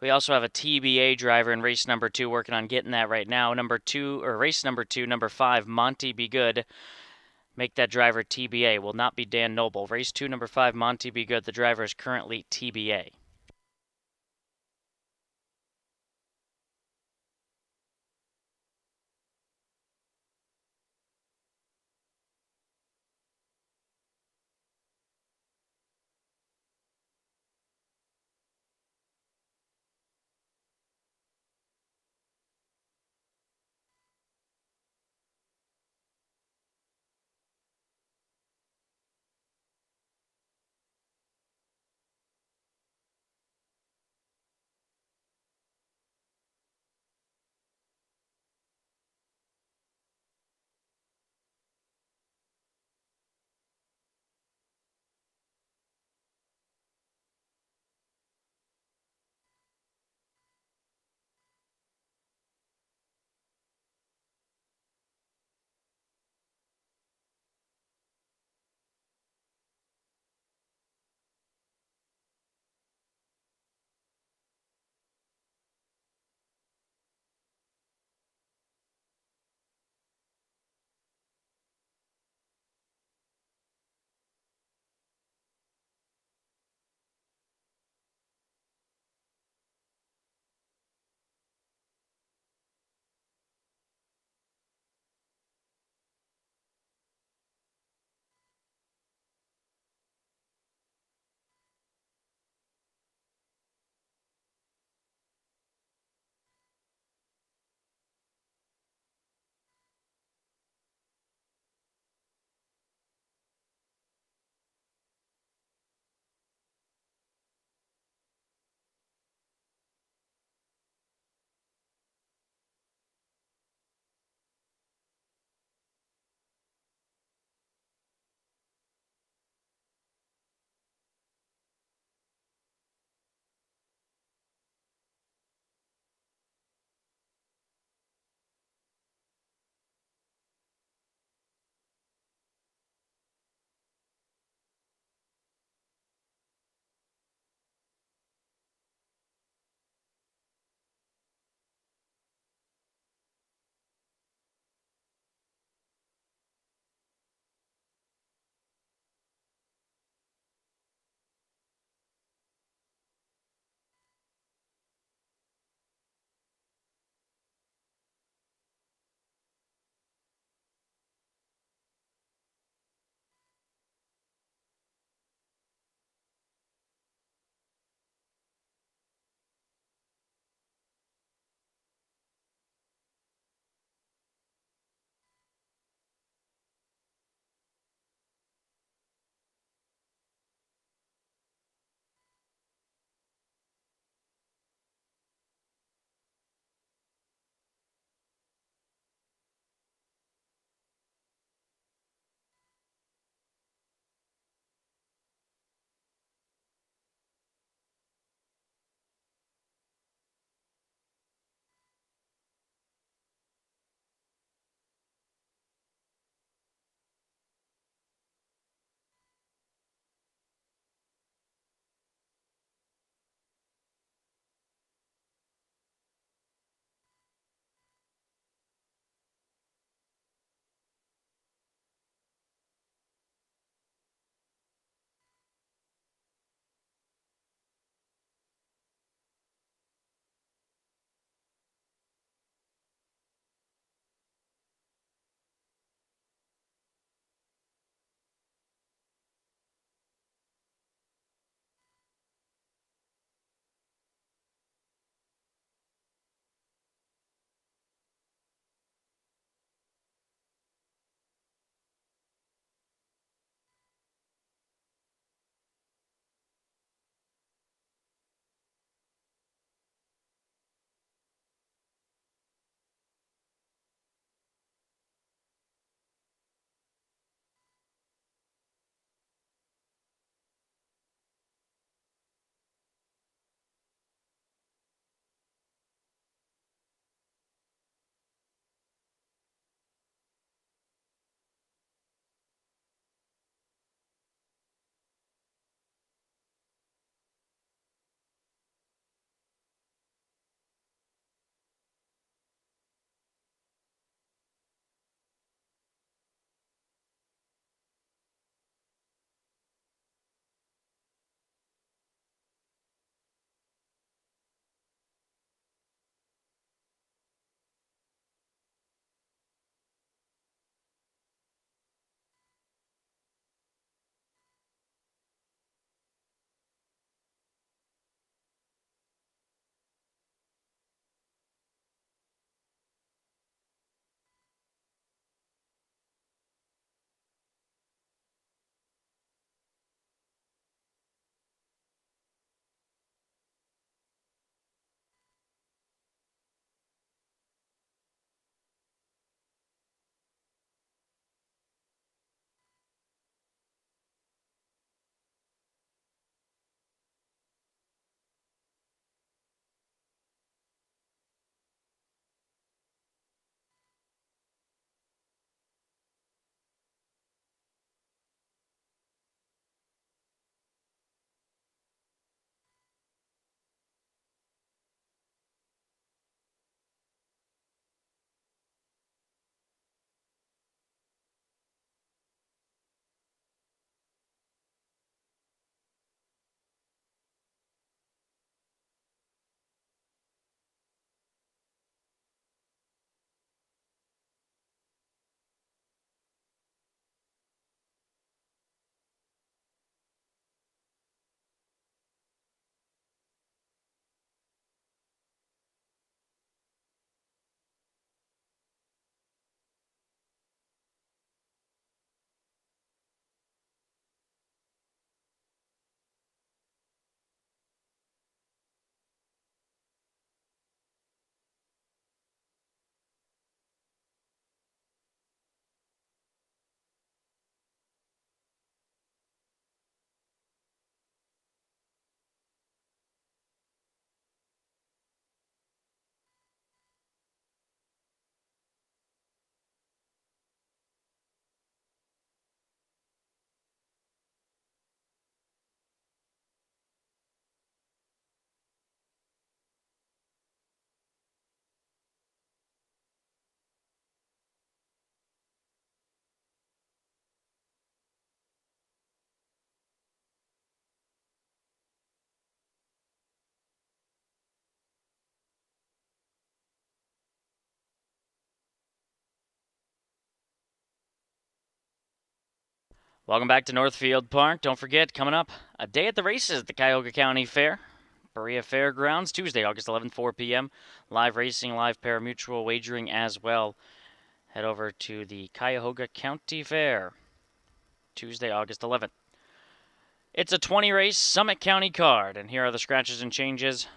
We also have a TBA driver in race number 2 working on getting that right now. Number 2, or race number 2, number 5, Monty Be Good. Make that driver TBA. Will not be Dan Noble. Race 2, number 5, Monty Be Good. The driver is currently TBA. Welcome back to Northfield Park. Don't forget, coming up, a day at the races at the Cuyahoga County Fair. Berea Fairgrounds, Tuesday, August 11th, 4 p.m. Live racing, live pari-mutuel wagering as well. Head over to the Cuyahoga County Fair, Tuesday, August 11th. It's a 20-race Summit County card, and here are the scratches and changes.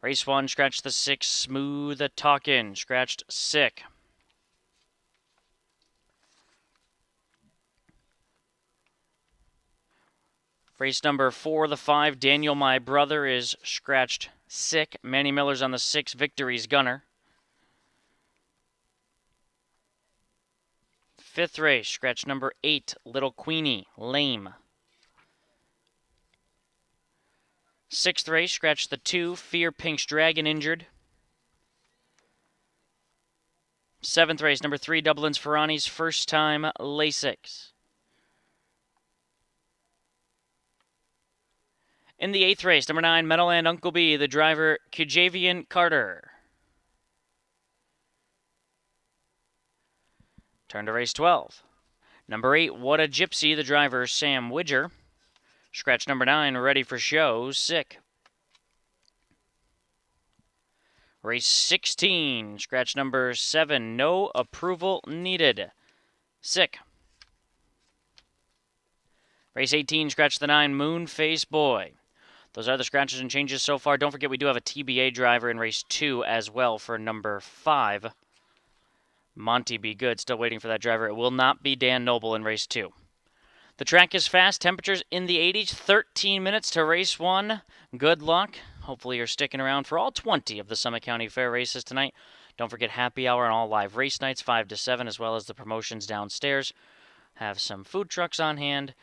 Race 1, scratch the 6, Smooth Talkin', scratched Sick. Race number 4, the 5, Daniel My Brother, is scratched Sick. Manny Miller's on the 6, Victory's Gunner. 5th race, scratch number 8, Little Queenie, Lame. 6th race, scratch the 2, Fear Pink's Dragon, Injured. 7th race, number 3, Dublin's Ferrani's First Time, Lasix. In the 8th race, number 9, Meadowland Uncle B, the driver Kujavian Carter. Turn to race 12. Number 8, What a Gypsy, the driver Sam Widger. Scratch number 9, Ready for Show, Sick. Race 16, scratch number 7, No Approval Needed, Sick. Race 18, scratch the 9, Moonface Boy. Those are the scratches and changes so far. Don't forget we do have a TBA driver in race 2 as well for number 5. Monty Be Good, still waiting for that driver. It will not be Dan Noble in race 2. The track is fast. Temperatures in the 80s. 13 minutes to race 1. Good luck. Hopefully you're sticking around for all 20 of the Summit County Fair races tonight. Don't forget happy hour and all live race nights 5 to 7, as well as the promotions downstairs. Have some food trucks on hand,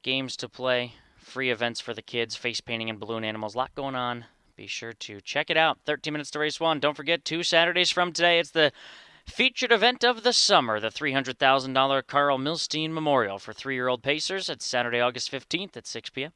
games to play, free events for the kids, face painting and balloon animals. A lot going on. Be sure to check it out. 13 minutes to race 1. Don't forget, 2 Saturdays from today, it's the featured event of the summer, the $300,000 Carl Milstein Memorial for 3-year-old Pacers. It's Saturday, August 15th at 6 p.m.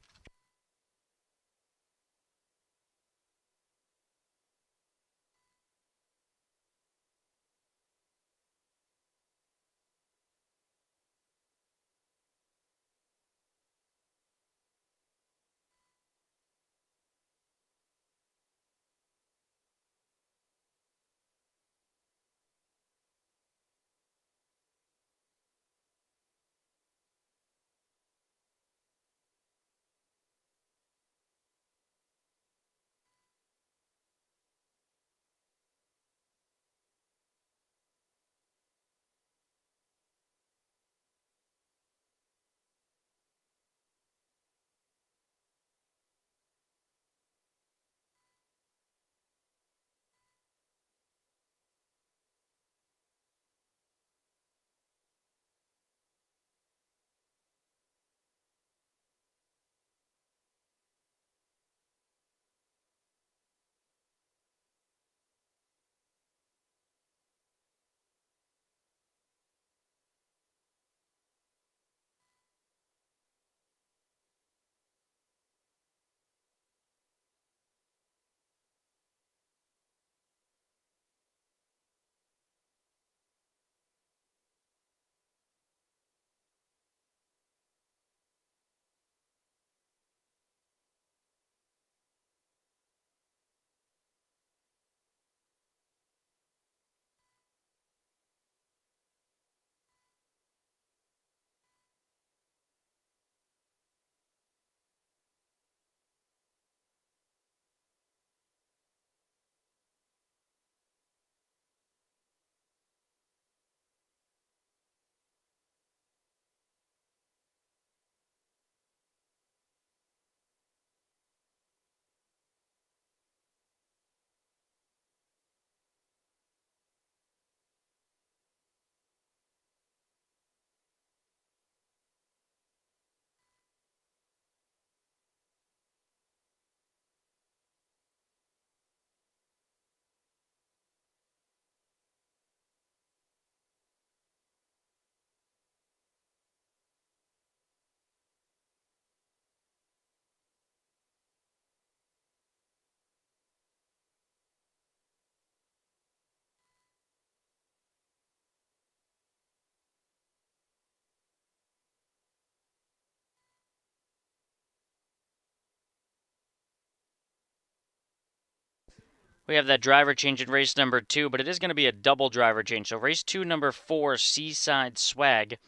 We have that driver change in race number 2, but it is going to be a double driver change. So race 2, number 4, Seaside Swag.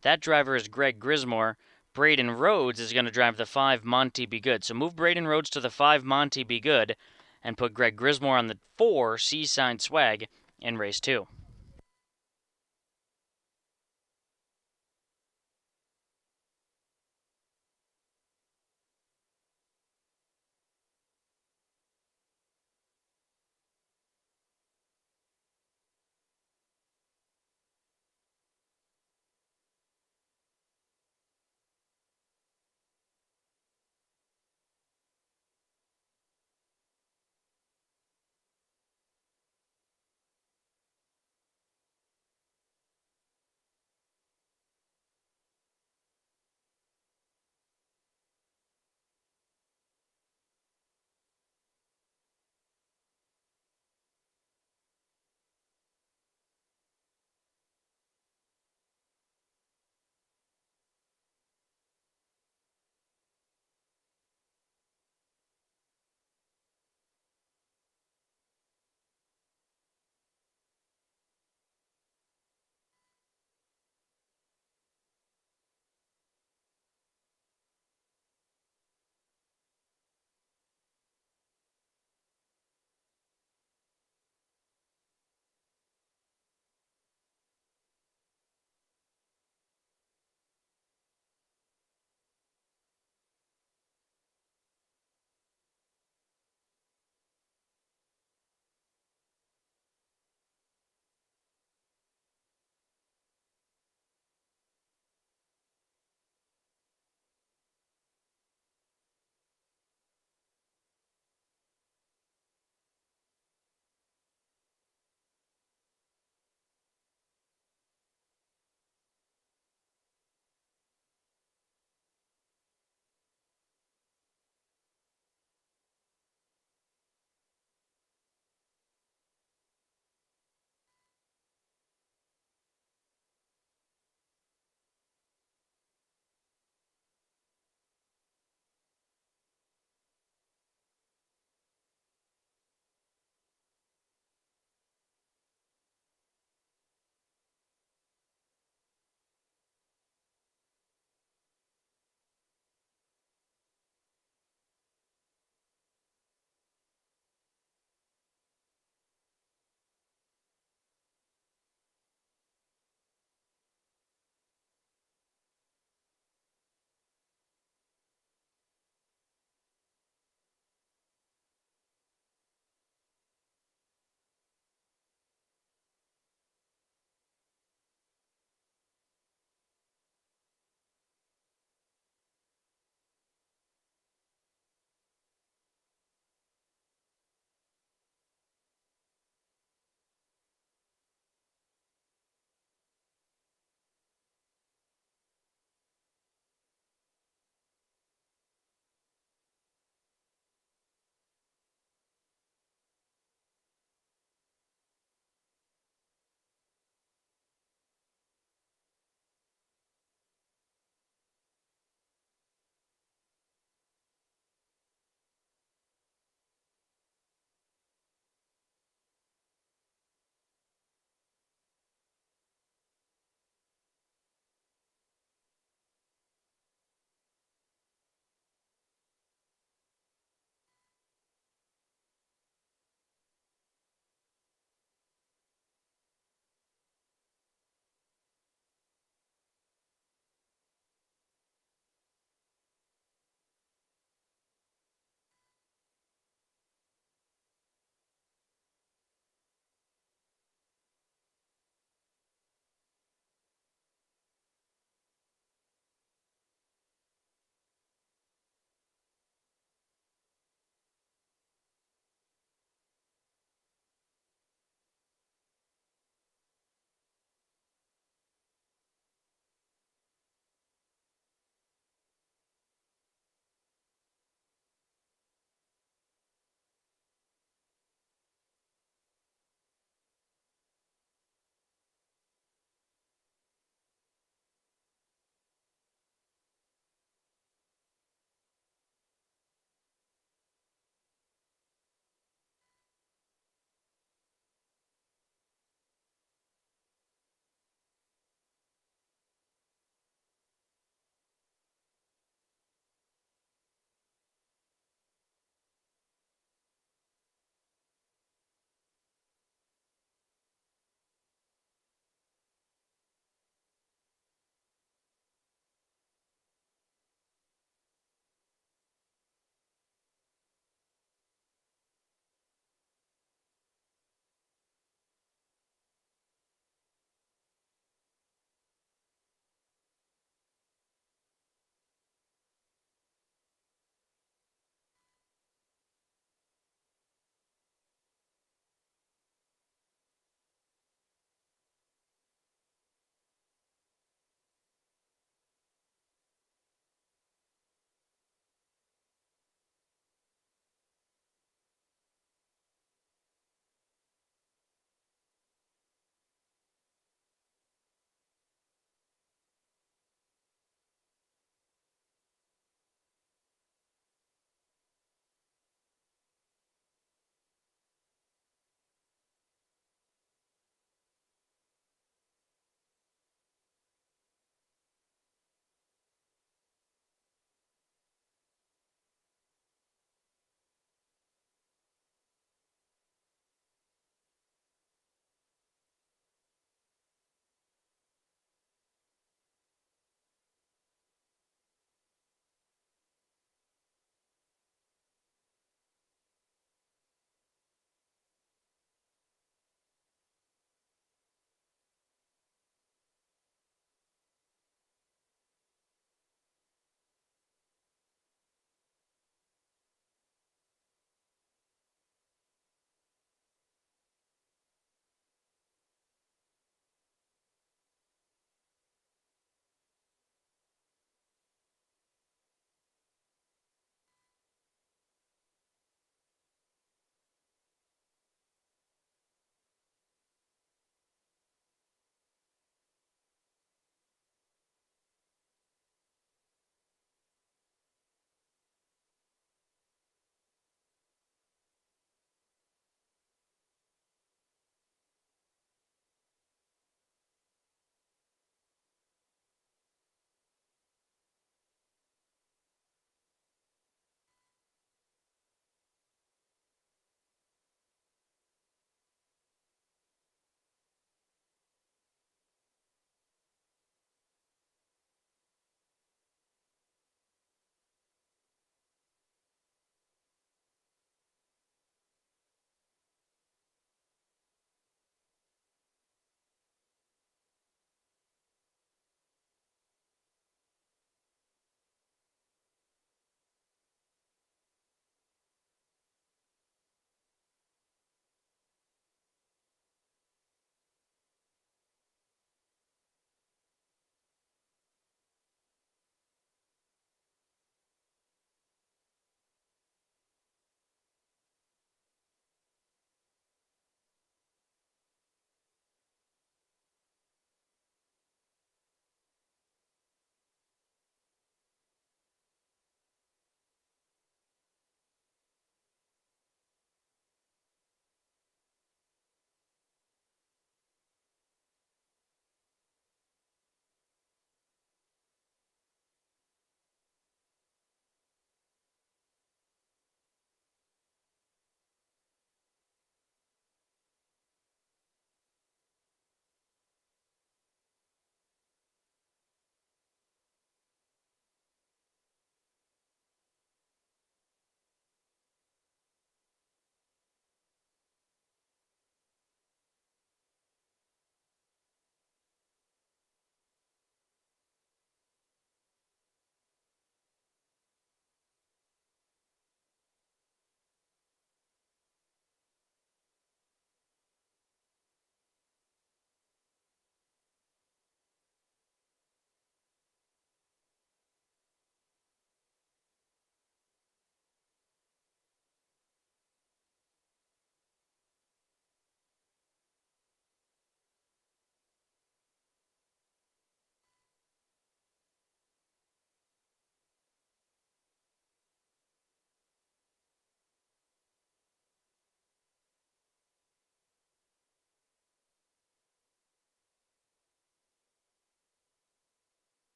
That driver is Greg Grismore. Braden Rhodes is going to drive the 5, Monty Be Good. So move Braden Rhodes to the 5, Monty Be Good, and put Greg Grismore on the 4, Seaside Swag, in race 2.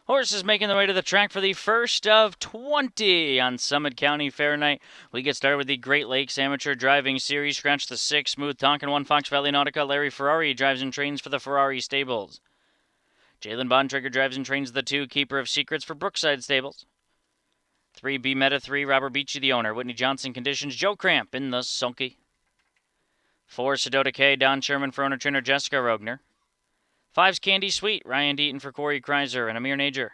Horses making their way to the track for the first of 20 on Summit County Fair night. We get started with the Great Lakes Amateur Driving Series. Scratch the 6, Smooth Tonkin 1, Fox Valley Nautica. Larry Ferrari drives and trains for the Ferrari Stables. Jalen Bontrager drives and trains the 2, Keeper of Secrets for Brookside Stables. 3, B Meta 3, Robert Beachy the owner. Whitney Johnson conditions, Joe Cramp in the sulky. 4, Sedota K, Don Sherman for owner trainer Jessica Rogner. 5's Candy Sweet, Ryan Deaton for Corey Kreiser and Amir Najer.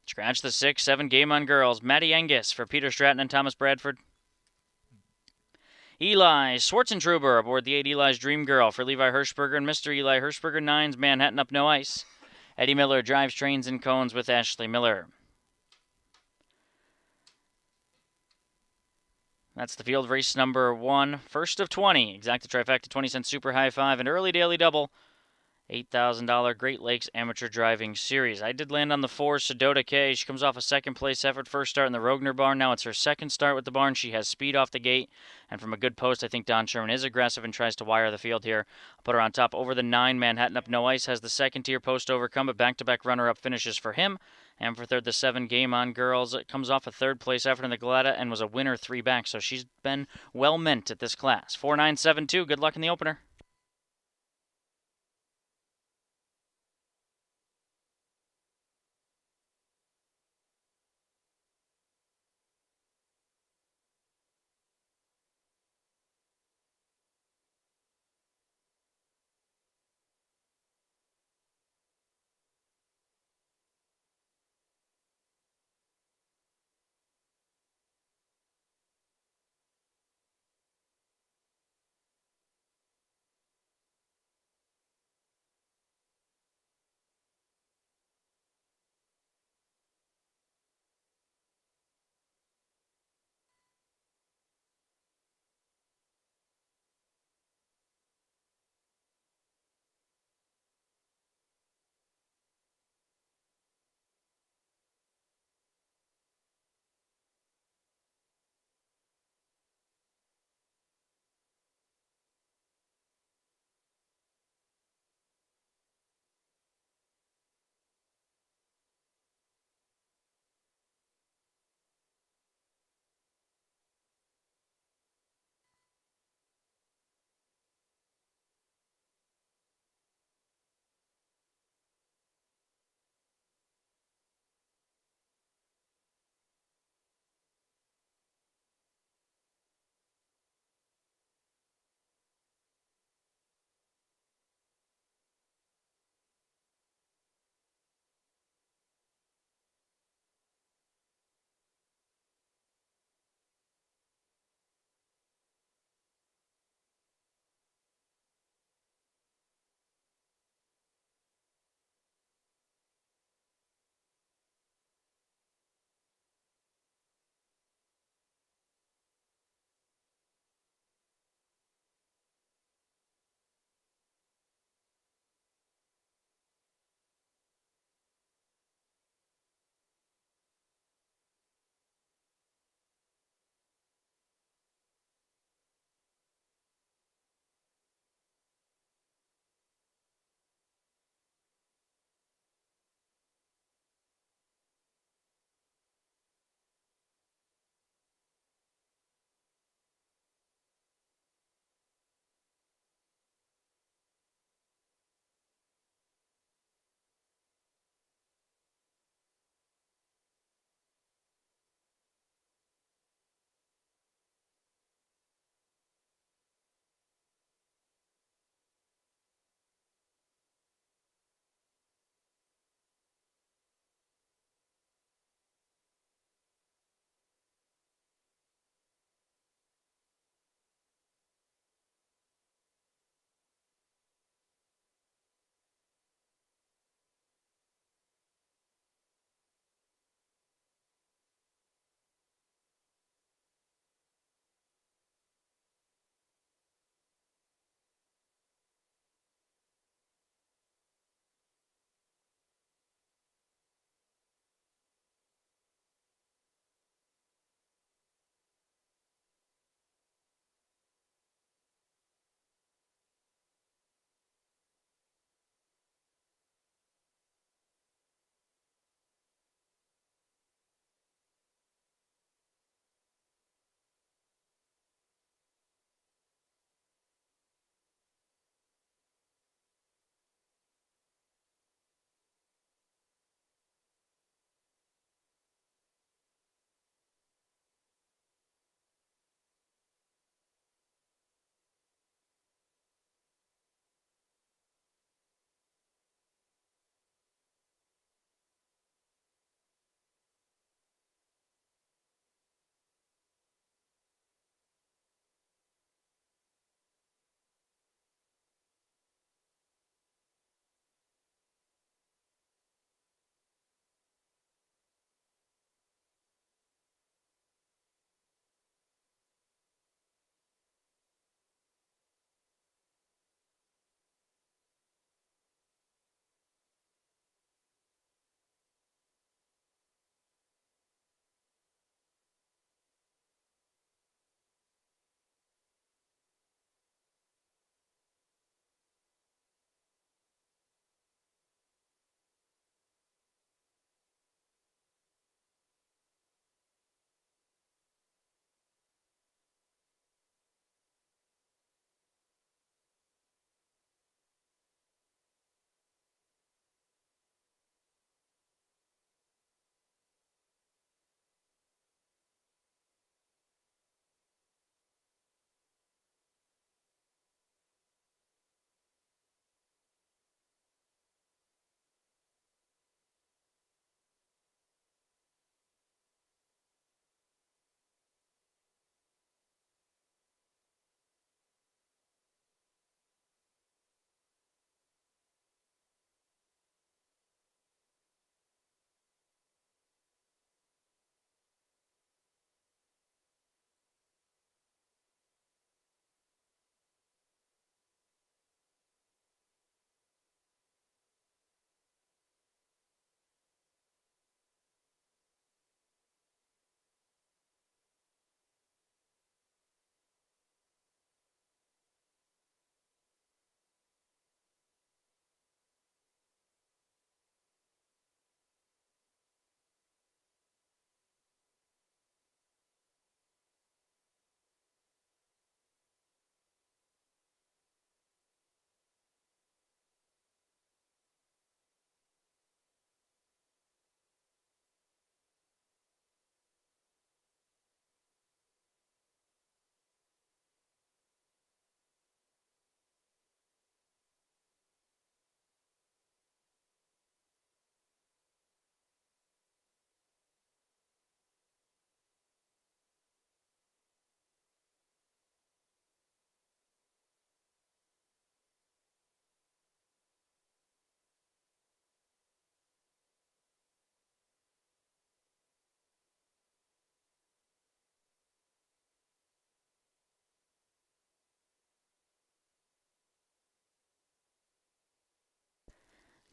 Scratch the 6, 7, Game on Girls, Maddie Angus for Peter Stratton and Thomas Bradford. Eli Schwartzentruber aboard the 8, Eli's Dream Girl for Levi Hirschberger and Mr. Eli Hirschberger. 9's Manhattan Up No Ice. Eddie Miller drives trains and cones with Ashley Miller. That's the field race number 1, first of 20. Exacta trifecta, 20-cent super high five, and early daily double. $8,000 Great Lakes Amateur Driving Series. I did land on the 4, Sedota K. She comes off a second-place effort, first start in the Rogner barn. Now it's her second start with the barn. She has speed off the gate, and from a good post, I think Don Sherman is aggressive and tries to wire the field here. I'll put her on top over the 9, Manhattan Up No Ice. Has the second-tier post overcome, but back-to-back runner-up finishes for him. And for third, the 7, Game On Girls. It comes off a third-place effort in the Galata and was a winner 3 back, so she's been well-meant at this class. 4-9-7-2. Good luck in the opener.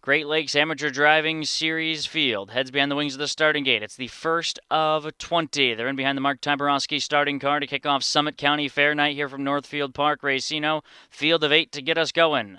Great Lakes Amateur Driving Series field heads behind the wings of the starting gate. It's the first of 20. They're in behind the Mark Tyborowski starting car to kick off Summit County Fair Night here from Northfield Park Racino. Field of 8 to get us going.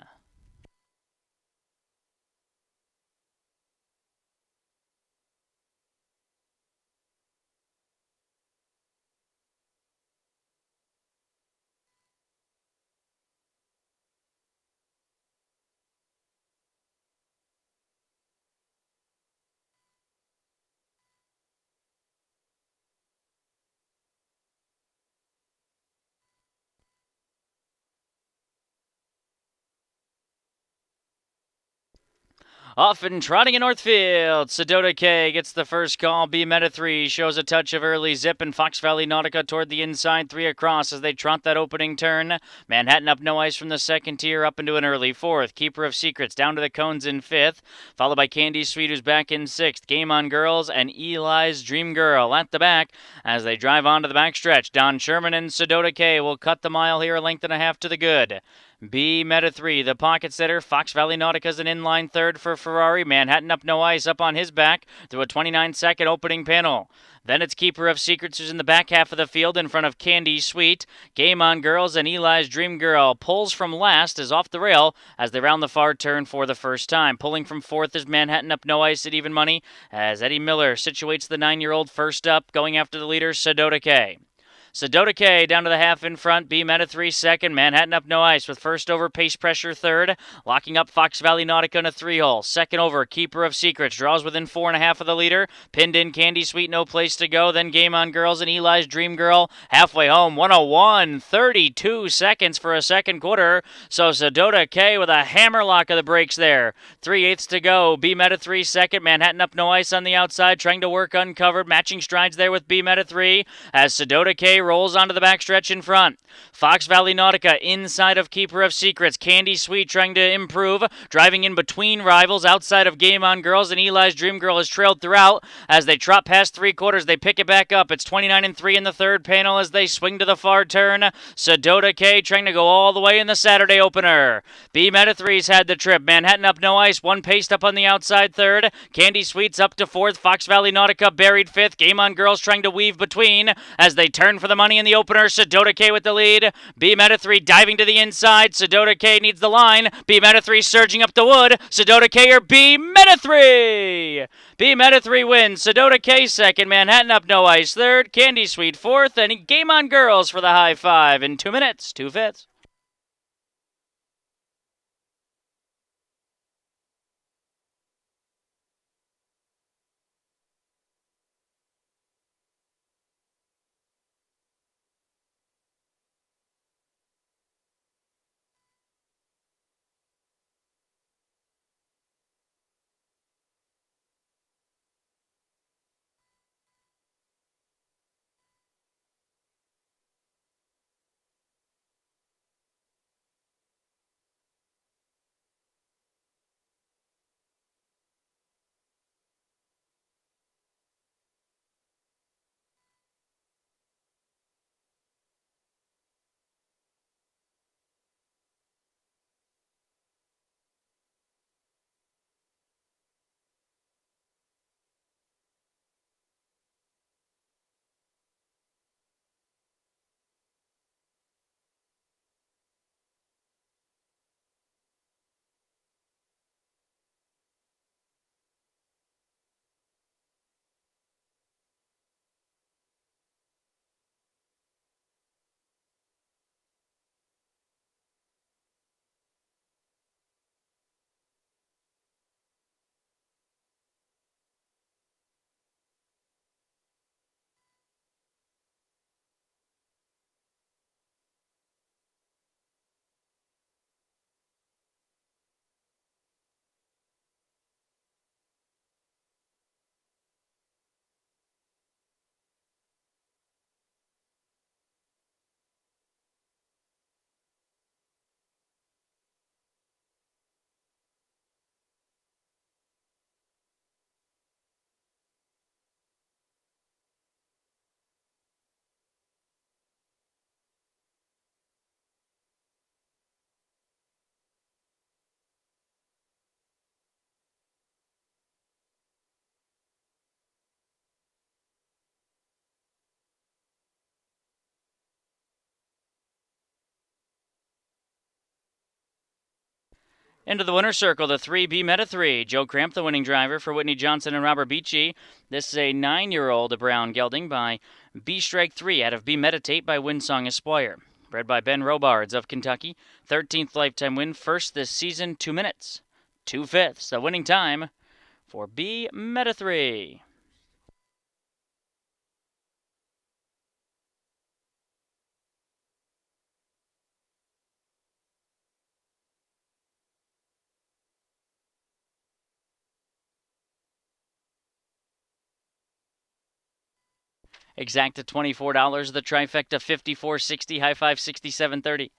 Off and trotting in Northfield, Sedota K gets the first call. B Meta 3 shows a touch of early zip, and Fox Valley Nautica toward the inside, 3 across as they trot that opening turn. Manhattan up no ice from the second tier up into an early fourth. Keeper of Secrets down to the cones in fifth, followed by Candy Sweet, who's back in sixth. Game On Girls and Eli's Dream Girl at the back as they drive onto the backstretch. Don Sherman and Sedota K will cut the mile here, a length and a half to the good. B Meta 3, the pocket setter. Fox Valley Nautica's an inline third for Ferrari. Manhattan up no ice up on his back through a 29-second opening panel. Then it's Keeper of Secrets who's in the back half of the field in front of Candy Sweet. Game On Girls and Eli's Dream Girl. Pulls from last is off the rail as they round the far turn for the first time. Pulling from fourth is Manhattan up no ice at even money as Eddie Miller situates the 9-year-old first up, going after the leader, Sedota K. Sedota K down to the half in front. B Meta 3 second. Manhattan up no ice with first over Pace Pressure third. Locking up Fox Valley Nautica in a 3-hole. Second over Keeper of Secrets. Draws within 4.5 of the leader. Pinned in Candy Sweet, no place to go. Then Game On Girls and Eli's Dream Girl halfway home. 101. 32 seconds for a second quarter. So Sedota K with a hammerlock of the brakes there. 3/8 to go. B Meta 3 second. Manhattan up no ice on the outside. Trying to work uncovered. Matching strides there with B Meta 3 as Sedota K rolls onto the backstretch in front. Fox Valley Nautica inside of Keeper of Secrets. Candy Sweet trying to improve, driving in between rivals outside of Game On Girls, and Eli's Dream Girl has trailed throughout. As they trot past 3/4, they pick it back up. It's 29-3 in the third panel as they swing to the far turn. Sedota K trying to go all the way in the Saturday opener. B Meta 3's had the trip. Manhattan up no ice, one paced up on the outside third. Candy Sweet's up to fourth. Fox Valley Nautica buried fifth. Game On Girls trying to weave between as they turn for the money in the opener. Sedota K with the lead. B Meta 3 diving to the inside. Sedota K needs the line. B Meta 3 surging up the wood. Sedota K or B Meta 3. B Meta 3 wins. Sedota K second. Manhattan up no ice third. Candy Sweet fourth. And Game On Girls for the high five in 2 minutes, 2 fifths. Into the winner's circle, the 3B Meta 3. Joe Cramp, the winning driver for Whitney Johnson and Robert Beachy. This is a 9-year-old brown gelding by B Strike 3 out of B Meditate by Windsong Esquire. Bred by Ben Robards of Kentucky. 13th lifetime win, first this season, 2 minutes, 2/5. The winning time for B Meta 3. Exacta $24, the trifecta $54.60, high five $67.30.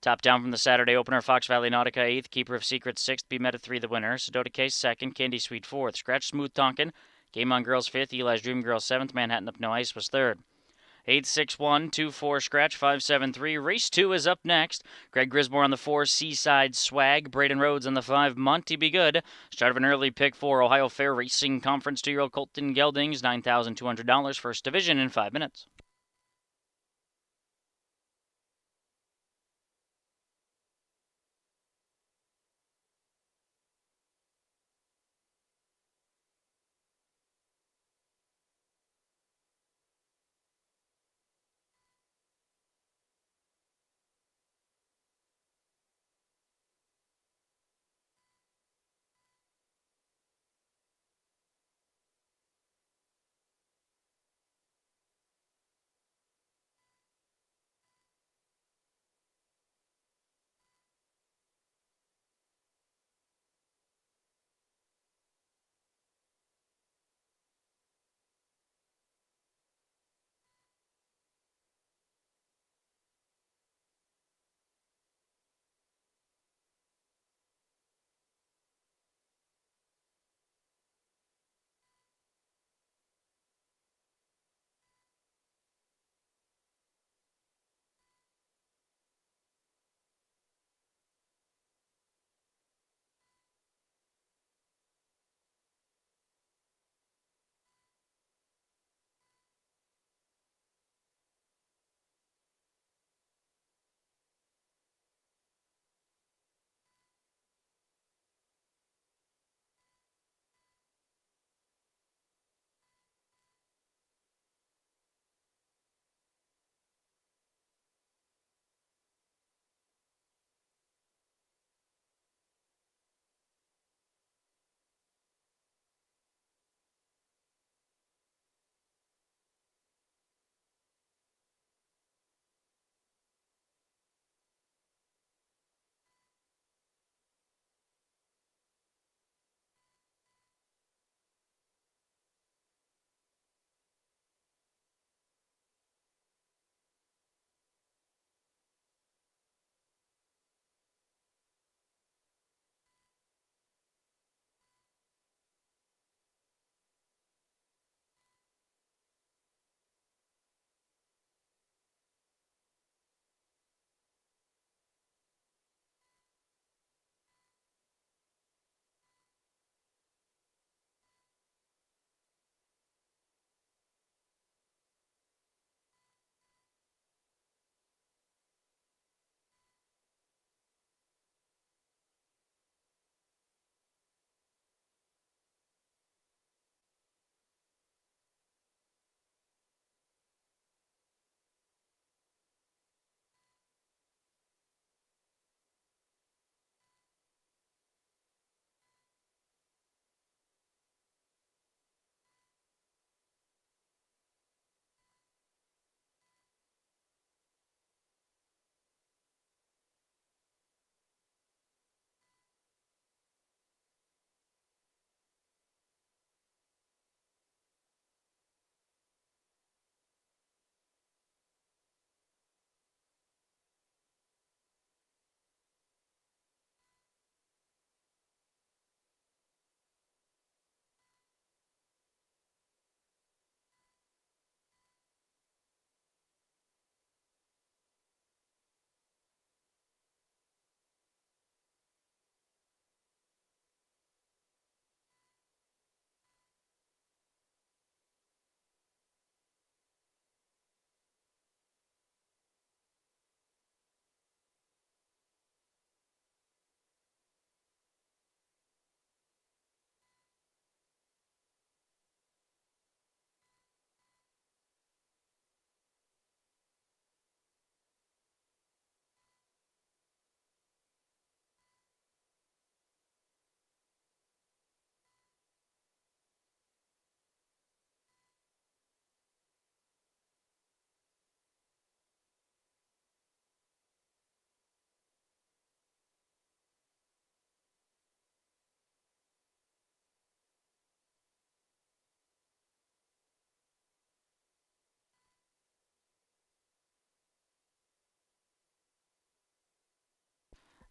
Top down from the Saturday opener, Fox Valley Nautica 8th, Keeper of Secrets 6th, B Meta 3 the winner, Sedota Case 2nd, Candy Sweet 4th, Scratch Smooth Tonkin, Game On Girls 5th, Eli's Dream Girl 7th, Manhattan Up No Ice was 3rd. 8-6-1-2-4 Scratch 5-7-3. Race 2 is up next. Greg Grismore on the 4, Seaside Swag. Braden Rhodes on the 5, Monty Be Good. Start of an early pick for Ohio Fair Racing Conference 2-year-old Colton Geldings, $9,200, first division in 5 minutes.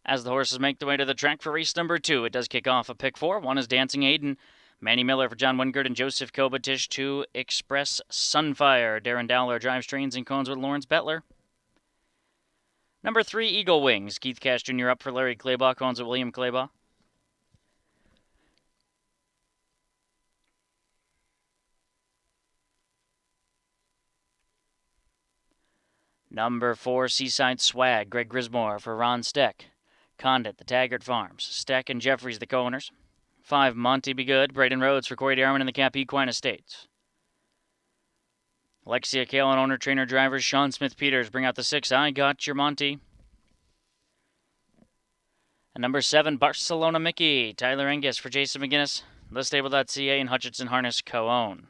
As the horses make their way to the track for race number 2, it does kick off a pick 4. 1 is Dancing Aiden. Manny Miller for John Wingard and Joseph Kobatish. 2, Express Sunfire. Darren Dowler drives trains and cones with Lawrence Bettler. Number 3, Eagle Wings. Keith Cash Jr. up for Larry Claybaugh, cones with William Claybaugh. Number 4, Seaside Swag. Greg Grismore for Ron Steck. Condit, the Taggart Farms. Steck and Jeffries, the co-owners. 5, Monty Be Good. Braden Rhodes for Corey Darwin and the Cap Equine Estates. Alexia Kale and owner-trainer drivers Sean Smith-Peters bring out the 6, I Got Your Monty. And number 7, Barcelona Mickey. Tyler Angus for Jason McGinnis. TheStable.ca and Hutchinson Harness co-own.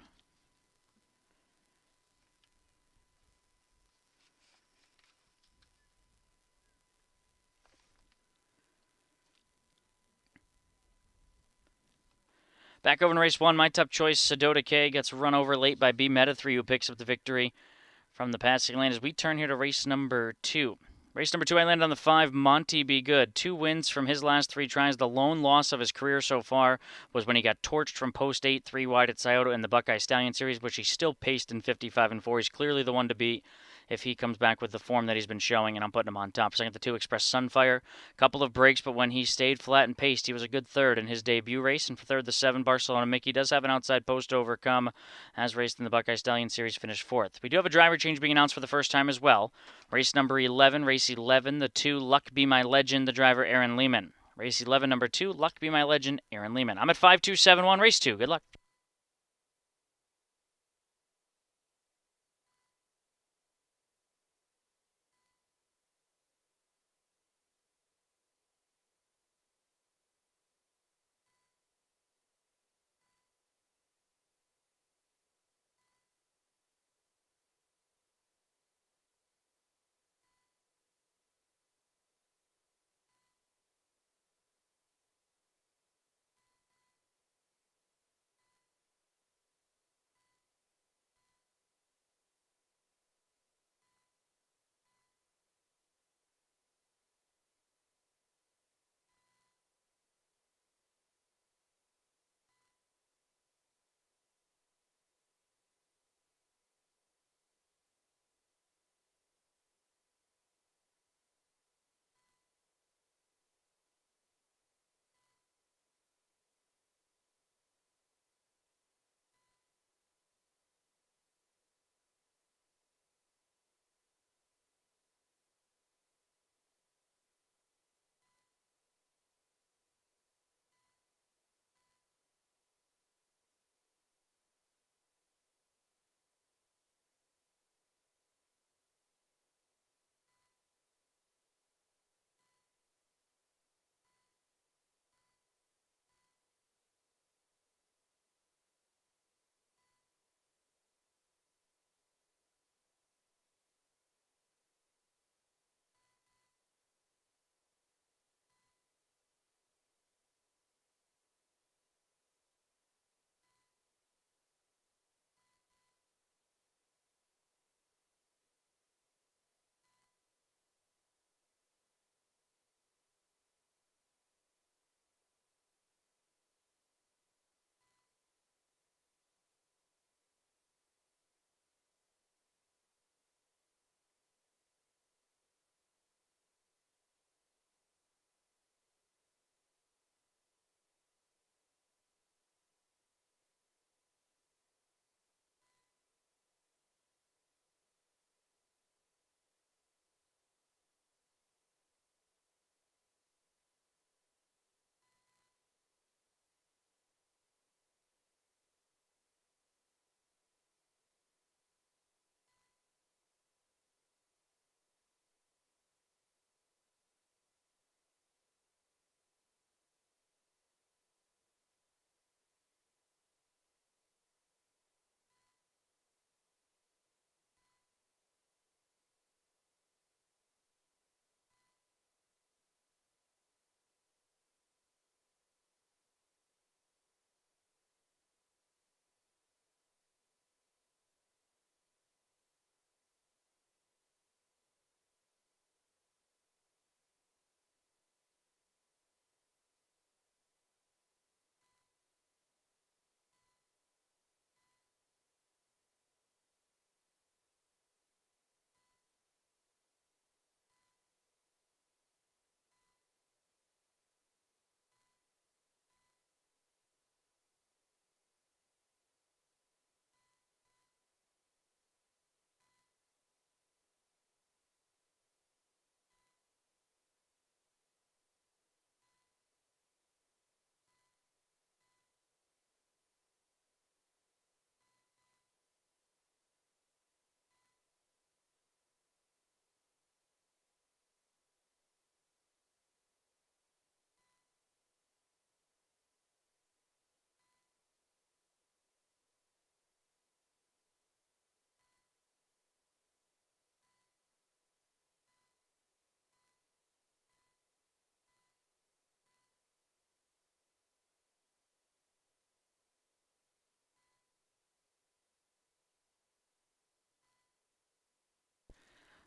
Back over in race 1, my top choice, Sedota K, gets run over late by B Meta 3, who picks up the victory from the passing lane as we turn here to race number 2. Race number 2, I landed on the 5, Monty Be Good. 2 wins from his last 3 tries. The lone loss of his career so far was when he got torched from post 8, 3 wide at Scioto in the Buckeye Stallion Series, which he still paced in 55-4. He's clearly the one to beat if he comes back with the form that he's been showing, and I'm putting him on top. Second, the 2, Express Sunfire. Couple of breaks, but when he stayed flat and paced, he was a good third in his debut race. And for third, the 7, Barcelona Mickey does have an outside post to overcome, as raced in the Buckeye Stallion Series, finished 4th. We do have a driver change being announced for the first time as well. Race number 11, race 11, the 2, Luck Be My Legend, the driver Aaron Lehman. Race 11, number 2, Luck Be My Legend, Aaron Lehman. I'm at 5-2-7-1, race 2. Good luck.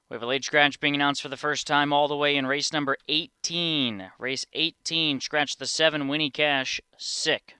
We have a late scratch being announced for the first time all the way in race number 18. Race 18, scratch the 7, Winnie Cash, Sick.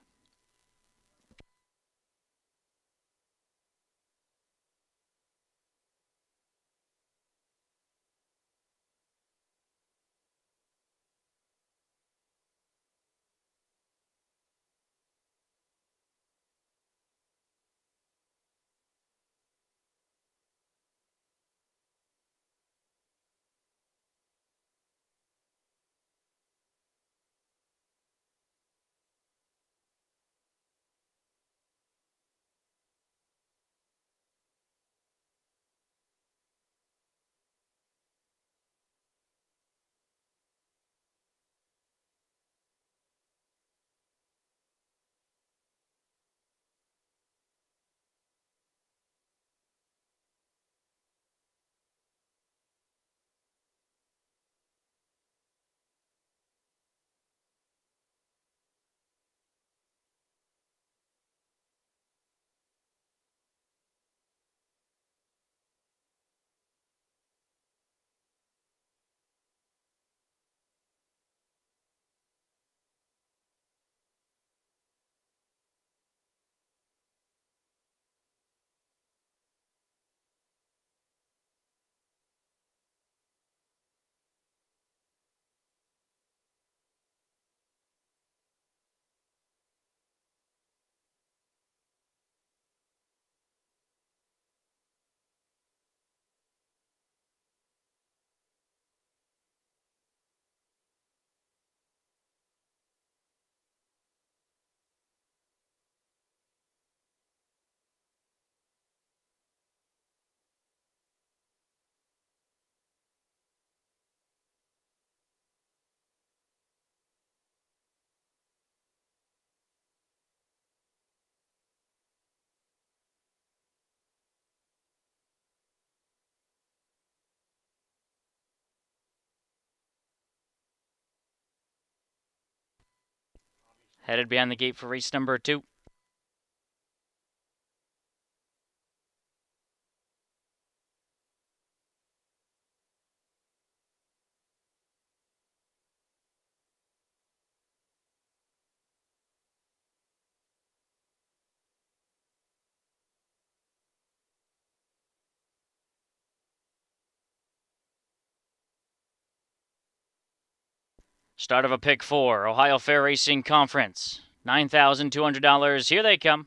Headed behind the gate for race number 2. Start of a pick 4, Ohio Fair Racing Conference. $9,200. Here they come.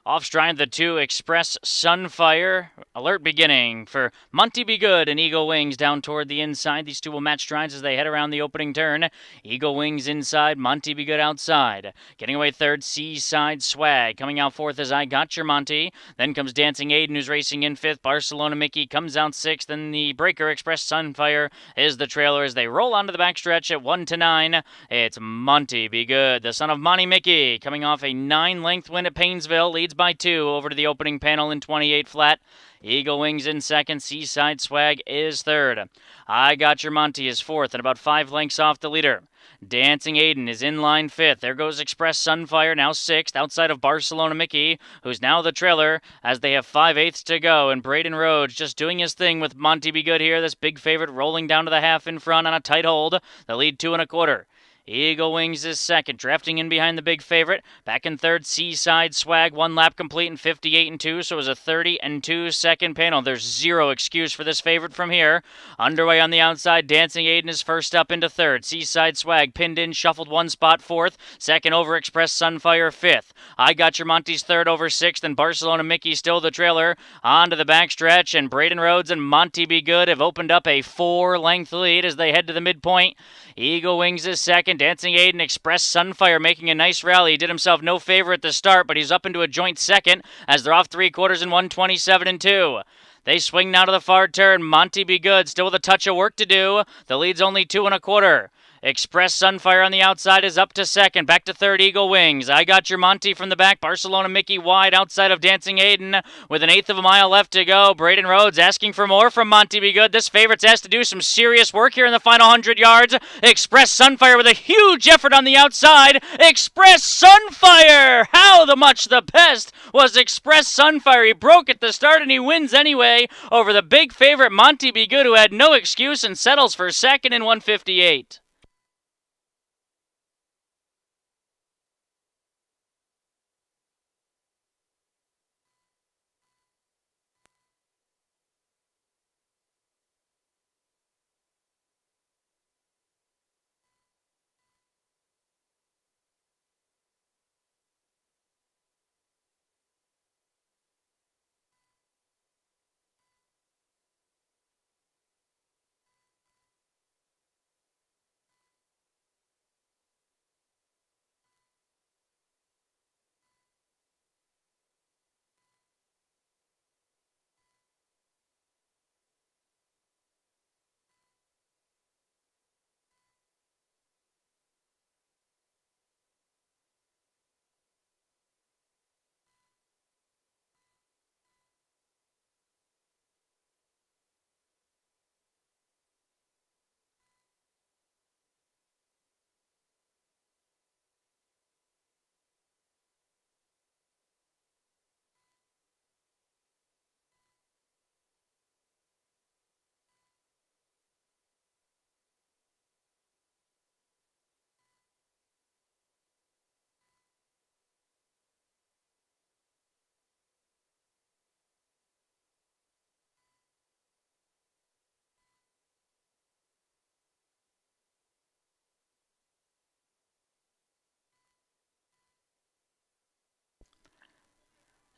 Off stride the 2, Express Sunfire. Alert beginning for Monty Be Good and Eagle Wings down toward the inside. These two will match strides as they head around the opening turn. Eagle Wings inside, Monty Be Good outside. Getting away third, Seaside Swag. Coming out fourth is I Got Your Monty. Then comes Dancing Aiden, who's racing in fifth. Barcelona Mickey comes out sixth. And the breaker, Express Sunfire, is the trailer as they roll onto the backstretch at 1-9. It's Monty Be Good, the son of Monty Mickey, coming off a 9-length win at Paynesville, leads by 2 over to the opening panel in 28 flat. Eagle Wings in second. Seaside Swag is third. I Got Your Monty is fourth and about 5 lengths off the leader. Dancing Aiden is in line fifth. There goes Express Sunfire, now sixth, outside of Barcelona Mickey, who's now the trailer, as they have 5/8 to go. And Braden Rhodes just doing his thing with Monty Be Good here. This big favorite rolling down to the half in front on a tight hold. The lead 2 1/4. Eagle Wings is second, drafting in behind the big favorite. Back in third, Seaside Swag, 1 lap complete in 58-2, so it was a 30-2 second panel. There's zero excuse for this favorite from here. Underway on the outside, Dancing Aiden is first up into third. Seaside Swag pinned in, shuffled 1 spot fourth. Second over Express Sunfire fifth. I Got Your Monty's third over sixth, and Barcelona Mickey still the trailer. On to the backstretch, and Braden Rhodes and Monty Be Good have opened up a 4-length lead as they head to the midpoint. Eagle Wings is second. Dancing Aiden, Express Sunfire making a nice rally. He did himself no favor at the start, but he's up into a joint second as they're off 3/4 in 1:27-2. They swing now to the far turn. Monty Be Good still with a touch of work to do. The lead's only 2 1/4. Express Sunfire on the outside is up to second. Back to third, Eagle Wings. I Got Your Monty from the back. Barcelona Mickey wide outside of Dancing Aiden with an eighth of a mile left to go. Braden Rhodes asking for more from Monty Be Good. This favorite's asked to do some serious work here in the final 100 yards. Express Sunfire with a huge effort on the outside. Express Sunfire! How the much the best was Express Sunfire. He broke at the start and he wins anyway over the big favorite Monty Be Good, who had no excuse and settles for second in 158.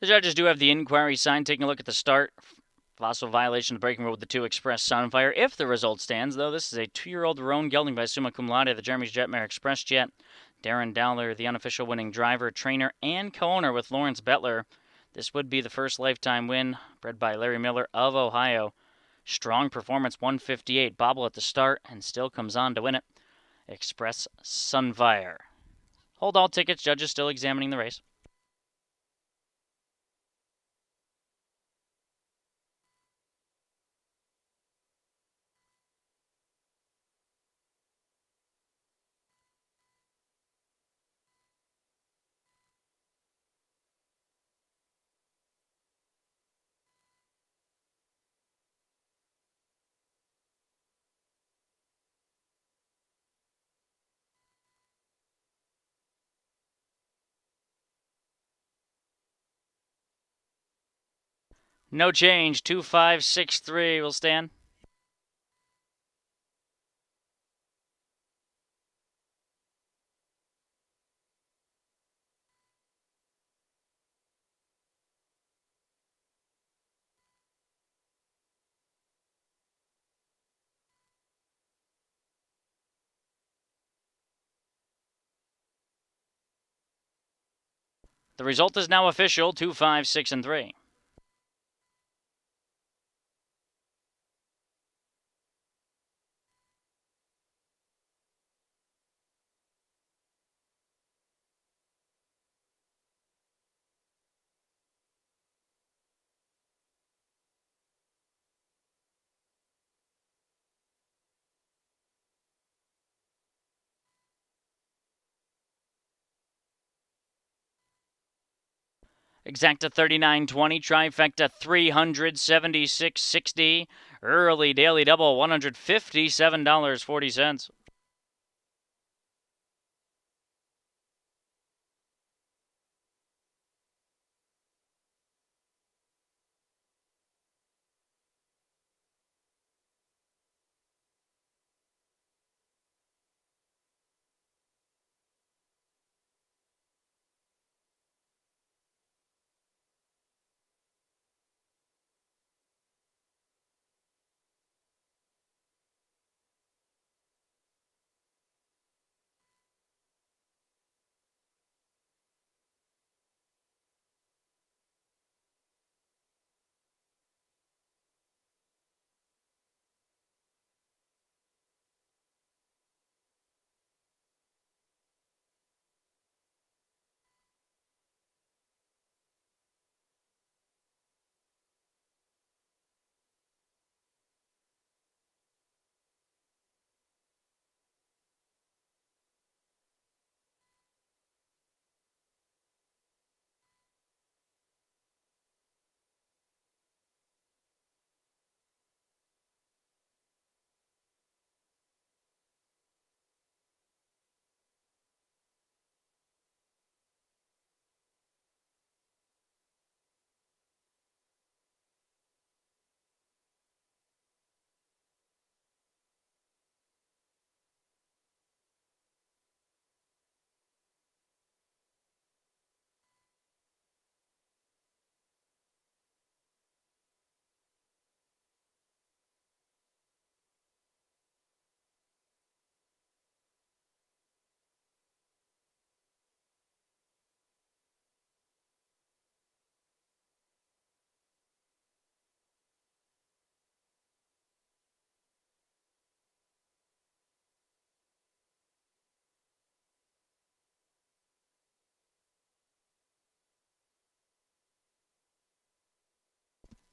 The judges do have the inquiry sign. Taking a look at the start. Possible violation of the breaking rule with the 2 Express Sunfire. If the result stands, though, this is a 2-year-old Roan gelding by summa cum laude, the Jeremy's Jetmare Express Jet. Darren Dowler, the unofficial winning driver, trainer, and co-owner with Lawrence Bettler. This would be the first lifetime win, bred by Larry Miller of Ohio. Strong performance, 158. Bobble at the start, and still comes on to win it. Express Sunfire. Hold all tickets. Judges still examining the race. No change. 2563 will stand. The result is now official. 2563. Exacta 39.20, trifecta 376.60, early daily double $157.40.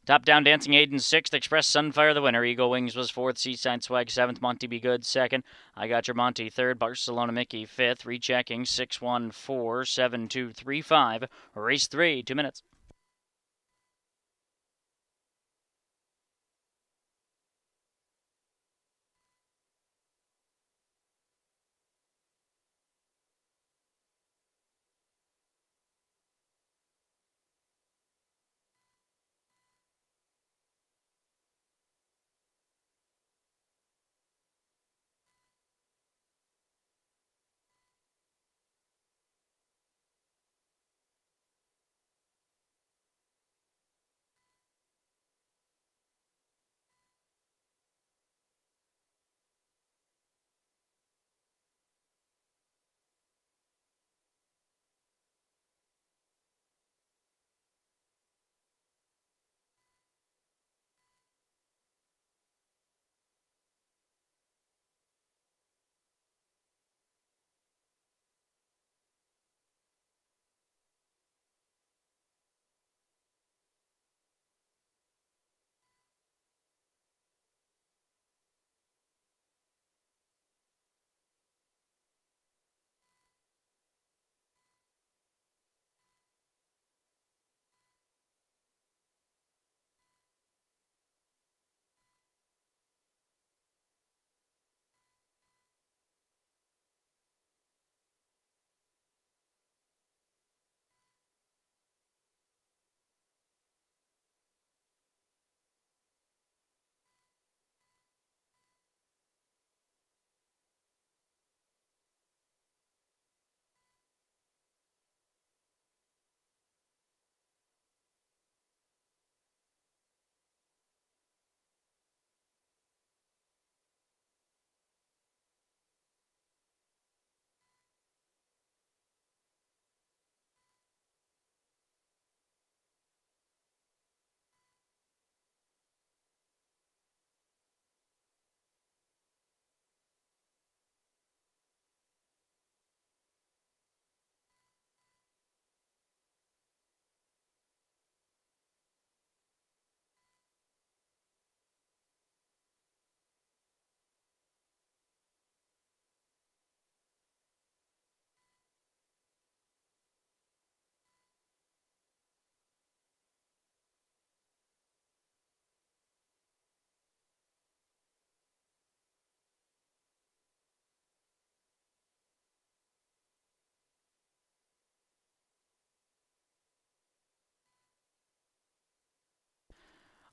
Top Down Dancing Aiden 6th, Express Sunfire the winner. Eagle Wings was 4th, Seaside Swag 7th, Monty Be Good 2nd. I Got Your Monty 3rd, Barcelona Mickey 5th. Rechecking 6147235. Race 3, 2 minutes.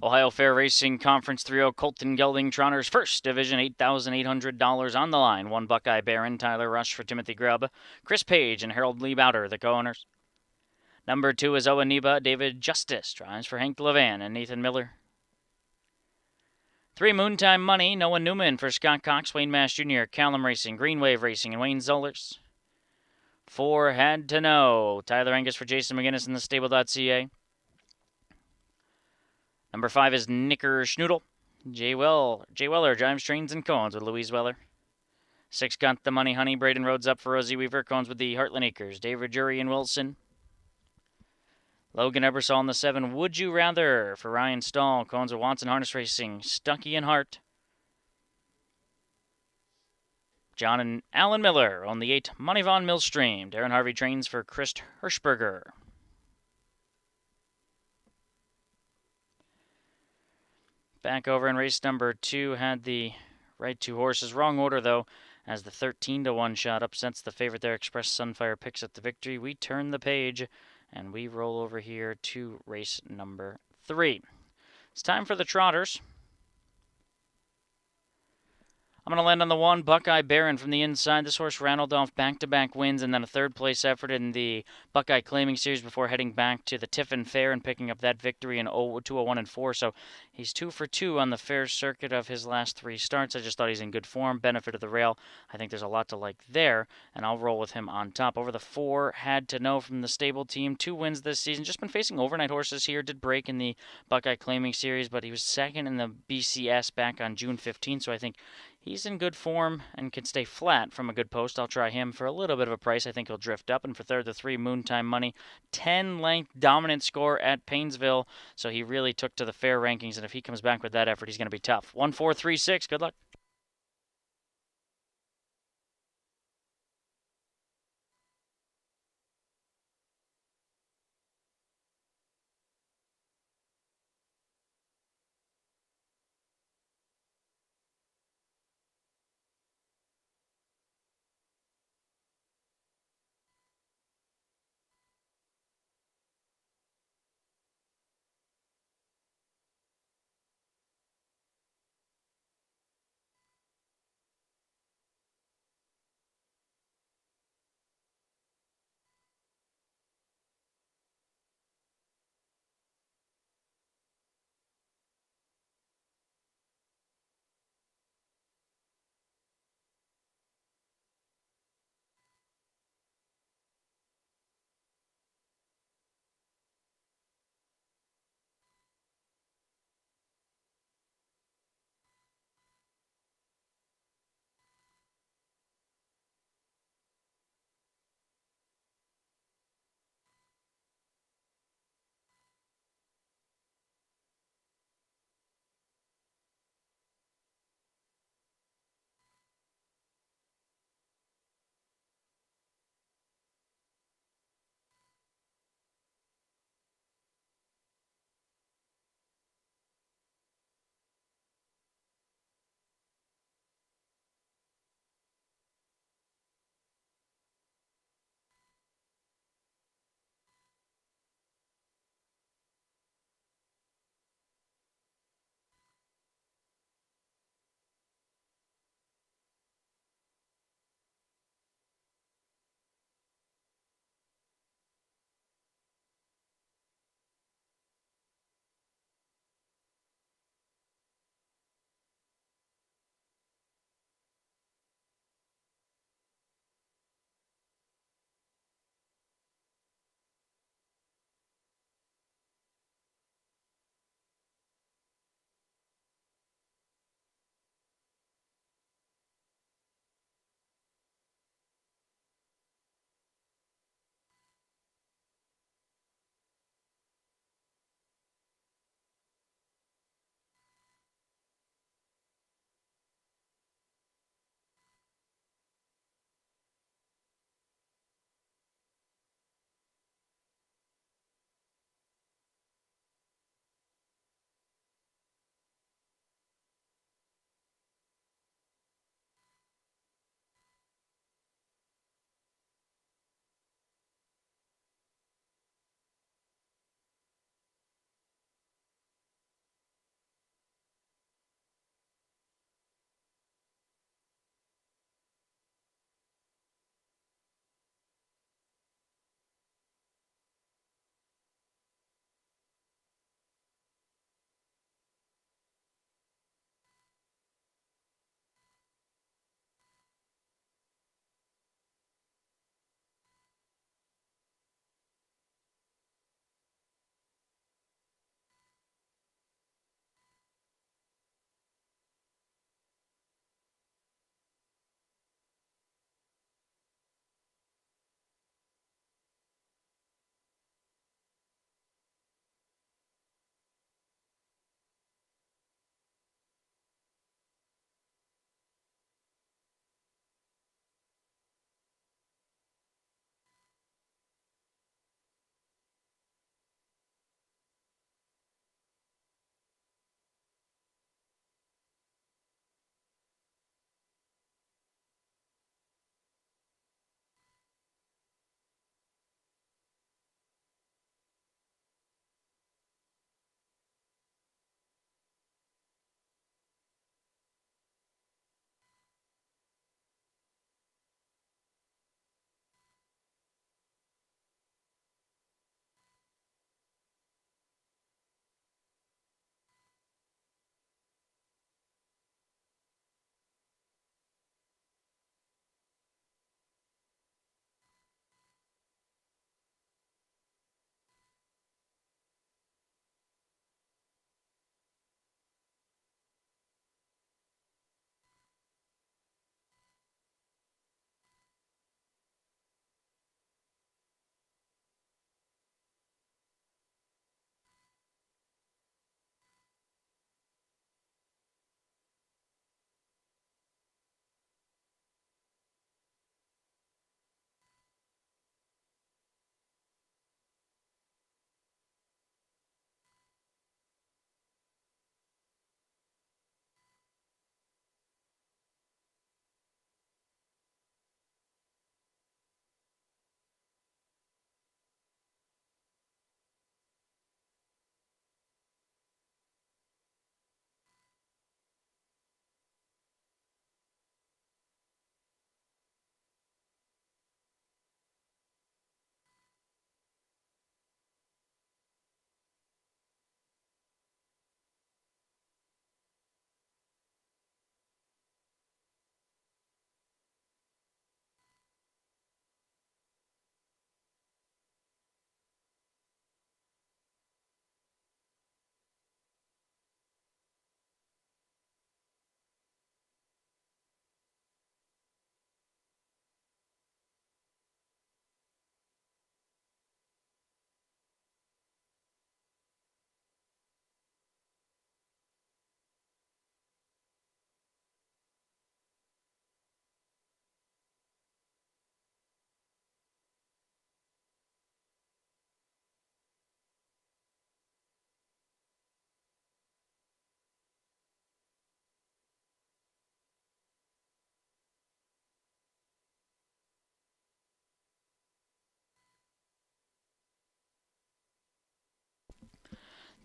Ohio Fair Racing Conference 3-0 Colton Gelding Trotter's first division, $8,800 on the line. One Buckeye Baron, Tyler Rush for Timothy Grubb, Chris Page and Harold Lee Bowder, the co-owners. Number 2 is Owen Neba. David Justice drives for Hank Levan and Nathan Miller. 3 Moontime Money, Noah Newman for Scott Cox, Wayne Mash Jr., Callum Racing, Green Wave Racing, and Wayne Zollers. 4 Had to Know, Tyler Angus for Jason McGinnis in the stable.ca. Number 5 is Nicker Schnoodle. Jay Weller drives trains and cones with Louise Weller. 6 Got the Money Honey. Braden Rhodes up for Rosie Weaver. Cones with the Heartland Acres. David Jury and Wilson. Logan Ebersol in the 7. Would You Rather for Ryan Stahl. Cones with Watson Harness Racing. Stuckey and Hart. John and Alan Miller on the 8 Money Von Millstream. Darren Harvey trains for Chris Hirschberger. Back over in race number 2, had the right 2 horses. Wrong order, though, as the 13-1 shot upsets the favorite there. Express Sunfire picks up the victory. We turn the page, and we roll over here to race number 3. It's time for the Trotters. I'm going to land on the 1, Buckeye Baron from the inside. This horse rattled off back-to-back wins and then a third-place effort in the Buckeye Claiming Series before heading back to the Tiffin Fair and picking up that victory in 201 and 4. So he's 2 for 2 on the fair circuit of his last 3 starts. I just thought he's in good form. Benefit of the rail. I think there's a lot to like there, and I'll roll with him on top. Over the 4, Had to Know from the stable team. 2 wins this season. Just been facing overnight horses here. Did break in the Buckeye Claiming Series, but he was second in the BCS back on June 15th, so I think He's in good form and can stay flat from a good post. I'll try him for a little bit of a price. I think he'll drift up. And for third, the 3 Moontime Money, 10 length dominant score at Paynesville. So he really took to the fair rankings. And if he comes back with that effort, he's going to be tough. 1-4-3-6. Good luck.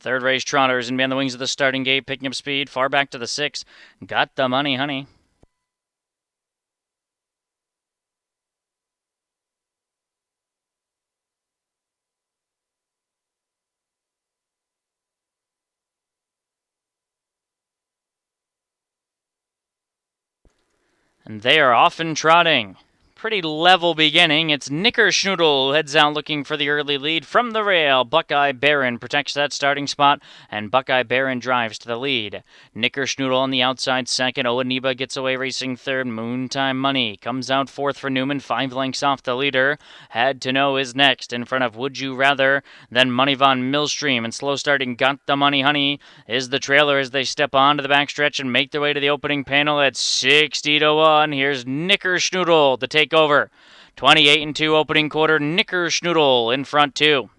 Third race Trotter is going to be on the wings of the starting gate, picking up speed, far back to the 6. Got the money, honey. And they are off and trotting. Pretty level beginning. It's Knickerschnoodle who heads out looking for the early lead from the rail. Buckeye Baron protects that starting spot, and Buckeye Baron drives to the lead. Knickerschnoodle on the outside second. Owaniba gets away racing third. Moontime Money comes out fourth for Newman, 5 lengths off the leader. Had to Know is next in front of Would You Rather, then Money Von Millstream, and slow starting Got the Money Honey is the trailer as they step onto the backstretch and make their way to the opening panel at 60-1. Here's Knickerschnoodle to take over. 28-2 opening quarter. Knickerschnoodle in front two.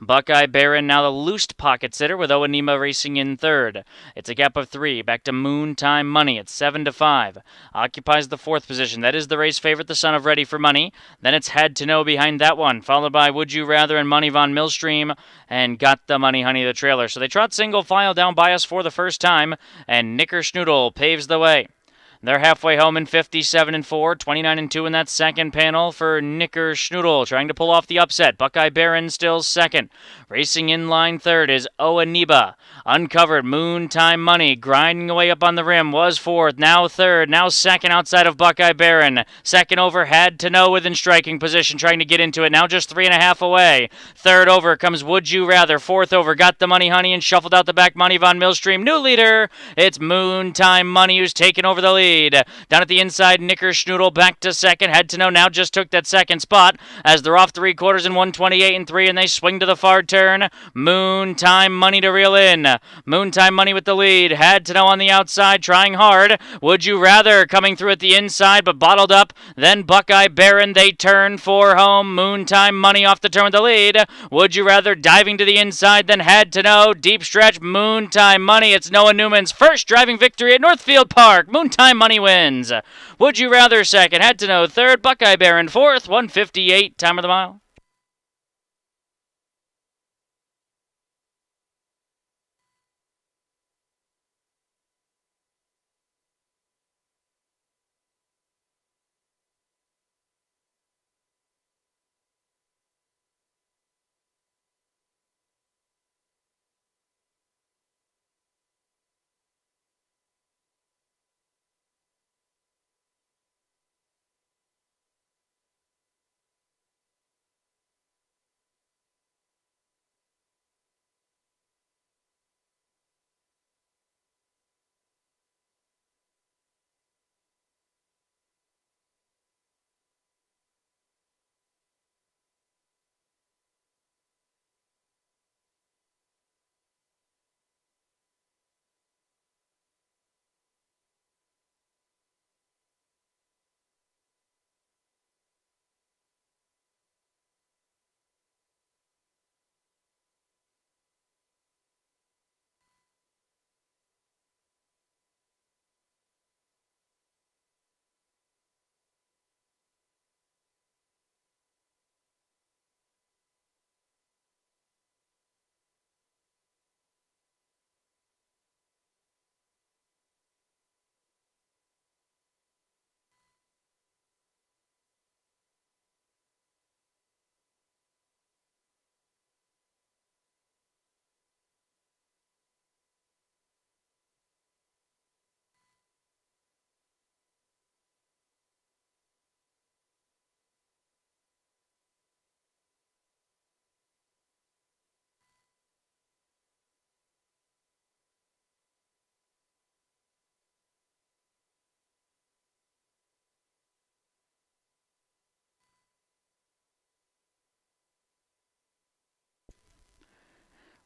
Buckeye Baron now the loosed pocket sitter with Owaniba racing in third. It's a gap of 3. Back to Moontime Money at 7-5. Occupies the 4th position. That is the race favorite, the son of Ready for Money. Then it's Had to Know behind that one, followed by Would You Rather and Money Von Millstream, and Got the Money Honey the trailer. So they trot single file down by us for the first time, and Knickerschnoodle paves the way. They're halfway home in 57-4, 29-2 in that second panel for Knickerschnoodle, trying to pull off the upset. Buckeye Baron still second. Racing in line third is Owaniba. Uncovered Moontime Money, grinding away up on the rim, was fourth, now third, now second outside of Buckeye Baron. Second over Had to Know within striking position, trying to get into it, now just 3.5 away. Third over comes Would You Rather. Fourth over Got the Money Honey and shuffled out the back Money Von Millstream. New leader, it's Moontime Money who's taken over the lead. Down at the inside, Knickerschnoodle back to second. Had to Know now just took that second spot as they're off 3/4 in 128-3, and they swing to the far turn. Moontime Money to reel in. Moontime Money with the lead. Had to Know on the outside, trying hard. Would You Rather coming through at the inside, but bottled up. Then Buckeye Baron, they turn for home. Moontime Money off the turn with the lead. Would You Rather diving to the inside, then Had to Know. Deep stretch, Moontime Money. It's Noah Newman's first driving victory at Northfield Park. Moontime Money wins. Would You Rather second. Had to Know third. Buckeye Baron fourth. 1:58 time of the mile.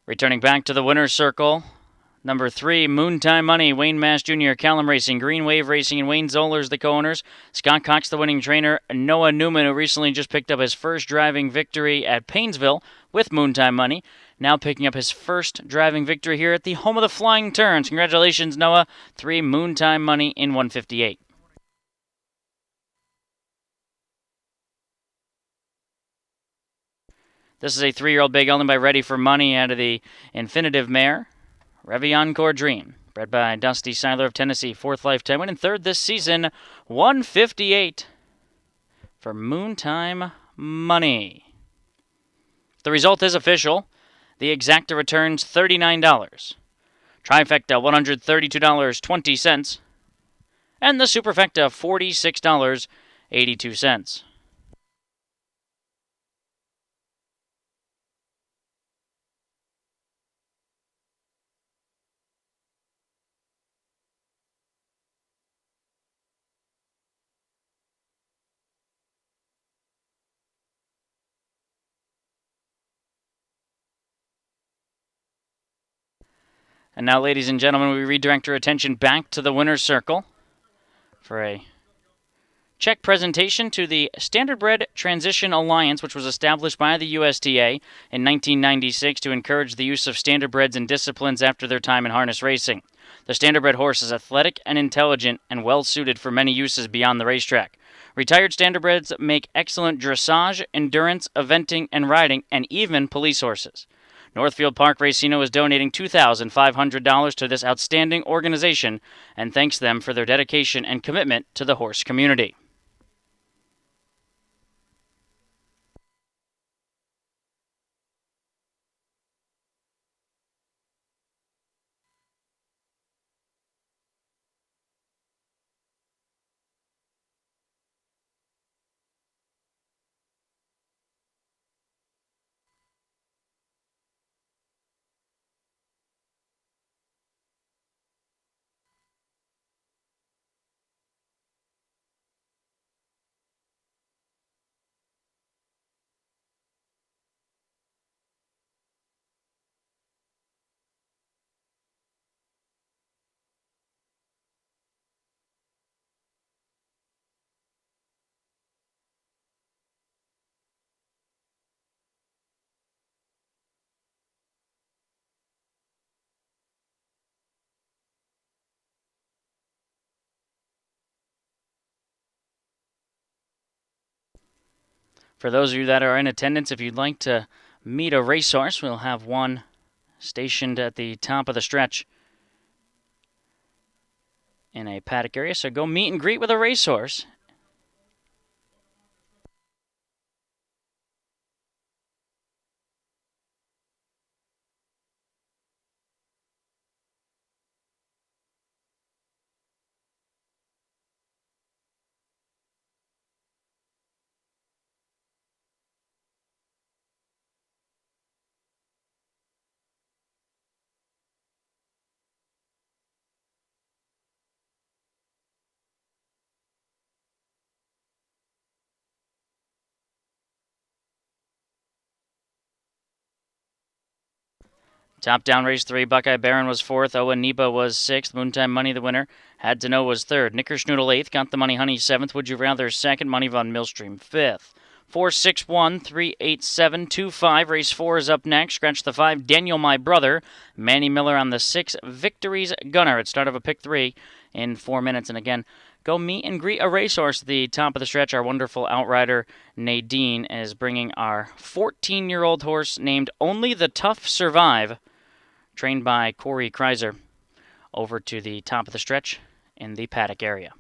Returning back to the winner's circle, number 3, Moontime Money, Wayne Mass Jr., Callum Racing, Green Wave Racing, and Wayne Zollers, the co-owners. Scott Cox, the winning trainer. Noah Newman, who recently just picked up his first driving victory at Painesville with Moontime Money. Now picking up his first driving victory here at the home of the Flying Turns. Congratulations, Noah. 3, Moontime Money in 1:58. This is a 3-year-old bay gelding by Ready for Money out of the Infinitive Mare, Reviancore Dream. Bred by Dusty Seiler of Tennessee, 4th lifetime win, and 3rd this season, 158 for Moontime Money. The result is official. The exacta returns $39. Trifecta, $132.20. And the superfecta, $46.82. And now, ladies and gentlemen, we redirect our attention back to the winner's circle for a check presentation to the Standardbred Transition Alliance, which was established by the USTA in 1996 to encourage the use of standardbreds in disciplines after their time in harness racing. The standardbred horse is athletic and intelligent and well suited for many uses beyond the racetrack. Retired standardbreds make excellent dressage, endurance, eventing, and riding, and even police horses. Northfield Park Racino is donating $2,500 to this outstanding organization and thanks them for their dedication and commitment to the horse community. For those of you that are in attendance, if you'd like to meet a racehorse, we'll have one stationed at the top of the stretch in a paddock area. So go meet and greet with a racehorse. Top down race 3, Buckeye Baron was 4th, Oa Neba was 6th, Moontime Money the winner, Had to Know was 3rd, Knickerschnoodle 8th, Got the Money Honey 7th, Would You Rather 2nd, Money Von Millstream 5th. 4, 6, 1, 3, 8, 7, 2, 5. Race 4 is up next. Scratch the 5, Daniel My Brother. Manny Miller on the 6, Victory's Gunner. At start of a pick 3 in 4 minutes. And again, go meet and greet a racehorse at the top of the stretch. Our wonderful outrider, Nadine, is bringing our 14-year-old horse named Only the Tough Survive, trained by Corey Kreiser, over to the top of the stretch in the paddock area.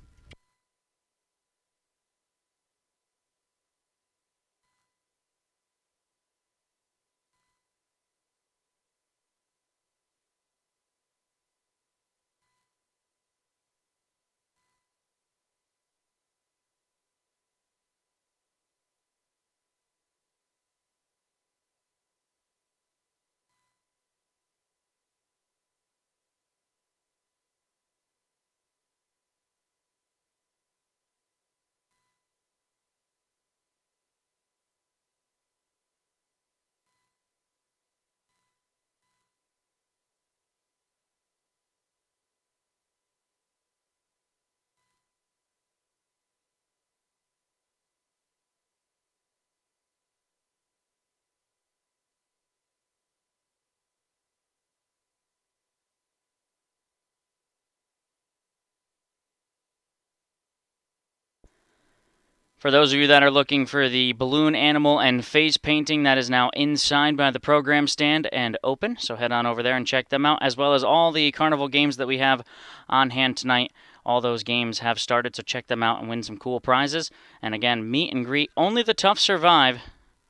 For those of you that are looking for the balloon animal and face painting, that is now inside by the program stand and open, so head on over there and check them out, as well as all the carnival games that we have on hand tonight. All those games have started, so check them out and win some cool prizes. And again, meet and greet, only the tough survive,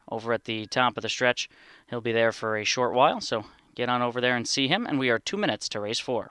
over at the top of the stretch. He'll be there for a short while, so get on over there and see him, and we are 2 minutes to race 4.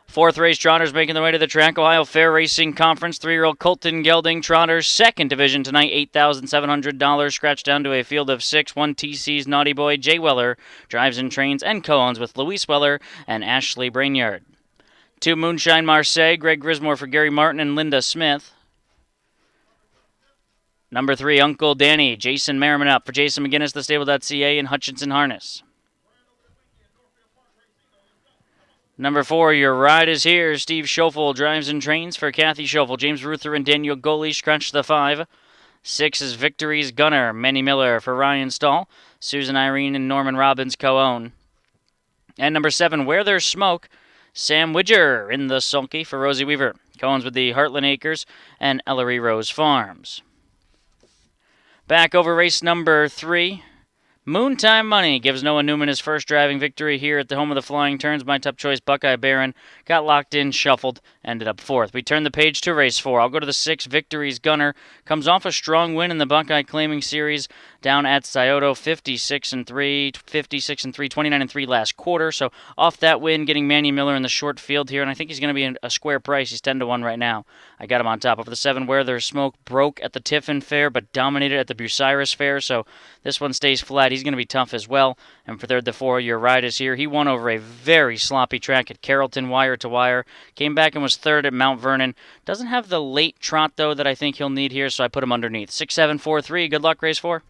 Fourth race, Trotters making their way to the track. Ohio Fair Racing Conference. 3-year-old Colton Gelding Trotters. Second division tonight, $8,700. Scratched down to a field of 6. 1 TC's Naughty Boy. Jay Weller drives and trains and co-owns with Luis Weller and Ashley Brainyard. 2 Moonshine Marseille. Greg Grismore for Gary Martin and Linda Smith. Number 3, Uncle Danny. Jason Merriman up for Jason McGinnis, thestable.ca, and Hutchinson Harness. Number 4, Your Ride Is Here. Steve Schoeffel drives and trains for Kathy Schoeffel. James Ruther and Daniel Goli scratch the 5. 6 is Victory's Gunner. Manny Miller for Ryan Stahl. Susan Irene and Norman Robbins co-own. And number 7, Where There's Smoke. Sam Widger in the sulky for Rosie Weaver. Co-owns with the Heartland Acres and Ellery Rose Farms. Back over race number 3. Moontime Money gives Noah Newman his first driving victory here at the home of the Flying Turns. My top choice, Buckeye Baron, got locked in, shuffled, ended up 4th. We turn the page to race 4. I'll go to the 6, Victory's Gunner. Comes off a strong win in the Buckeye Claiming Series down at Scioto, 56-3, 56-3, 29-3 last quarter. So off that win, getting Manny Miller in the short field here, and I think he's going to be a square price. He's 10-1 right now. I got him on top. Over the 7, Where There's Smoke, broke at the Tiffin Fair, but dominated at the Bucyrus Fair, so this one stays flat. He's going to be tough as well. And for 3rd, the 4, Your Ride Is Here. He won over a very sloppy track at Carrollton, wire to wire. Came back and was 3rd at Mount Vernon. Doesn't have the late trot, though, that I think he'll need here, so I put him underneath. 6, 7, 4, 3. Good luck, race 4.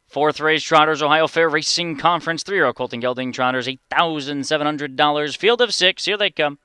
Fourth race, Trotters Ohio Fair Racing Conference 3-year-old Colton Gelding Trotters, $8,700. Field of 6, here they come.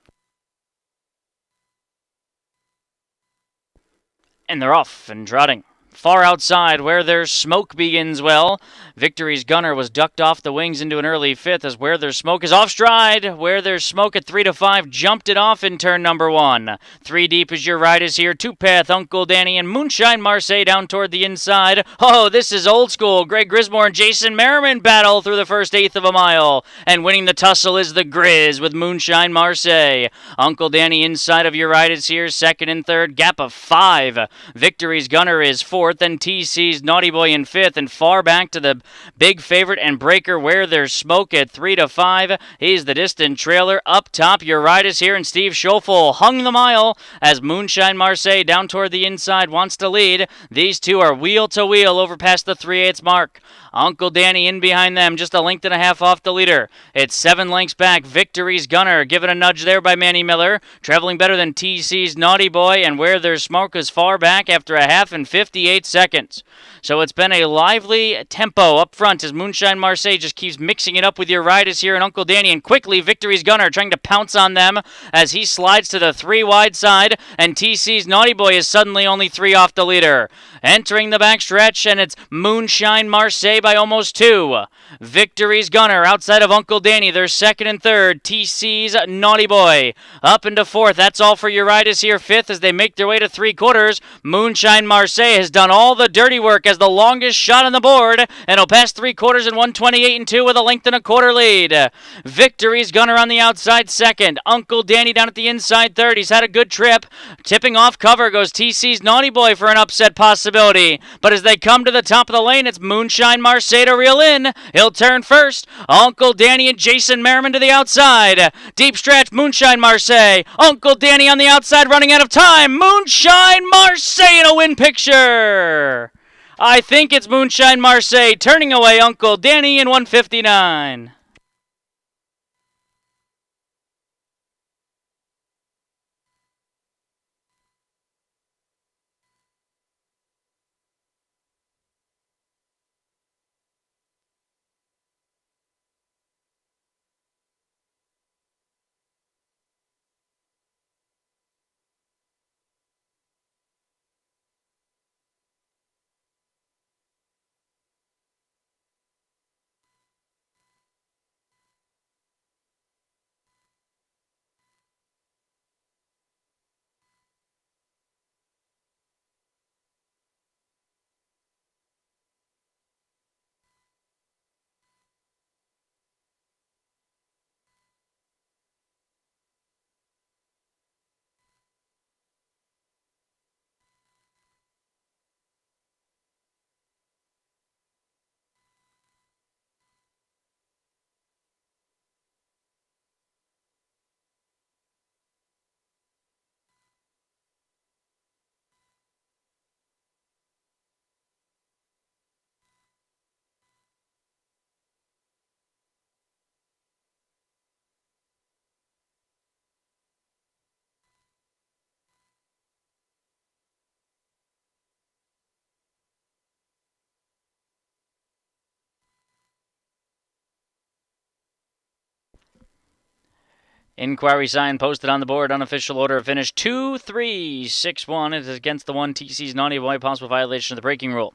And they're off and trotting. Far outside, where there's smoke begins well. Victory's Gunner was ducked off the wings into an early fifth as Where There's Smoke is off stride. Where There's Smoke at 3-5 jumped it off in turn number 1. 3 deep as your ride is here. Two-path, Uncle Danny and Moonshine Marseille down toward the inside. Oh, this is old school. Greg Grismore and Jason Merriman battle through the first eighth of a mile. And winning the tussle is the Grizz with Moonshine Marseille. Uncle Danny inside of your ride is here. Second and third, gap of 5. Victory's Gunner is fourth. Then TC's Naughty Boy in fifth, and far back to the big favorite and breaker Where There's Smoke at 3-5. He's the distant trailer. Up top, your ride is here, and Steve Schoeffel hung the mile as Moonshine Marseille down toward the inside wants to lead. These two are wheel to wheel over past the 3/8 mark. Uncle Danny in behind them, just a length and a half off the leader. It's 7 lengths back. Victory's Gunner, given a nudge there by Manny Miller. Traveling better than TC's Naughty Boy, and Where There's Smoke is far back after a half and 58 seconds. So it's been a lively tempo up front as Moonshine Marseille just keeps mixing it up with your riders here and Uncle Danny. And quickly, Victory's Gunner trying to pounce on them as he slides to the 3 wide side. And TC's Naughty Boy is suddenly only 3 off the leader. Entering the backstretch, and it's Moonshine Marseille by almost 2. Victory's Gunner outside of Uncle Danny. They're second and third. TC's Naughty Boy up into fourth. That's all for your riders here. Fifth as they make their way to 3/4. Moonshine Marseille has done all the dirty work as the longest shot on the board, and will pass 3/4 in 1:28.2 with a length and a quarter lead. Victory's Gunner on the outside second. Uncle Danny down at the inside third. He's had a good trip. Tipping off cover goes TC's Naughty Boy for an upset possibility. But as they come to the top of the lane, it's Moonshine Marseille to reel in. He'll turn first. Uncle Danny and Jason Merriman to the outside. Deep stretch, Moonshine Marseille. Uncle Danny on the outside running out of time. Moonshine Marseille in a win picture. I think it's Moonshine Marseille turning away Uncle Danny in 1:59. Inquiry sign posted on the board. Unofficial order of finish 2-3-6-1. It is against the 1 TC's Naughty Boy. Possible violation of the braking rule.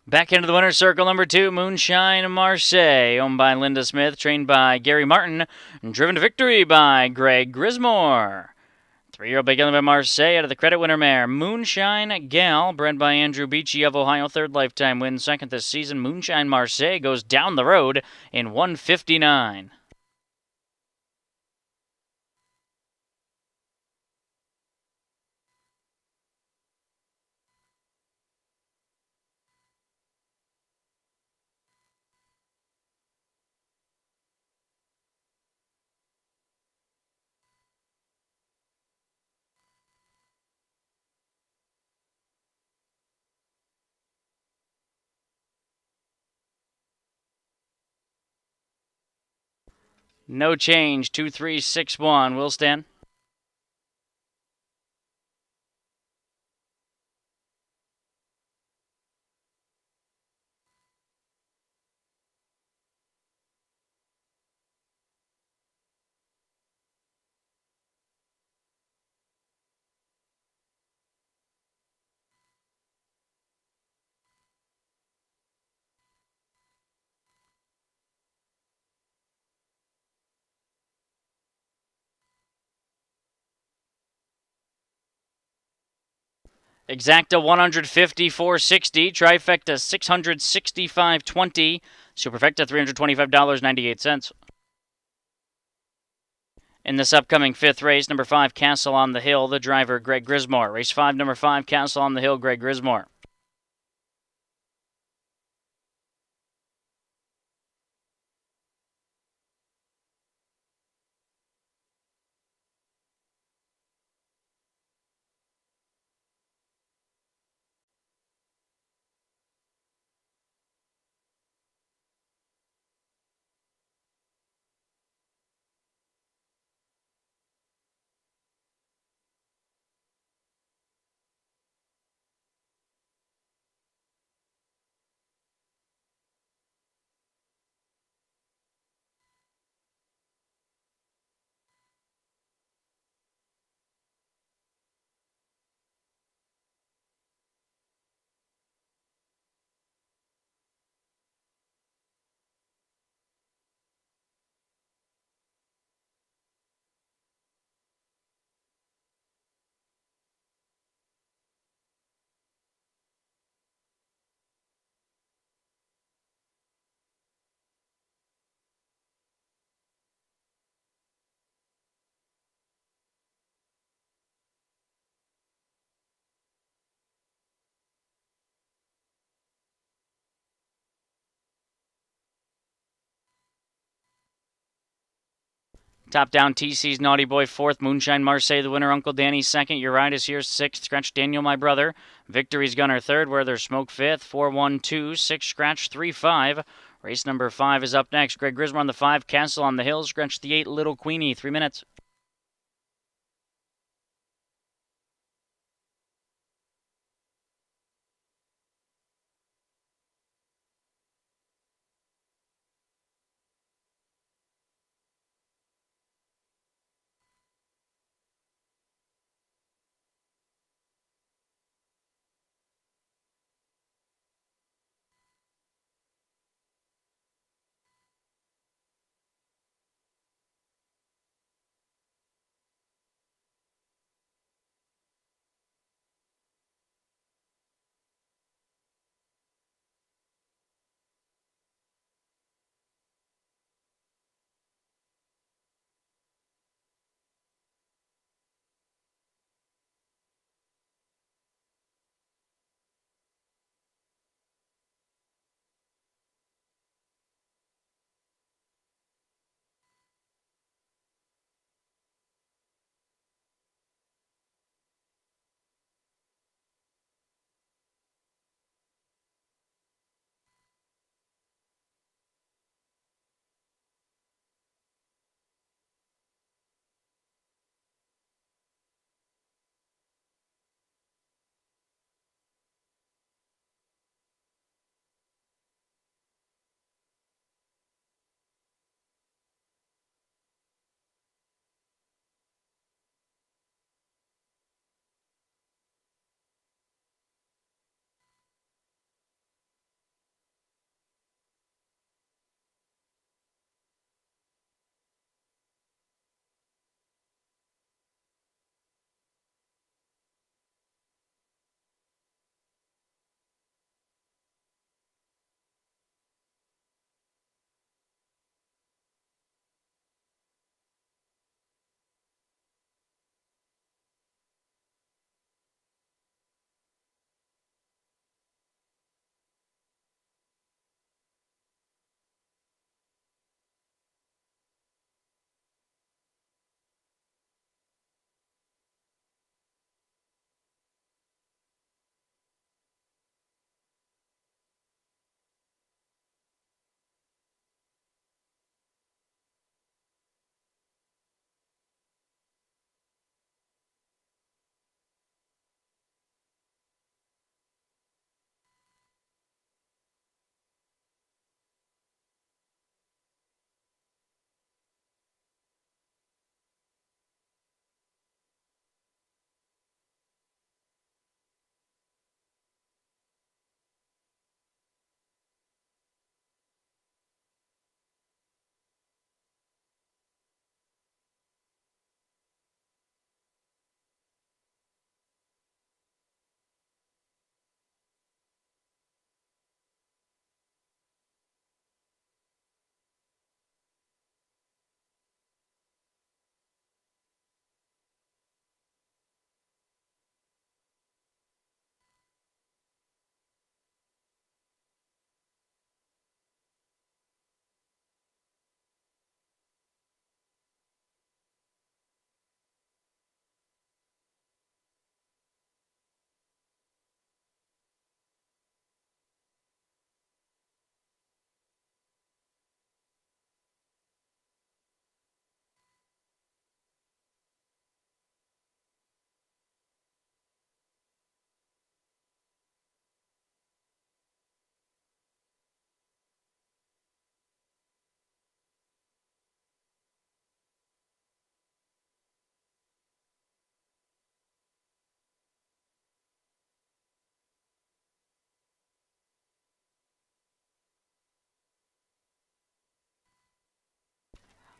Back into the winner's circle, number 2, Moonshine Marseille, owned by Linda Smith, trained by Gary Martin, and driven to victory by Greg Grismore. 3-year-old Big by Marseille out of the credit winner mare, Moonshine Gal, bred by Andrew Beachy of Ohio, 3rd lifetime win, 2nd this season. Moonshine Marseille goes down the road in 1:59. No change. 2361. Will stand. Exacta 154.60. Trifecta 665.20. Superfecta $325.98. In this upcoming fifth race, number 5, Castle on the Hill, the driver, Greg Grismore. Race 5, number 5, Castle on the Hill, Greg Grismore. Top down, TC's Naughty Boy 4th. Moonshine Marseille, the winner. Uncle Danny 2nd. Uridas here 6th. Scratch Daniel, my brother. Victory's Gunner 3rd. Where there's Smoke 5th. 4-1-2. 6 Scratch 3-5. Race number 5 is up next. Greg Grismore on the 5. Castle on the Hill. Scratch the 8. Little Queenie. 3 minutes.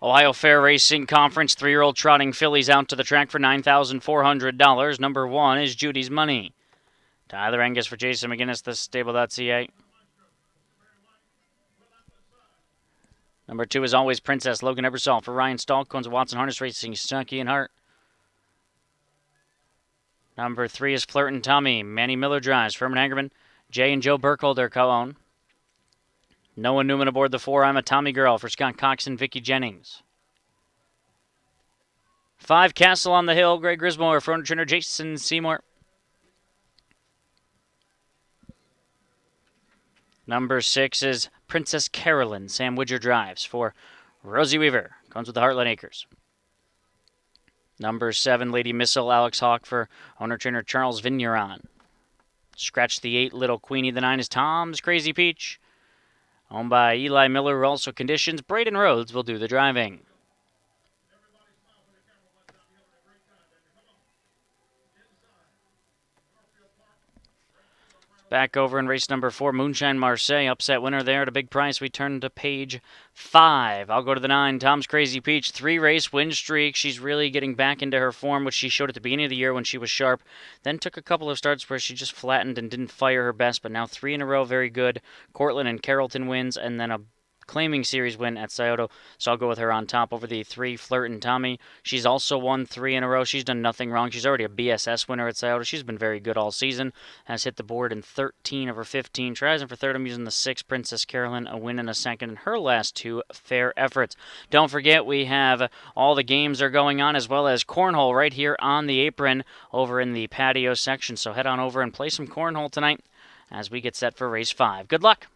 Ohio Fair Racing Conference 3-year-old trotting fillies out to the track for $9,400. Number 1 is Judy's Money. Tyler Angus for Jason McGinnis, the stable.ca. Number 2 is Always Princess, Logan Ebersol for Ryan Stahl, Cones of Watson Harness Racing, Stucky and Hart. Number 3 is Flirt and Tommy, Manny Miller drives, Furman Hagerman, Jay and Joe Burkholder co-own. Noah Newman aboard the 4, I'm a Tommy Girl for Scott Cox and Vicki Jennings. 5, Castle on the Hill, Greg Grismore for owner trainer Jason Seymour. Number 6 is Princess Carolyn, Sam Widger drives for Rosie Weaver, comes with the Heartland Acres. Number 7, Lady Missile, Alex Hawk for owner trainer Charles Vigneron. Scratch the 8, Little Queenie. The 9 is Tom's Crazy Peach, owned by Eli Miller. Also conditions, Braden Rhodes will do the driving. Back over in race number 4, Moonshine Marseille, upset winner there at a big price. We turn to page 5. I'll go to the 9, Tom's Crazy Peach, 3-race win streak. She's really getting back into her form, which she showed at the beginning of the year when she was sharp. Then took a couple of starts where she just flattened and didn't fire her best, but now 3 in a row, very good. Cortland and Carrollton wins, and then a claiming series win at Scioto, so I'll go with her on top over the 3, Flirt and Tommy. She's also won 3 in a row. She's done nothing wrong. She's already a BSS winner at Scioto. She's been very good all season. Has hit the board in 13 of her 15 tries, and for third I'm using the 6, Princess Carolyn, a win and a second in her last 2 fair efforts. Don't forget we have all the games are going on, as well as cornhole right here on the apron over in the patio section, so head on over and play some cornhole tonight as we get set for race 5. Good luck!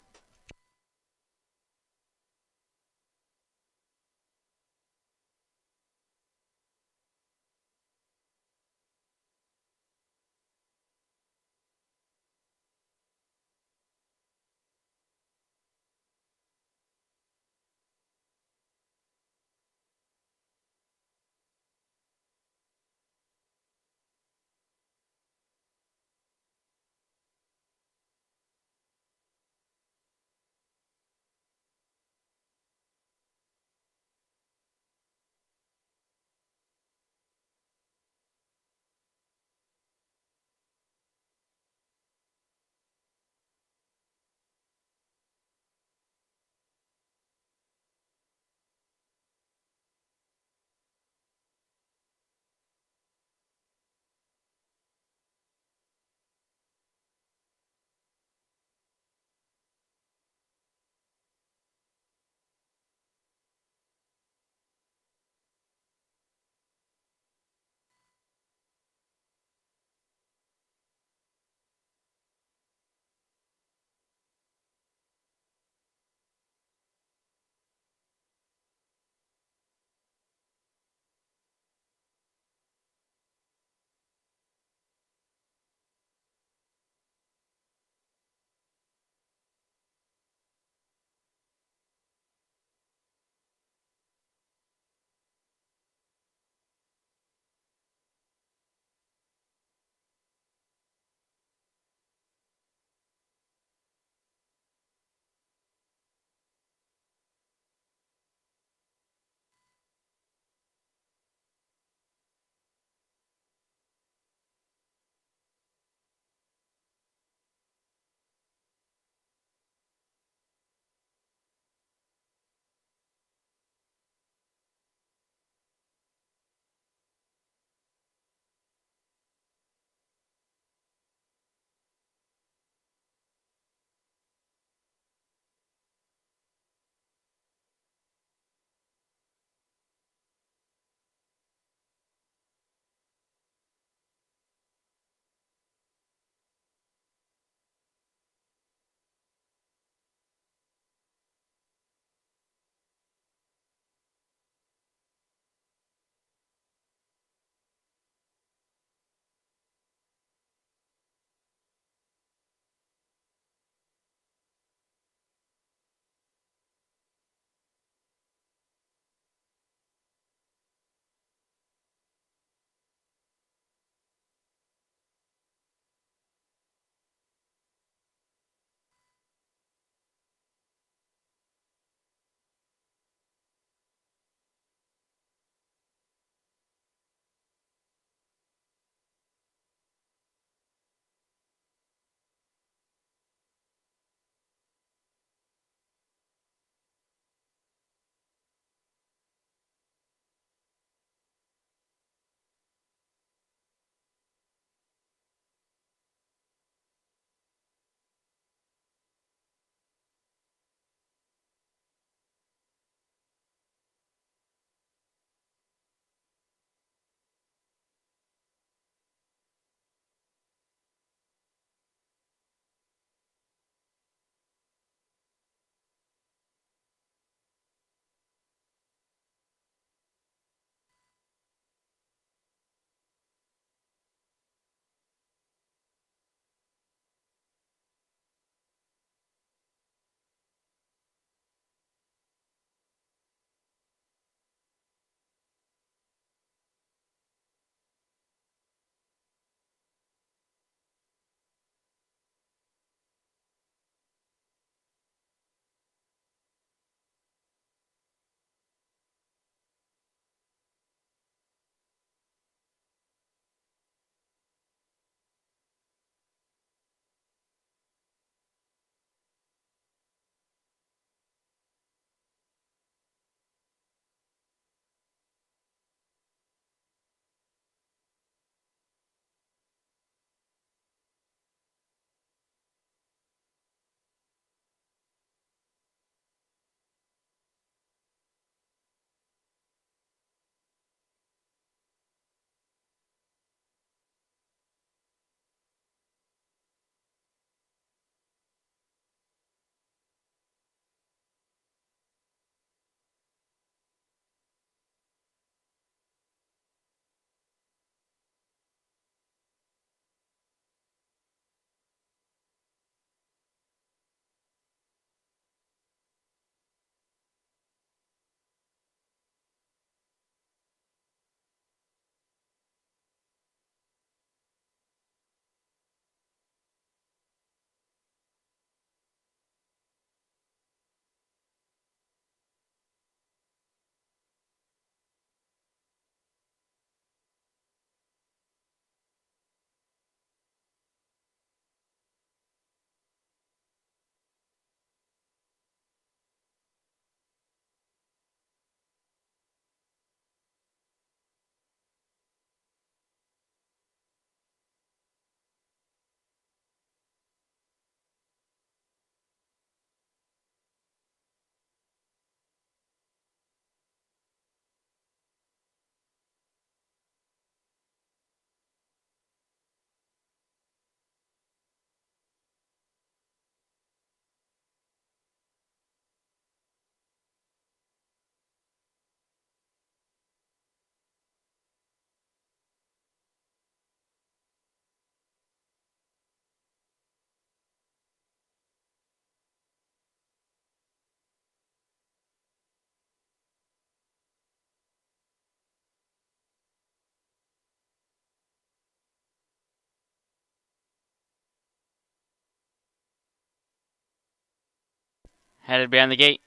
Headed behind the gate.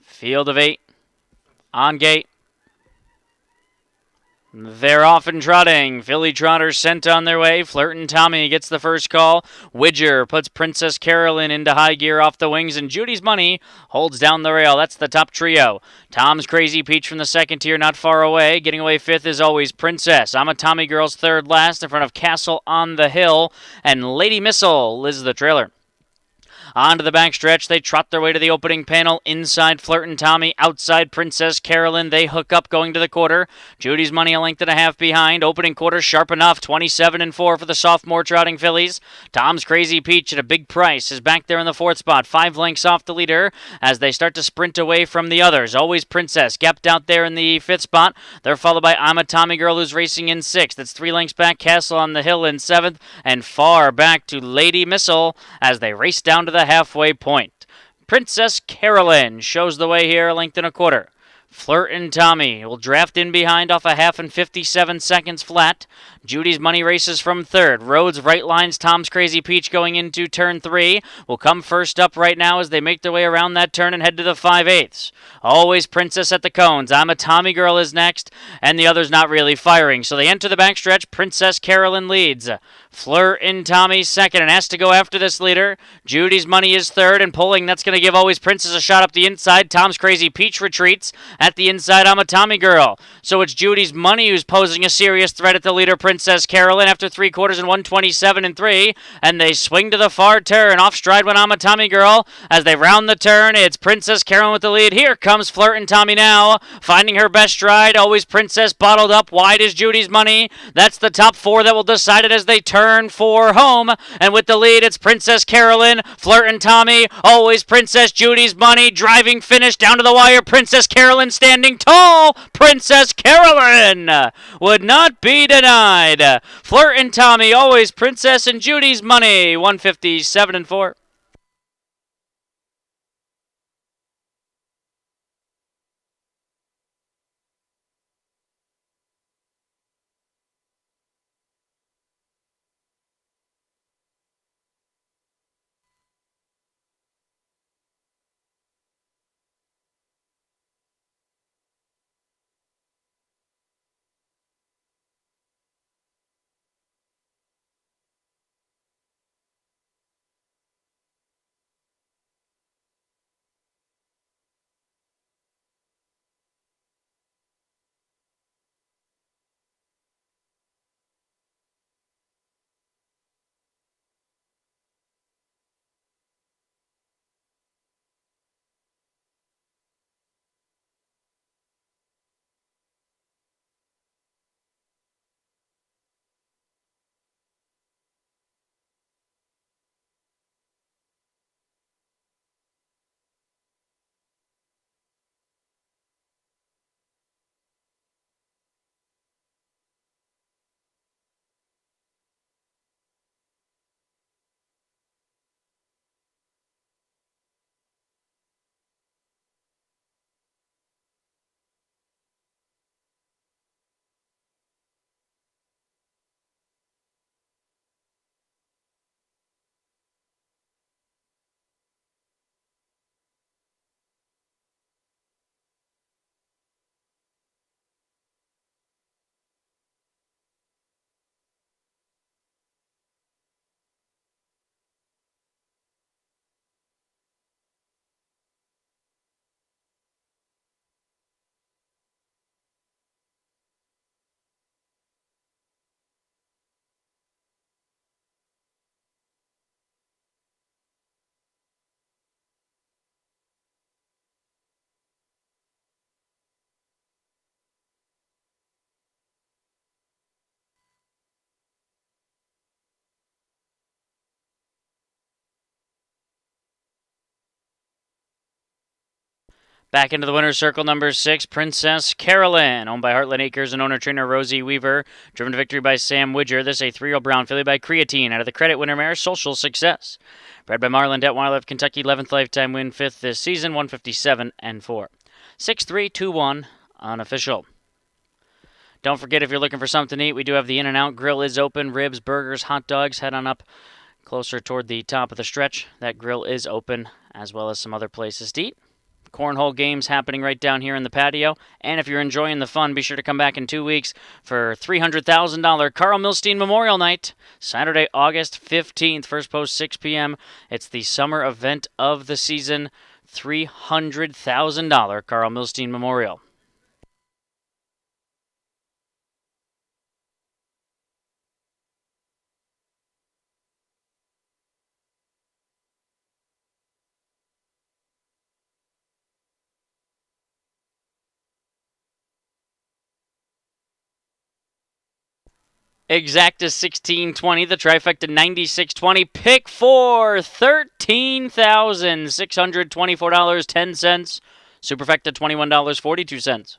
Field of 8. On gate. They're off and trotting. Filly Trotters sent on their way. Flirtin' Tommy gets the first call. Widger puts Princess Carolyn into high gear off the wings, and Judy's Money holds down the rail. That's the top trio. Tom's Crazy Peach from the second tier, not far away. Getting away fifth is always Princess. I'm a Tommy Girl's third last in front of Castle on the Hill, and Lady Missile is the trailer. Onto the backstretch, they trot their way to the opening panel. Inside Flirtin' Tommy, outside Princess Carolyn. They hook up going to the quarter. Judy's Money a length and a half behind. Opening quarter sharp enough, 27-4 for the sophomore trotting fillies. Tom's Crazy Peach at a big price is back there in the fourth spot, 5 lengths off the leader as they start to sprint away from the others. Always Princess gapped out there in the fifth spot. They're followed by I'm a Tommy Girl, who's racing in sixth. That's 3 lengths back. Castle on the Hill in seventh, and far back to Lady Missile as they race down to the halfway point. Princess Carolyn shows the way here, a length and a quarter. Flirtin' Tommy will draft in behind off a half and 57 seconds flat. Judy's Money races from third. Rhodes right lines Tom's Crazy Peach going into turn 3. Will come first up right now as they make their way around that turn and head to the 5/8. Always Princess at the cones. I'm a Tommy Girl is next, and the others not really firing. So they enter the backstretch. Princess Carolyn leads. Flirtin' Tommy second and has to go after this leader. Judy's Money is third and pulling. That's going to give Always Princess a shot up the inside. Tom's Crazy Peach retreats. At the inside, I'm a Tommy Girl. So it's Judy's Money who's posing a serious threat at the leader, Princess Carolyn, after 3 quarters and 127-3. And they swing to the far turn. Off stride when I'm a Tommy Girl. As they round the turn, it's Princess Carolyn with the lead. Here comes Flirtin' Tommy now, finding her best stride. Always Princess bottled up. Wide is Judy's Money. That's the top 4 that will decide it as they turn for home. And with the lead, it's Princess Carolyn, Flirtin' Tommy, Always Princess, Judy's Money, driving finish down to the wire. Princess Carolyn standing tall. Princess Carolyn would not be denied. Flirtin' Tommy, Always Princess, and Judy's Money, 157-4. Back into the winner's circle, number 6, Princess Carolyn, owned by Heartland Acres and owner-trainer Rosie Weaver. Driven to victory by Sam Widger. This is a 3-year-old brown filly by Creatine out of the credit winner mare Social Success. Bred by Marlin Detweiler of Kentucky, 11th lifetime win, 5th this season, 157 and 4. 6-3-2-1 unofficial. Don't forget, if you're looking for something to eat, we do have the In-N-Out Grill is open. Ribs, burgers, hot dogs. Head on up closer toward the top of the stretch. That grill is open, as well as some other places to eat. Cornhole games happening right down here in the patio. And if you're enjoying the fun, be sure to come back in 2 weeks for $300,000 Carl Milstein Memorial Night, Saturday, August 15th, first post 6 p.m. It's the summer event of the season, $300,000 Carl Milstein Memorial. Exacta 1620, the trifecta 9620, pick 4, $13,624.10, superfecta $21.42.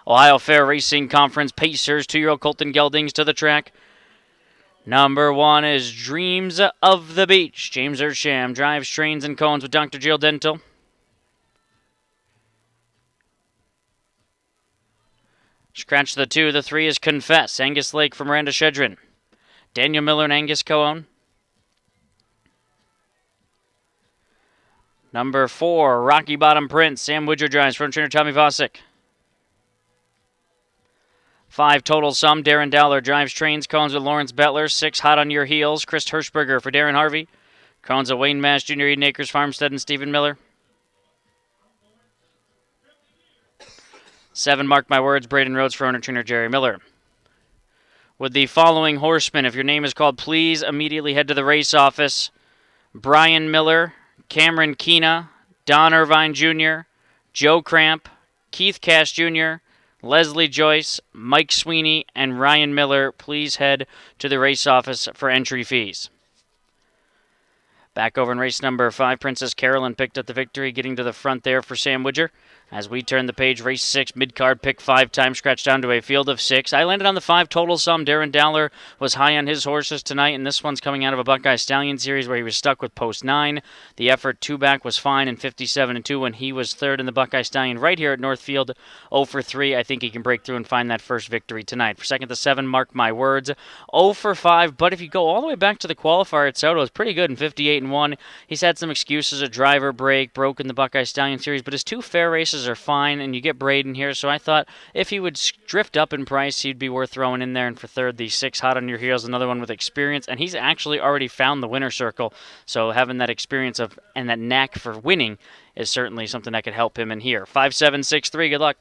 Ohio Fair Racing Conference Pacers, 2-year-old Colton Geldings to the track. Number 1 is Dreams of the Beach. James Ersham drives trains and cones with Dr. Jill Dental. Scratch the 2. The 3 is Confess. Angus Lake from Miranda Shedrin. Daniel Miller and Angus Cohen. Number 4, Rocky Bottom Prince. Sam Woodger drives front trainer Tommy Vosick. 5, Total Sum. Darren Dowler drives trains, cones with Lawrence Bettler. 6, Hot on Your Heels. Chris Hirschberger for Darren Harvey. Cones at Wayne Mash, Jr., Eden Acres, Farmstead, and Stephen Miller. 7, Mark My Words. Braden Rhodes for owner trainer Jerry Miller. With the following horsemen, if your name is called, please immediately head to the race office. Brian Miller, Cameron Keena, Don Irvine Jr., Joe Cramp, Keith Cash Jr., Leslie Joyce, Mike Sweeney, and Ryan Miller. Please head to the race office for entry fees. Back over in race number 5, Princess Carolyn picked up the victory, getting to the front there for Sam Woodger. As we turn the page, race 6, mid-card, pick 5, time scratched down to a field of 6. I landed on the 5, Total Sum. Darren Dowler was high on his horses tonight, and this one's coming out of a Buckeye Stallion series where he was stuck with post 9. The effort 2-back was fine in 57-2 when he was third in the Buckeye Stallion right here at Northfield. 0 for 3. I think he can break through and find that first victory tonight. For second to 7, Mark My Words. 0 for 5, but if you go all the way back to the qualifier at Soto, it was pretty good in 58-1. He's had some excuses, a driver break, broke in the Buckeye Stallion series, but his 2 fair races are fine, and you get Braden here, so I thought if he would drift up in price, he'd be worth throwing in there. And for third, the 6, Hot on Your Heels, another one with experience, and he's actually already found the winner circle, so having that experience of and that knack for winning is certainly something that could help him in here. 5, 7, 6, 3, good luck.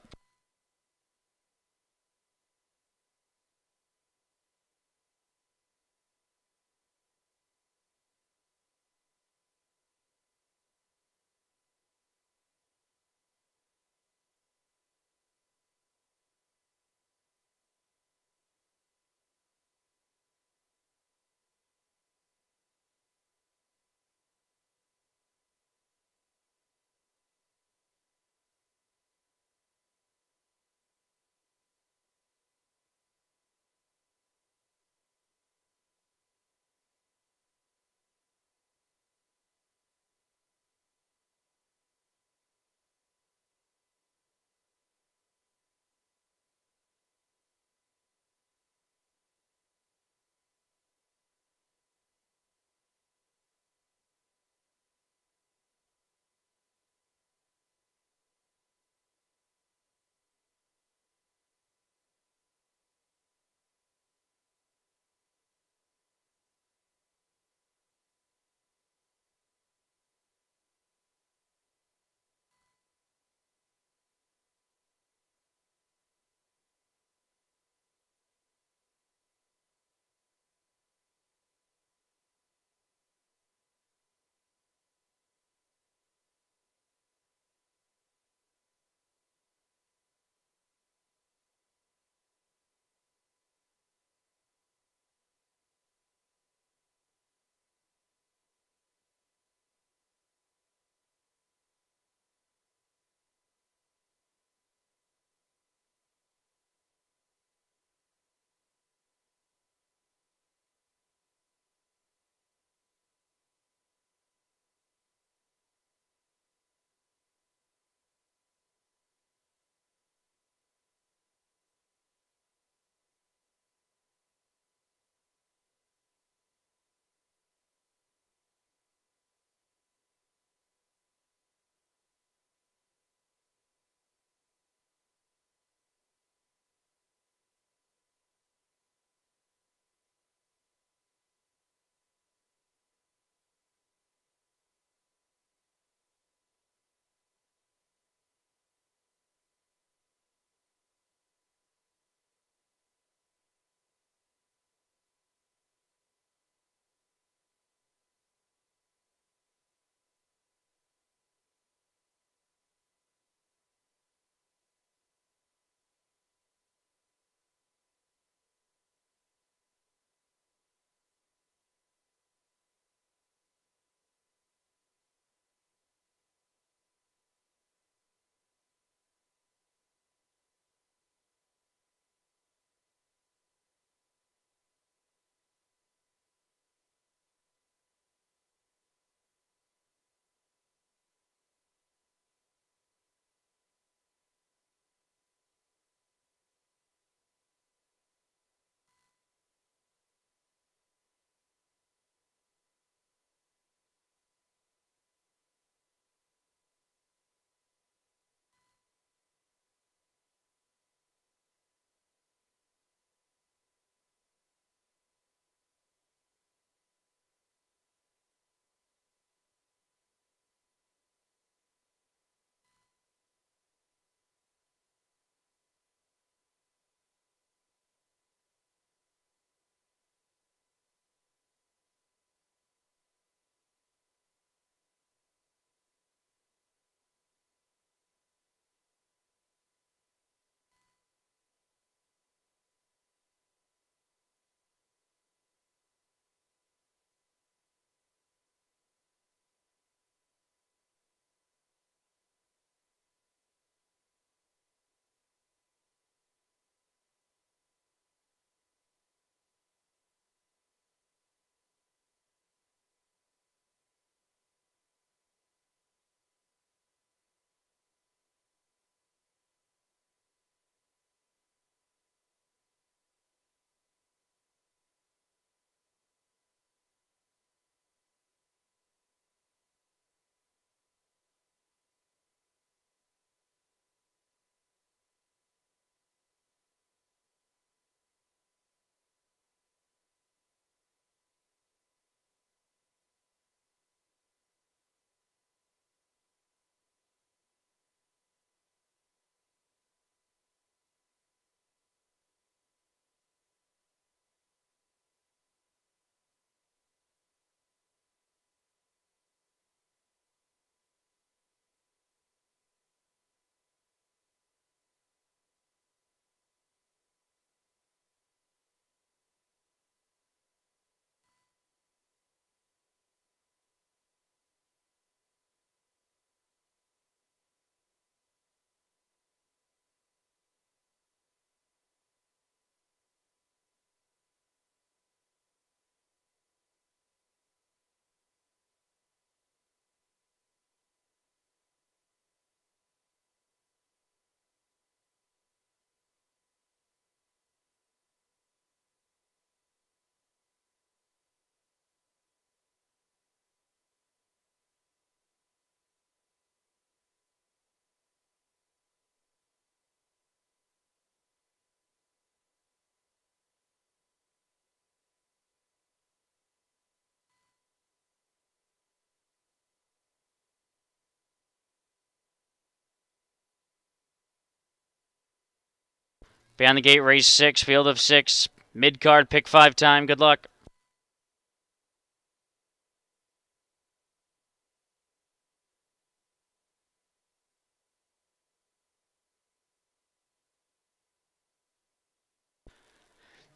Beyond the gate, race 6, field of 6, mid-card, pick 5 time. Good luck.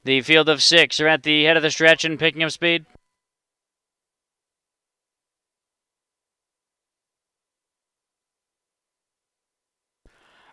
The field of 6 are at the head of the stretch and picking up speed.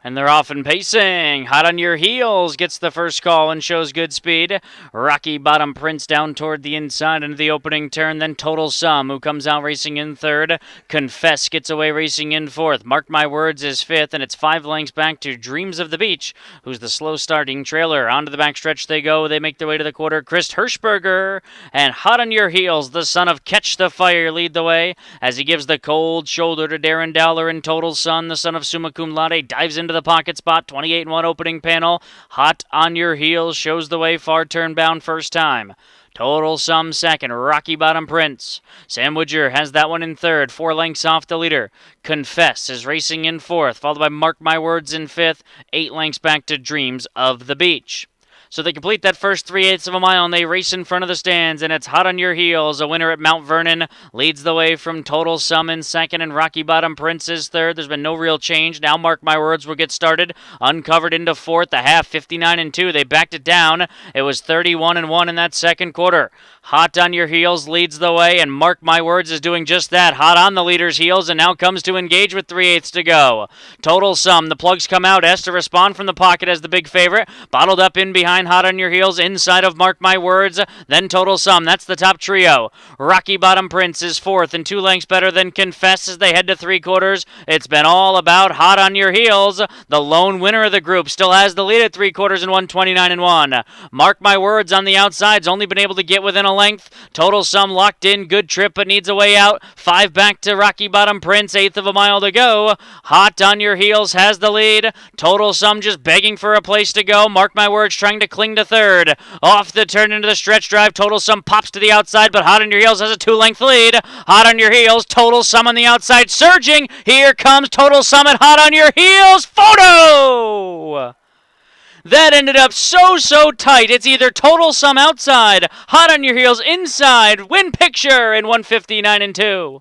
And they're off and pacing. Hot on your heels gets the first call and shows good speed. Rocky Bottom Prince down toward the inside into the opening turn. Then Total Sum, who comes out racing in third. Confess gets away racing in fourth. Mark My Words is fifth, and it's 5 lengths back to Dreams of the Beach, who's the slow starting trailer. Onto the backstretch they go. They make their way to the quarter. Chris Hirschberger and Hot on Your Heels, the son of Catch the Fire, lead the way as he gives the cold shoulder to Darren Dowler and Total Sun, the son of Summa Cum Laude, dives into the pocket spot. 28-1 opening panel. Hot on Your Heels shows the way, far turn bound first time. Total Sum second. Rocky Bottom Prince. Sam Woodger has that one in third, 4 lengths off the leader. Confess is racing in fourth, followed by Mark My Words in fifth, 8 lengths back to Dreams of the Beach. So they complete that first 3/8 of a mile, and they race in front of the stands, and it's Hot on Your Heels. A winner at Mount Vernon leads the way from Total Sum in second, and Rocky Bottom Prince is third. There's been no real change. Now Mark My Words will get started. Uncovered into fourth, the half 59-2. They backed it down. It was 31-1 in that second quarter. Hot on Your Heels leads the way, and Mark My Words is doing just that. Hot on the leader's heels, and now comes to engage with 3/8 to go. Total Sum, the plugs come out, has to respond from the pocket as the big favorite. Bottled up in behind Hot on Your Heels, inside of Mark My Words, then Total Sum. That's the top trio. Rocky Bottom Prince is fourth, and 2 lengths better than Confess as they head to 3/4. It's been all about Hot on Your Heels. The lone winner of the group still has the lead at 3/4 and 129-1. Mark My Words on the outside's only been able to get within a length. Total Sum locked in, good trip, but needs a way out. 5 back to Rocky Bottom Prince, 1/8 of a mile to go. Hot on Your Heels has the lead. Total Sum just begging for a place to go. Mark My Words trying to cling to third. Off the turn into the stretch drive, Total Sum pops to the outside, but Hot on Your Heels has a 2-length lead. Hot on Your Heels, Total Sum on the outside, surging. Here comes Total Sum at Hot on Your Heels. Photo! That ended up so tight. It's either Total Sum outside, Hot on Your Heels inside, win picture in 159-2.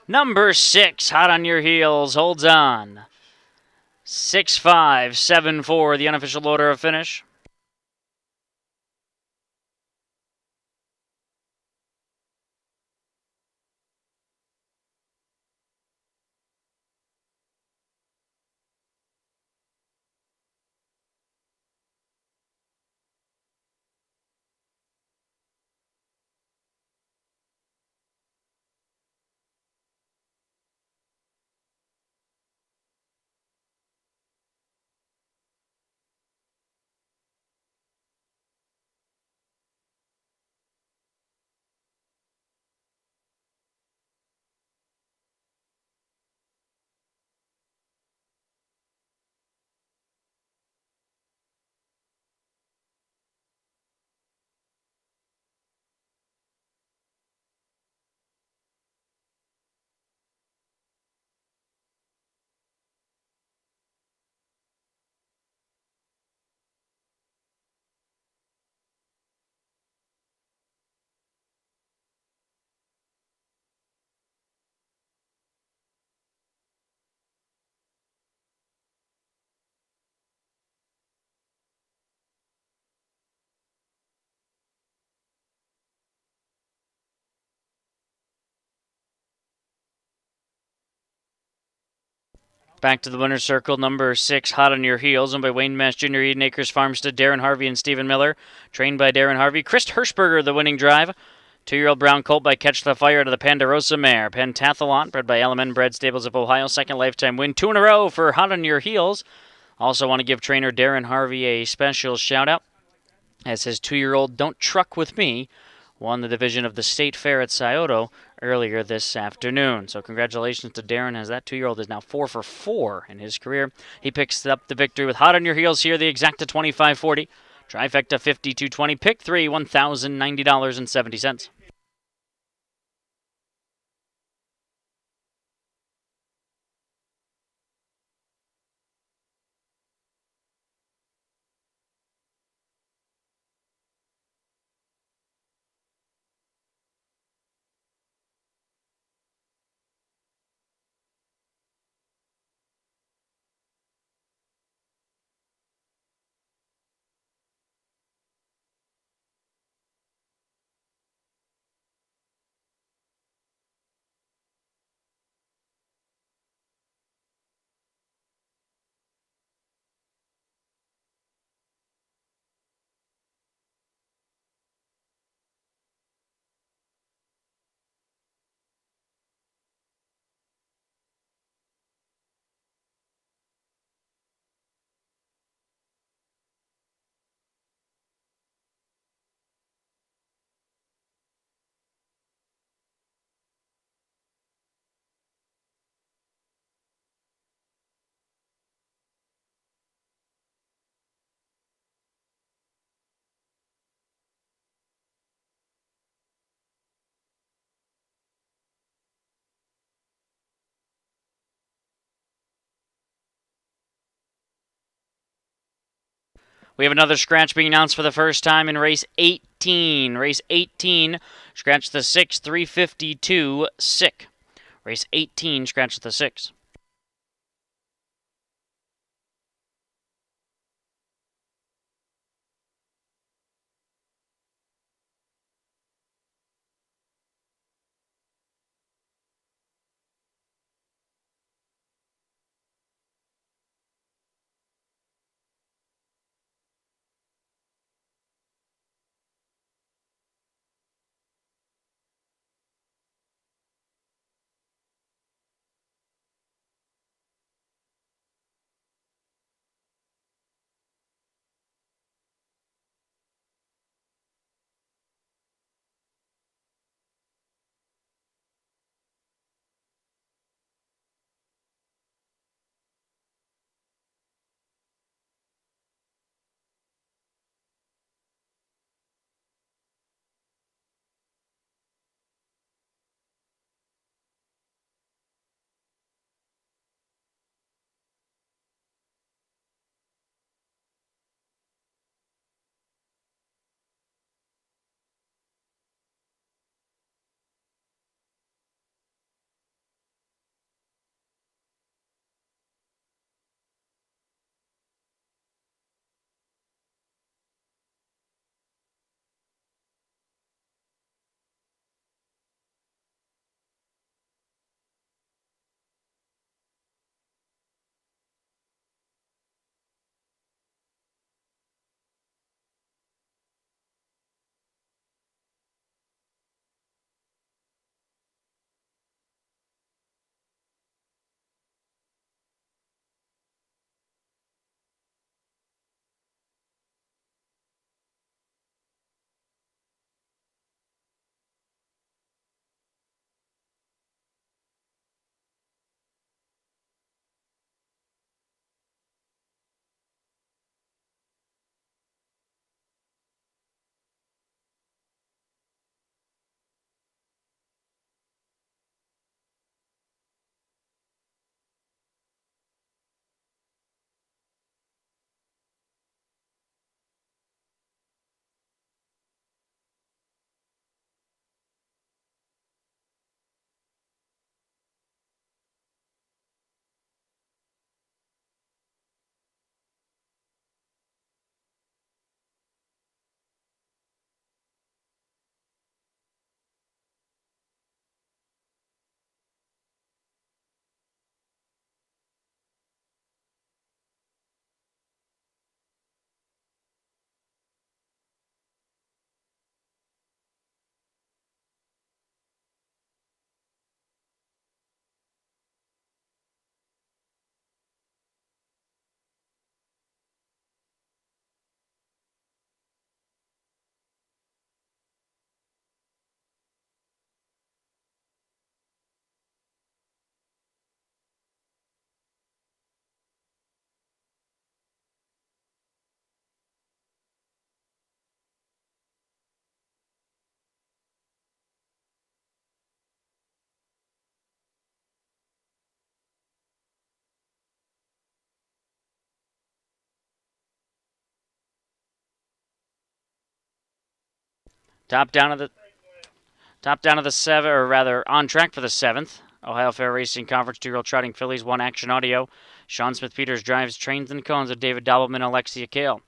Number 6, Hot on Your Heels, holds on. 6-5, 7-4, the unofficial order of finish. Back to the winner's circle, number 6, Hot on Your Heels, owned by Wayne Mass Jr., Eden Acres Farmstead, Darren Harvey and Stephen Miller. Trained by Darren Harvey. Chris Hirschberger, the winning drive. 2-year-old brown colt by Catch the Fire out of the Ponderosa mare. Pentathlon, bred by LMN Bred Stables of Ohio. Second lifetime win. 2 in a row for Hot on Your Heels. Also want to give trainer Darren Harvey a special shout out, as his 2-year-old Don't Truck With Me won the division of the State Fair at Scioto earlier this afternoon. So congratulations to Darren, as that 2-year-old is now 4 for 4 in his career. He picks up the victory with Hot on Your Heels here, the exacta 25.40. Trifecta 52.20. Pick 3, $1,090.70. We have another scratch being announced for the first time in race 18. Race 18, scratch the 6, 352, sick. Race 18, scratch the 6. Top down of the seven, or rather, on track for the seventh. Ohio Fair Racing Conference 2-year-old trotting fillies, 1 Action Audio. Sean Smith-Peters drives Trains and Cones with David Dobbleman, Alexia Kale.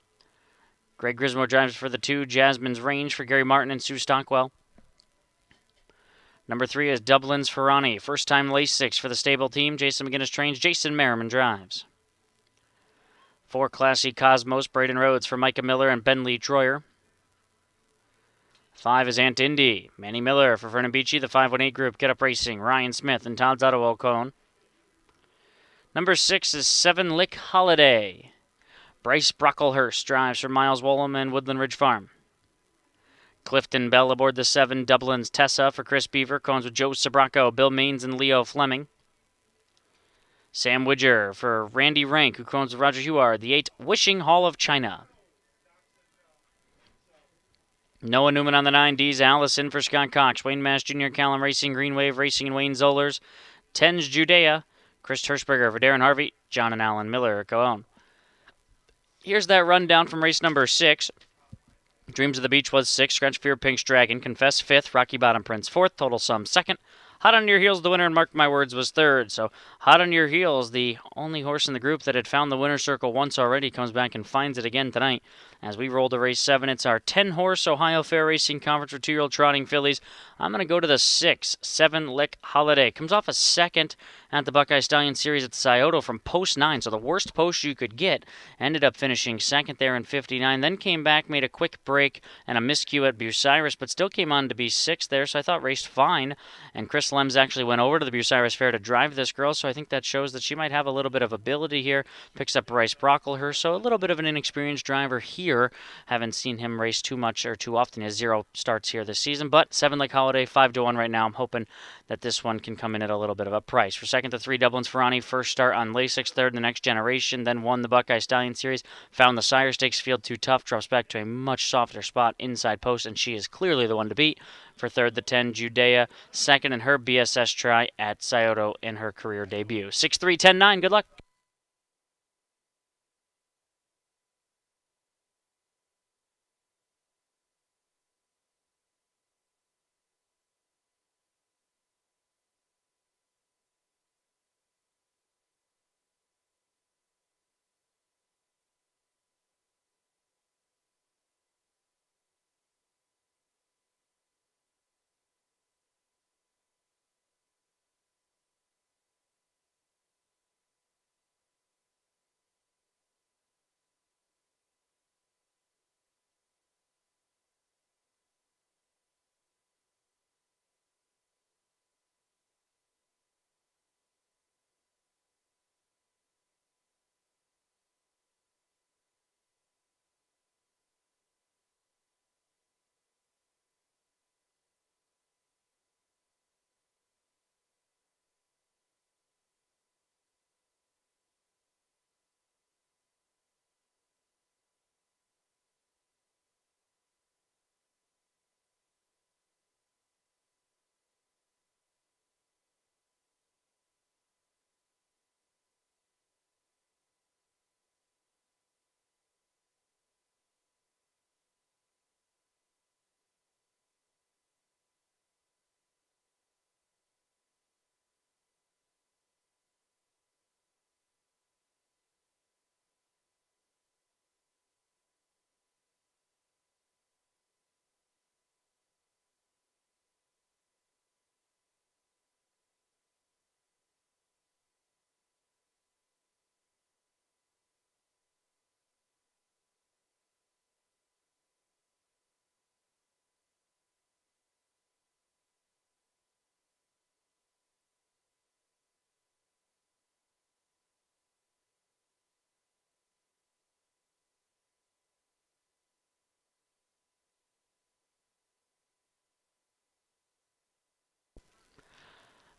Greg Grismo drives for the 2, Jasmine's Range for Gary Martin and Sue Stockwell. Number 3 is Dublin's Ferrani. First time lace 6 for the stable team. Jason McGinnis trains. Jason Merriman drives. 4 Classy Cosmos. Braden Rhodes for Micah Miller and Ben Lee Troyer. 5 is Ant Indy. Manny Miller for Vernon Beachy. The 518 group. Get Up Racing. Ryan Smith and Todd Zotto Cone. Number 6 is 7 Lick Holiday. Bryce Brocklehurst drives for Miles Wollum and Woodland Ridge Farm. Clifton Bell aboard the 7, Dublin's Tessa for Chris Beaver. Cones with Joe Sabraco, Bill Maines, and Leo Fleming. Sam Widger for Randy Rank, who cones with Roger Huard. The 8, Wishing Hall of China. Noah Newman on the 9, D's Allison for Scott Cox. Wayne Mass Jr., Callum Racing, Green Wave Racing, and Wayne Zollers. 10's Judea, Chris Hirschberger for Darren Harvey. John and Alan Miller co-own. Here's that rundown from race number 6. Dreams of the Beach was 6, Scratch Fear Pink's Dragon. Confess 5th, Rocky Bottom Prince 4th, Total Sum 2nd. Hot on Your Heels, the winner, and Mark My Words was 3rd. So Hot on Your Heels, the only horse in the group that had found the winner's circle once already, comes back and finds it again tonight. As we roll to race 7, it's our 10-horse Ohio Fair Racing Conference for 2-year-old trotting fillies. I'm going to go to the 6, 7 Lick Holiday. Comes off a 2nd at the Buckeye Stallion Series at Scioto from post 9, so the worst post you could get. Ended up finishing 2nd there in 59, then came back, made a quick break and a miscue at Bucyrus, but still came on to be 6th there, so I thought raced fine. And Chris Lems actually went over to the Bucyrus Fair to drive this girl, so I think that shows that she might have a little bit of ability here. Picks up Bryce Brocklehurst, so a little bit of an inexperienced driver here. Haven't seen him race too much or too often. He has 0 starts here this season, but 7 Lake Holiday, 5-1 right now. I'm hoping that this one can come in at a little bit of a price. For 2nd to 3, Dublin's Ferrani, first start on Lasix, 3rd in the Next Generation, then won the Buckeye Stallion Series, found the Sire Stakes field too tough, drops back to a much softer spot inside post, and she is clearly the one to beat. For 3rd, the 10, Judea, 2nd in her BSS try at Scioto in her career debut. 6-3, 10-9, good luck.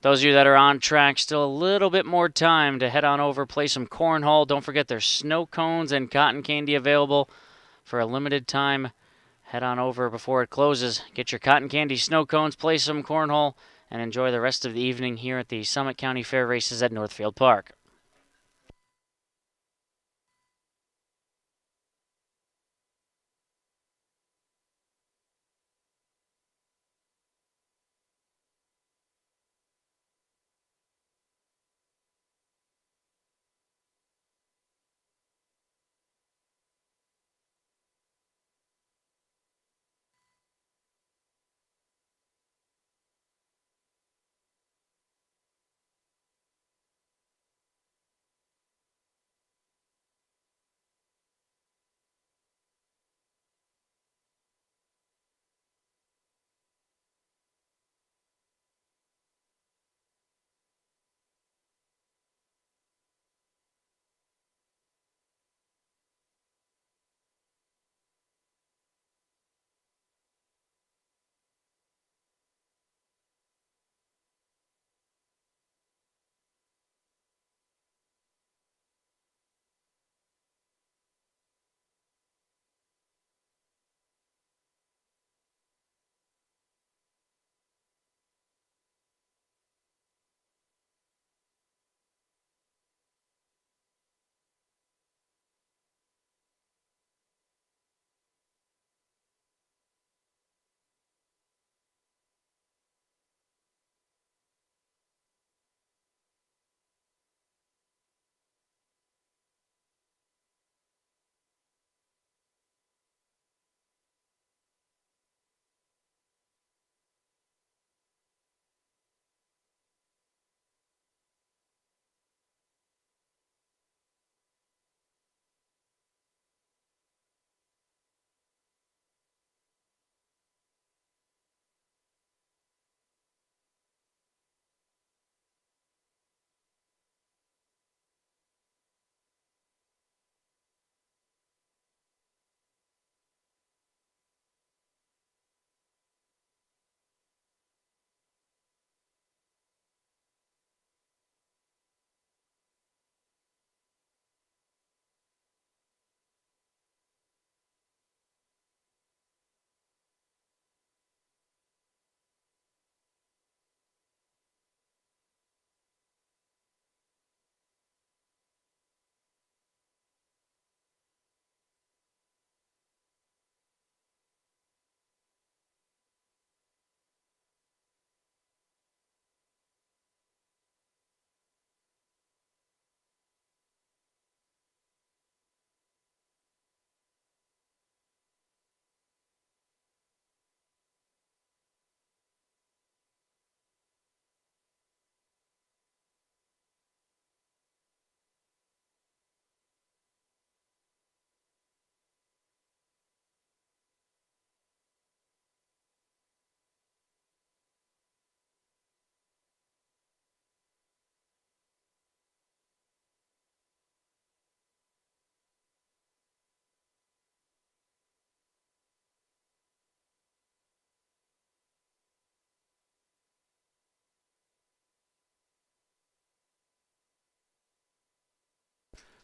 Those of you that are on track, still a little bit more time to head on over, play some cornhole. Don't forget there's snow cones and cotton candy available for a limited time. Head on over before it closes. Get your cotton candy, snow cones, play some cornhole, and enjoy the rest of the evening here at the Summit County Fair races at Northfield Park.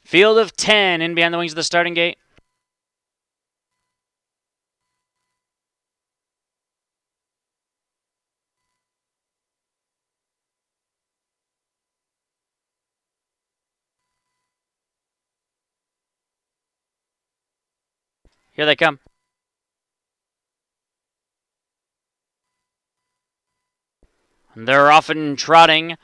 Field of 10 in behind the wings of the starting gate. Here they come. They're off and trotting.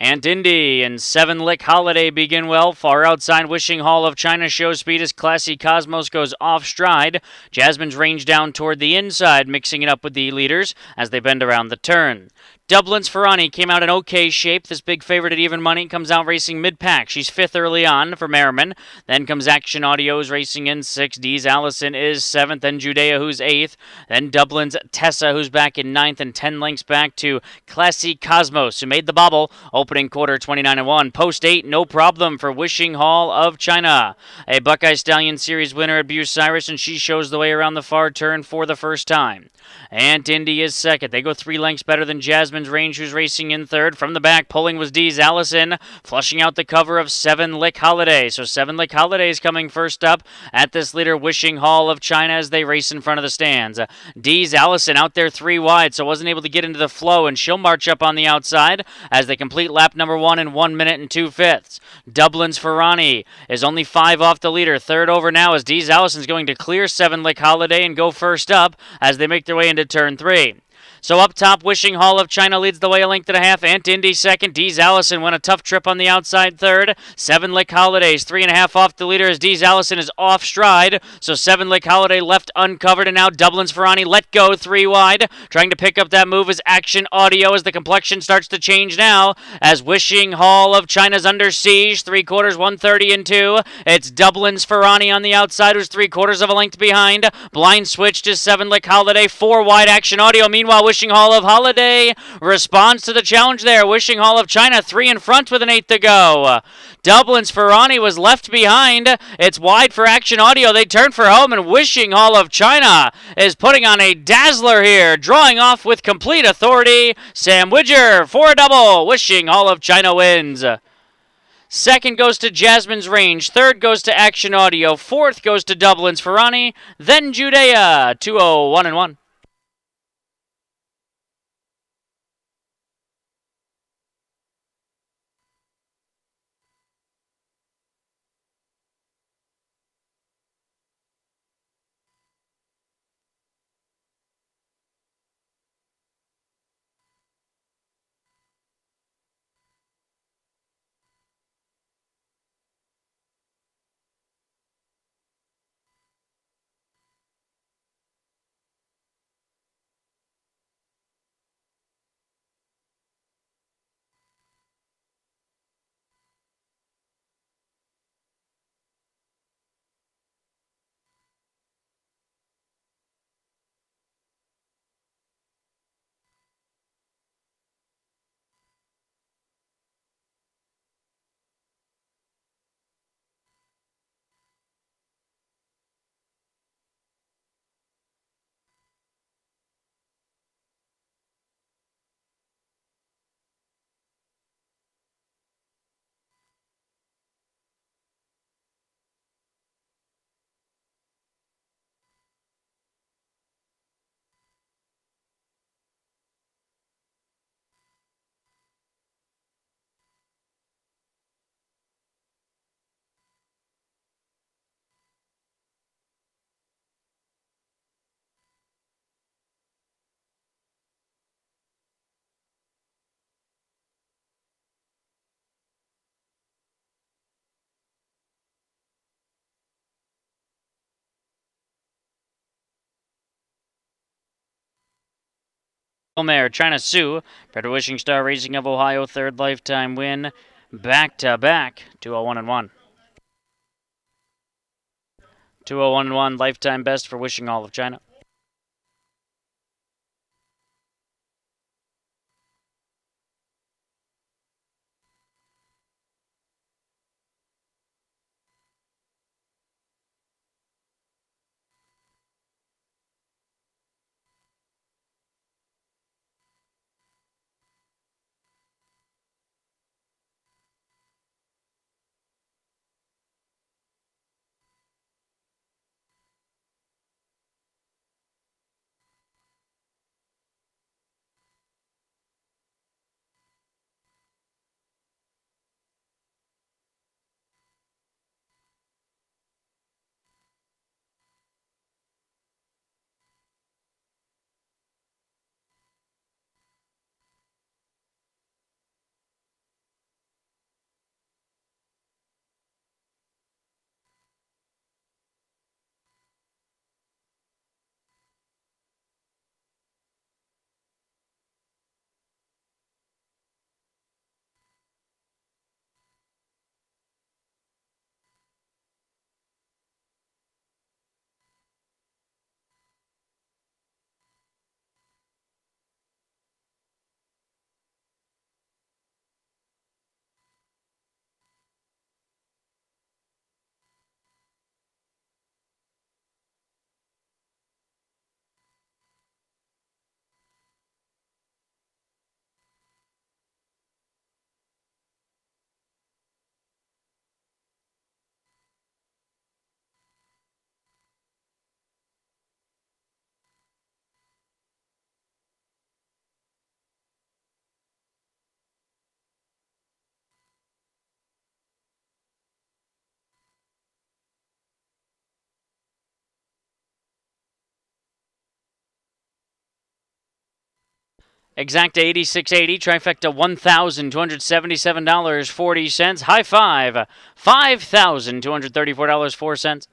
Ant Indy and Seven Lick Holiday begin well. Far outside, Wishing Hall of China shows speed as Classy Cosmos goes off stride. Jasmine's range down toward the inside, mixing it up with the leaders as they bend around the turn. Dublin's Ferrani came out in okay shape. This big favorite at even money comes out racing mid-pack. She's fifth early on for Merriman. Then comes Action Audio's racing in 6D's. Allison is seventh. Then Judea, who's eighth. Then Dublin's Tessa, who's back in ninth. And 10 lengths back to Classy Cosmos, who made the bobble. Opening quarter 29-1. Post 8, no problem for Wishing Hall of China. A Buckeye Stallion Series winner at Bucyrus, and she shows the way around the far turn for the first time. Ant Indy is second. They go 3 lengths better than Jasmine's Range, who's racing in third. From the back, pulling was D's Allison, flushing out the cover of Seven Lick Holiday. So Seven Lick Holiday is coming first up at this leader, Wishing Hall of China, as they race in front of the stands. D's Allison out there 3 wide, so wasn't able to get into the flow, and she'll march up on the outside as they complete lap number 1 in 1 minute and 2/5. Dublin's Ferrani is only 5 off the leader. Third over now as D's Allison's going to clear Seven Lick Holiday and go first up as they make their way into turn 3. So up top, Wishing Hall of China leads the way a length and a half. Ant Indy second. D's Allison went a tough trip on the outside third. Seven Lick Holidays 3.5 off the leader as D's Allison is off stride. So Seven Lick Holiday left uncovered, and now Dublin's Ferrani let go 3 wide. Trying to pick up that move is Action Audio as the complexion starts to change now as Wishing Hall of China's under siege. 3/4, 130 and 2. It's Dublin's Ferrani on the outside, who's 3/4 of a length behind. Blind switch to Seven Lick Holiday. 4 wide Action Audio. Meanwhile, Wishing Hall of Holiday responds to the challenge there. Wishing Hall of China 3 in front with an 8 to go. Dublin's Ferrani was left behind. It's wide for Action Audio. They turn for home, and Wishing Hall of China is putting on a dazzler here, drawing off with complete authority. Sam Widger for a double. Wishing Hall of China wins. Second goes to Jasmine's Range. Third goes to Action Audio. Fourth goes to Dublin's Ferrani. Then Judea. 2-0, 1-1. Mare, China Sue, bred to Wishing Star Racing of Ohio, third lifetime win, back to back, 2-0-1-1. 2-0-1-1, lifetime best for Wishing Hall of China. Exacta 8680, trifecta $1,277.40. High five, $5,234.04.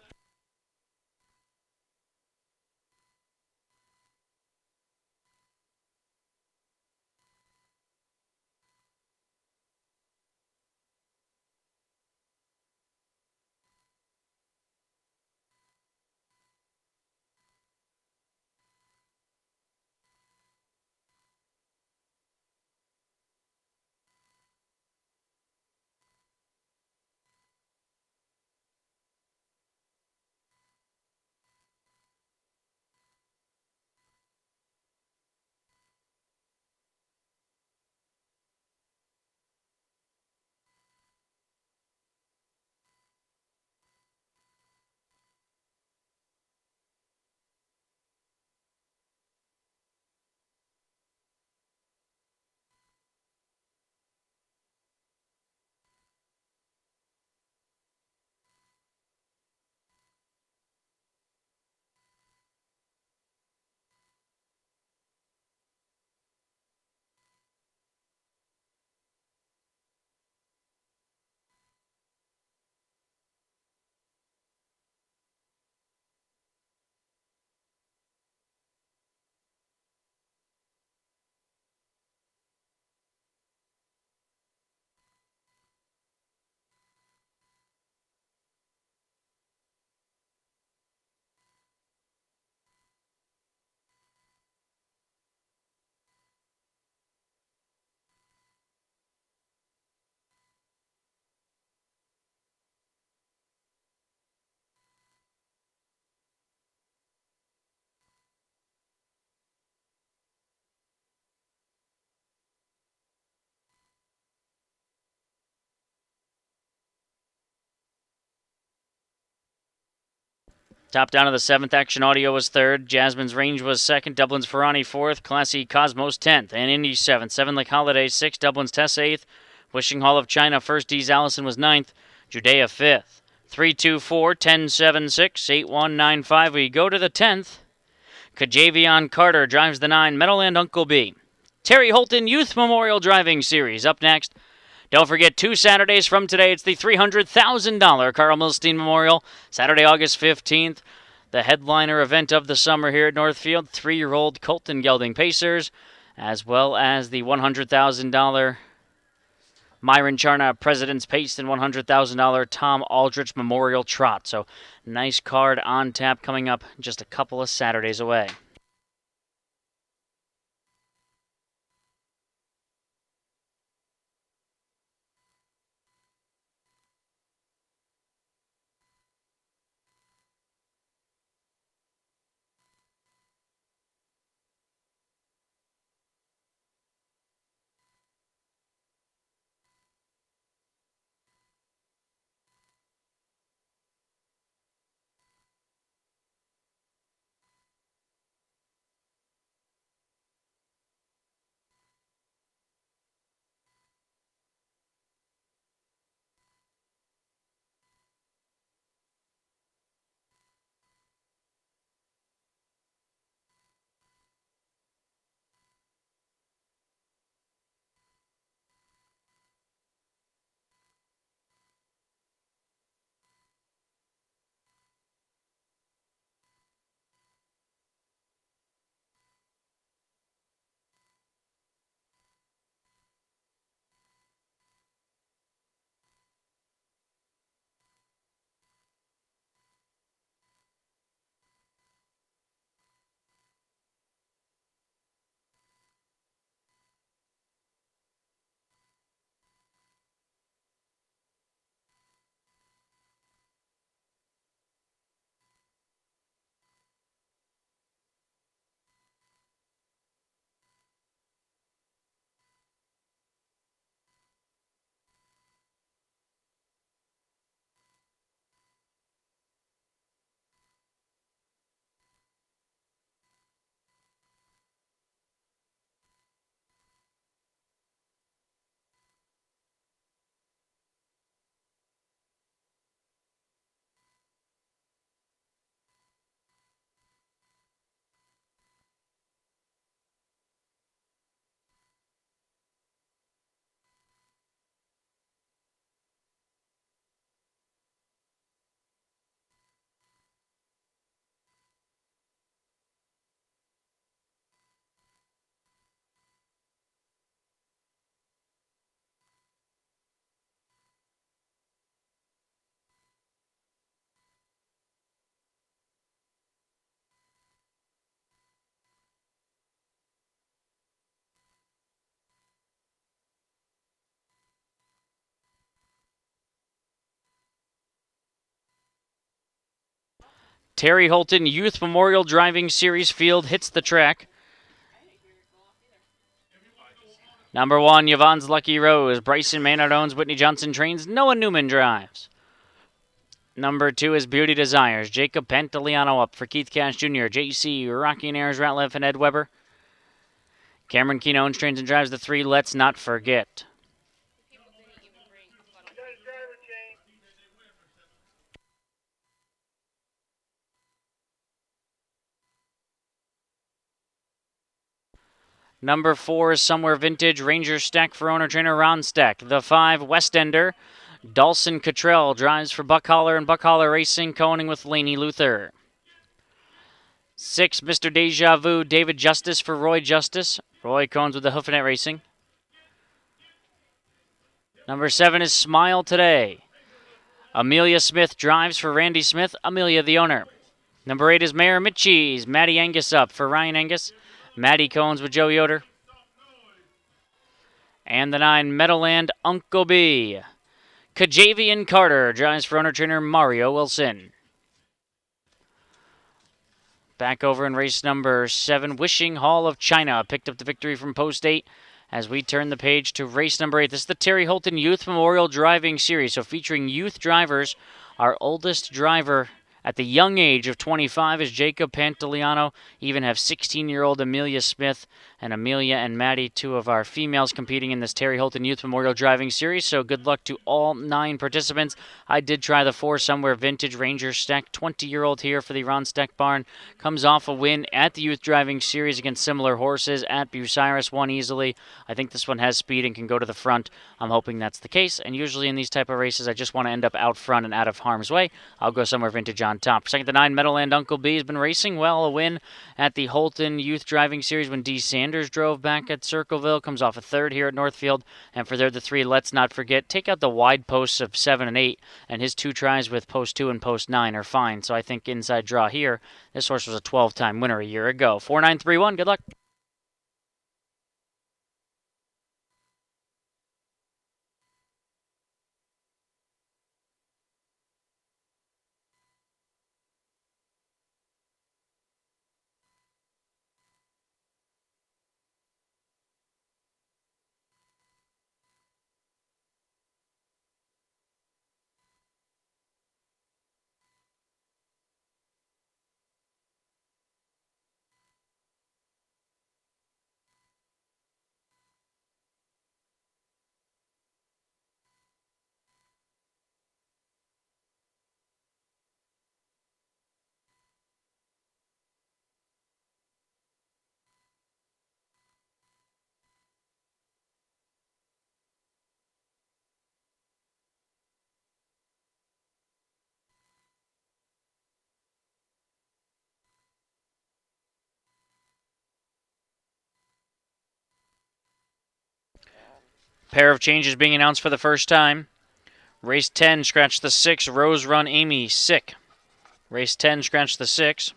Top down of the 7th, Action Audio was 3rd. Jasmine's Range was 2nd. Dublin's Ferrani 4th. Classy Cosmos 10th. And Indy 7th. 7 Lake Holiday 6th. Dublin's Tess 8th. Wishing Hall of China 1st. Dees Allison was 9th. Judea 5th. 324-1076-8195. We go to the 10th. Kajavion Carter drives the 9. Meadowland Uncle B. Terry Holton Youth Memorial Driving Series up next. Don't forget, 2 Saturdays from today, it's the $300,000 Carl Milstein Memorial, Saturday, August 15th. The headliner event of the summer here at Northfield, 3-year-old Colton Gelding Pacers, as well as the $100,000 Myron Charna President's Pace and $100,000 Tom Aldrich Memorial Trot. So, nice card on tap coming up just a couple of Saturdays away. Terry Holton Youth Memorial Driving Series field hits the track. Number 1, Yvonne's Lucky Rose. Bryson Maynard owns, Whitney Johnson trains, Noah Newman drives. Number 2 is Beauty Desires. Jacob Pantoliano up for Keith Cash Jr., JC, Rocky and Ayers Ratliff, and Ed Weber. Cameron Keene owns, trains, and drives the 3, Let's Not Forget. Number 4 is Somewhere Vintage. Ranger Stack for owner-trainer Ron Stack. The 5, Westender. Dawson Cottrell drives for Buck Holler and Buck Holler Racing, co-owning with Laney Luther. 6, Mr. Deja Vu. David Justice for Roy Justice. Roy Cones with the Hoofinet Racing. Number 7 is Smile Today. Amelia Smith drives for Randy Smith. Amelia the owner. Number 8 is Mayor Mitchie's. Maddie Angus up for Ryan Angus. Maddie Cones with Joe Yoder. And the 9, Meadowland Uncle B. Kajavian Carter drives for owner-trainer Mario Wilson. Back over in race number 7, Wishing Hall of China picked up the victory from post 8 as we turn the page to race number 8. This is the Terry Holton Youth Memorial Driving Series, so featuring youth drivers. Our oldest driver at the young age of 25 is Jacob Pantoliano. Even have 16-year-old Amelia Smith, and Amelia and Maddie, 2 of our females competing in this Terry Holton Youth Memorial Driving Series. So good luck to all 9 participants. I did try the 4 Somewhere Vintage Ranger Stack. 20-year-old here for the Ron Stack Barn. Comes off a win at the Youth Driving Series against similar horses at Bucyrus. Won easily. I think this one has speed and can go to the front. I'm hoping that's the case. And usually in these type of races, I just want to end up out front and out of harm's way. I'll go Somewhere Vintage on top. Second to 9, Meadowland Uncle B has been racing well. A win at the Holton Youth Driving Series when D. Sanders drove back at Circleville. Comes off a 3rd here at Northfield. And for there, the 3, Let's Not Forget. Take out the wide posts of 7 and 8, and his 2 tries with post 2 and post 9 are fine. So I think inside draw here, this horse was a 12-time winner a year ago. 4-9-3-1. Good luck. Pair of changes being announced for the first time. Race 10, scratch the 6, Rose Run Amy, sick. Race 10, scratch the 6.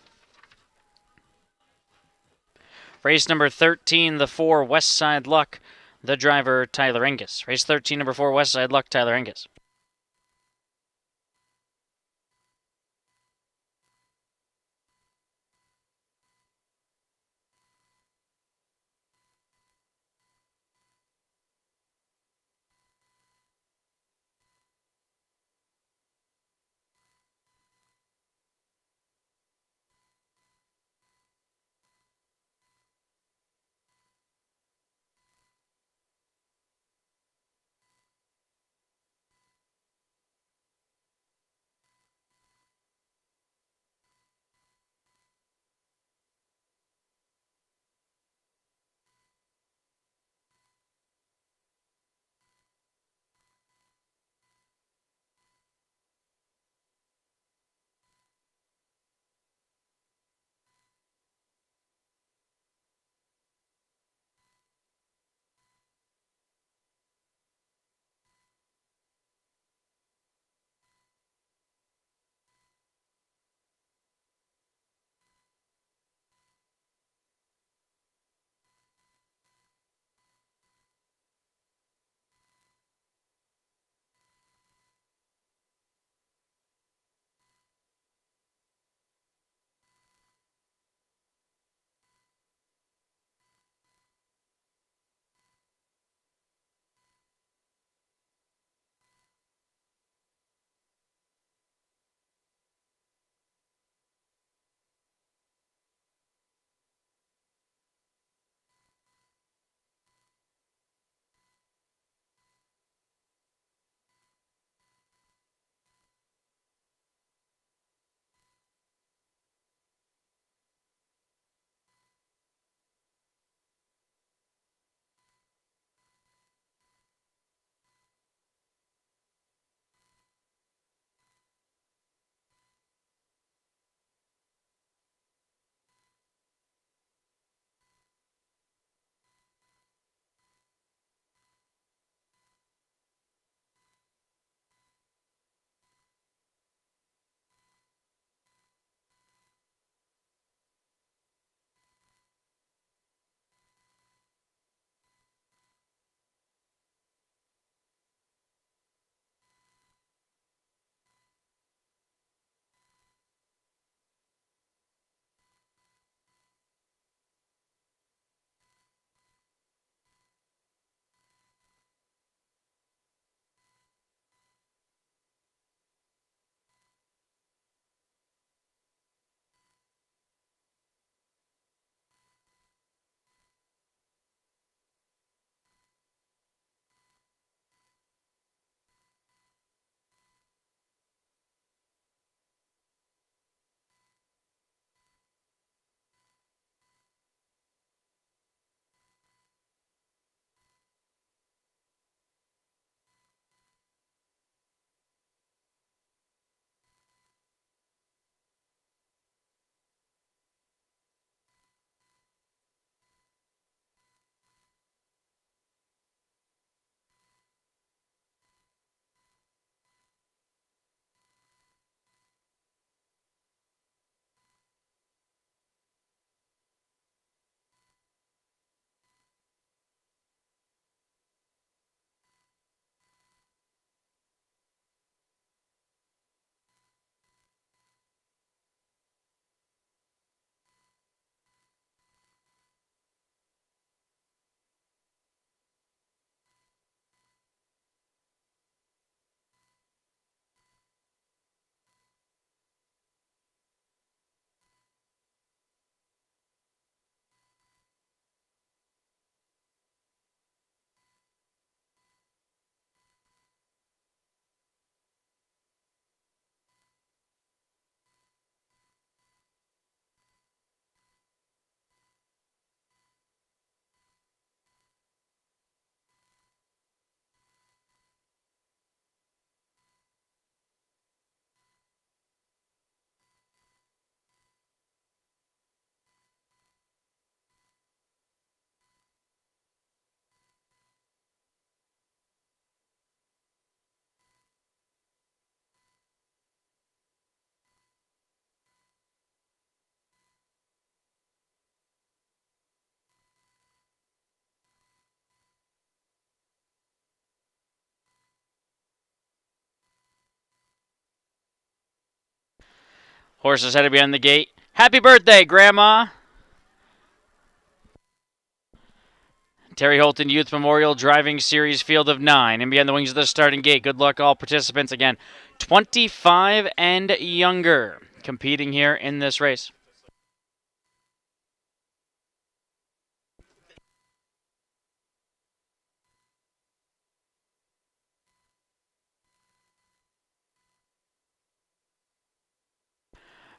Race number 13, the 4, West Side Luck, the driver, Tyler Engus. Race 13, number 4, West Side Luck, Tyler Engus. Horses headed behind the gate. Happy birthday, Grandma! Terry Holton Youth Memorial Driving Series Field of 9. And behind the wings of the starting gate. Good luck, all participants. Again, 25 and younger competing here in this race.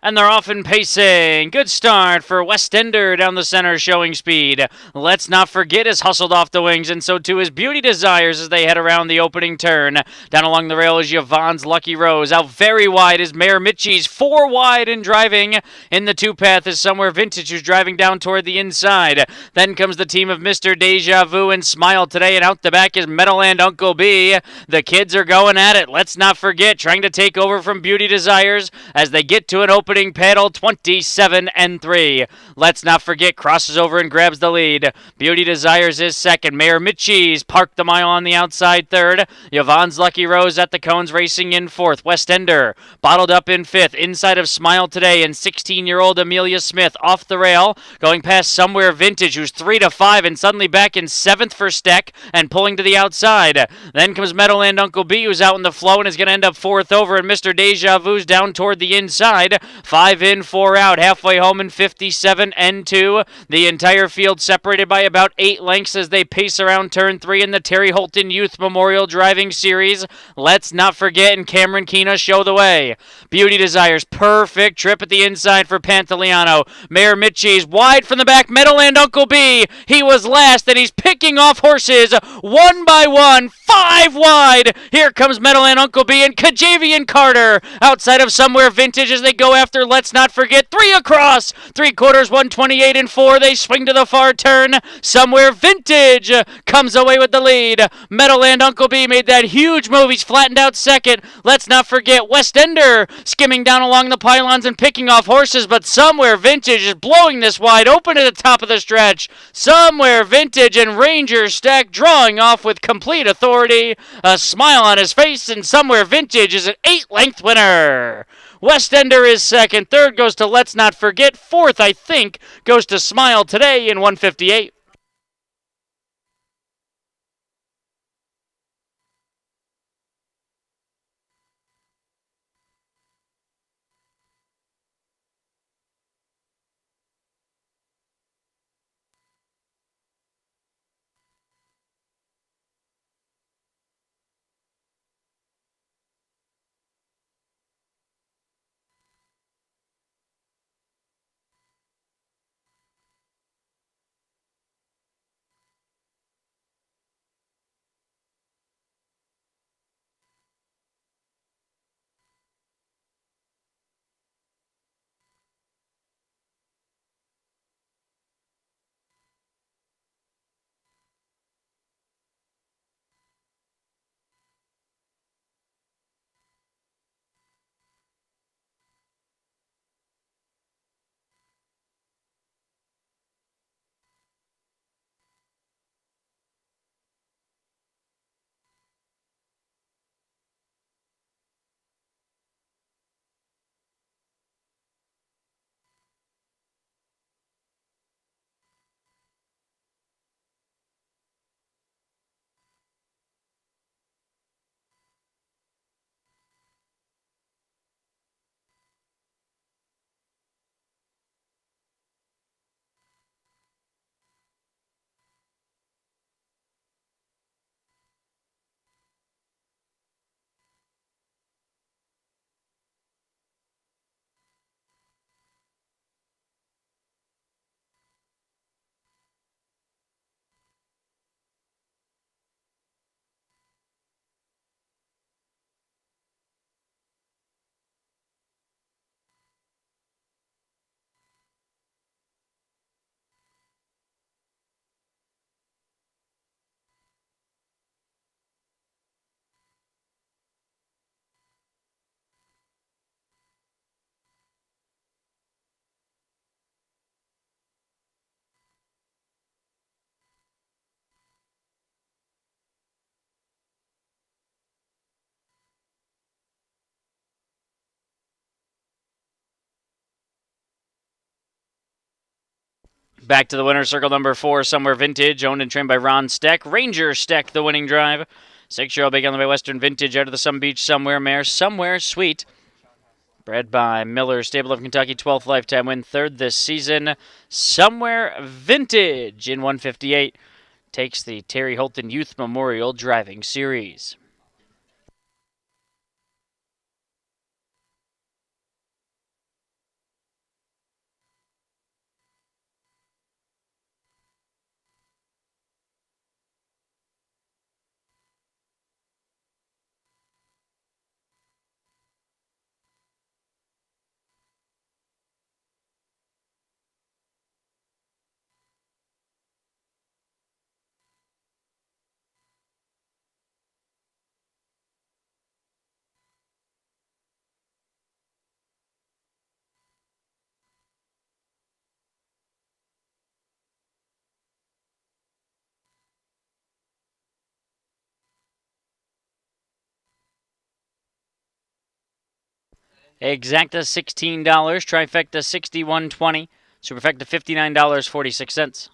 And they're off and pacing. Good start for Westender down the center, showing speed. Let's not forget is hustled off the wings, and so too is Beauty Desires as they head around the opening turn. Down along the rail is Yvonne's Lucky Rose. Out very wide is Mayor Mitchie's. 4 wide and driving in the two-path is Somewhere Vintage, who's driving down toward the inside. Then comes the team of Mr. Deja Vu and Smile today, and out the back is Meadowland Uncle B. The kids are going at it. Let's not forget, trying to take over from Beauty Desires as they get to an opening pedal, 27 and 3. Let's not forget, crosses over and grabs the lead. Beauty Desires is second. Mayor Mitchie's parked the mile on the outside third. Yvonne's Lucky Rose at the cones racing in fourth. Westender bottled up in fifth. Inside of Smile today and 16-year-old Amelia Smith off the rail, going past Somewhere Vintage, who's 3 to 5 and suddenly back in seventh for Steck and pulling to the outside. Then comes Meadowland Uncle B, who's out in the flow and is going to end up fourth over, and Mr. Deja Vu's down toward the inside. 5 in, 4 out, halfway home in 57 and 2. The entire field separated by about 8 lengths as they pace around turn 3 in the Terry Holton Youth Memorial Driving Series. Let's not forget, and Cameron Kina show the way. Beauty Desires, perfect trip at the inside for Pantaleano. Mayor Mitchie's wide from the back. Meadowland Uncle B, he was last, and he's picking off horses one by one. 5 wide. Here comes Meadowland Uncle B and Kajavian Carter outside of Somewhere Vintage as they go after. Let's not forget, 3 across. 3/4, 128 and 4. They swing to the far turn. Somewhere Vintage comes away with the lead. Meadowland Uncle B made that huge move. He's flattened out second. Let's not forget Westender skimming down along the pylons and picking off horses, but Somewhere Vintage is blowing this wide open at the top of the stretch. Somewhere Vintage and Ranger Stack drawing off with complete authority. A smile on his face, and Somewhere Vintage is an 8-length winner. Westender is second. Third goes to Let's Not Forget. Fourth, I think, goes to Smile today in 158. back to the winner's circle, number 4, Somewhere Vintage, owned and trained by Ron Steck. Ranger Steck, the winning drive. 6-year-old Big on the Way Western Vintage out of the Sun Beach Somewhere mare, Somewhere Sweet. Bred by Miller, Stable of Kentucky, 12th lifetime win, 3rd this season. Somewhere Vintage in 158 takes the Terry Holton Youth Memorial Driving Series. Exacta $16, trifecta $61.20, superfecta $59.46.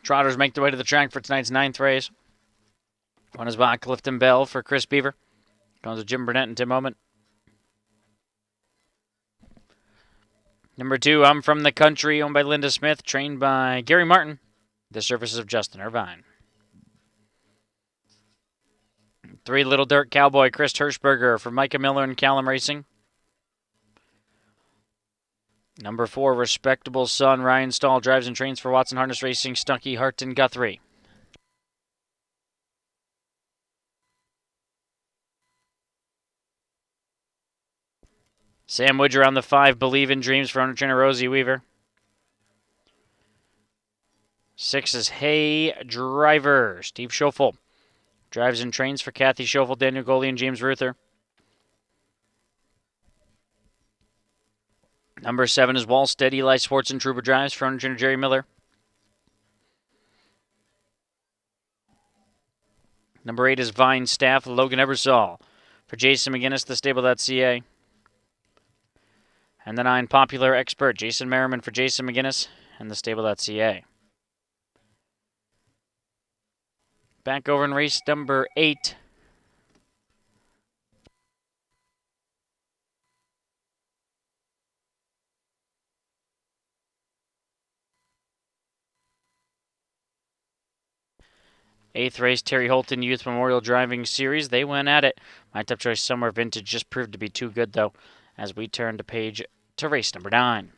Trotters make their way to the track for tonight's 9th race. One is by Clifton Bell for Chris Beaver. Comes with Jim Burnett and Tim Omen. Number 2, I'm From the Country, owned by Linda Smith, trained by Gary Martin. The services of Justin Irvine. 3, Little Dirt Cowboy, Chris Hirschberger for Micah Miller and Callum Racing. Number 4, Respectable Son, Ryan Stahl, drives and trains for Watson Harness Racing, Stuckey, Harton, Guthrie. Sam Widger on the 5, Believe in Dreams for owner trainer Rosie Weaver. 6 is Hey Driver, Steve Schoeffel. Drives and trains for Kathy Schoeffel, Daniel Goley, and James Ruther. Number 7 is Wallstead, Eli Sports and Trooper drives for owner trainer Jerry Miller. Number 8 is Vine Staff, Logan Ebersol for Jason McGinnis, thestable.ca. And the 9, Popular Expert, Jason Merriman for Jason McGinnis and thestable.ca. Back over in race number 8. Eighth race, Terry Holton Youth Memorial Driving Series. They went at it. My Top Choice Summer Vintage just proved to be too good, though, as we turn the page to race number 9.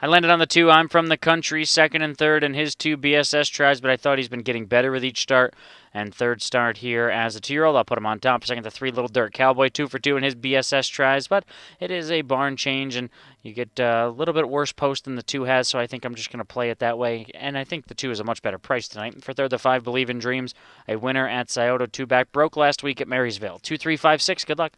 I landed on the 2, I'm From the Country, second and third in his 2 BSS tries, but I thought he's been getting better with each start. And third start here as a 2-year-old. I'll put him on top. Second, the 3, Little Dirt Cowboy, 2 for 2 in his BSS tries, but it is a barn change, and you get a little bit worse post than the 2 has, so I think I'm just going to play it that way. And I think the 2 is a much better price tonight. For third, the 5, Believe in Dreams, a winner at Scioto, 2 back, broke last week at Marysville. 2, 3, 5, 6. Good luck.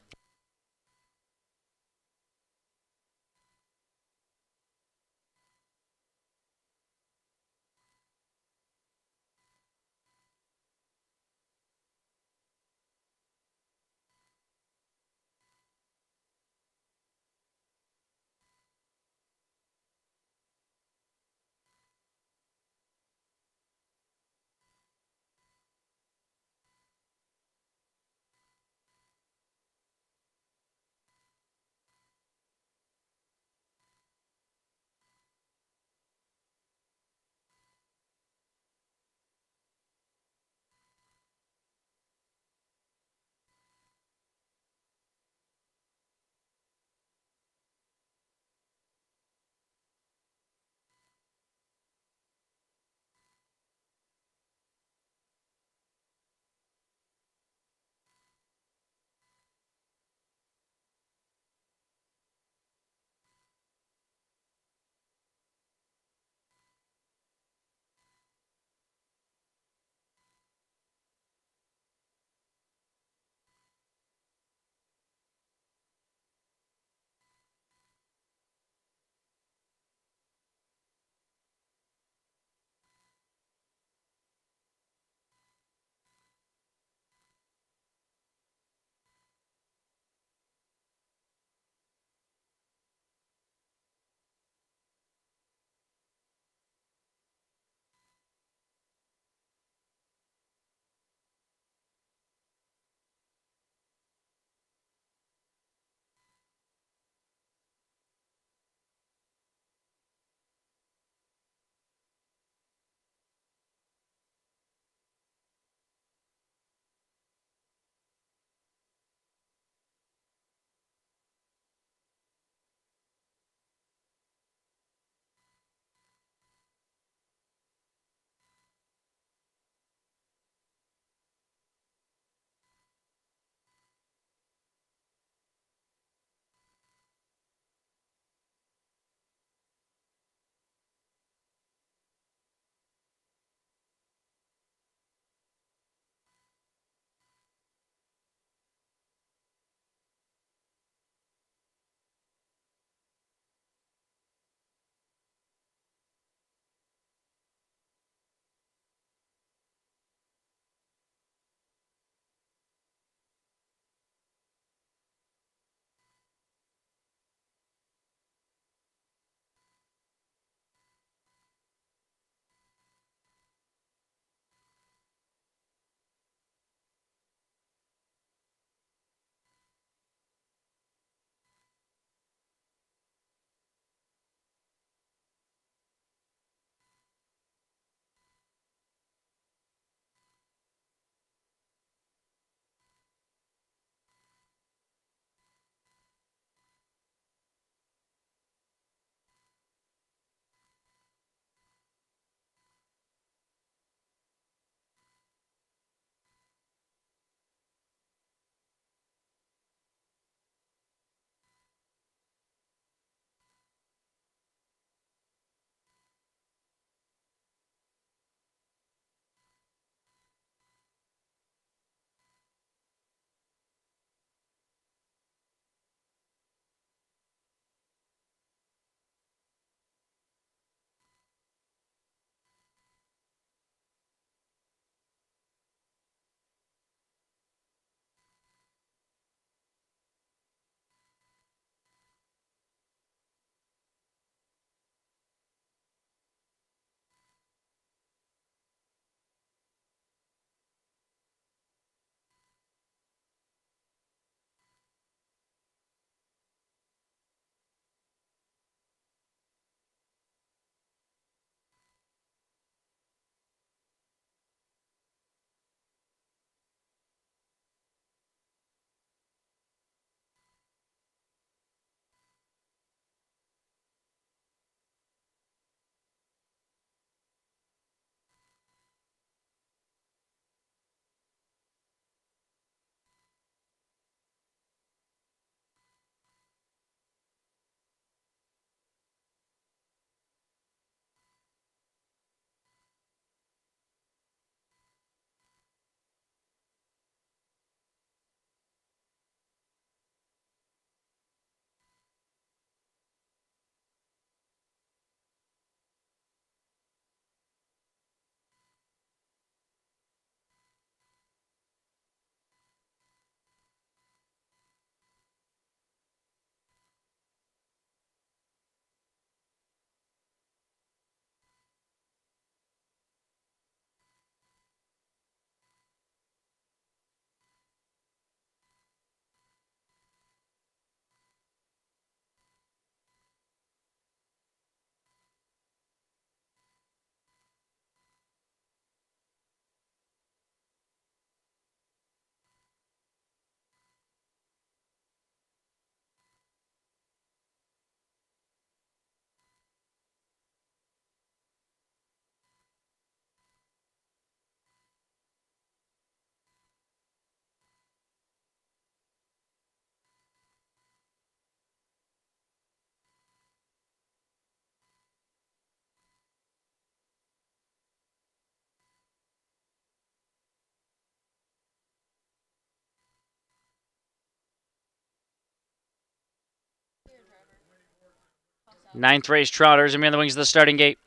Ninth race Trotters, and on the wings of the starting gate.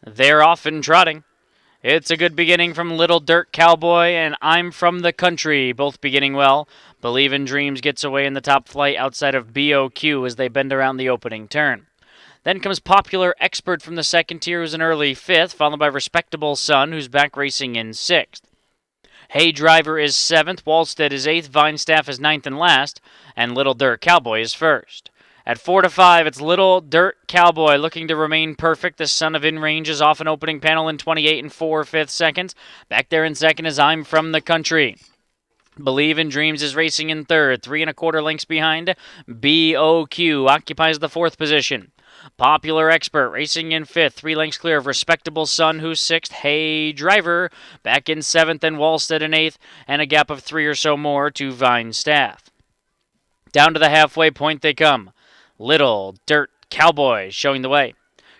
They're off and trotting. It's a good beginning from Little Dirt Cowboy and I'm From the Country, both beginning well. Believe in Dreams gets away in the top flight outside of BOQ as they bend around the opening turn. Then comes Popular Expert from the second tier, who's an early fifth, followed by Respectable Son, who's back racing in sixth. Hey Driver is seventh, Wallstead is eighth, Vinestaff is ninth and last, and Little Dirt Cowboy is first. At 4 to 5, it's Little Dirt Cowboy looking to remain perfect. The son of In Range is off an opening panel in 28 and 4/5 seconds. Back there in second is I'm From the Country. Believe in Dreams is racing in third, 3 1/4 lengths behind. BOQ occupies the fourth position. Popular Expert racing in fifth, 3 lengths clear of Respectable Son, who's sixth. Hey Driver back in seventh, and Wallstead in eighth, and a gap of 3 or so more to Vinestaff. Down to the halfway point they come. Little Dirt Cowboy showing the way.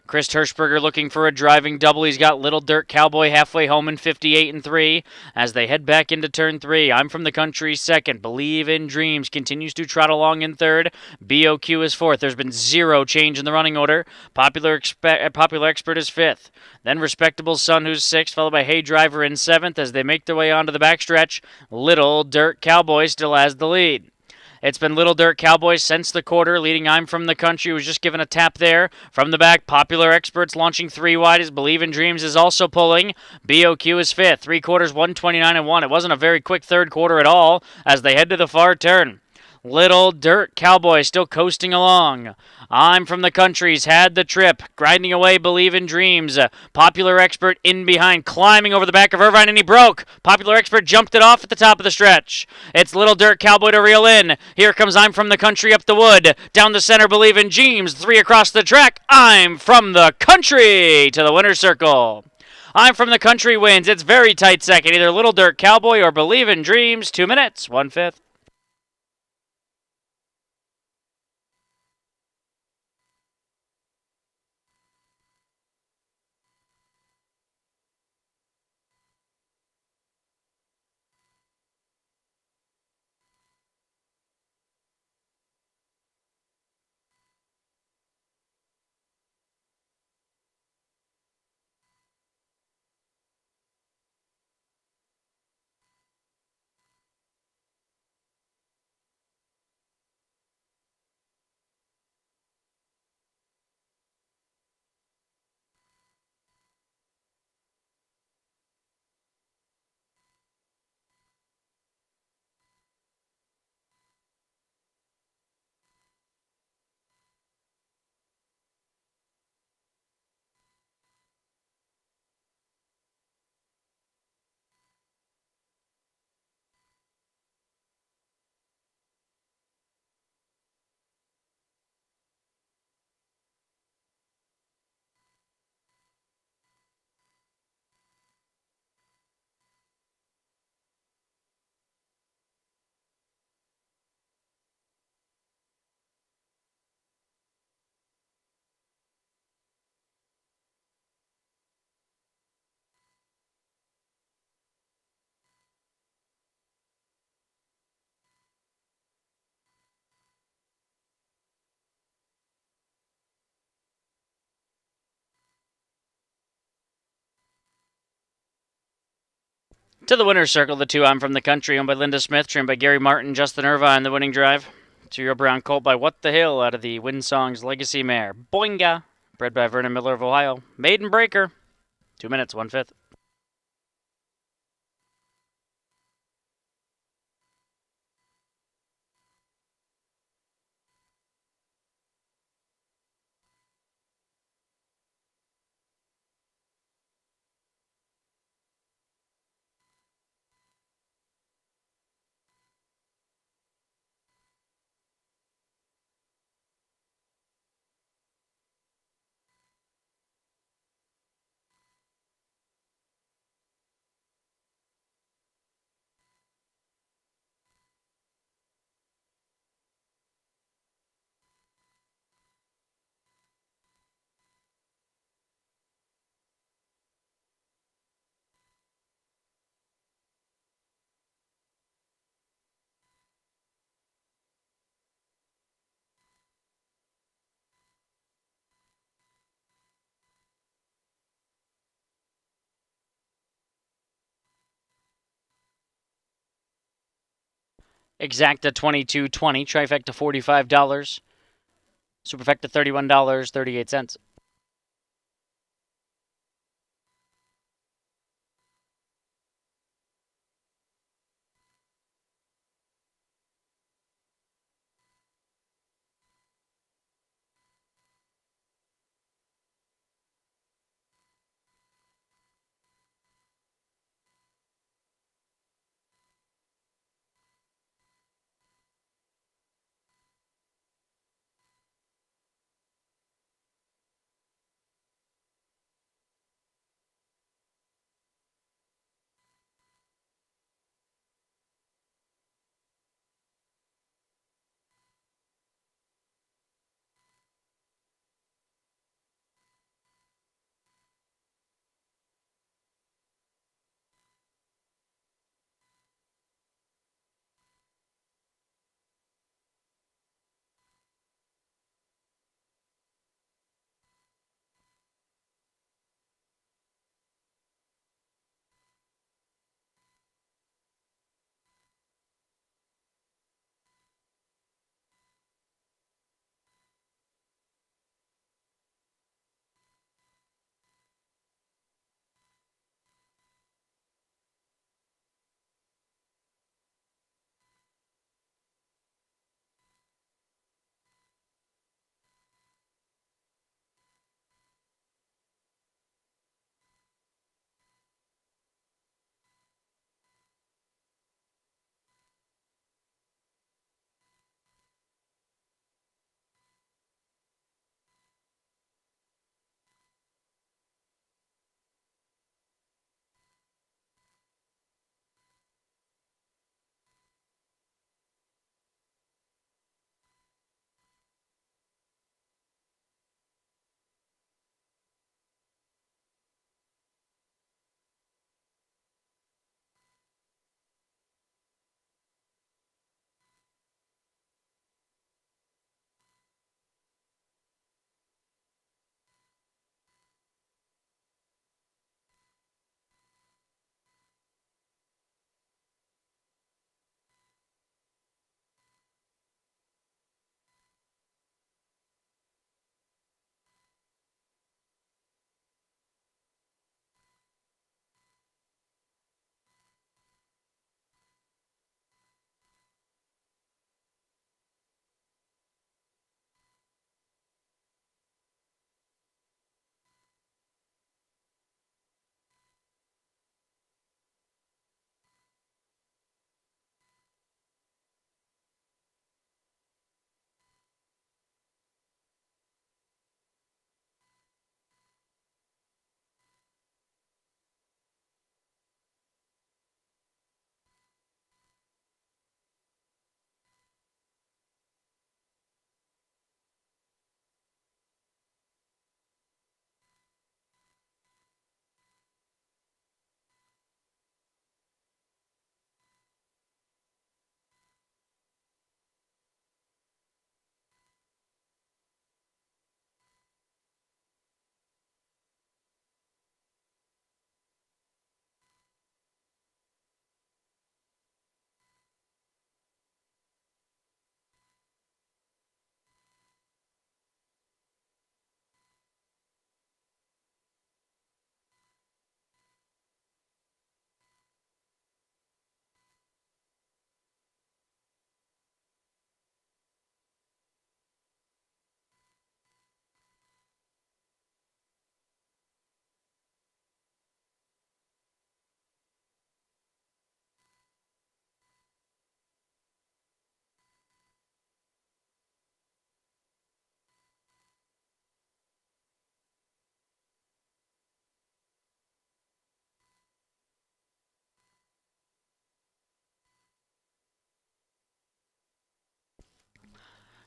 Chris Hirschberger looking for a driving double. He's got Little Dirt Cowboy halfway home in 58 and 3 as they head back into turn 3. I'm From the Country second. Believe in Dreams continues to trot along in third. BOQ is fourth. There's been zero change in the running order. Popular Expert is fifth. Then Respectable Son, who's sixth, followed by Hey Driver in seventh as they make their way onto the backstretch. Little Dirt Cowboy still has the lead. It's been Little Dirt Cowboy since the quarter, leading I'm From the Country, was just given a tap there. From the back, Popular Experts launching 3 wide as Believe in Dreams is also pulling. BOQ is fifth, 3/4, 129 and 1. It wasn't a very quick third quarter at all as they head to the far turn. Little Dirt Cowboy still coasting along. I'm From the Country's had the trip, grinding away Believe in Dreams. Popular Expert in behind, climbing over the back of Irvine, and he broke. Popular Expert jumped it off at the top of the stretch. It's Little Dirt Cowboy to reel in. Here comes I'm From the Country up the wood. Down the center, Believe in Dreams. 3 across the track. I'm From the Country to the winner's circle. I'm From the Country wins. It's very tight second. Either Little Dirt Cowboy or Believe in Dreams. 2 minutes, 1/5. To the winner's circle, the 2 I'm From the Country, owned by Linda Smith, trimmed by Gary Martin, Justin Irvine, the winning drive. 2-year brown colt by What the Hill out of the Windsong's Legacy Mare. Boinga, bred by Vernon Miller of Ohio. Maiden Breaker, 2 minutes, 1/5. Exacta $22.20. Trifecta $45. Superfecta $31.38.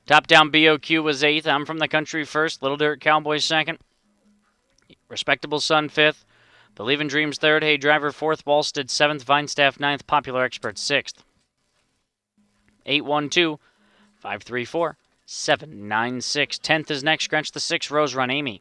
Top Down BOQ was 8th. I'm From the Country 1st. Little Dirt Cowboy 2nd. Respectable Son 5th. Believe in Dreams 3rd. Hey Driver 4th. Walstead 7th. Vinestaff 9th. Popular Expert 6th. 812 534 796. 10th is next. Scratch the 6. Rose Run Amy.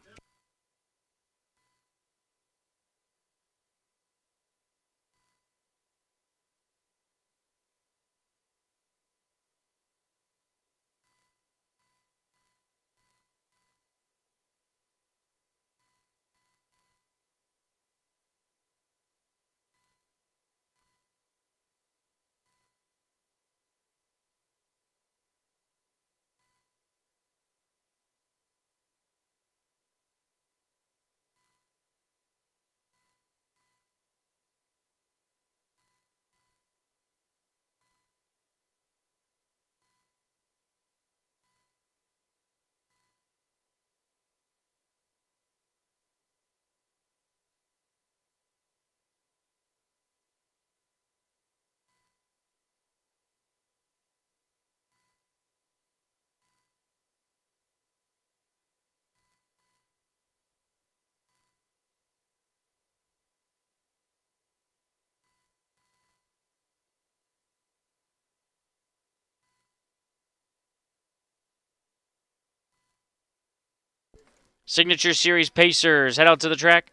Signature Series Pacers head out to the track.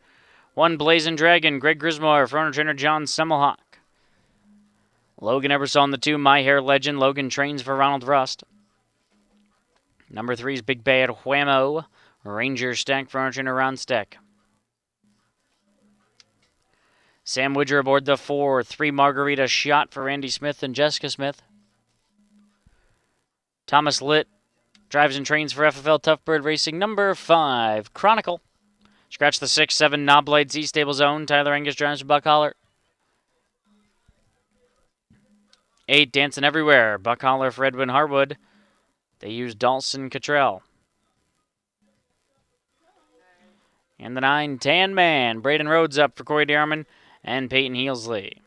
1 Blazing Dragon, Greg Grismore, front trainer John Semmelhock. Logan Ebersol on the 2, My Hair Legend. Logan trains for Ronald Rust. Number 3 is Big Bad Whammo, Ranger Stack, front trainer Ron Steck. Sam Widger aboard the 4, 3 Margarita Shot for Randy Smith and Jessica Smith. Thomas Litt drives and trains for FFL Toughbird Racing. Number 5, Chronicle. Scratch the 6, 7 Knobblade Z Stable Zone. Tyler Angus drives for Buck Holler. 8 Dancing Everywhere. Buck Holler for Edwin Harwood. They use Dawson Cottrell. And the 9 Tan Man. Braden Rhodes up for Corey Darman and Peyton Healsley.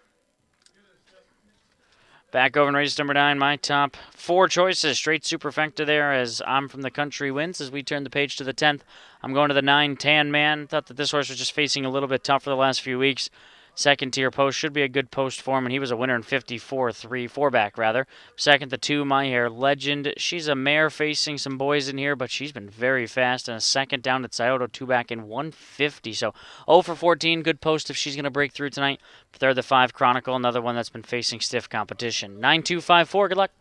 Back over in race number 9, my top 4 choices. Straight superfecta there as I'm from the country wins. As we turn the page to the 10th, I'm going to the 9 Tan Man. Thought that this horse was just facing a little bit tough for the last few weeks. Second tier post should be a good post for him, and he was a winner in 54-3, 4-back rather. Second, the 2 My Hair Legend. She's a mare facing some boys in here, but she's been very fast. And a second down at Scioto, 2-back in 150. So 0 for 14, good post if she's going to break through tonight. Third, the 5 Chronicle, another one that's been facing stiff competition. 9-2-5-4, good luck.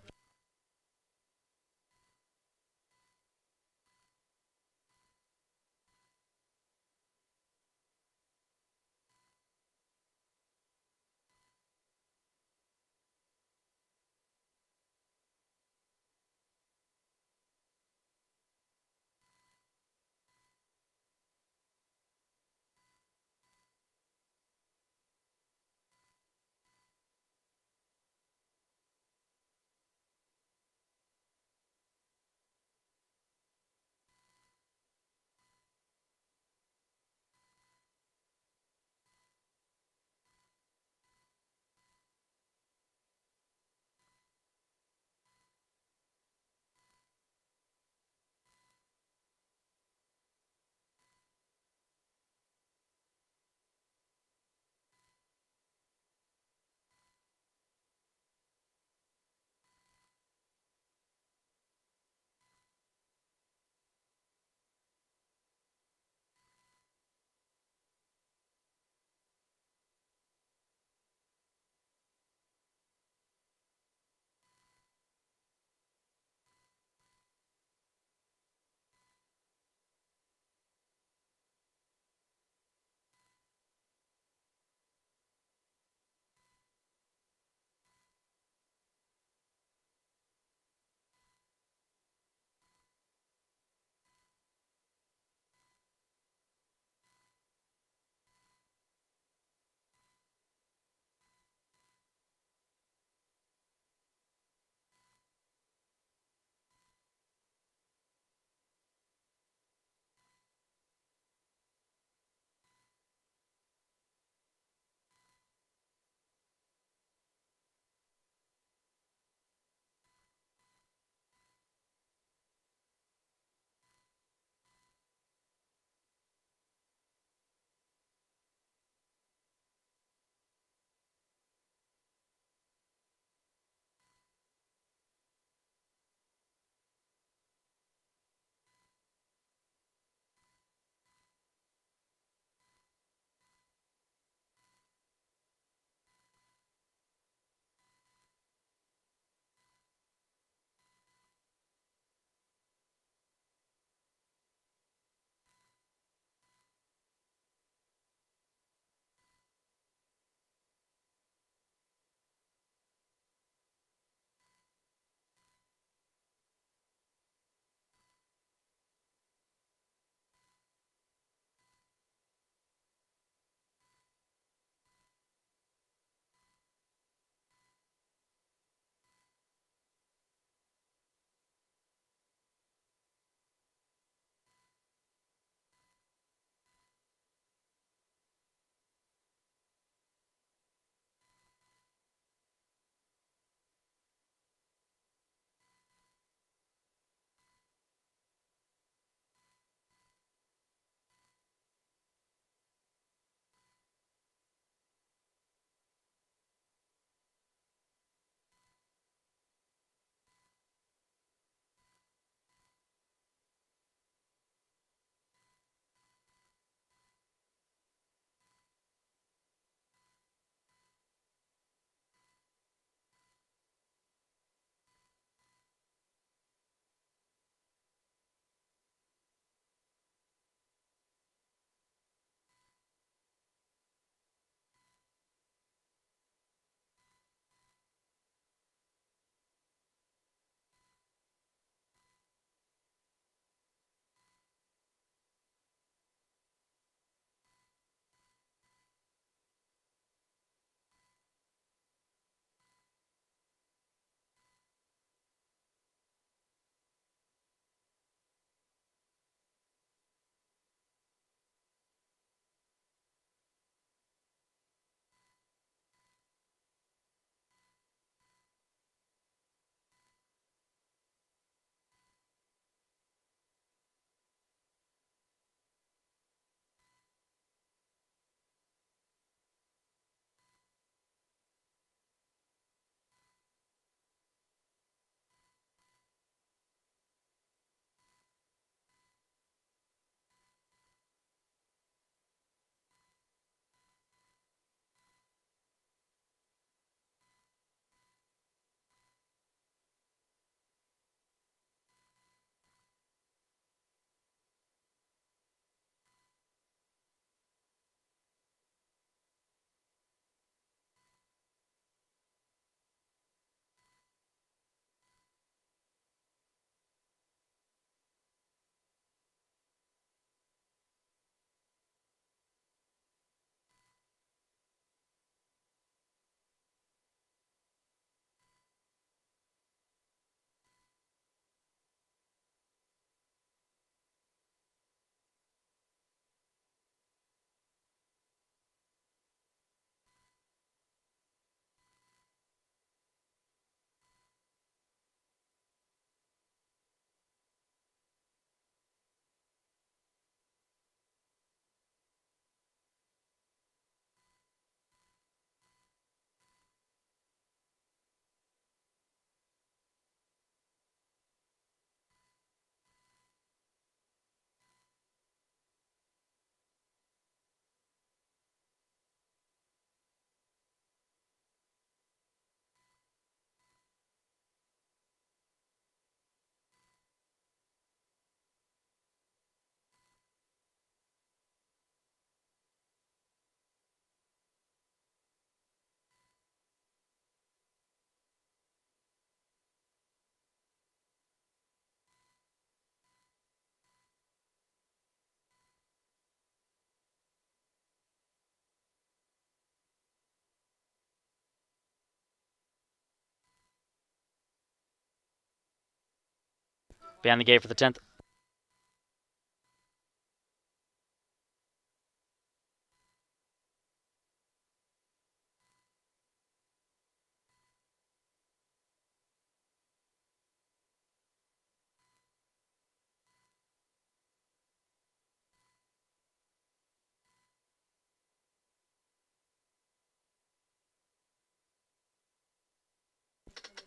Behind the gate for the 10th.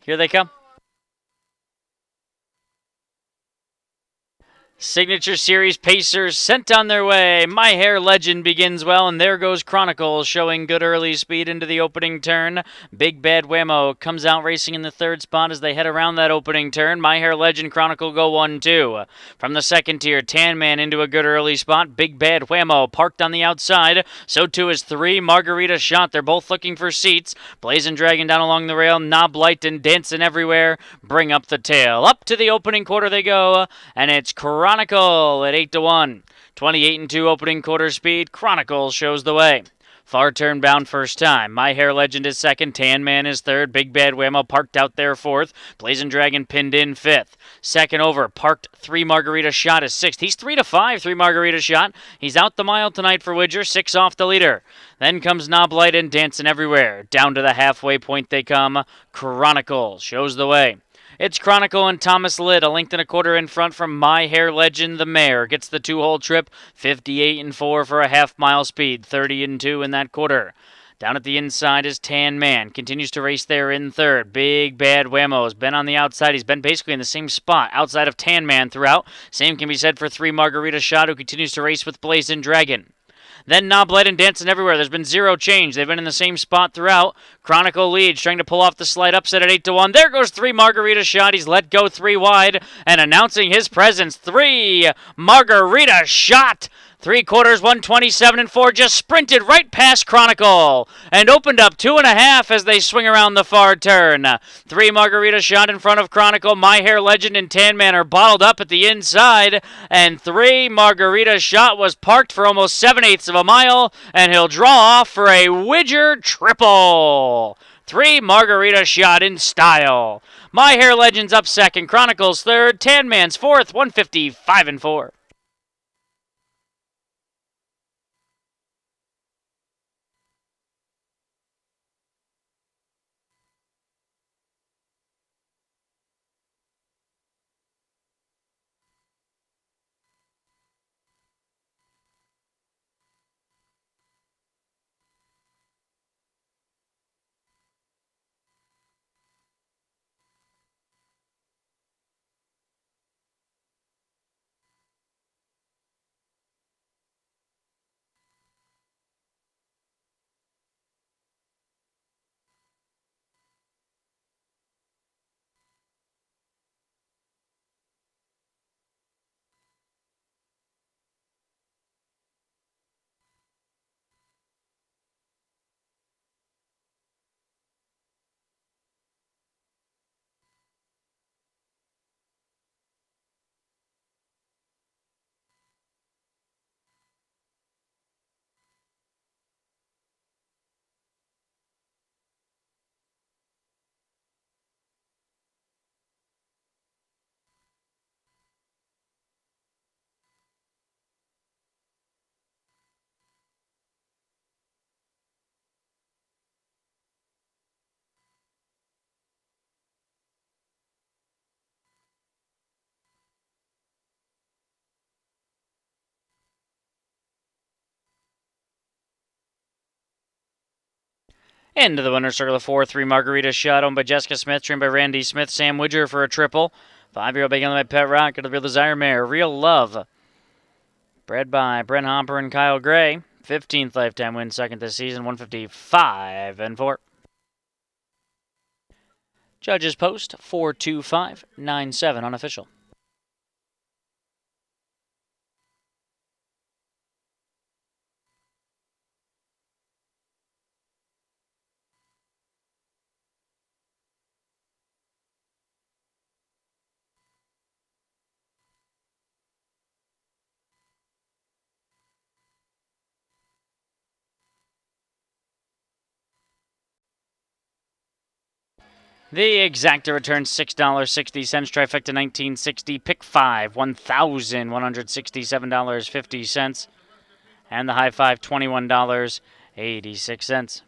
Here they come. Signature Series Pacers sent on their way. My Hair Legend begins well, and there goes Chronicles, showing good early speed into the opening turn. Big Bad Whammo comes out racing in the third spot as they head around that opening turn. My Hair Legend Chronicle go 1-2. From the second tier, Tan Man into a good early spot. Big Bad Whammo parked on the outside. So too is 3 Margarita Shot. They're both looking for seats. Blazing Dragon down along the rail. Knob Light and Dancing Everywhere bring up the tail. Up to the opening quarter they go, and it's Chronicle at 8-1. 28-2 opening quarter speed. Chronicle shows the way. Far turn bound first time. My Hair Legend is second. Tan Man is third. Big Bad Whammo parked out there fourth. Blazing Dragon pinned in fifth. Second over, parked 3 Margarita Shot is sixth. He's 3-5, 3 Margarita Shot. He's out the mile tonight for Widger, 6 off the leader. Then comes Knob Light and Dancing Everywhere. Down to the halfway point they come. Chronicle shows the way. It's Chronicle and Thomas Litt, a length and a quarter in front from My Hair Legend, the mare. Gets the 2-hole trip, 58-4 for a half-mile speed, 30-2 in that quarter. Down at the inside is Tan Man. Continues to race there in third. Big Bad Whammo has been on the outside. He's been basically in the same spot outside of Tan Man throughout. Same can be said for 3 Margarita Shot, who continues to race with Blazing Dragon. Then Knob Light and Dancing Everywhere. There's been 0 change. They've been in the same spot throughout. Chronicle leads, trying to pull off the slight upset at 8-1. There goes 3 Margarita Shot. He's let go 3 wide. And announcing his presence, 3 Margarita Shot. 3/4, 127-4, just sprinted right past Chronicle and opened up 2.5 as they swing around the far turn. 3 Margarita Shot in front of Chronicle. My Hair Legend and Tan Man are bottled up at the inside, and 3 Margarita Shot was parked for almost 7/8 of a mile, and he'll draw off for a Widger triple. 3 Margarita Shot in style. My Hair Legend's up second, Chronicle's third, Tan Man's fourth, 155-4. Into the winner's circle of 4, 3 Margarita Shot, owned by Jessica Smith, trained by Randy Smith, Sam Widger for a triple. 5-year-old began by Pet Rock, the Real Desire Mare, Real Love. Bred by Brent Hopper and Kyle Gray. 15th lifetime win, second this season, 155-4. Judges post 42597 unofficial. The exacta returns $6.60. Trifecta 1960. Pick 5, $1,167.50. And the high five, $21.86.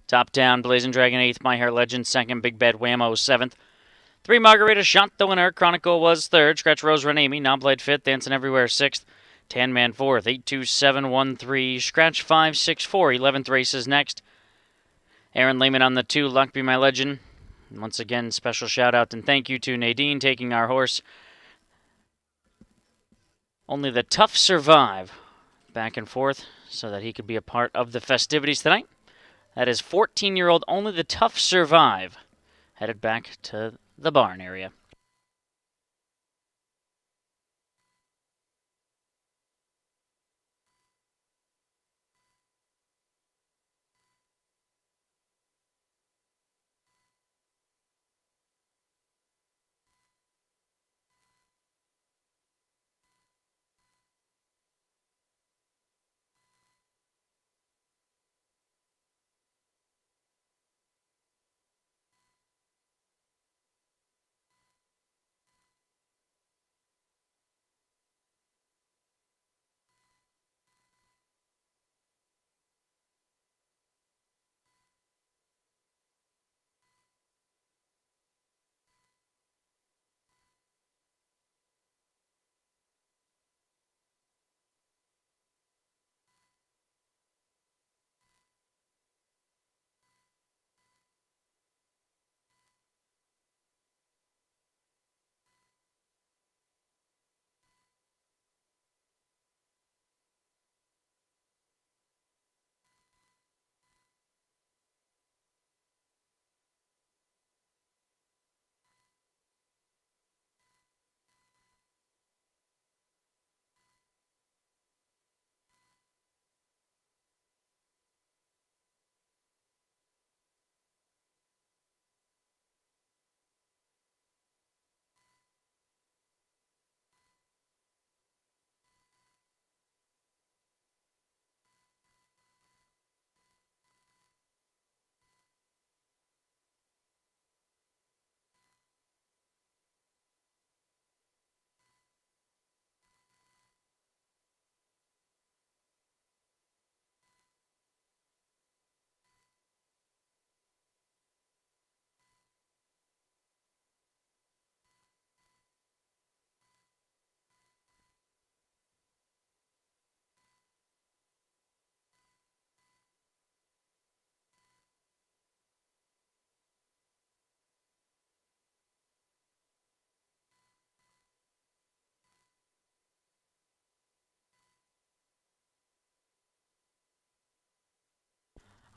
Top down, Blazing Dragon 8th, My Hair Legend 2nd, Big Bad Whammo 7th. 3 Margarita Shot the winner, Chronicle was 3rd, Scratch Rose Run Amy, Knobblade 5th, Dancing Everywhere 6th, Tan Man 4th, 82713, Scratch 564, 11th race is next. Aaron Lehman on the 2, Luck Be My Legend. Once again, special shout out and thank you to Nadine taking our horse. Only the Tough Survive back and forth so that he could be a part of the festivities tonight. That is 14-year-old Only the Tough Survive, headed back to the barn area.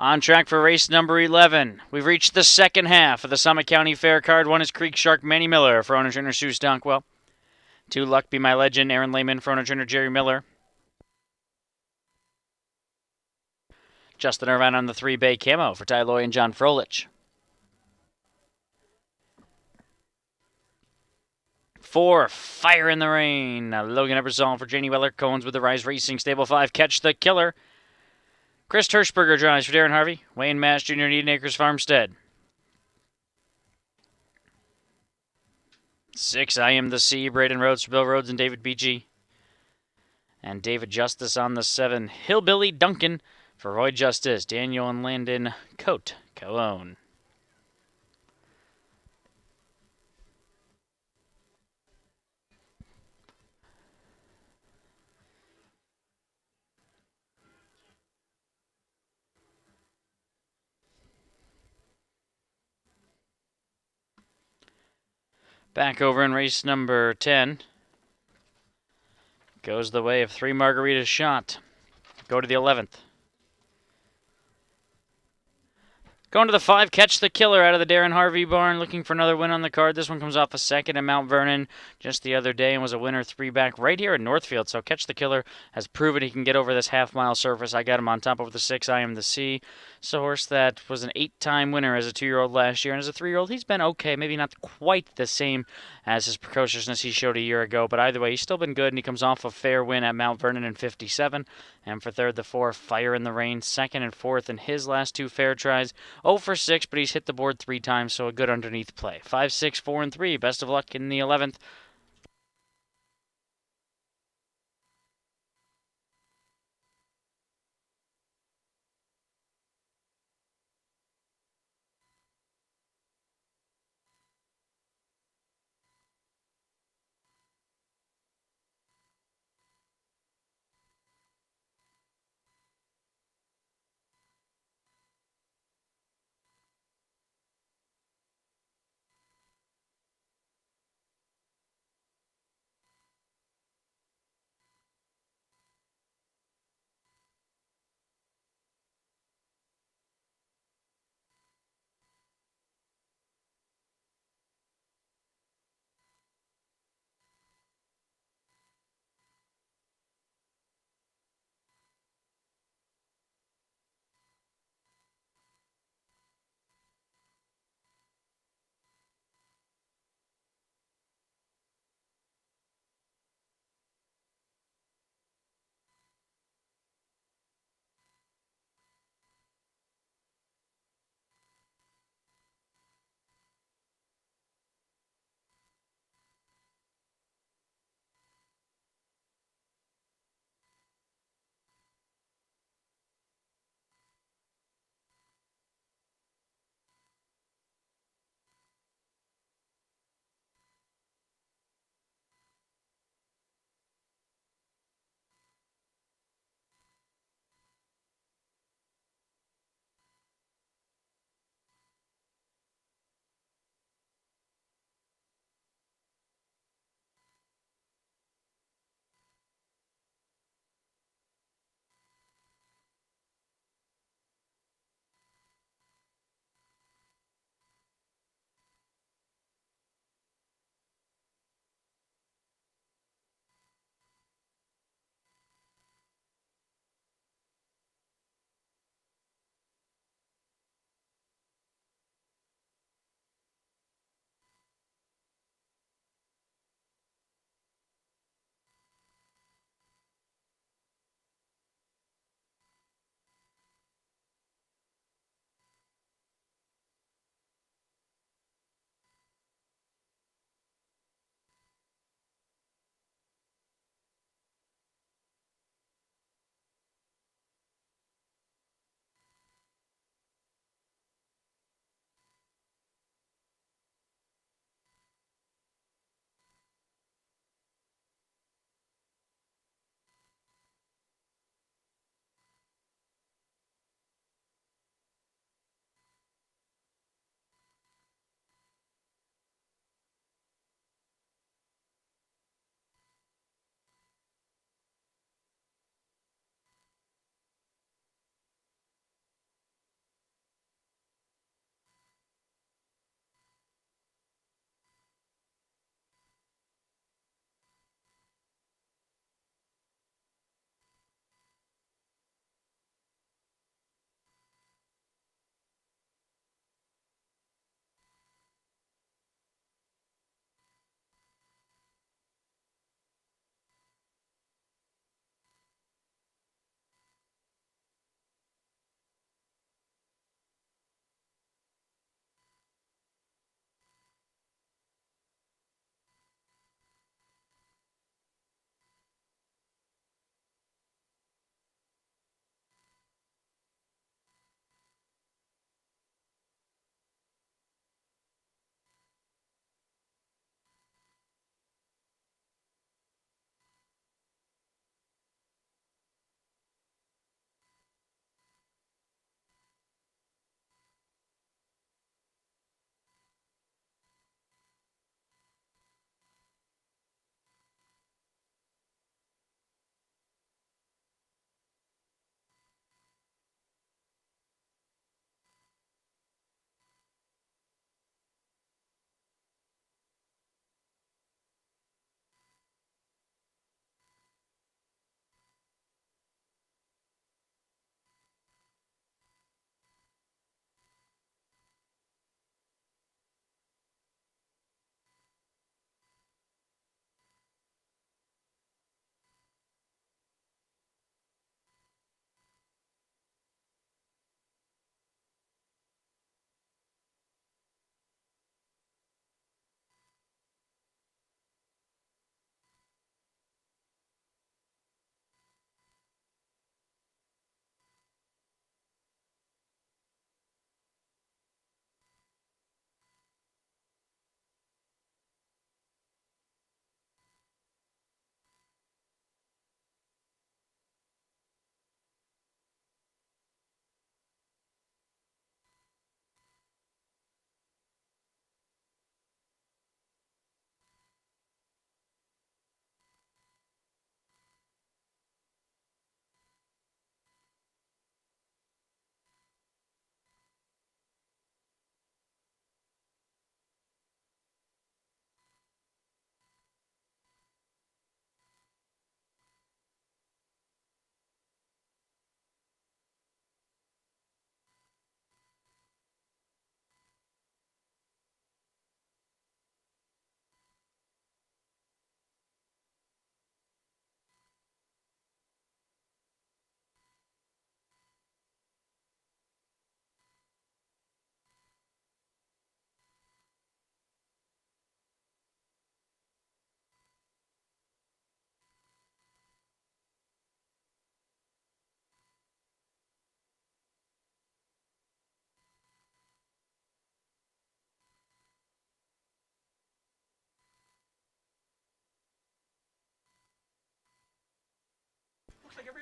On track for race number 11. We've reached the second half of the Summit County Fair card. One is Creek Shark Manny Miller for owner trainer Sue Stonkwell. 2 Luck Be My Legend Aaron Lehman for owner trainer Jerry Miller. Justin Irvine on the 3 Bay Camo for Ty Loy and John Frolich. 4 Fire in the Rain. Logan Ebersol for Janie Weller. Cohen's with the Rise Racing. Stable 5 Catch the Killer. Chris Hirschberger drives for Darren Harvey. Wayne Mash Jr. Eden Acres Farmstead. 6 I Am the Sea. Braden Rhodes for Bill Rhodes and David BG. And David Justice on the 7. Hillbilly Duncan for Roy Justice. Daniel and Landon Cote co-own. Back over in race number 10. Goes the way of 3 Margarita Shot. Go to the 11th. Going to the 5, Catch the Killer out of the Darren Harvey barn, looking for another win on the card. This one comes off a second at Mount Vernon just the other day and was a winner 3 back right here in Northfield. So Catch the Killer has proven he can get over this half-mile surface. I got him on top over the 6, I Am the Sea. It's a horse that was an 8-time winner as a 2-year-old last year, and as a 3-year-old, he's been okay. Maybe not quite the same as his precociousness he showed a year ago, but either way, he's still been good, and he comes off a fair win at Mount Vernon in 57. And for third, the 4, Fire in the Rain, second and fourth in his last 2 fair tries. 0 for 6, but he's hit the board 3 times, so a good underneath play. 5, 6, 4, and 3. Best of luck in the 11th.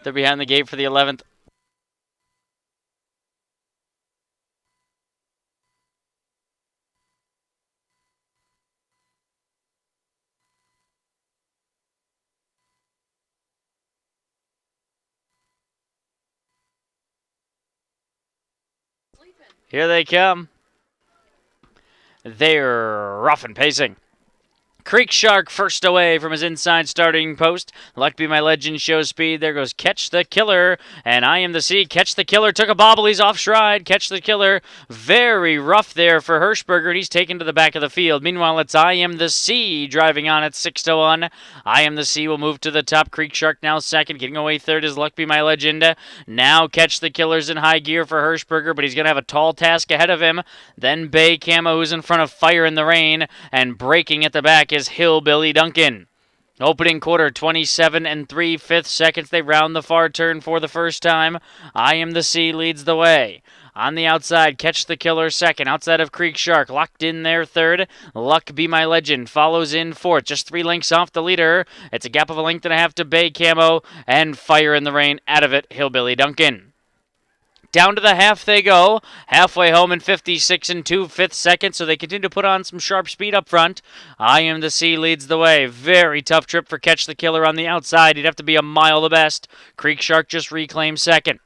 They're behind the gate for the 11th. Here they come. They're rough and pacing. Creek Shark first away from his inside starting post. Luck Be My Legend shows speed. There goes Catch the Killer. And I Am the Sea. Catch the Killer took a bobble. He's off stride. Catch the Killer. Very rough there for Hirschberger, and he's taken to the back of the field. Meanwhile, it's I Am the Sea driving on at 6-1. I Am the Sea will move to the top. Creek Shark now second. Getting away third is Luck Be My Legend. Now Catch the Killer's in high gear for Hirschberger, but he's going to have a tall task ahead of him. Then Bay Camo, who's in front of Fire in the Rain, and breaking at the back is Hillbilly Duncan. Opening quarter, 27 3/5 seconds. They round the far turn for the first time. I Am the Sea leads the way. On the outside, Catch the Killer second. Outside of Creek Shark, locked in there third. Luck Be My Legend follows in fourth. Just 3 lengths off the leader. It's a gap of a length and a half to Bay Camo, and Fire in the Rain out of it, Hillbilly Duncan. Down to the half they go, halfway home in 56 2/5 seconds, so they continue to put on some sharp speed up front. I Am the Sea leads the way. Very tough trip for Catch the Killer on the outside. He'd have to be a mile the best. Creek Shark just reclaimed second.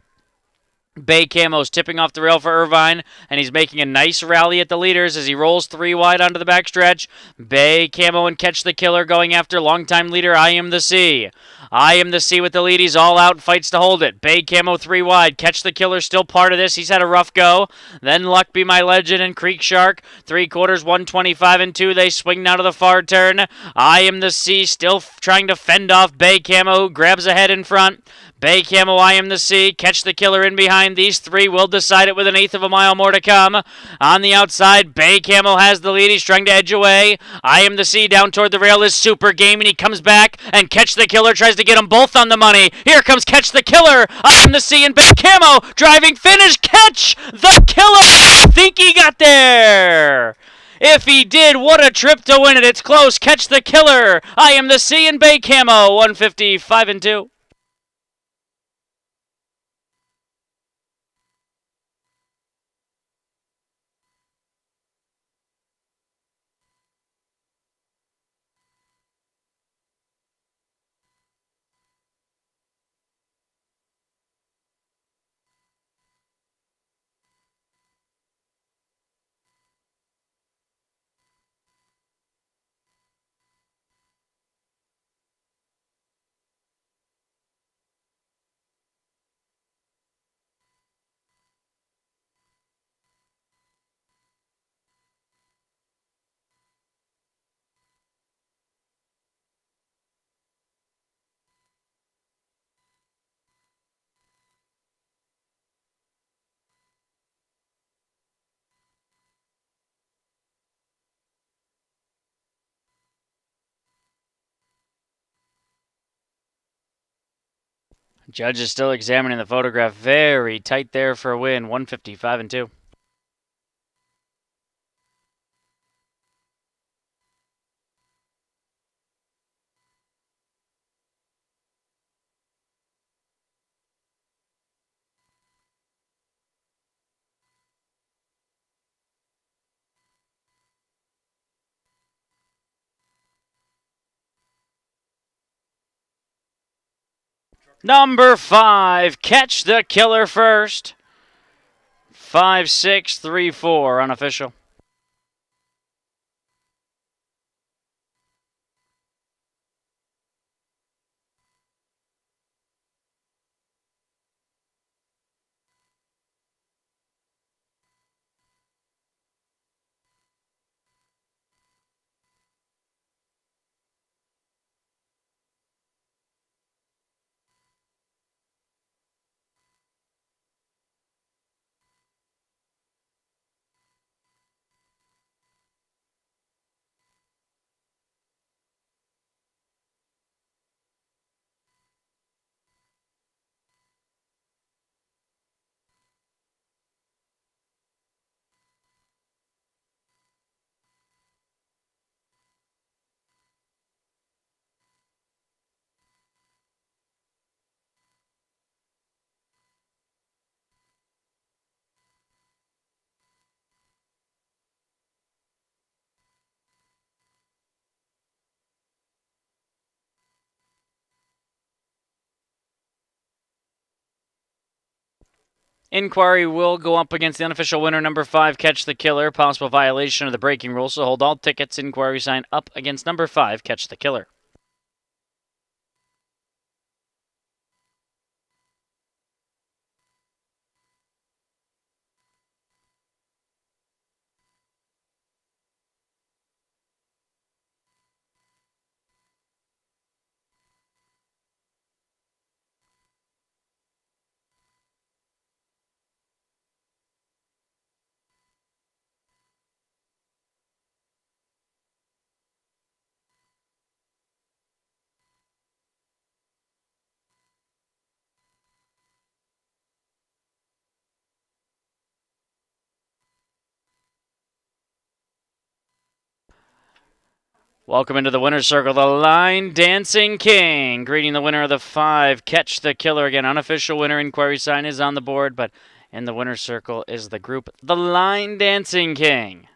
Bay Camo's tipping off the rail for Irvine, and he's making a nice rally at the leaders as he rolls 3 wide onto the backstretch. Bay Camo and Catch the Killer going after longtime leader I Am the Sea. I Am the Sea with the lead. He's all out, fights to hold it. Bay Camo 3 wide. Catch the Killer still part of this. He's had a rough go. Then Luck Be My Legend and Creek Shark. 3/4, 125 2. They swing now to the far turn. I Am the Sea still trying to fend off Bay Camo, who grabs ahead in front. Bay Camo, I Am the Sea, Catch the Killer in behind. These 3 will decide it with an 1/8 of a mile more to come. On the outside, Bay Camo has the lead. He's trying to edge away. I Am the Sea down toward the rail is Super Game, and he comes back, and Catch the Killer tries to get them both on the money. Here comes Catch the Killer. I Am the Sea and Bay Camo driving finish. Catch the Killer. I think he got there. If he did, what a trip to win it. It's close. Catch the Killer. I Am the Sea and Bay Camo, 155 2. Judge is still examining the photograph. Very tight there for a win. 155 2. Number 5, Catch the Killer first. 5-6-3-4 unofficial. Inquiry will go up against the unofficial winner, number 5, Catch the Killer. Possible violation of the braking rules, so hold all tickets. Inquiry sign up against number 5, Catch the Killer. Welcome into the winner's circle, the Line Dancing King. Greeting the winner of the 5, Catch the Killer. Again, unofficial winner. Inquiry sign is on the board, but in the winner's circle is the group, the Line Dancing King.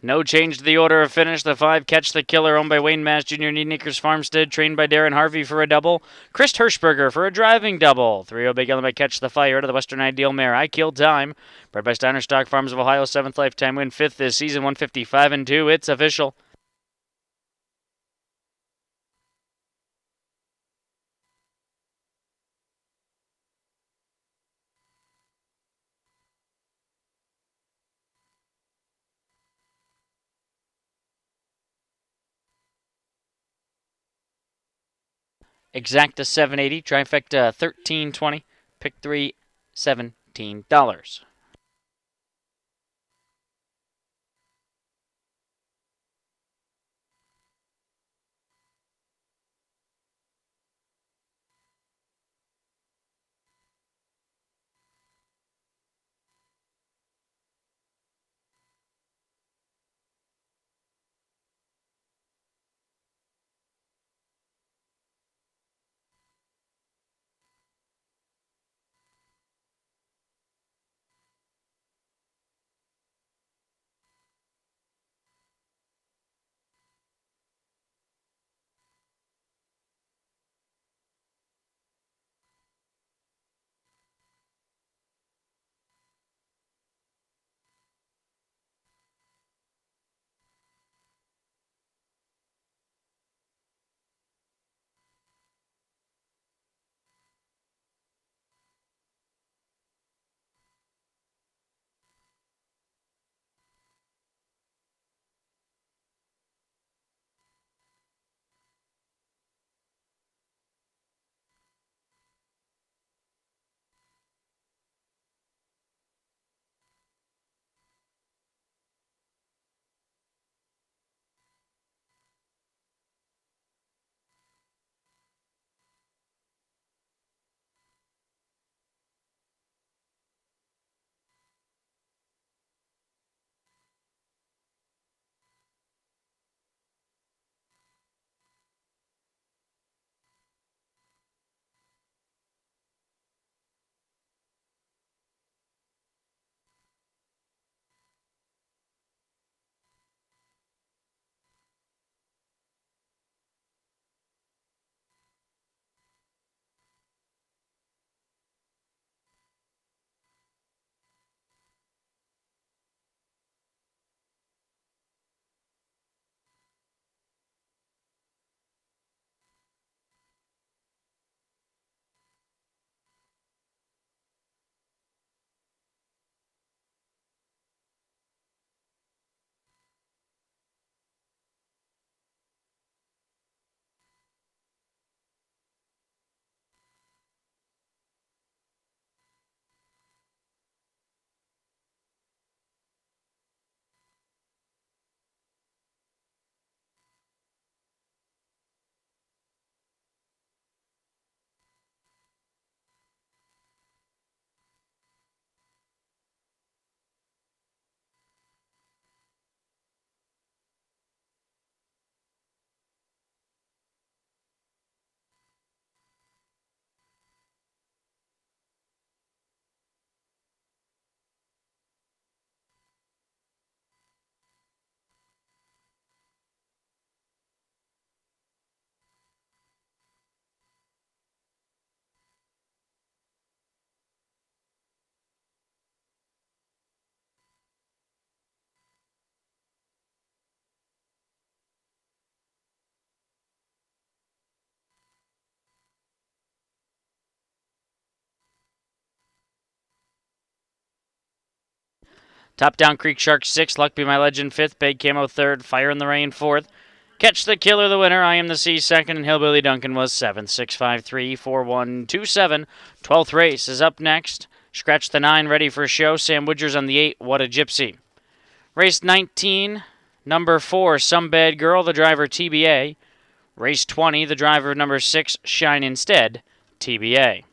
No change to the order of finish. The 5, Catch the Killer, owned by Wayne Mass Jr. Neednickers Farmstead, trained by Darren Harvey for a double. Chris Hirschberger for a driving double. 3-0 Big Yellow by Catch the Fire out of the Western Ideal Mare. I Kill Time, bred by Steiner Stock Farms of Ohio. 7th lifetime win, 5th this season, 155-2. It's official. Exacta 780, trifecta 1320, pick 3 $17. Top Down Creek Shark 6, Luck Be My Legend 5th, Big Camo 3rd, Fire in the Rain 4th, Catch the Killer the winner, I Am the Sea 2nd, and Hillbilly Duncan was 7th. 653 4127. 12th race is up next. Scratch the 9, ready for show. Sam Woodgers on the 8, What a Gypsy. Race 19, number 4, Some Bad Girl, the driver TBA. Race 20, the driver number 6, Shine Instead, TBA.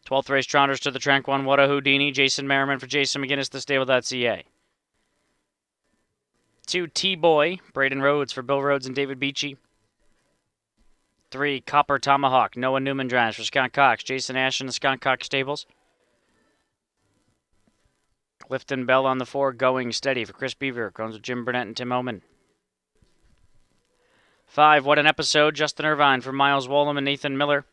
Twelfth race, Trounders to the Trank 1, What a Houdini, Jason Merriman for Jason McGinnis, the stable.ca. 2, T-Boy, Braden Rhodes for Bill Rhodes and David Beachy. 3, Copper Tomahawk, Noah Newman drives for Scott Cox, Jason Ash in the Scott Cox stables. Clifton Bell on the 4, Going Steady for Chris Beaver, comes with Jim Burnett and Tim Oman. 5, What an Episode, Justin Irvine for Miles Wollum and Nathan Miller.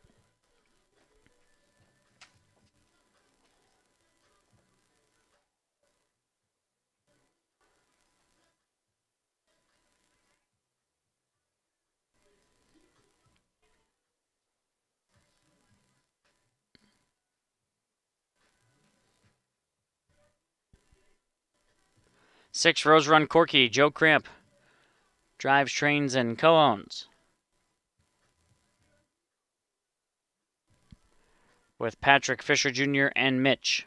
6, Rose Run Corky, Joe Cramp drives, trains, and co-owns. With Patrick Fisher Jr. and Mitch.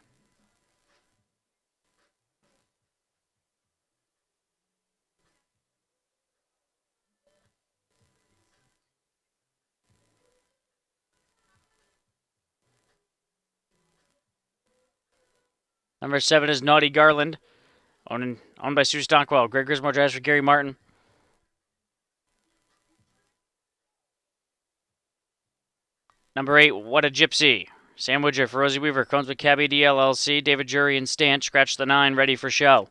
Number 7 is Naughty Garland, owned by Sue Stockwell. Greg Grismore drives for Gary Martin. Number 8, What a Gypsy. Sam Woodger for Rosie Weaver, comes with Cabby DLLC, David Jury and Stant. Scratch the 9, ready for show.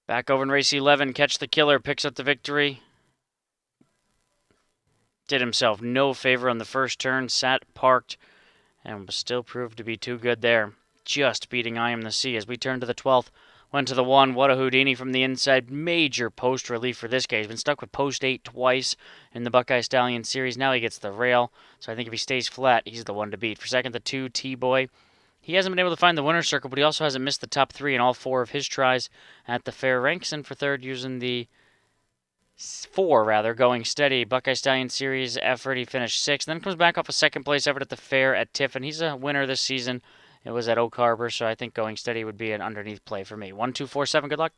Back over in race 11, Catch the Killer picks up the victory Did himself no favor on the first turn, sat parked, and was still proved to be too good there. Just beating I Am the Sea as we turn to the 12th. Went to the 1. What a Houdini from the inside. Major post relief for this guy. He's been stuck with post 8 twice in the Buckeye Stallion series. Now he gets the rail. So I think if he stays flat, he's the one to beat. For second, the 2, T-Boy. He hasn't been able to find the winner's circle, but he also hasn't missed the top 3 in all 4 of his tries at the fair ranks. And for third, using the 4, going steady. Buckeye Stallion Series effort, he finished 6th. Then comes back off a second place effort at the fair at Tiffin. He's a winner this season. It was at Oak Harbor, so I think going steady would be an underneath play for me. 1, 2, 4, 7. Good luck.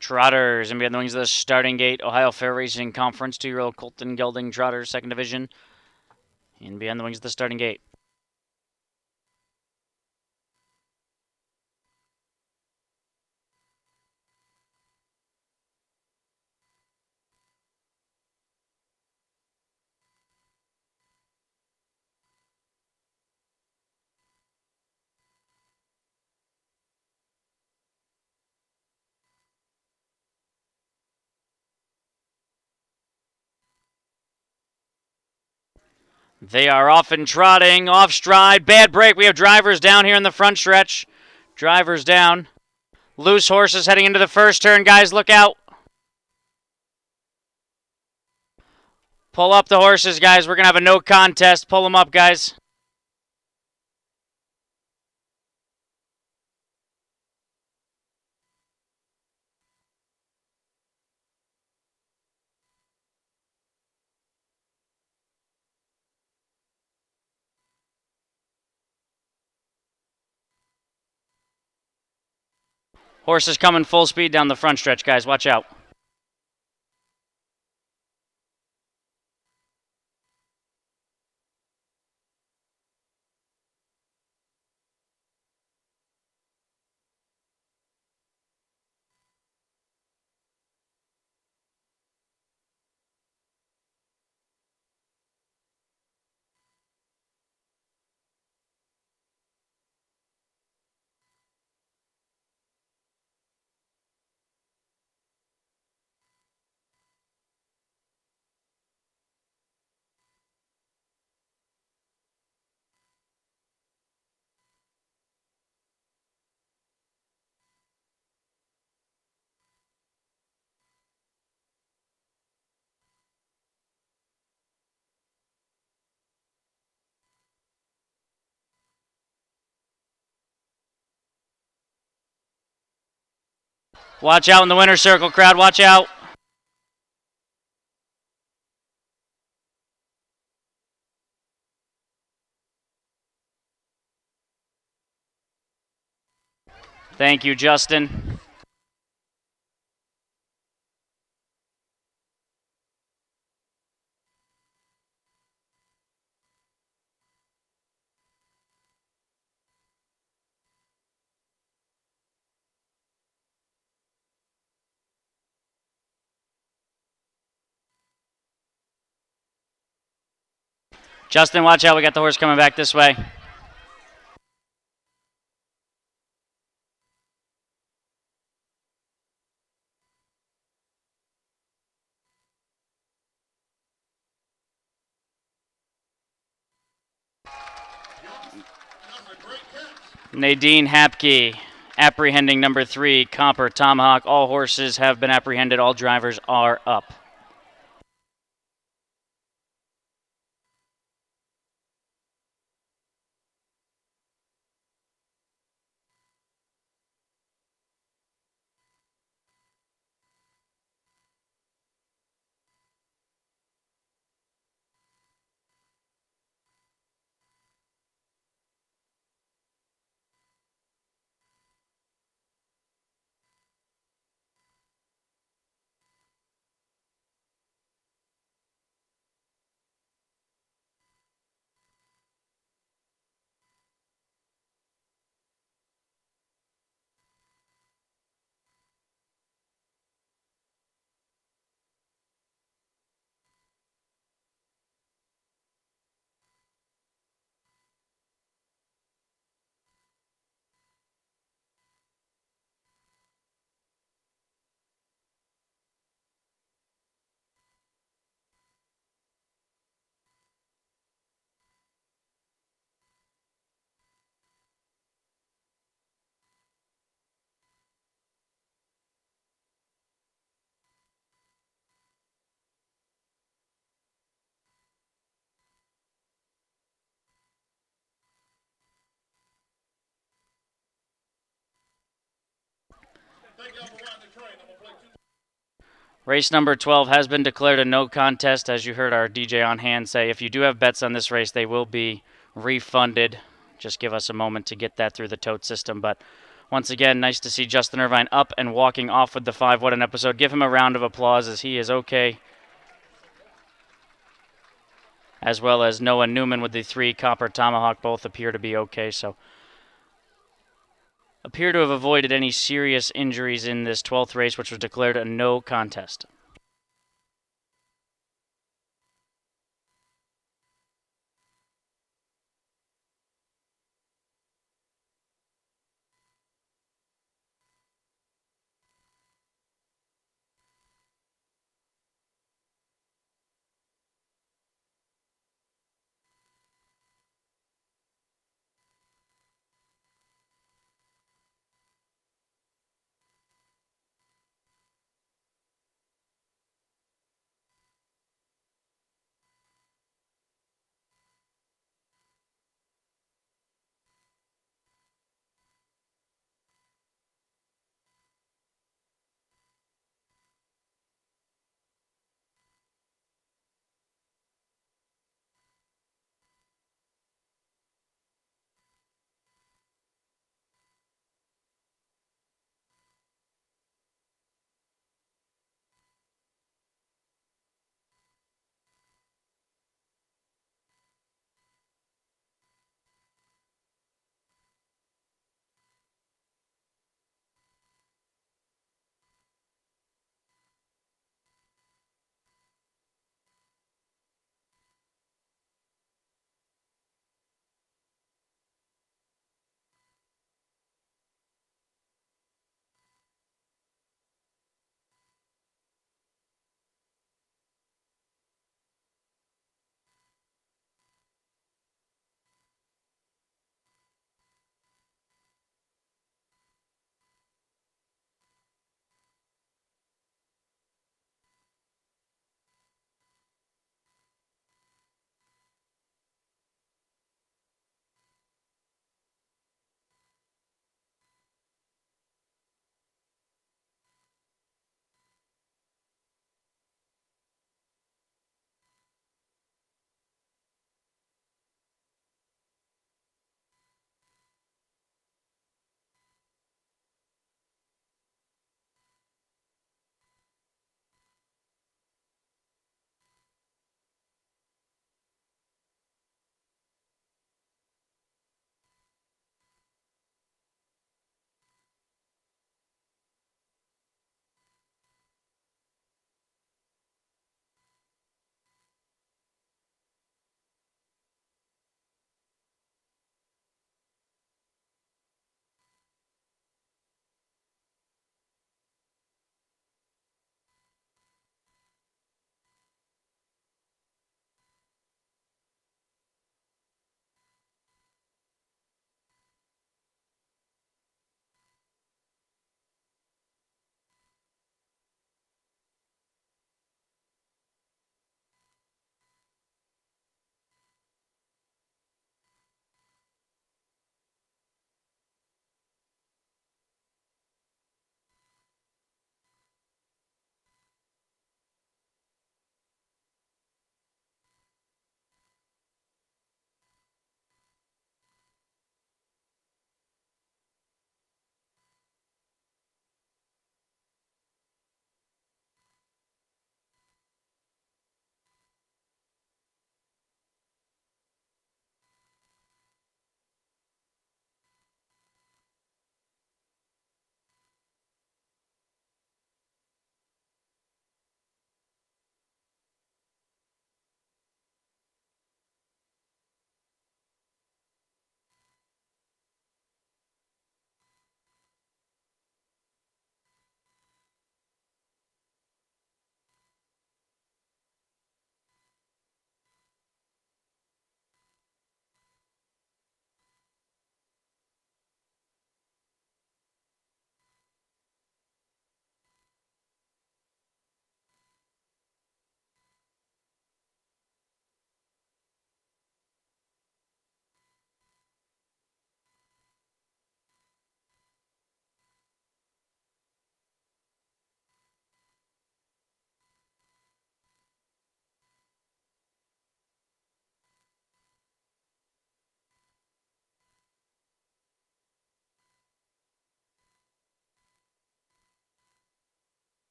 Trotters, and beyond the wings of the starting gate, Ohio Fair Racing Conference, 2-year-old Colton Gelding Trotters, 2nd Division. And beyond the wings of the starting gate. They are off and trotting, off stride, bad break. We have drivers down here in the front stretch. Drivers down. Loose horses heading into the first turn, guys, look out. Pull up the horses, guys. We're going to have a no contest. Pull them up, guys. Horses coming full speed down the front stretch, guys. Watch out. Watch out in the winner's circle, crowd. Watch out. Thank you, Justin. Justin, watch out. We got the horse coming back this way. Nadine Hapke, apprehending number 3, Copper Tomahawk. All horses have been apprehended. All drivers are up. Race number 12 has been declared a no contest, as you heard our DJ on hand say. If you do have bets on this race, they will be refunded. Just give us a moment to get that through the tote system. But Once again, nice to see Justin Irvine up and walking off with the 5. What an episode. Give him a round of applause as he is okay. As well as Noah Newman with the 3 Copper Tomahawk. Both appear to be okay, so appear to have avoided any serious injuries in this 12th race, which was declared a no contest.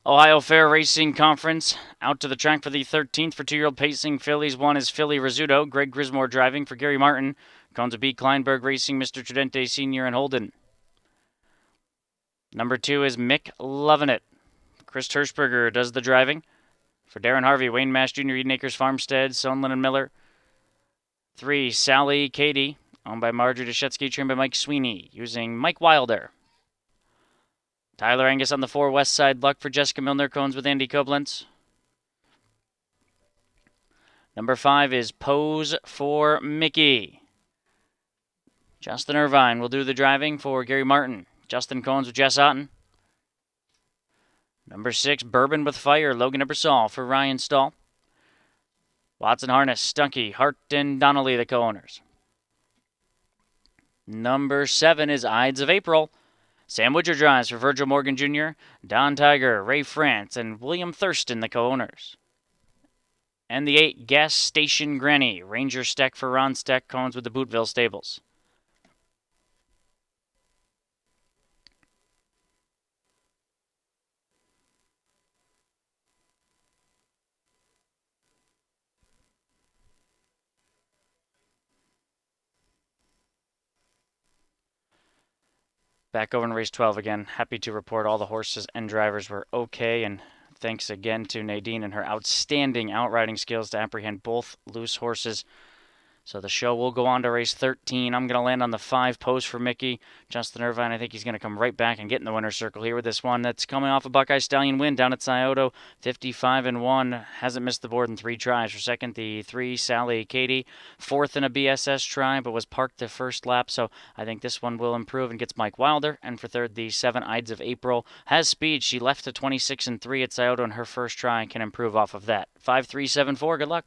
Ohio Fair Racing Conference out to the track for the 13th for 2-year-old pacing fillies. One is Philly Rizzuto, Greg Grismore driving for Gary Martin. Cones of B. Kleinberg Racing, Mr. Tridente Sr. and Holden. Number 2 is Mick Lovin' It. Chris Hirschberger does the driving. For Darren Harvey, Wayne Mash Jr., Eden Acres Farmstead, Sonlin and Miller. 3, Sally Katie, owned by Marjorie Deshetsky, trimmed by Mike Sweeney, using Mike Wilder. Tyler Angus on the 4, West Side Luck for Jessica Milner, cones with Andy Koblenz. Number 5 is Pose for Mickey. Justin Irvine will do the driving for Gary Martin. Justin Cones with Jess Otten. Number 6, Bourbon with Fire, Logan Ebersol for Ryan Stahl. Watson Harness, Stunkey, Hart, and Donnelly, the co-owners. Number 7 is Ides of April. Sam Woodger drives for Virgil Morgan Jr., Don Tiger, Ray France, and William Thurston, the co-owners. And the 8, Gas Station Granny, Ranger Steck for Ron Steck, cones with the Bootville Stables. Back over in race 12 again. Happy to report all the horses and drivers were okay, and thanks again to Nadine and her outstanding outriding skills to apprehend both loose horses. So the show will go on to race 13. I'm going to land on the 5, Pose for Mickey. Justin Irvine, I think he's going to come right back and get in the winner's circle here with this one. That's coming off a Buckeye Stallion win down at Scioto. 55-1. Hasn't missed the board in 3 tries. For second, the 3, Sally Katie. Fourth in a BSS try, but was parked the first lap. So I think this one will improve and gets Mike Wilder. And for third, the 7, Ides of April. Has speed. She left to 26-3 at Scioto in her first try and can improve off of that. 5-3-7-4. Good luck.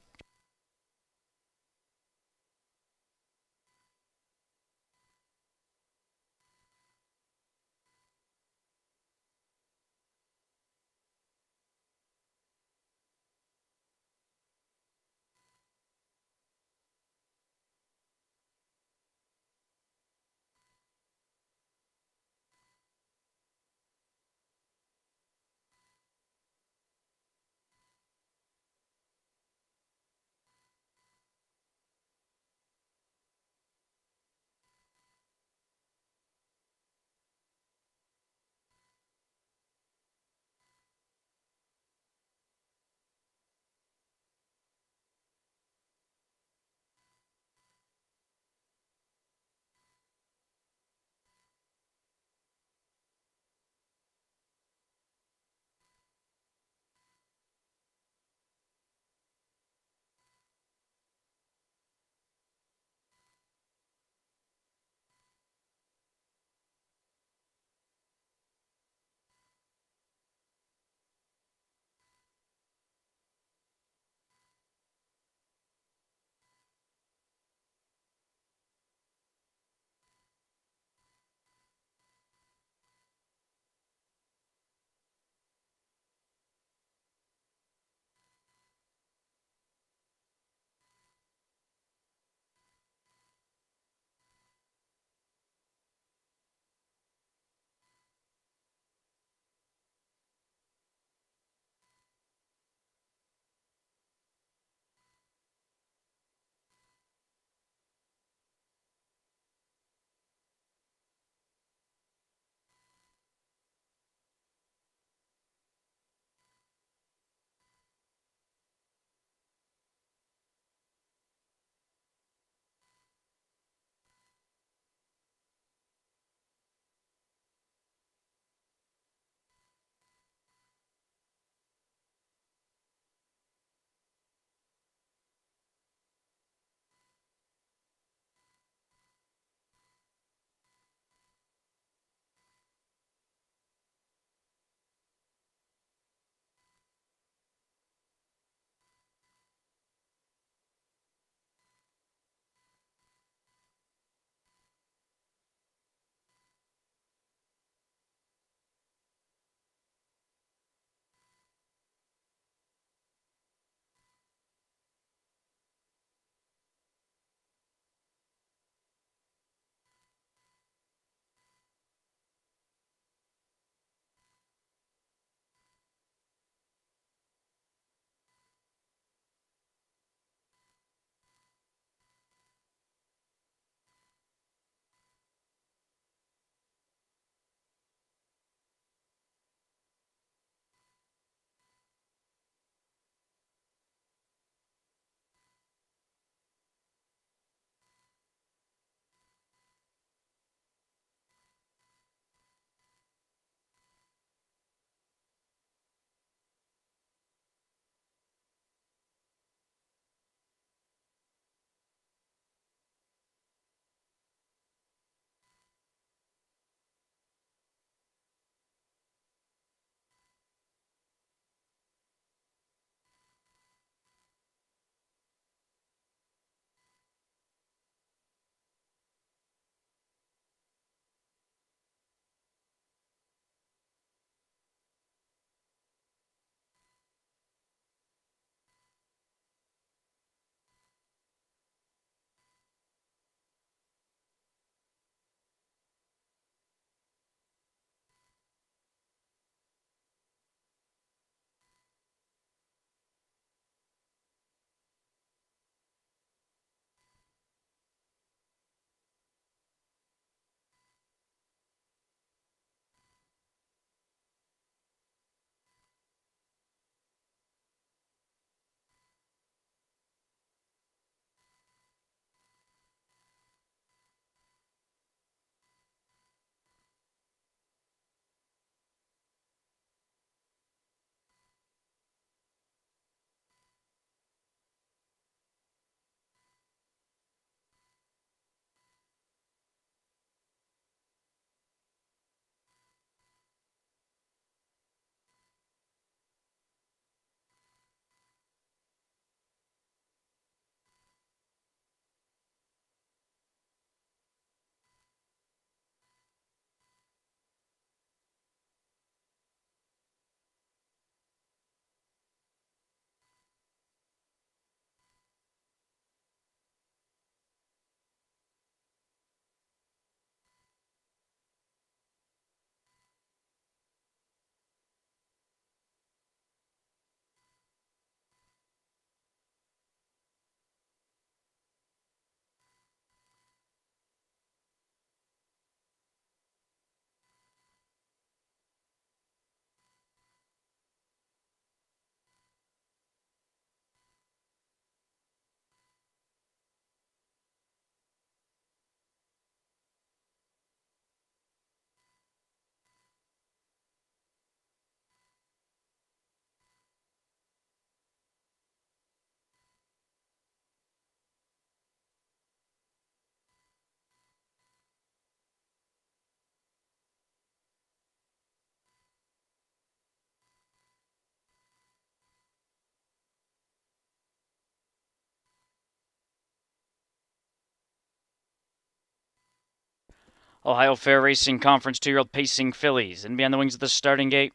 Ohio Fair Racing Conference 2-year-old Pacing Fillies. And beyond the wings of the starting gate,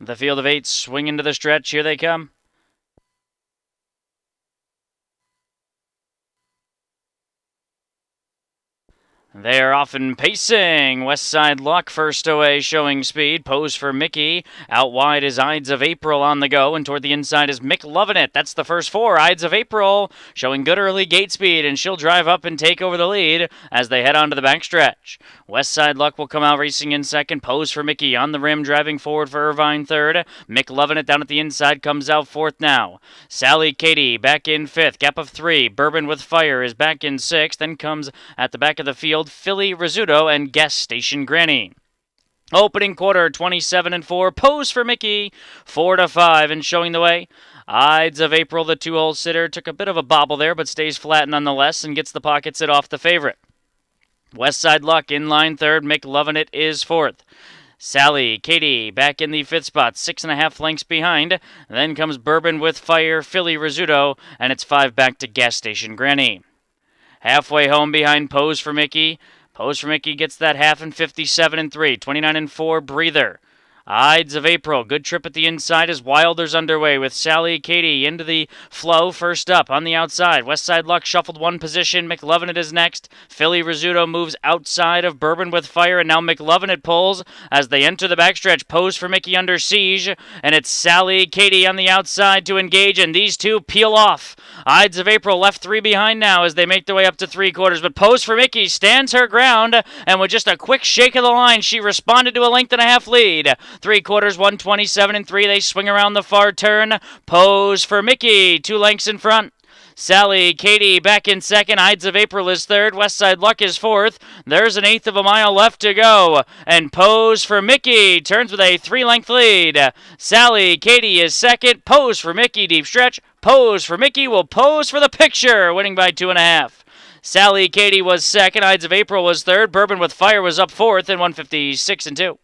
the field of 8 swing into the stretch. Here they come. They are off and pacing. West Side Luck first away, showing speed. Pose for Mickey. Out wide is Ides of April on the go, and toward the inside is Mick Lovin' It. That's the first 4. Ides of April showing good early gate speed, and she'll drive up and take over the lead as they head onto the backstretch. West Side Luck will come out racing in second. Pose for Mickey on the rim, driving forward for Irvine third. Mick Lovin' It down at the inside comes out fourth now. Sally Katie back in fifth, gap of 3. Bourbon with Fire is back in sixth. Then comes at the back of the field Philly Rizzuto and Guest Station Granny. Opening quarter, 27-4. Pose for Mickey, 4-5, and showing the way. Ides of April, the 2-hole sitter, took a bit of a bobble there, but stays flat nonetheless and gets the pocket sit off the favorite. West Side Luck in line third. Mick Lovin' It is fourth. Sally Katie back in the fifth spot, 6.5 lengths behind. Then comes Bourbon with Fire, Philly Rizzuto, and it's 5 back to Gas Station Granny. Halfway home behind Pose for Mickey. Pose for Mickey gets that half in 57-3, 29-4 Breather. Ides of April, good trip at the inside as Wilder's underway with Sally Katie into the flow first up on the outside. West Side Luck shuffled one position. Mick Lovin' It is next. Philly Rizzuto moves outside of Bourbon with Fire, and now Mick Lovin' It pulls as they enter the backstretch. Pose for Mickey under siege, and it's Sally Katie on the outside to engage, and these two peel off. Ides of April left 3 behind now as they make their way up to 3/4, but Pose for Mickey stands her ground, and with just a quick shake of the line, she responded to a 1.5 length lead. 3/4, 127-3. They swing around the far turn. Pose for Mickey, 2 lengths in front. Sally Katie back in second. Ides of April is third. West Side Luck is fourth. There's an 1/8 of a mile left to go. And Pose for Mickey turns with a 3-length lead. Sally Katie is second. Pose for Mickey, deep stretch. Pose for Mickey will pose for the picture, winning by 2.5. Sally Katie was second. Ides of April was third. Bourbon with Fire was up fourth in 156-2.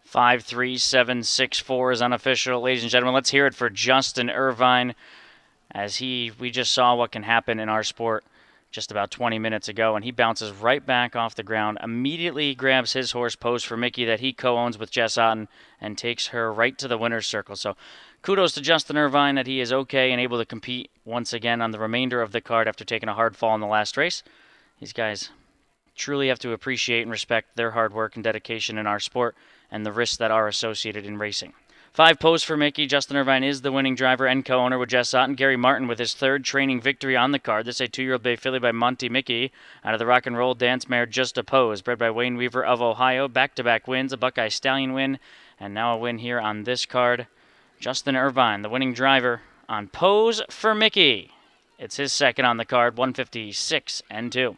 Five, 3, 7, 6, 4 is unofficial. Ladies and gentlemen, let's hear it for Justin Irvine, as we just saw what can happen in our sport just about 20 minutes ago, and he bounces right back off the ground, immediately grabs his horse Pose for Mickey that he co-owns with Jess Otten, and takes her right to the winner's circle. So kudos to Justin Irvine that he is okay and able to compete once again on the remainder of the card after taking a hard fall in the last race. These guys truly have to appreciate and respect their hard work and dedication in our sport and the risks that are associated in racing. 5 posts for Mickey. Justin Irvine is the winning driver and co-owner with Jess Otten. Gary Martin with his third training victory on the card. This is a 2-year-old bay filly by Monty Mickey out of the rock and roll dance mare Just a Pose, bred by Wayne Weaver of Ohio. Back-to-back wins, a Buckeye Stallion win, and now a win here on this card. Justin Irvine, the winning driver on Pose for Mickey. It's his second on the card, 156 and 2.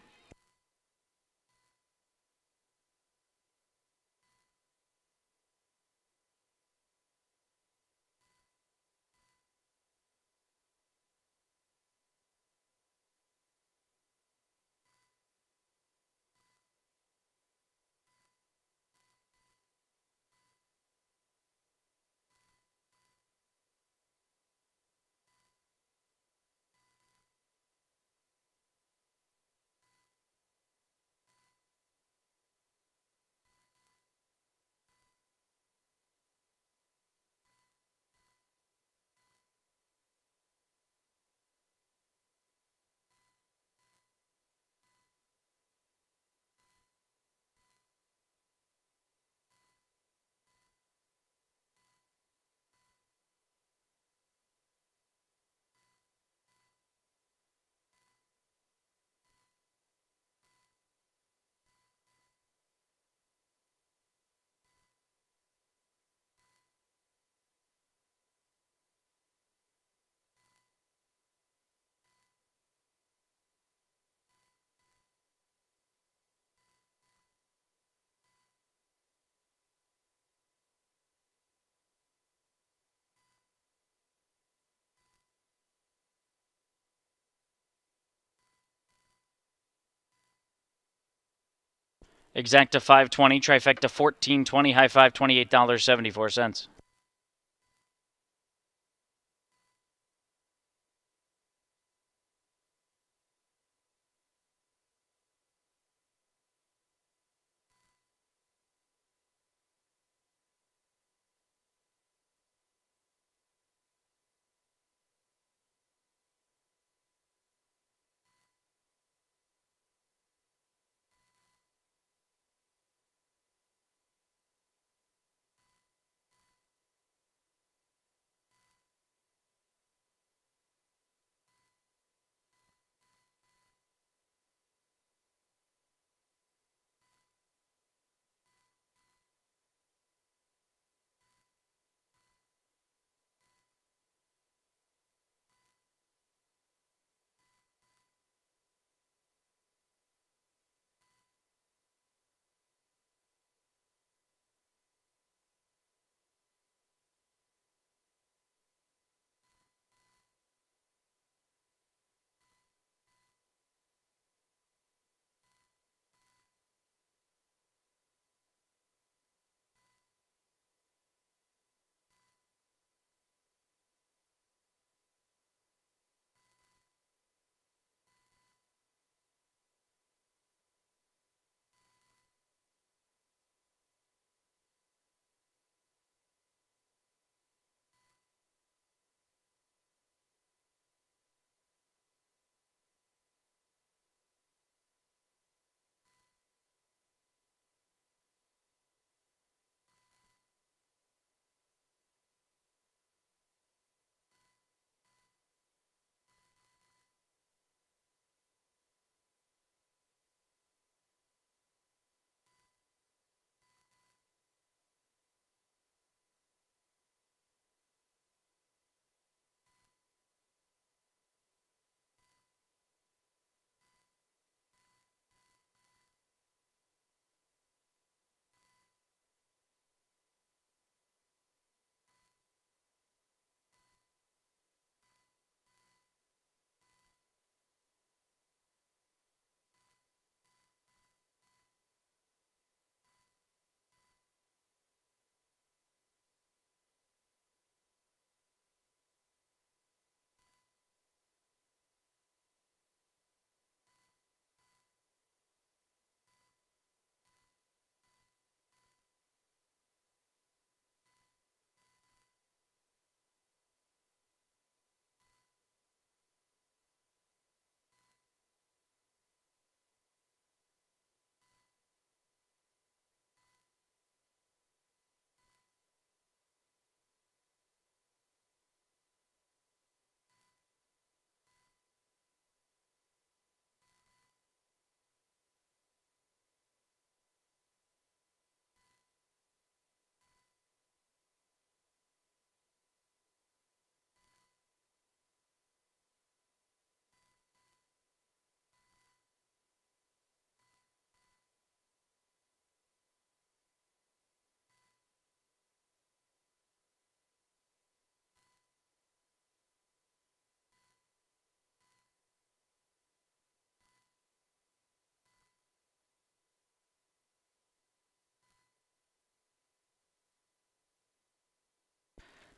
Exacta 520, trifecta 1420, high five $28.74.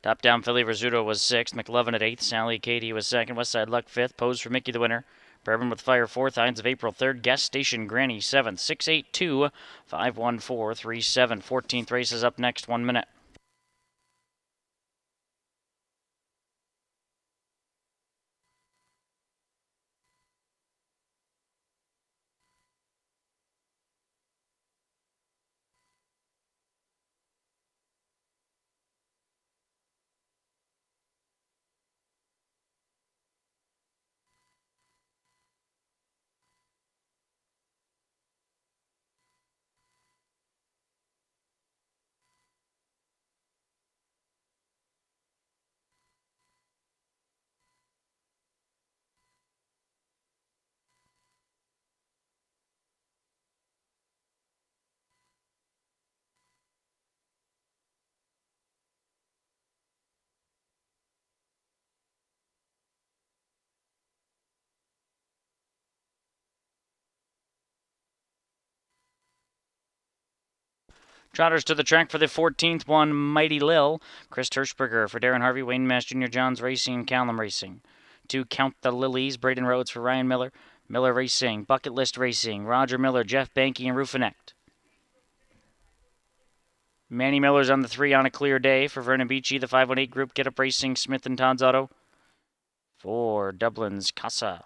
Top Down Philly Rizzuto was 6th. McLovin at 8th. Sally Katie was 2nd. Westside Luck 5th. Pose for Mickey the winner. Bourbon with Fire 4th. Hines of April 3rd. Gas Station Granny 7th. 682 514 37. 14th race is up next. 1 minute. Trotters to the track for the 14th one, Mighty Lil. Chris Hirschberger for Darren Harvey, Wayne Mass Jr., Johns Racing, Callum Racing. 2, Count the Lilies, Braden Rhodes for Ryan Miller. Miller Racing, Bucket List Racing, Roger Miller, Jeff Banky, and Rufinect. Manny Miller's on the 3 on a clear day for Vernon Beachy, the 518 group, Get Up Racing, Smith and Todd's Auto. For Dublin's Casa,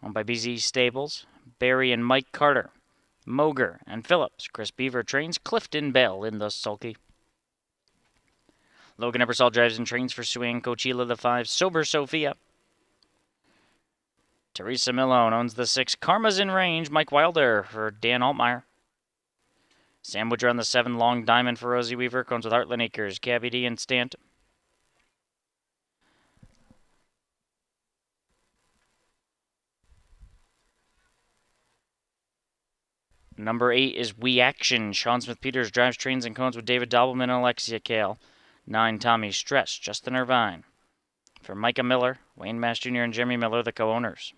owned by BZ Stables, Barry and Mike Carter. Moger and Phillips. Chris Beaver trains Clifton Bell in the sulky. Logan Ebersol drives and trains for Suan Cochila, the 5. Sober Sophia. Teresa Milone owns the 6. Karma's in range. Mike Wilder for Dan Altmeyer. Sam Woodger on the 7. Long Diamond for Rosie Weaver. Comes with Heartland Acres. Gabby D and Stant. Number 8 is We Action. Sean Smith Peters drives, trains, and cones with David Dobbleman and Alexia Kale. 9, Tommy Stress. Justin Irvine. For Micah Miller, Wayne Mass Jr., and Jeremy Miller, the co-owners.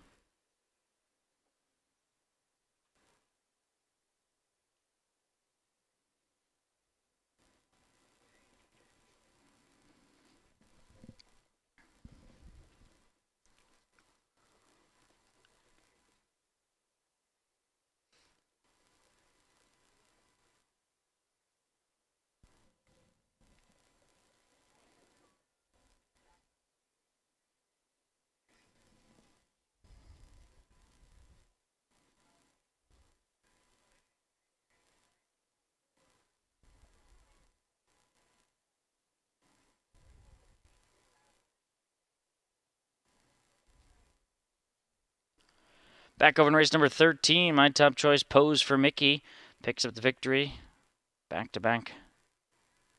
Back over in race number 13, my top choice, Pose for Mickey, picks up the victory. Back-to-back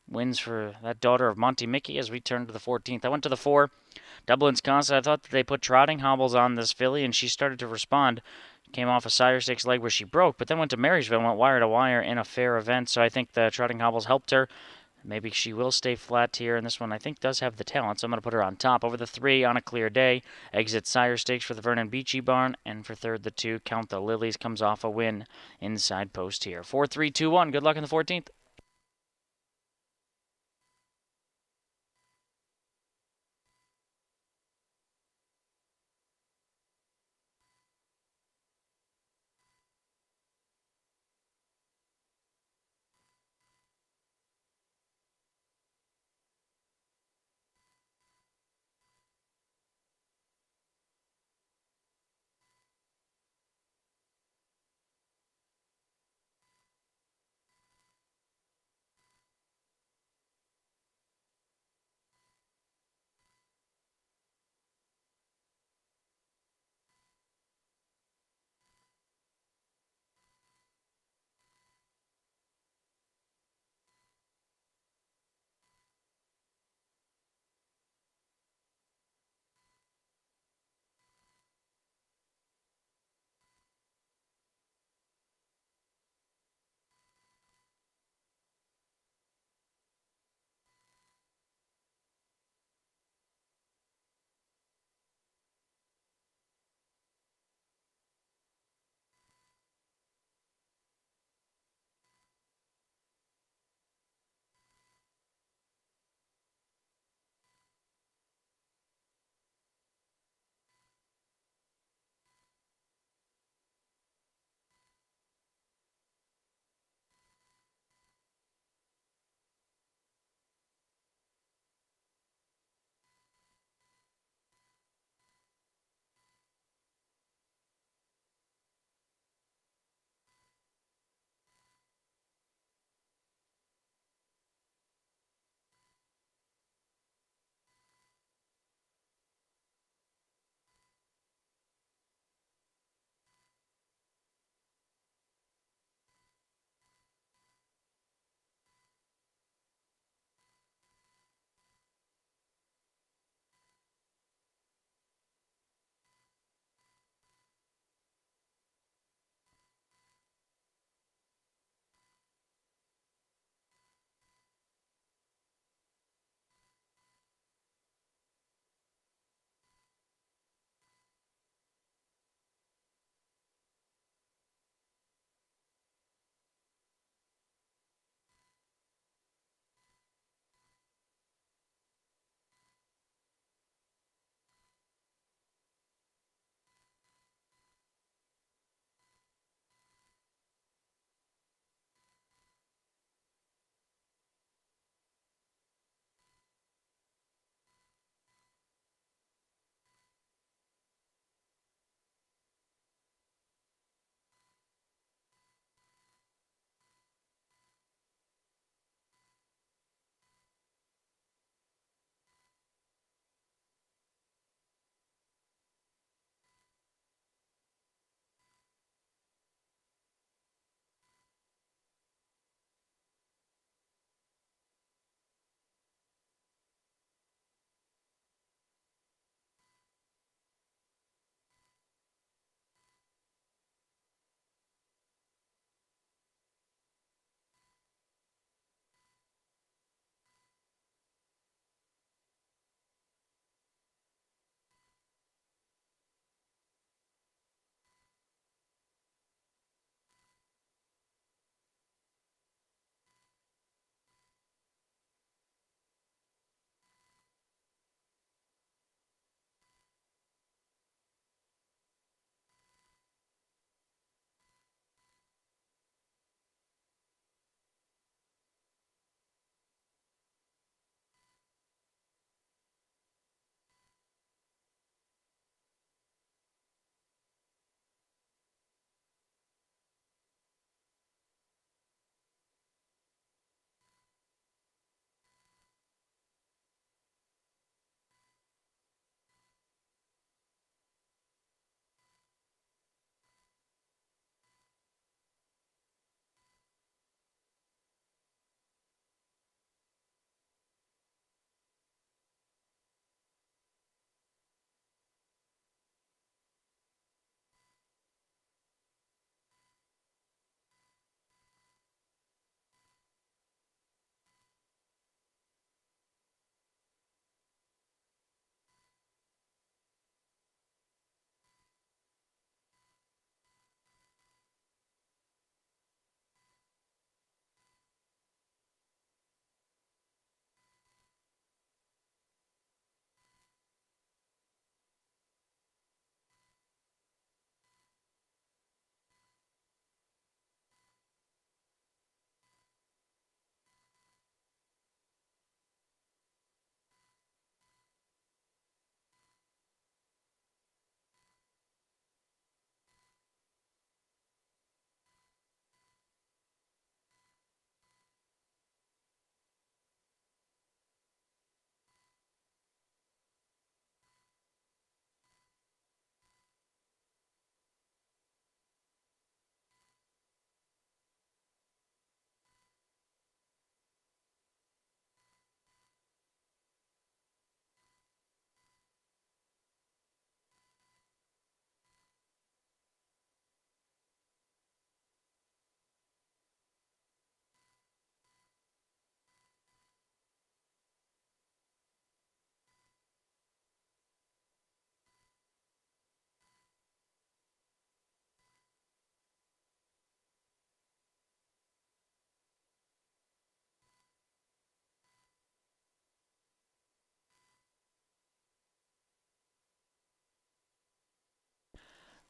wins for that daughter of Monty Mickey as we turn to the 14th. I went to the 4, Dublin's Casa. I thought that they put trotting hobbles on this filly, and she started to respond. Came off a Sire Stakes leg where she broke, but then went to Marysville and went wire to wire in a fair event. So I think the trotting hobbles helped her. Maybe she will stay flat here, and this one I think does have the talent, so I'm going to put her on top. Over the 3 on a clear day, exit Sire Stakes for the Vernon Beachy barn, and for third the 2, Count the Lilies, comes off a win inside post here. 4, 3, 2, 1. Good luck in the 14th.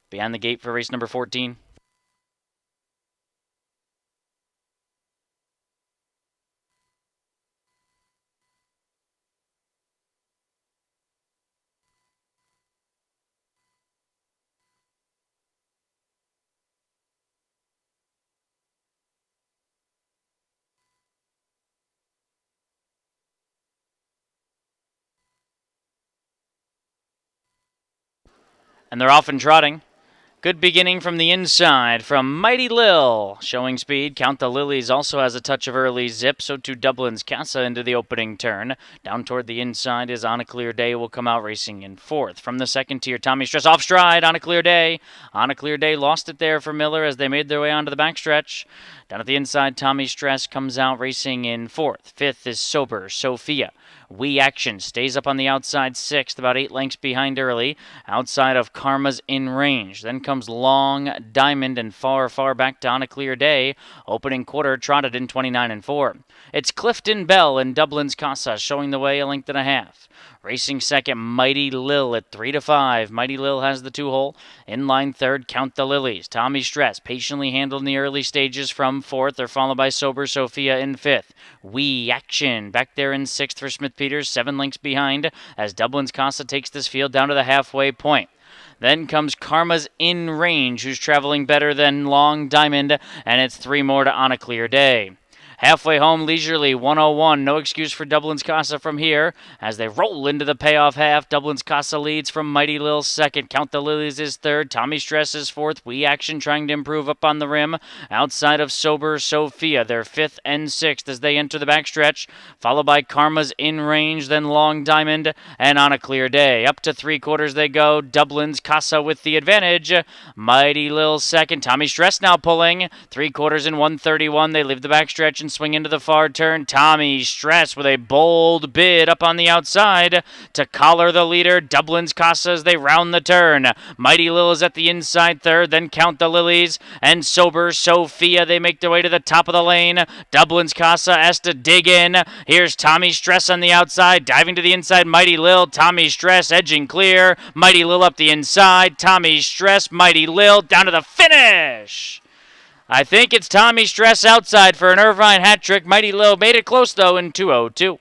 Behind the gate for race number 14. And they're off and trotting. Good beginning from the inside from Mighty Lil. Showing speed. Count the Lilies also has a touch of early zip. So too Dublin's Casa into the opening turn. Down toward the inside is On a Clear Day will come out racing in fourth. From the second tier, Tommy Stress off stride. On a Clear Day. On a Clear Day lost it there for Miller as they made their way onto the backstretch. Down at the inside, Tommy Stress comes out racing in fourth. Fifth is Sober Sophia. We Action stays up on the outside sixth, about 8 lengths behind early, outside of Karma's in range. Then comes Long Diamond and far, far back to On a Clear Day. Opening quarter trotted in 29 and 4. It's Clifton Bell and Dublin's Casa showing the way a length and a half. Racing second, Mighty Lil at 3 to 5. Mighty Lil has the 2-hole. In line third, Count the Lilies. Tommy Stress patiently handled in the early stages from fourth. They're followed by Sober Sophia in fifth. We Action back there in sixth for Smith Peters, 7 lengths behind as Dublin's Casa takes this field down to the halfway point. Then comes Karma's in range, who's traveling better than Long Diamond, and it's 3 more to On a Clear Day. Halfway home leisurely, 101. No excuse for Dublin's Casa from here. As they roll into the payoff half, Dublin's Casa leads from Mighty Lil second. Count the Lilies is third. Tommy Stress is fourth. We Action trying to improve up on the rim. Outside of Sober Sophia, they're fifth and sixth as they enter the backstretch. Followed by Karma's in range, then Long Diamond, and On a Clear Day. Up to 3/4 they go. Dublin's Casa with the advantage. Mighty Lil second. Tommy Stress now pulling. 3/4 in 131. They leave the backstretch and swing into the far turn. Tommy Stress with a bold bid up on the outside to collar the leader. Dublin's Casa as they round the turn. Mighty Lil is at the inside third, then Count the Lilies and Sober Sophia. They make their way to the top of the lane. Dublin's Casa has to dig in. Here's Tommy Stress on the outside, diving to the inside. Mighty Lil, Tommy Stress edging clear. Mighty Lil up the inside. Tommy Stress, Mighty Lil down to the finish. I think it's Tommy Stress outside for an Irvine hat trick. Mighty Lil made it close, though, in 2:02.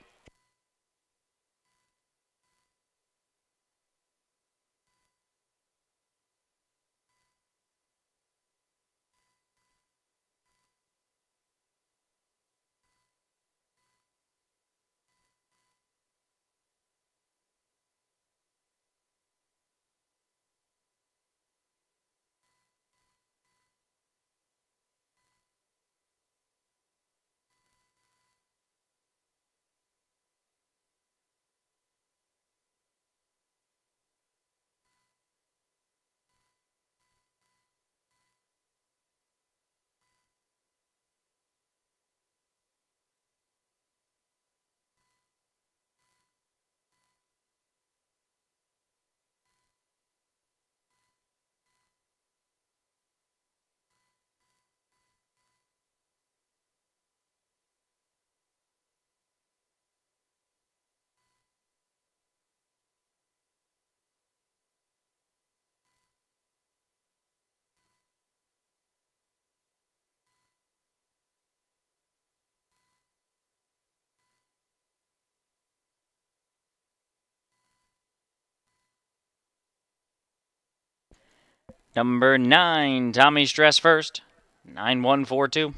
Number 9, Tommy Stress first. 9142.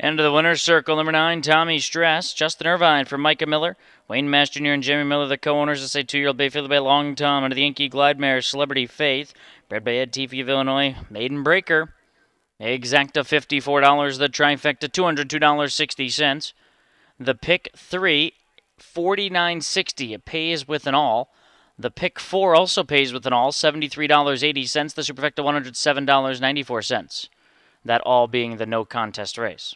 And to the winner's circle, number 9, Tommy Stress, Justin Irvine from Micah Miller, Wayne Mass Jr. and Jamie Miller, the co-owners. This is a 2-year-old Bayfield by Long Tom under the Yankee Glide Mare Celebrity Faith, bred by Ed Teefy of Illinois, Maiden Breaker. Exacta $54, the trifecta $202.60. The pick 3, $49.60. It pays with an all. The pick 4 also pays with an all, $73.80. The superfecta $107.94. That all being the no contest race.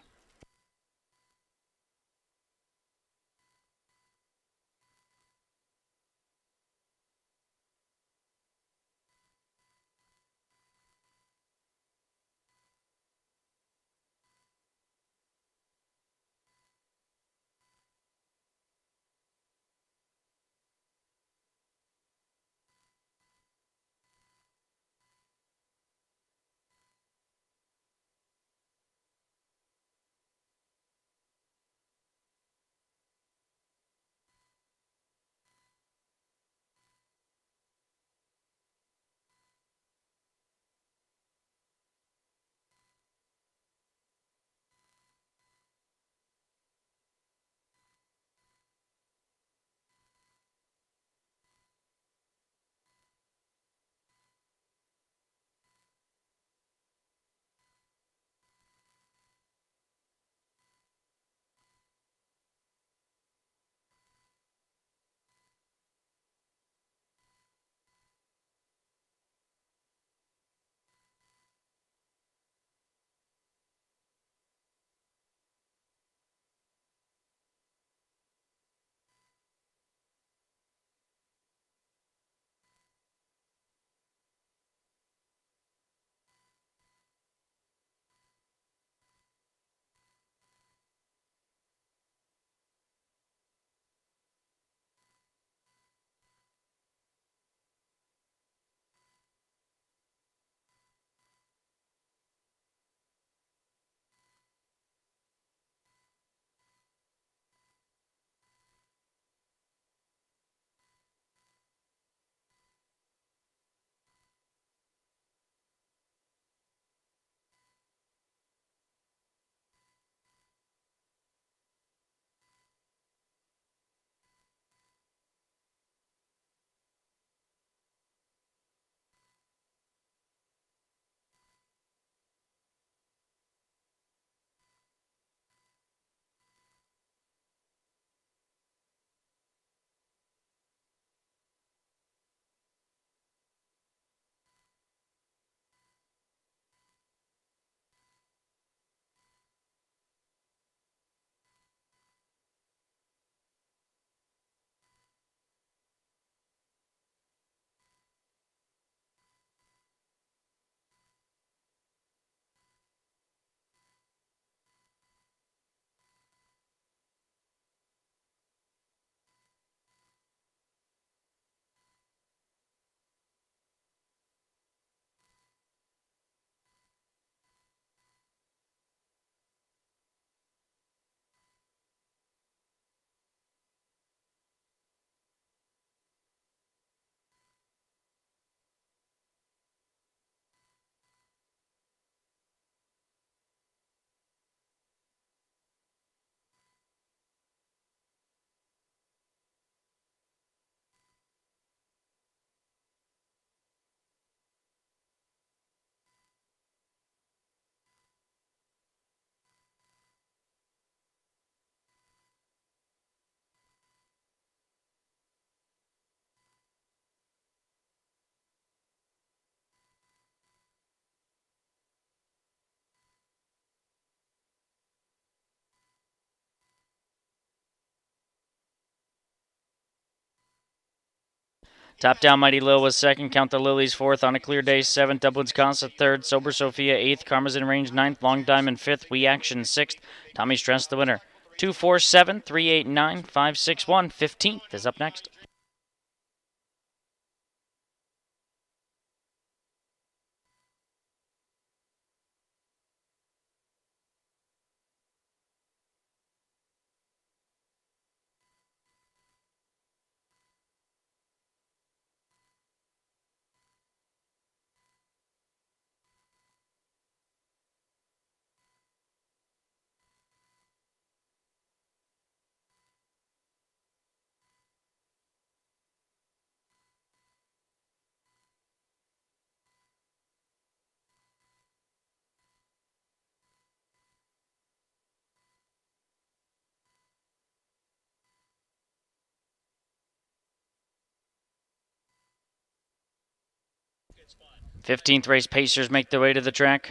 Top Down Mighty Lil was second. Count the Lilies fourth. On a Clear Day seventh. Dublin's Casa third. Sober Sophia eighth. Karmazin Range ninth. Long Diamond fifth. We Action sixth. Tommy Stress the winner. 247 389 561. 15th is up next. 15th race Pacers make their way to the track.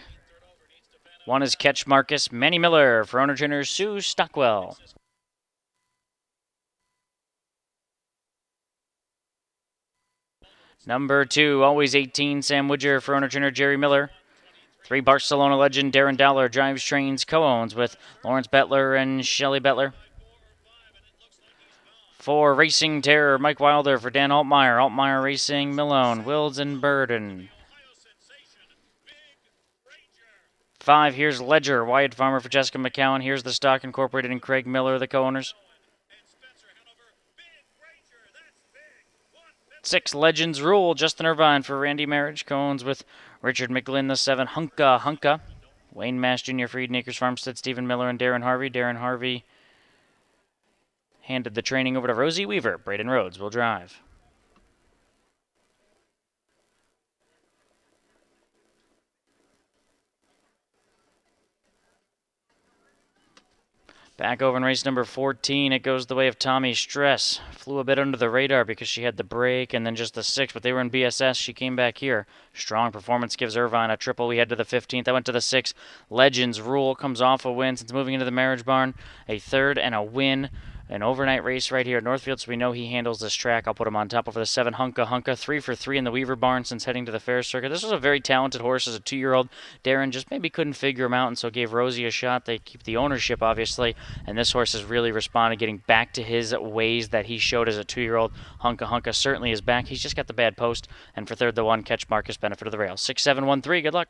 One is Catch Marcus, Manny Miller for owner trainer Sue Stockwell. Number 2, always 18, Sam Woodger for owner trainer Jerry Miller. 3, Barcelona legend Darren Dowler drives trains co-owns with Lawrence Bettler and Shelley Bettler. 4, Racing Terror Mike Wilder for Dan Altmeyer. Altmeyer Racing, Milone, Wilds, and Burden. 5, here's Ledger, Wyatt Farmer for Jessica McCowan. Here's the Stock Incorporated and Craig Miller, the co-owners. 6, Legends Rule, Justin Irvine for Randy Marriage. Co-owns with Richard McGlynn, the 7, Hunka Hunka. Wayne Mash Jr. for Eden Acres Farmstead, Stephen Miller, and Darren Harvey. Darren Harvey handed the training over to Rosie Weaver. Braden Rhodes will drive. Back over in race number 14, it goes the way of Tommy Stress. Flew a bit under the radar because she had the break and then just the 6, but they were in BSS. She came back here. Strong performance gives Irvine a triple. We head to the 15th. I went to the 6. Legends Rule comes off a win since moving into the Marriage Barn. A third and a win. An overnight race right here at Northfield, so we know he handles this track. I'll put him on top over the 7, Hunka Hunka. 3 for 3 in the Weaver Barn since heading to the fair circuit. This was a very talented horse as a 2-year-old. Darren just maybe couldn't figure him out, and so gave Rosie a shot. They keep the ownership, obviously, and this horse has really responded, getting back to his ways that he showed as a 2-year-old. Hunka Hunka certainly is back. He's just got the bad post. And for third, the 1, Catch Marcus, benefit of the rail. 6, 7, 1, 3. Good luck.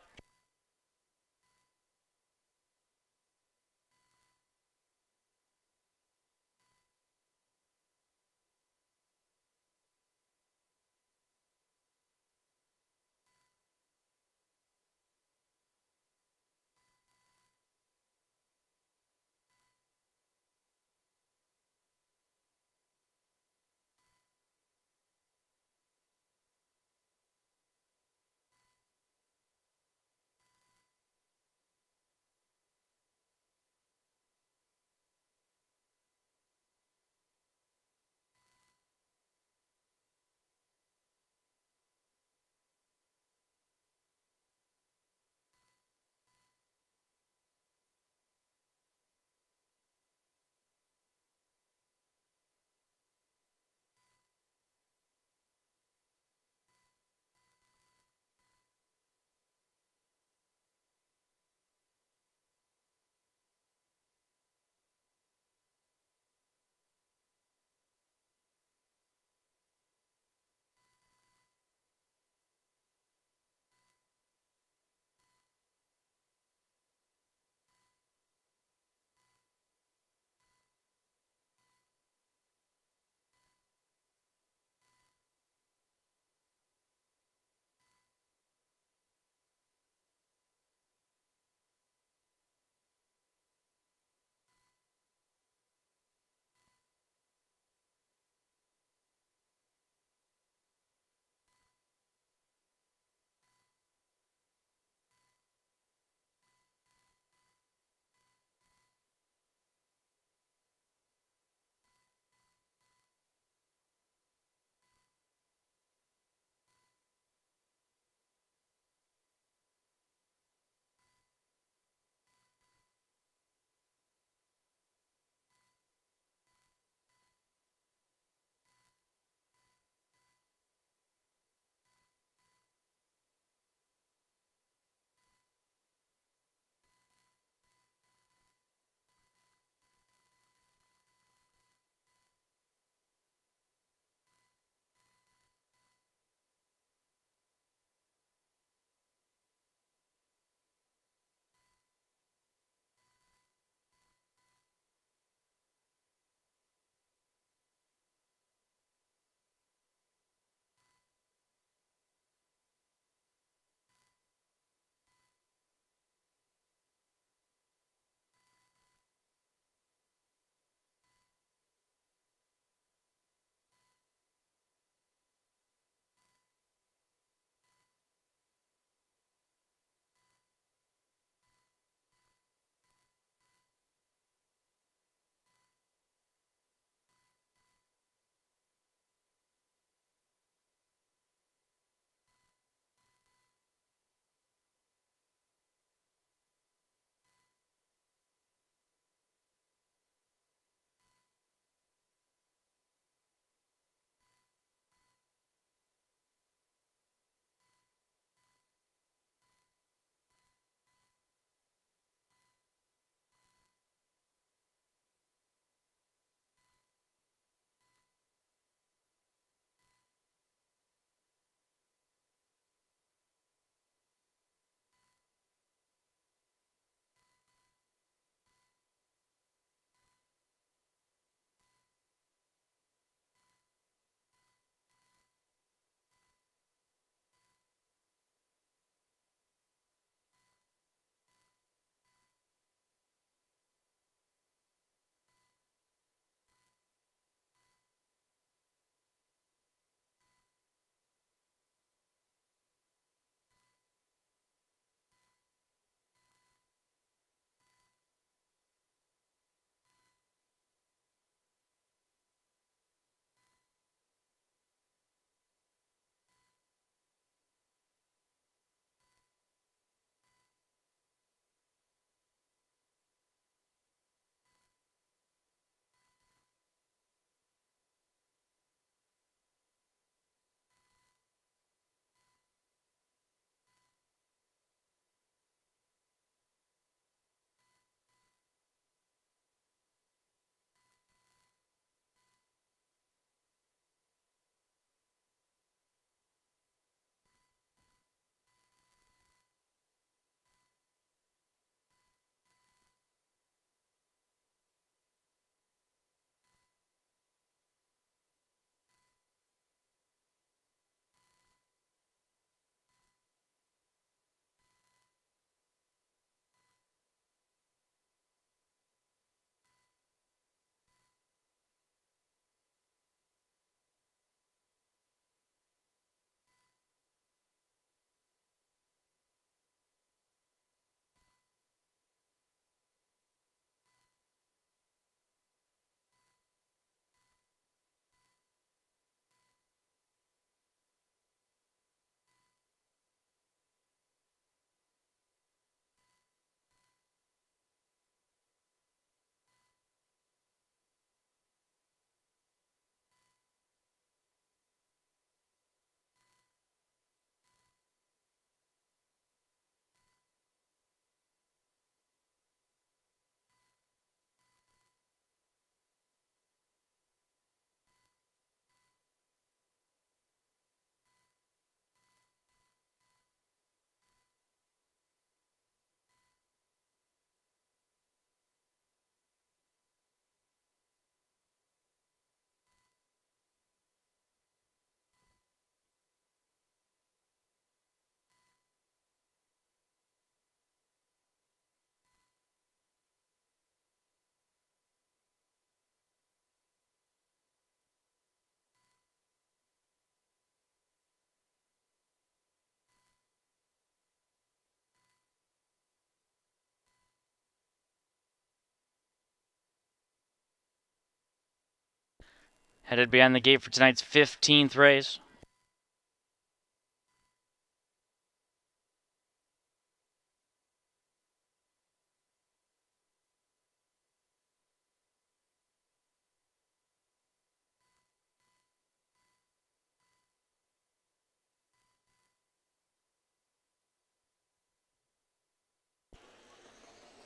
Headed behind the gate for tonight's 15th race.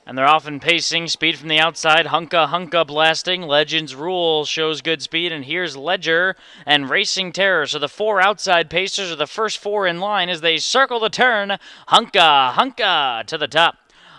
And they're often pacing, speed from the outside, Hunka Hunka blasting, Legends Rule shows good speed, and here's Ledger and Racing Terror. So the four outside pacers are the first four in line as they circle the turn, Hunka Hunka to the top.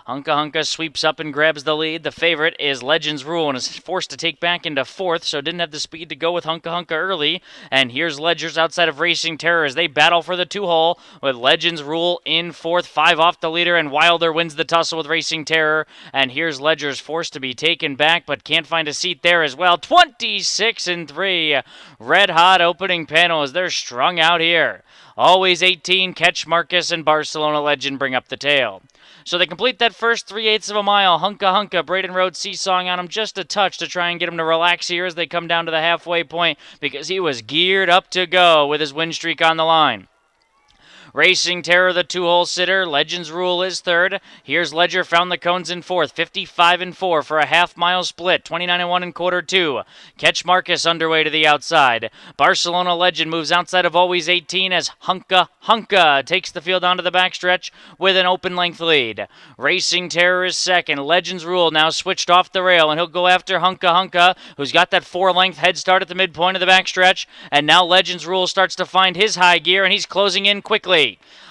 Hunka Hunka sweeps up and grabs the lead. The favorite is Legends Rule and is forced to take back into fourth, so didn't have the speed to go with Hunka Hunka early. And here's Ledger's outside of Racing Terror as they battle for the two-hole with Legends Rule in fourth, 5 off the leader, and Wilder wins the tussle with Racing Terror. And here's Ledger's forced to be taken back, but can't find a seat there as well. 26-3. Red hot opening panel as they're strung out here. Always 18, Catch Marcus and Barcelona Legend bring up the tail. So they complete that first 3/8 of a mile. Hunka Hunka, Braden Road seesawing on him just a touch to try and get him to relax here as they come down to the halfway point because he was geared up to go with his win streak on the line. Racing Terror, the two-hole sitter. Legends Rule is third. Here's Ledger, found the cones in fourth. 55-4 for a half-mile split. 29-1 in quarter two. Catch Marcus underway to the outside. Barcelona Legend moves outside of always 18 as Hunka Hunka takes the field onto the backstretch with an open-length lead. Racing Terror is second. Legends Rule now switched off the rail, and he'll go after Hunka Hunka, who's got that 4-length head start at the midpoint of the backstretch. And now Legends Rule starts to find his high gear, and he's closing in quickly.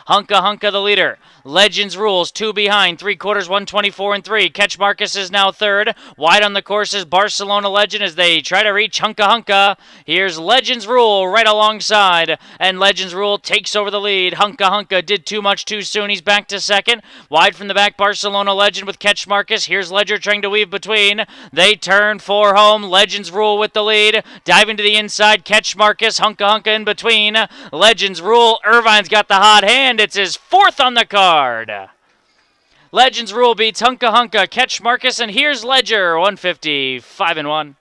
Hunka Hunka the leader. Legends Rules, 2 behind, 3/4, 124-3. Catch Marcus is now third. Wide on the course is Barcelona Legend as they try to reach Hunka Hunka. Here's Legends Rule right alongside, and Legends Rule takes over the lead. Hunka Hunka did too much too soon. He's back to second. Wide from the back, Barcelona Legend with Catch Marcus. Here's Ledger trying to weave between. They turn for home. Legends Rule with the lead. Diving to the inside, Catch Marcus. Hunka Hunka in between. Legends Rule. Irvine's got the hot hand. It's his fourth on the card. Legends Rule beats Hunka Hunka, Catch Marcus, and here's Ledger, 155-1.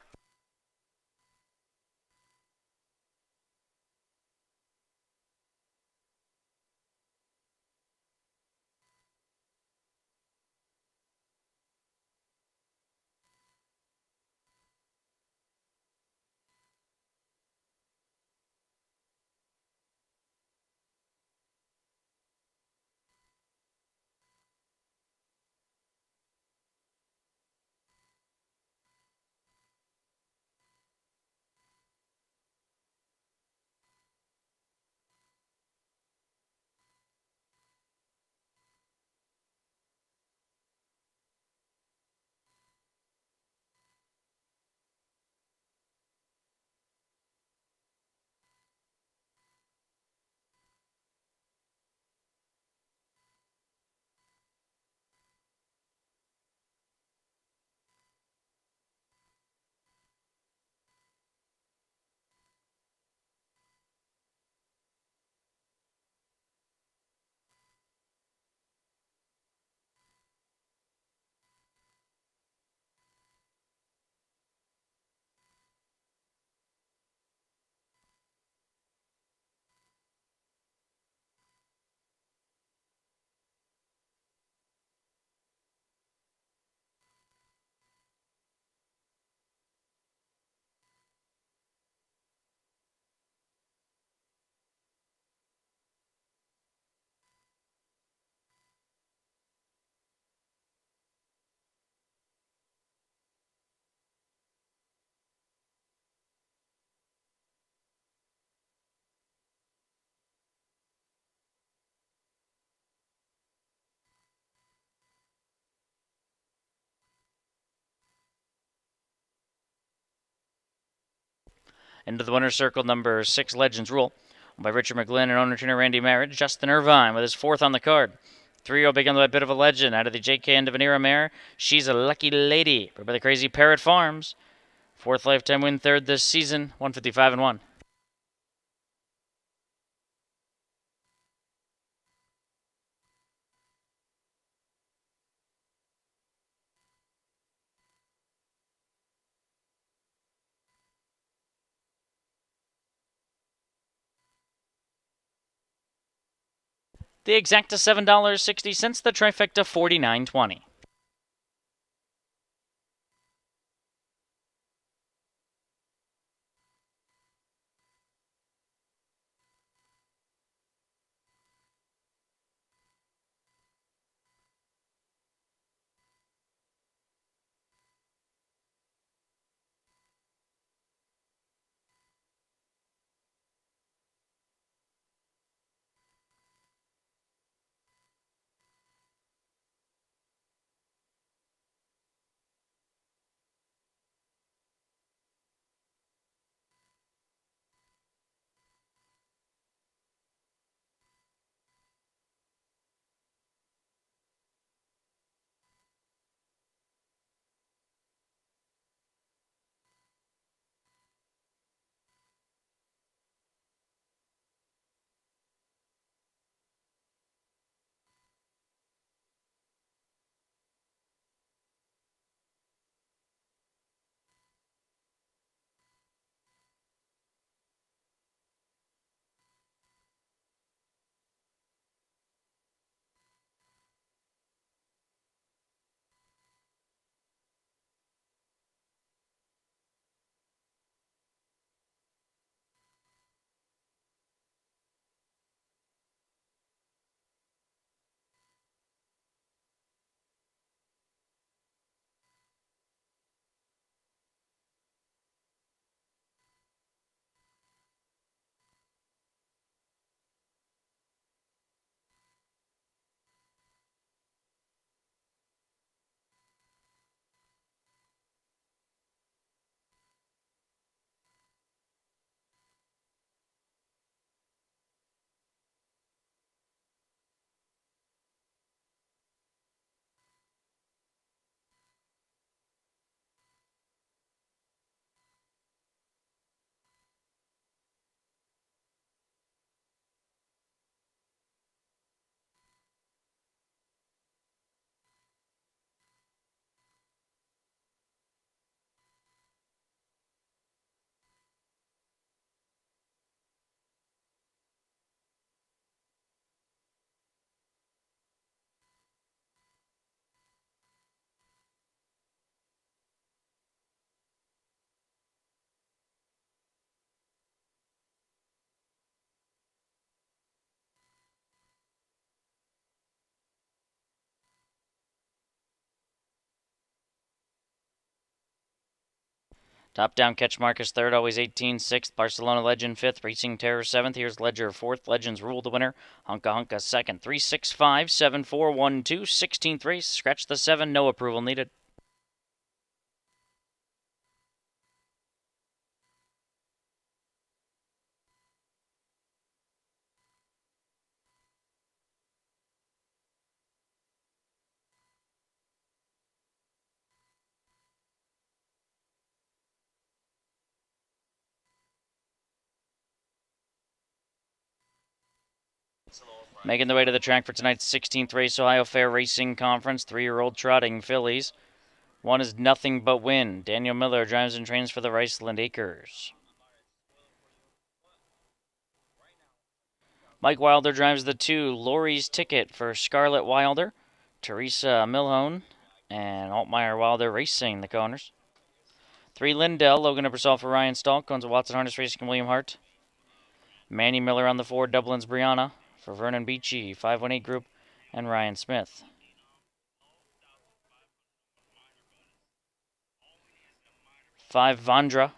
Into the winner's circle, number 6, Legends Rule, by Richard McGlynn and owner-trainer Randy Merritt. Justin Irvine with his fourth on the card. 3-year-old big by a bit of a legend out of the JK and Vanera mare. She's a Lucky Lady, bred by the Crazy Parrot Farms. Fourth lifetime win, third this season, 155-1. The exacta $7.60. The trifecta $49.20. Top down catch Marcus third, always 18 sixth. Barcelona Legend fifth, Racing Terror seventh. Here's Ledger fourth. Legends Rule the winner. Hunka Hunka second. 3-6-5, 7-4, 1-2. 16th race. Scratch the 7. No approval needed. Making the way to the track for tonight's 16th race, Ohio Fair Racing Conference. 3-year-old trotting fillies. One is Nothing But Win. Daniel Miller drives and trains for the Riceland Acres. Mike Wilder drives the 2. Lori's Ticket for Scarlett Wilder. Teresa Milhone and Altmaier Wilder Racing the corners. 3 Lindell, Logan Ebersol for Ryan Stahl, Cones of Watson Harness Racing and William Hart. Manny Miller on the 4, Dublin's Brianna for Vernon Beachy, 518 Group, and Ryan Smith. 5 Vandra,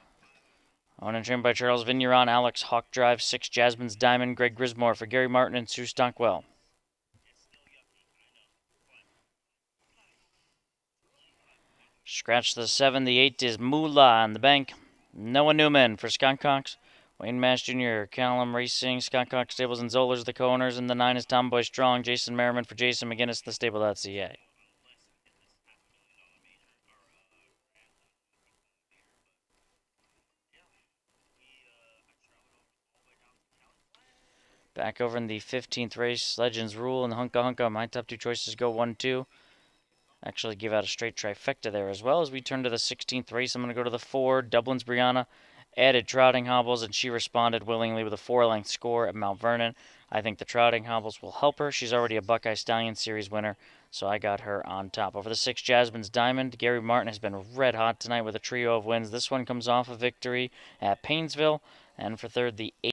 owned and trained by Charles Vigneron, Alex Hawk Drive. 6 Jasmine's Diamond, Greg Grismore for Gary Martin and Sue Stockwell. Scratch the 7, the 8 is Moolah on the bank. Noah Newman for Scott Cox. Wayne Mash Jr., Callum Racing, Scott Cox Stables and Zollers, the co-owners, and the 9 is Tomboy Strong, Jason Merriman for Jason McGinnis, the stable.ca. Back over in the 15th race, Legends Rule and Hunka Hunka. My top 2 choices go 1-2. Actually give out a straight trifecta there as well. As we turn to the 16th race, I'm going to go to the 4, Dublin's Brianna added trotting hobbles, and she responded willingly with a 4-length score at Mount Vernon. I think the trotting hobbles will help her. She's already a Buckeye Stallion Series winner, so I got her on top. Over the 6, Jasmine's Diamond. Gary Martin has been red hot tonight with a trio of wins. This one comes off a victory at Painesville. And for third, the 8.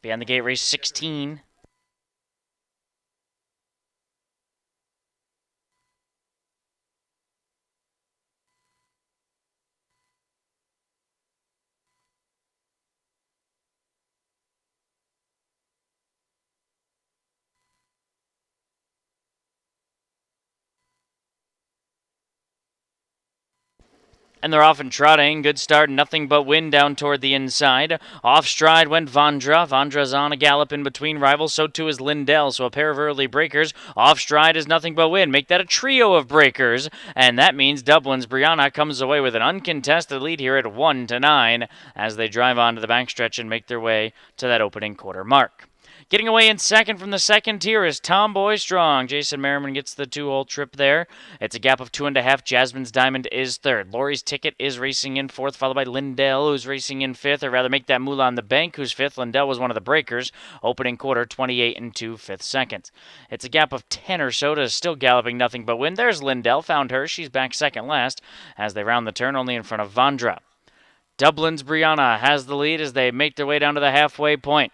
Beyond the gate, race 16. And they're off and trotting. Good start, nothing but wind down toward the inside. Off stride went Vandra. Vandra's on a gallop in between rivals. So too is Lindell. So a pair of early breakers. Off stride is nothing but wind. Make that a trio of breakers. And that means Dublin's Brianna comes away with an uncontested lead here at 1-9 as they drive onto the backstretch and make their way to that opening quarter mark. Getting away in second from the second tier is Tomboy Strong. Jason Merriman gets the 2-hole trip there. It's a gap of 2.5. Jasmine's Diamond is third. Lori's Ticket is racing in fourth, followed by Lindell, who's racing in fifth, or rather make that Moolah on the bank, who's fifth. Lindell was one of the breakers. Opening quarter, 28 and 2/5 seconds. It's a gap of 10 or so to still galloping nothing but wind. There's Lindell, found her. She's back second last as they round the turn, only in front of Vandra. Dublin's Brianna has the lead as they make their way down to the halfway point.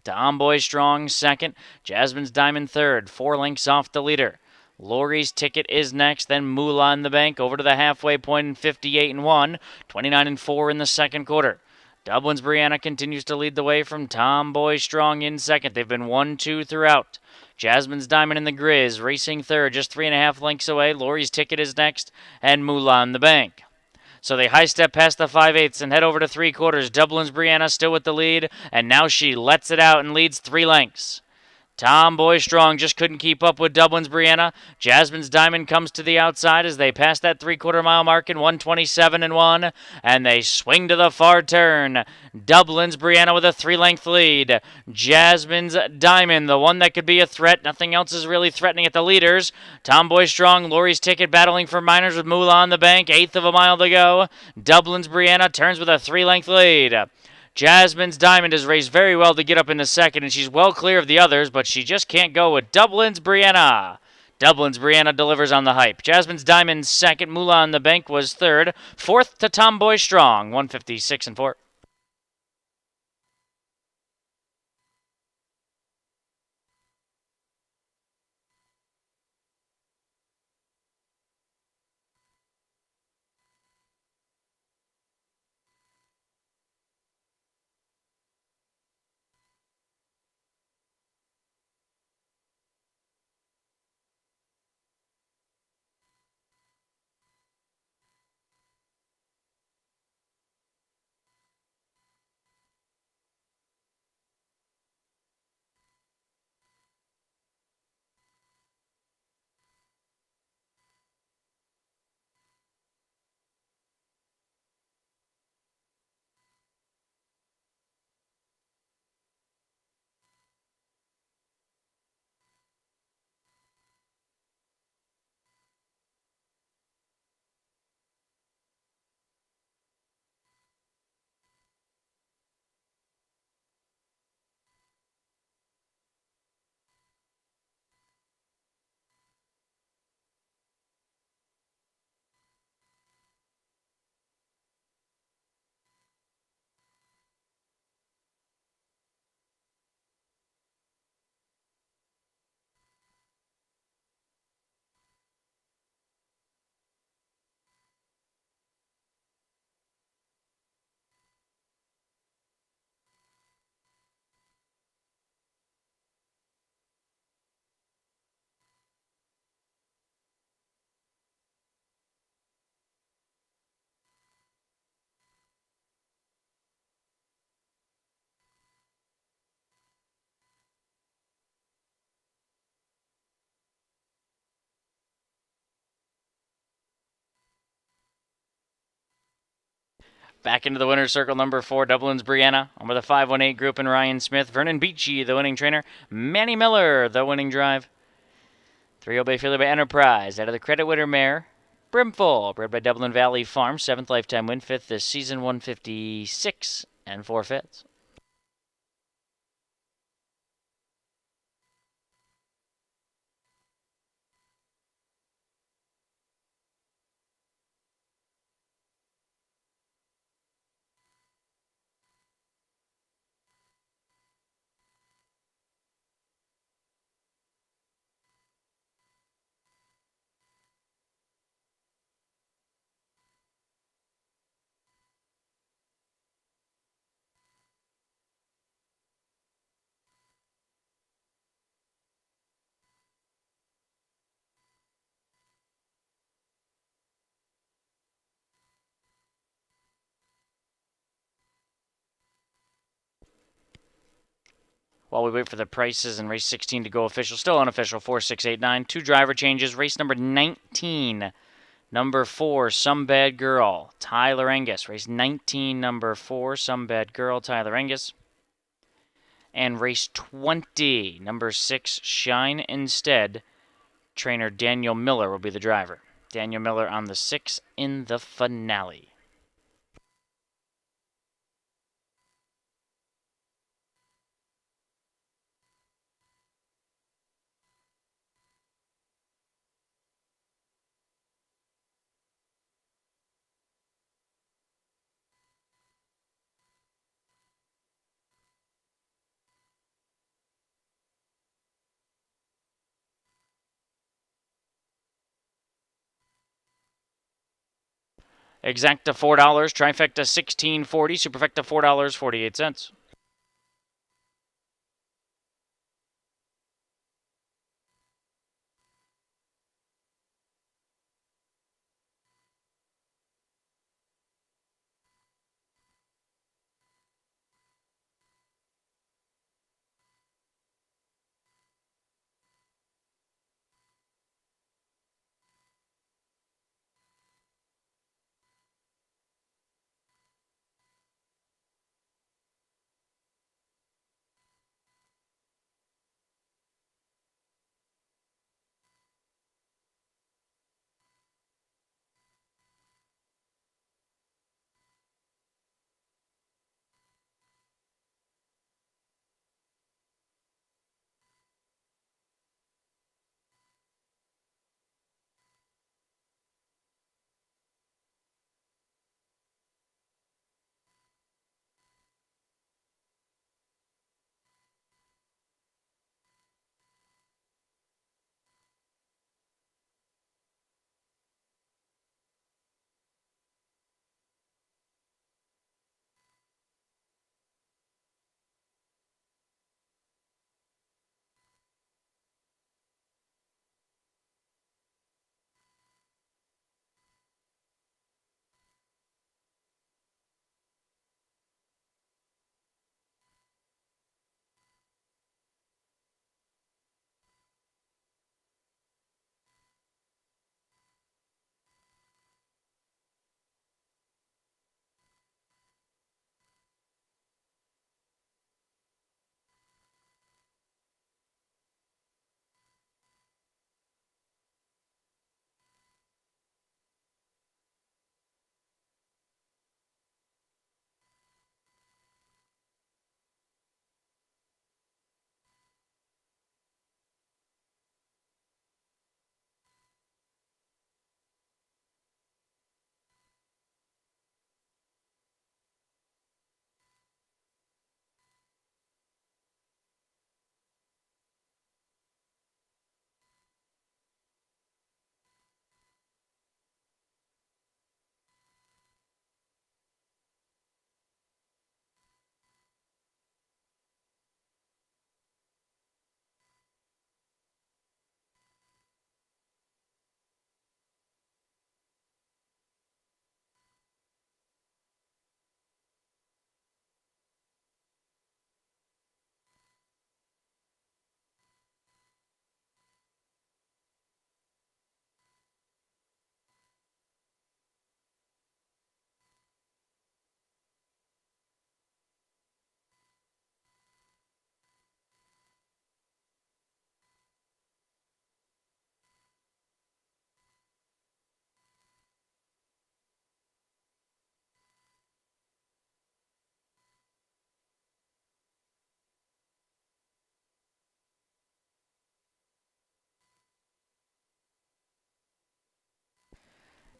Tomboy Strong second, Jasmine's Diamond third, 4 lengths off the leader. Lori's Ticket is next, then Moolah in the bank over to the halfway point in 58 and 1, 29 and 4 in the second quarter. Dublin's Brianna continues to lead the way from Tomboy Strong in second. They've been 1-2 throughout. Jasmine's Diamond in the Grizz racing third, just 3.5 lengths away. Lori's Ticket is next, and Moolah in the bank. So they high step past the 5/8 and head over to 3/4. Dublin's Brianna still with the lead, and now she lets it out and leads 3 lengths. Tomboy Strong just couldn't keep up with Dublin's Brianna. Jasmine's Diamond comes to the outside as they pass that 3/4 mile mark in 1:27 and 1, and they swing to the far turn. Dublin's Brianna with a 3-length lead. Jasmine's Diamond, the one that could be a threat. Nothing else is really threatening at the leaders. Tomboy Strong, Lori's Ticket battling for minors with Moolah on the bank. 1/8 of a mile to go. Dublin's Brianna turns with a 3-length lead. Jasmine's Diamond has raced very well to get up in the second, and she's well clear of the others, but she just can't go with Dublin's Brianna. Dublin's Brianna delivers on the hype. Jasmine's Diamond second, Moolah on the bank was third, fourth to Tomboy Strong, 156 and 4. Back into the winner's circle, number 4, Dublin's Brianna. Over the 518 group and Ryan Smith. Vernon Beachy, the winning trainer. Manny Miller, the winning drive. 3 Bay Philly by Enterprise. Out of the credit winner mare, Brimful, bred by Dublin Valley Farm. 7th lifetime win, 5th this season, 156 and 4/5. While we wait for the prices in race 16 to go official, still unofficial, 4, 6, 8, 9. 2 driver changes. Race number 19, number 4, Some Bad Girl, Tyler Angus. Race 19, number 4, Some Bad Girl, Tyler Angus. And race 20, number 6, Shine Instead, trainer Daniel Miller will be the driver. Daniel Miller on the 6 in the finale. Exacta $4, trifecta $16.40, superfecta $4.48.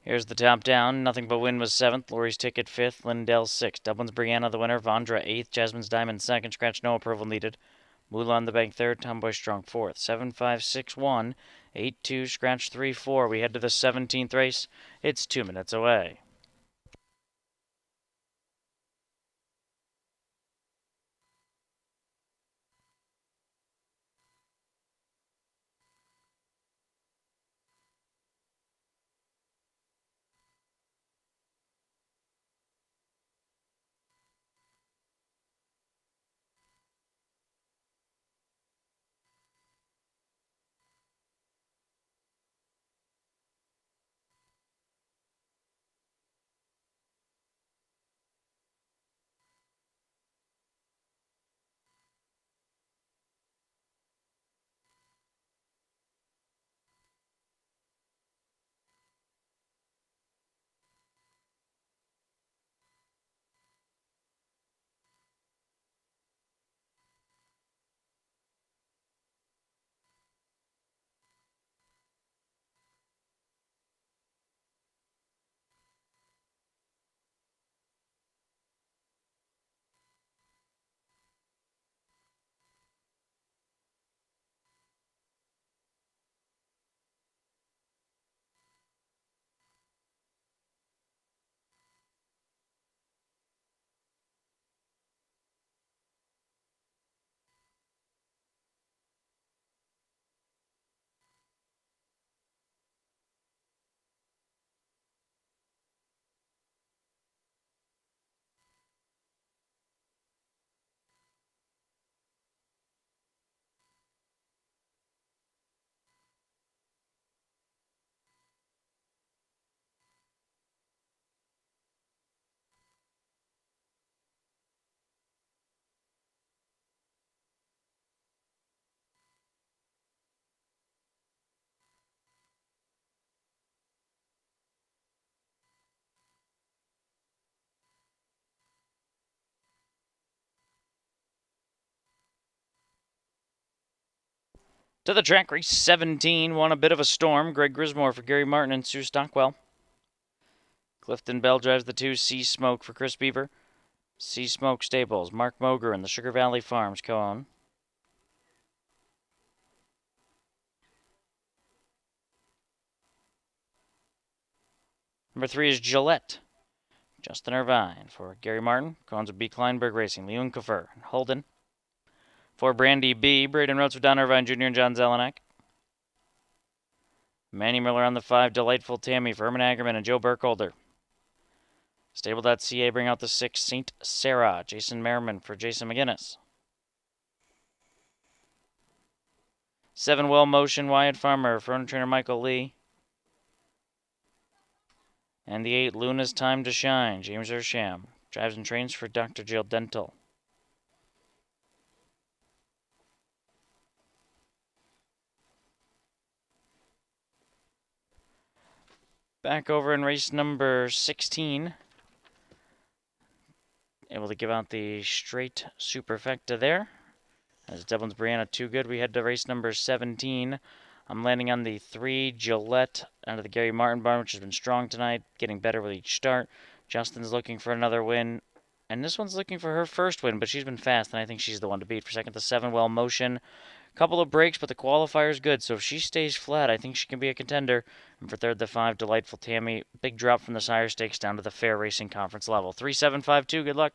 Here's the top down. Nothing But Wind was 7th. Lori's Ticket 5th. Lindell 6th. Dublin's Brianna the winner. Vondra 8th. Jasmine's Diamond 2nd. Scratch no approval needed. Mulan the Bank 3rd. Tomboy Strong 4th. 7-5-6-1. 8-2. Scratch 3-4. We head to the 17th race. It's 2 minutes away. To the track, race 17, won a bit of a storm. Greg Grismore for Gary Martin and Sue Stockwell. Clifton Bell drives the 2, Sea Smoke for Chris Beaver. Sea Smoke Stables, Mark Moger and the Sugar Valley Farms co-own. Number 3 is Gillette. Justin Irvine for Gary Martin. Co-owns of B. Kleinberg Racing, Leon Kaffer and Holden. For Brandy B, Braden Rhodes for Don Irvine Jr. and John Zelenak. Manny Miller on the 5, Delightful Tammy for Herman Hagerman and Joe Burkholder. Stable.ca bring out the 6, St. Sarah, Jason Merriman for Jason McGinnis. 7, Well Motion, Wyatt Farmer for owner trainer Michael Lee. And the 8, Luna's Time to Shine, James Ersham. Drives and trains for Dr. Jill Dental. Back over in race number 16. Able to give out the straight superfecta there. As Devlin's Brianna too good, we head to race number 17. I'm landing on the 3, Gillette, out of the Gary Martin barn, which has been strong tonight, getting better with each start. Justin's looking for another win, and this one's looking for her first win, but she's been fast, and I think she's the one to beat. For second, the 7, Well Motion. Couple of breaks, but the qualifier's good, so if she stays flat, I think she can be a contender. And for third, the 5, Delightful Tammy. Big drop from the Sire Stakes down to the Fair Racing Conference level. 3752, good luck.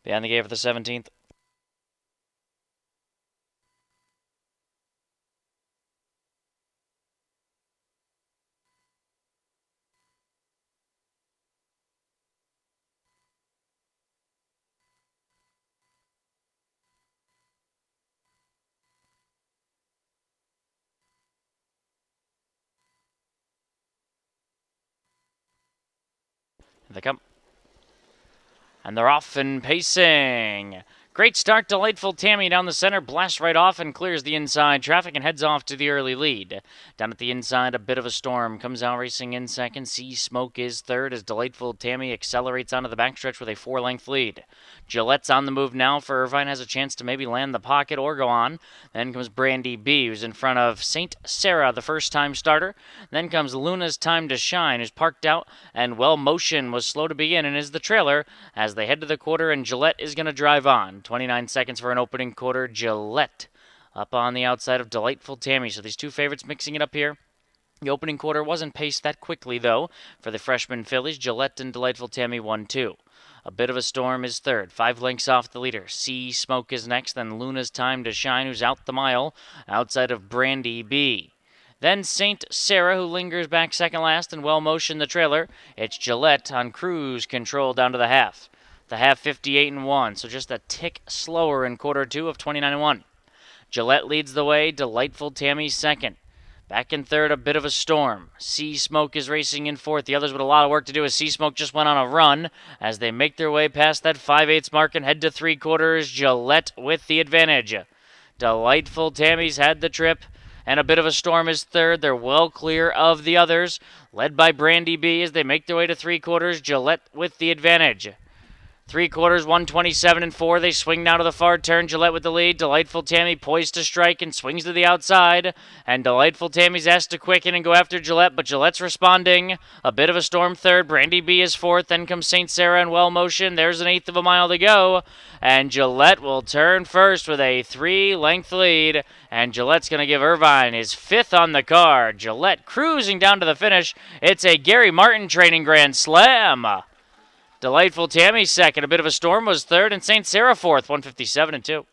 Behind the gate for the 17th. Here they come. And they're off and pacing. Great start, Delightful Tammy down the center, blasts right off and clears the inside traffic and heads off to the early lead. Down at the inside, a bit of a storm comes out racing in second. Sea Smoke is third as Delightful Tammy accelerates onto the backstretch with a 4-length lead. Gillette's on the move now for Irvine, has a chance to maybe land the pocket or go on. Then comes Brandy B, who's in front of St. Sarah, the first-time starter. Then comes Luna's Time to Shine, who's parked out, and Well Motion was slow to begin and is the trailer as they head to the quarter, and Gillette is going to drive on. 29 seconds for an opening quarter. Gillette up on the outside of Delightful Tammy. So these two favorites mixing it up here. The opening quarter wasn't paced that quickly, though, for the freshman fillies. Gillette and Delightful Tammy 1-2. A bit of a storm is third, 5 lengths off the leader. Sea Smoke is next, then Luna's Time to Shine, who's out the mile, outside of Brandy B. Then St. Sarah, who lingers back second last, and Well Motion the trailer. It's Gillette on cruise control down to the half. The half 58-1, so just a tick slower in quarter two of 29-1. Gillette leads the way, Delightful Tammy second. Back in third, a bit of a storm. Sea Smoke is racing in fourth. The others with a lot of work to do as Sea Smoke just went on a run as they make their way past that 5/8 mark and head to three quarters. Gillette with the advantage. Delightful Tammy's had the trip, and a bit of a storm is third. They're well clear of the others, led by Brandy B as they make their way to three quarters. Gillette with the advantage. Three quarters, 127-4. They swing now to the far turn. Gillette with the lead. Delightful Tammy poised to strike and swings to the outside. And Delightful Tammy's asked to quicken and go after Gillette, but Gillette's responding. A bit of a storm third. Brandy B is fourth. Then comes St. Sarah in Well Motion. There's an eighth of a mile to go. And Gillette will turn first with a 3-length lead. And Gillette's going to give Irvine his fifth on the card. Gillette cruising down to the finish. It's a Gary Martin training grand slam. Delightful Tammy second. A bit of a storm was third, and St. Sarah fourth, 157-2.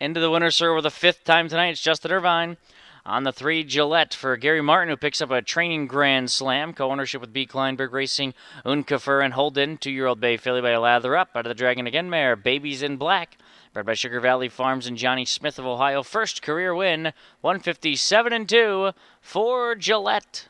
Into the winner's circle for the fifth time tonight, it's Justin Irvine. On the 3, Gillette for Gary Martin, who picks up a training grand slam. Co-ownership with B. Kleinberg Racing, Unkefer and Holden. 2-year-old bay filly by Lather Up. Out of the Dragon Again mare, Babies in Black. Bred by Sugar Valley Farms and Johnny Smith of Ohio. First career win, 157-2 for Gillette.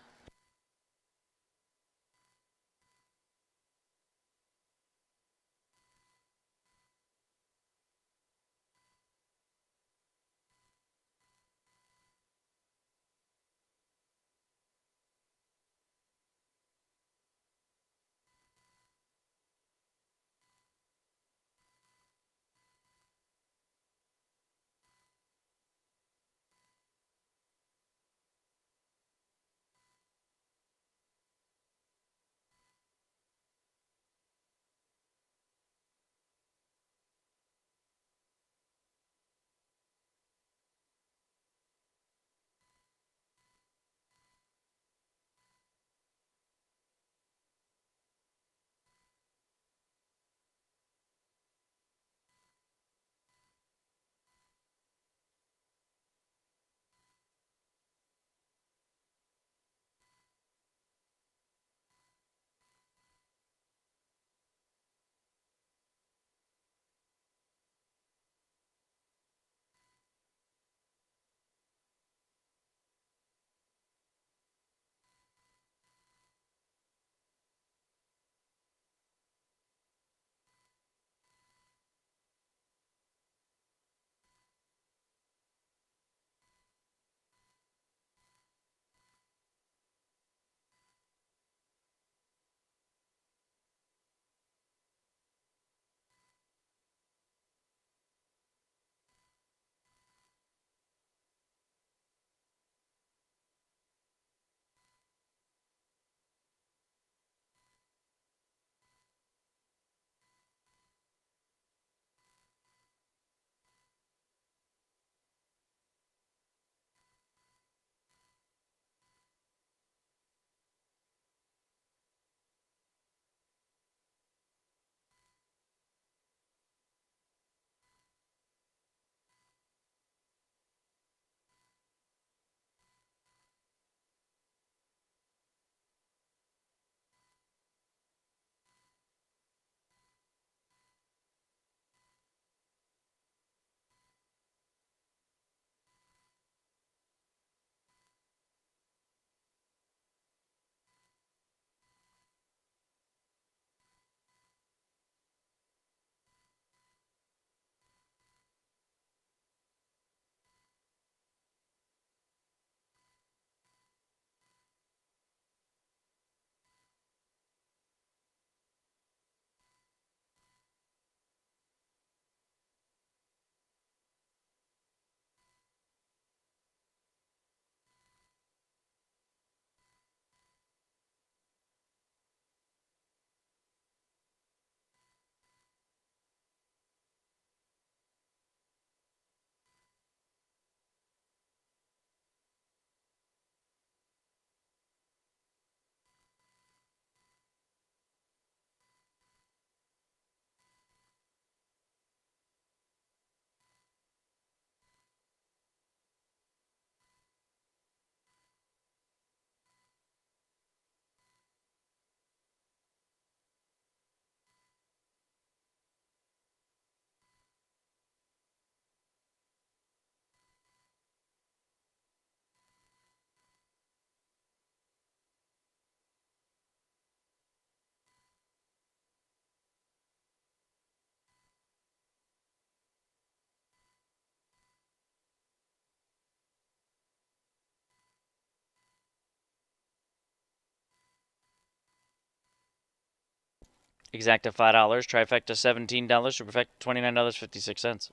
Exacta $5, trifecta $17, superfecta $29.56.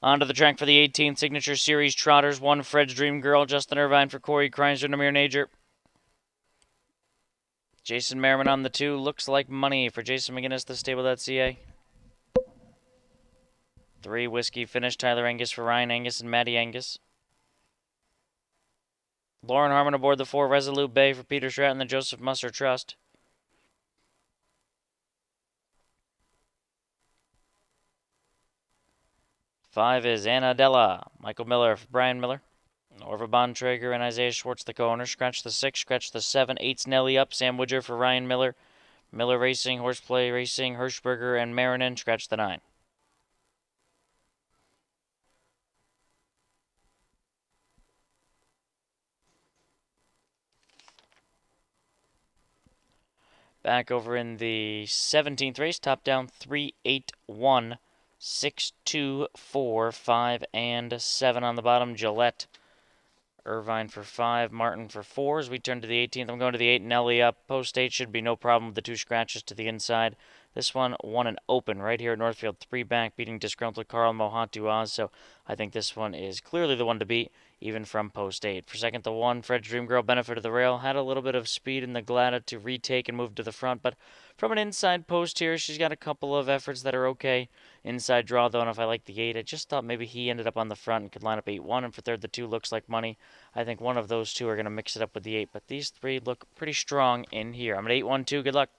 Onto the track for the 18th Signature Series Trotters. 1, Fred's Dream Girl. Justin Irvine for Corey Kreiser and Amir Najer. Jason Merriman on the 2. Looks like money for Jason McGinnis, the stable.ca. 3, Whiskey Finish. Tyler Angus for Ryan Angus and Maddie Angus. Lauren Harmon aboard the 4, Resolute Bay for Peter Stratton and the Joseph Musser Trust. 5 is Anadella. Michael Miller for Brian Miller. Orva Bontrager and Isaiah Schwartz, the co-owner. Scratch the 6, scratch the 7. 8's Nelly up. Sam Woodger for Ryan Miller. Miller Racing, Horseplay Racing, Hirschberger, and Marinin. Scratch the 9. Back over in the 17th race, top down 3, 8, 1, 6, 2, 4, 5, and 7 on the bottom. Gillette. Irvine for 5, Martin for 4. As we turn to the 18th, I'm going to the 8, Nelly up. Post 8 should be no problem with the 2 scratches to the inside. This one won an open right here at Northfield, 3 back, beating Disgruntled Carl Mohantu Oz. So I think this one is clearly the one to beat, even from post 8. For second, the 1, Fred's Dream Girl, Benefit of the Rail. Had a little bit of speed in the Glada to retake and move to the front, but from an inside post here, she's got a couple of efforts that are okay. Inside draw, though, and if I like the 8, I just thought maybe he ended up on the front and could line up 8-1, and for third, the 2 looks like money. I think one of those 2 are going to mix it up with the 8, but these 3 look pretty strong in here. I'm at 8-1-2. Good luck.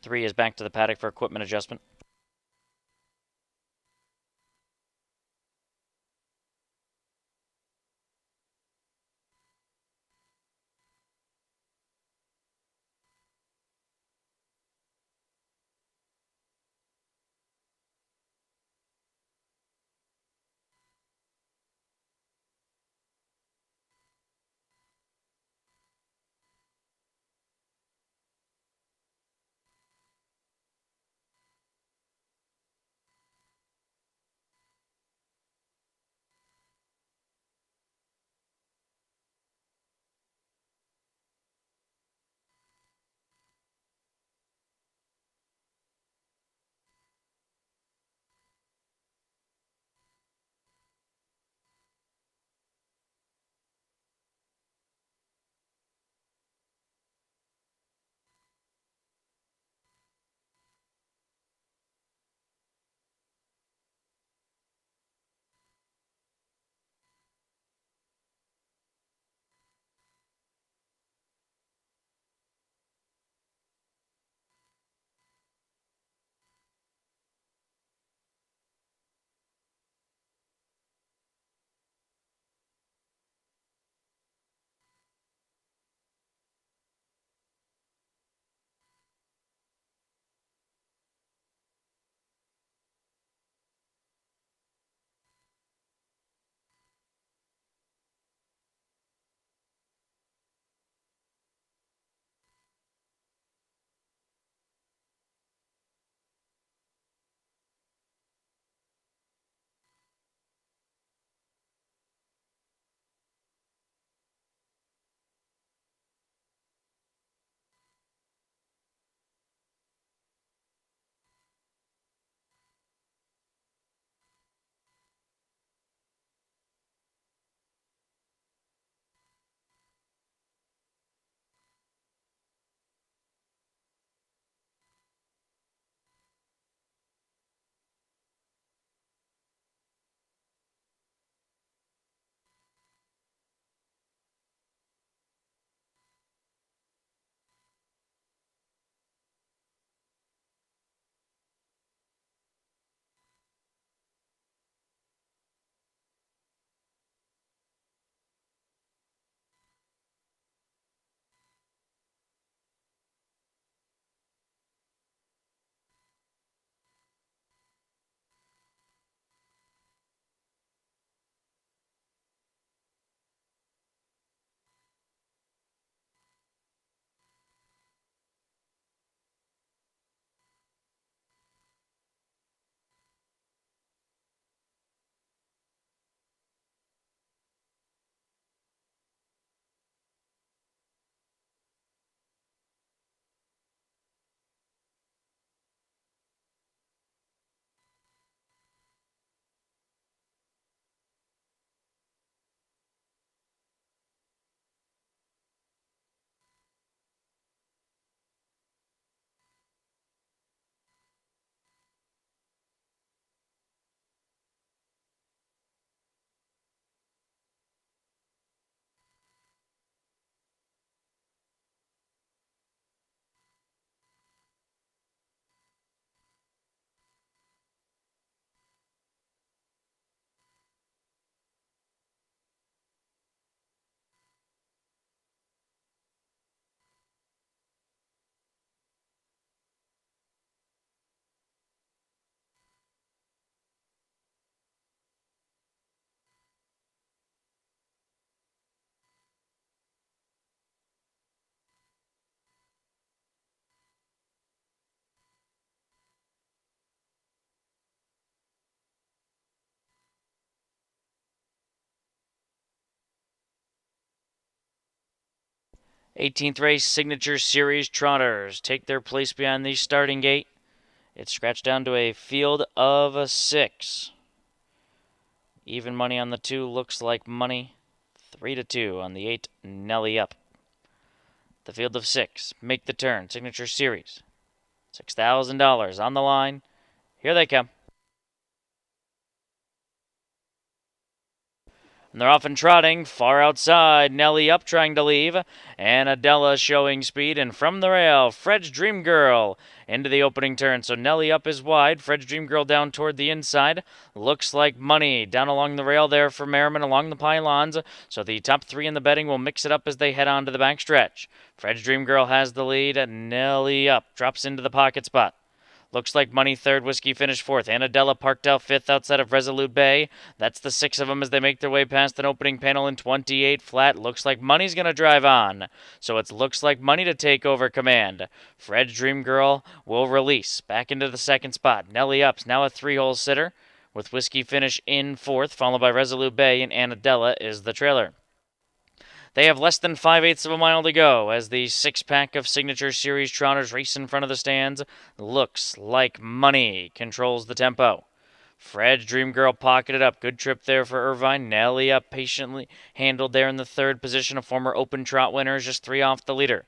Three is back to the paddock for equipment adjustment. 18th race, Signature Series Trotters take their place behind the starting gate. It's scratched down to a field of 6. Even money on the 2 looks like money. 3-2 on the 8, Nelly up. The field of 6, make the turn, Signature Series. $6,000 on the line. Here they come. And they're off and trotting, far outside. Nelly up trying to leave. And Adela showing speed. And from the rail, Fred's Dream Girl into the opening turn. So Nelly up is wide. Fred's Dream Girl down toward the inside. Looks like money. Down along the rail there for Merriman along the pylons. So the top 3 in the betting will mix it up as they head on to the backstretch. Fred's Dream Girl has the lead. Nelly up drops into the pocket spot. Looks like money third, Whiskey finished fourth. Annadella parked out fifth outside of Resolute Bay. That's the 6 of them as they make their way past an opening panel in 28 flat. Looks like money's going to drive on. So it looks like money to take over command. Fred's Dream Girl will release. Back into the second spot. Nelly Up's now a 3-hole sitter with Whiskey finish in fourth, followed by Resolute Bay, and Annadella is the trailer. They have less than 5/8 of a mile to go as the 6-pack of Signature Series Trotters race in front of the stands. Looks like money controls the tempo. Fred's Dream Girl pocketed up. Good trip there for Irvine. Nelly up patiently handled there in the third position. A former open trot winner is just 3 off the leader.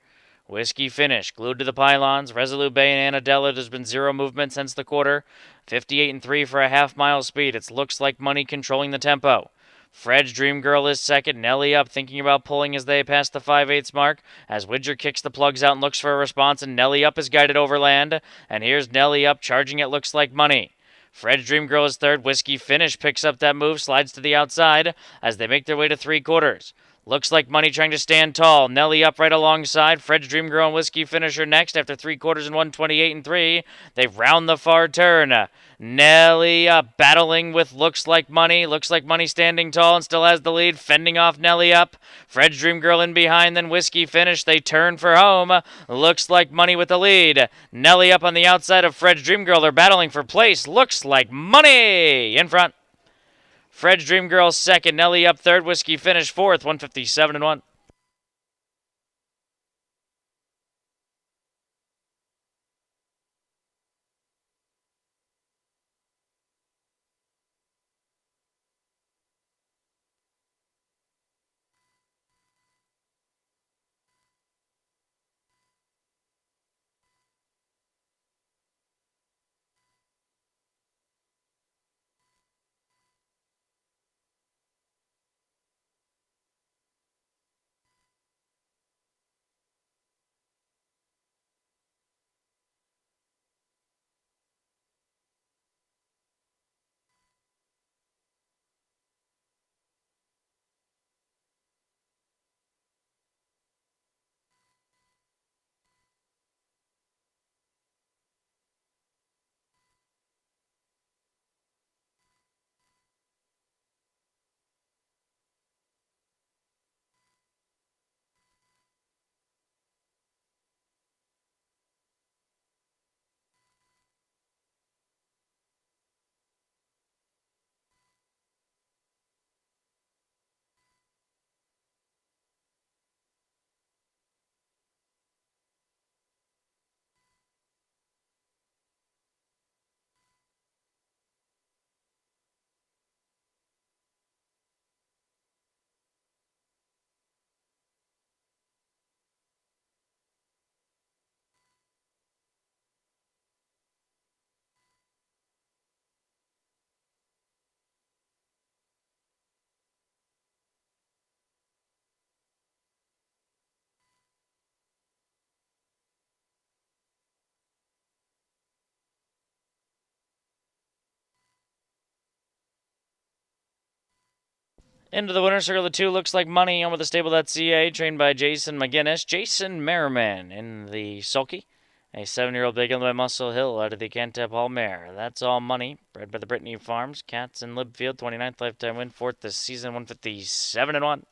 Whiskey finish, glued to the pylons. Resolute Bay and Annadella, there's been 0 movement since the quarter. 58-3 for a half-mile speed. It looks like money controlling the tempo. Fred's Dream Girl is second. Nelly up, thinking about pulling as they pass the 5/8 mark. As Widger kicks the plugs out and looks for a response, and Nelly up is guided overland. And here's Nelly up, charging it looks like money. Fred's Dream Girl is third. Whiskey finish picks up that move, slides to the outside as they make their way to 3/4. Looks like money trying to stand tall. Nelly up right alongside. Fred's Dream Girl and Whiskey finisher next after 3/4 and 128-3. They round the far turn. Nelly up battling with Looks Like Money. Looks Like Money standing tall and still has the lead, fending off Nelly up. Fred's Dream Girl in behind, then Whiskey finish. They turn for home. Looks Like Money with the lead. Nelly up on the outside of Fred's Dream Girl. They're battling for place. Looks Like Money in front. Fred's Dream Girl second. Nelly up third. Whiskey finished fourth. 157-1. Into the winner's circle, the 2 Looks Like Money on with the stable.ca, trained by Jason McGinnis. Jason Merriman in the sulky. A 7-year-old big by Muscle Hill out of the Cantab Hall mare. That's All Money, bred by the Brittany Farms. Cats in Libfield, 29th lifetime win, 4th this season, 157-1.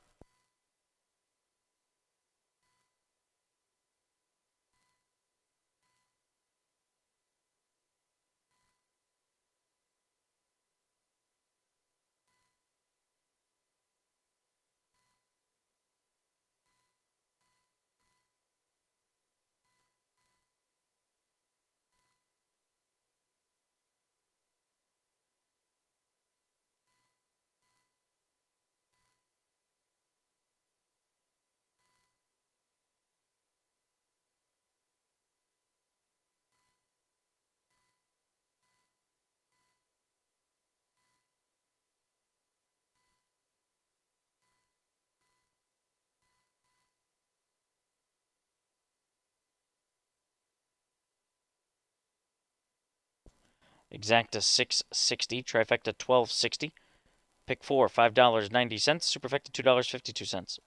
Exacta 660, trifecta 1260, pick 4 $5.90, superfecta $2.52.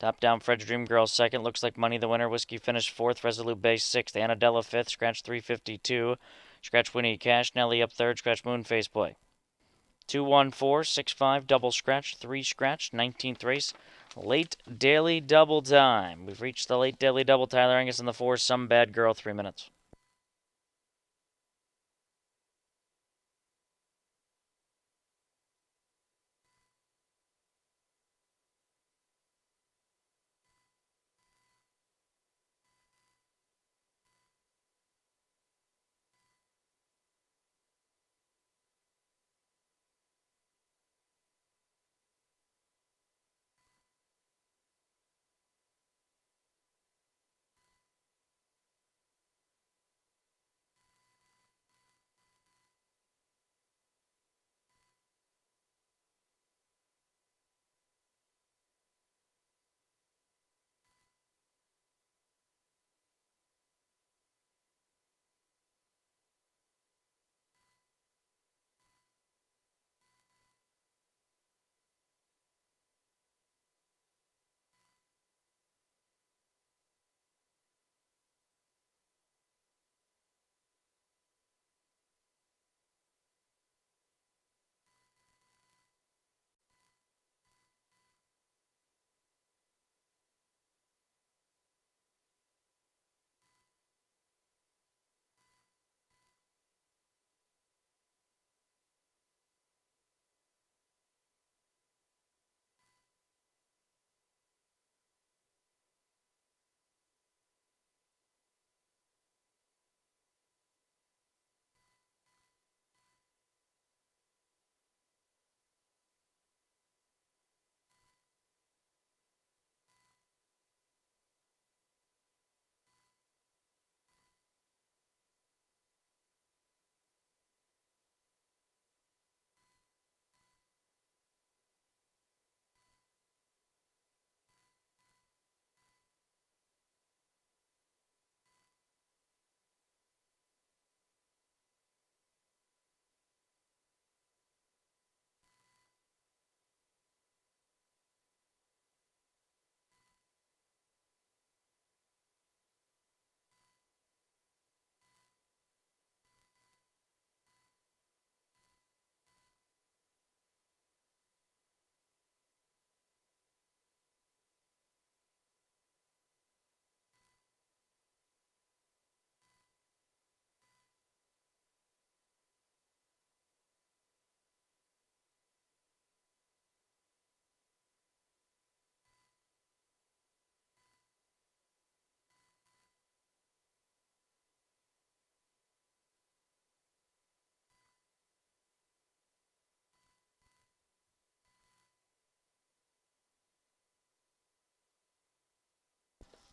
Top down, Fred's Dream Girl second. Looks like Money the Winner. Whiskey finished fourth. Resolute Base sixth. Annadella fifth. Scratch 352. Scratch Winnie Cash. Nelly up third. Scratch Moonface Boy. 21465 double scratch. 3 scratch. 19th race. Late daily double time. We've reached the late daily double. Tyler Angus in the 4. Some Bad Girl. 3 minutes.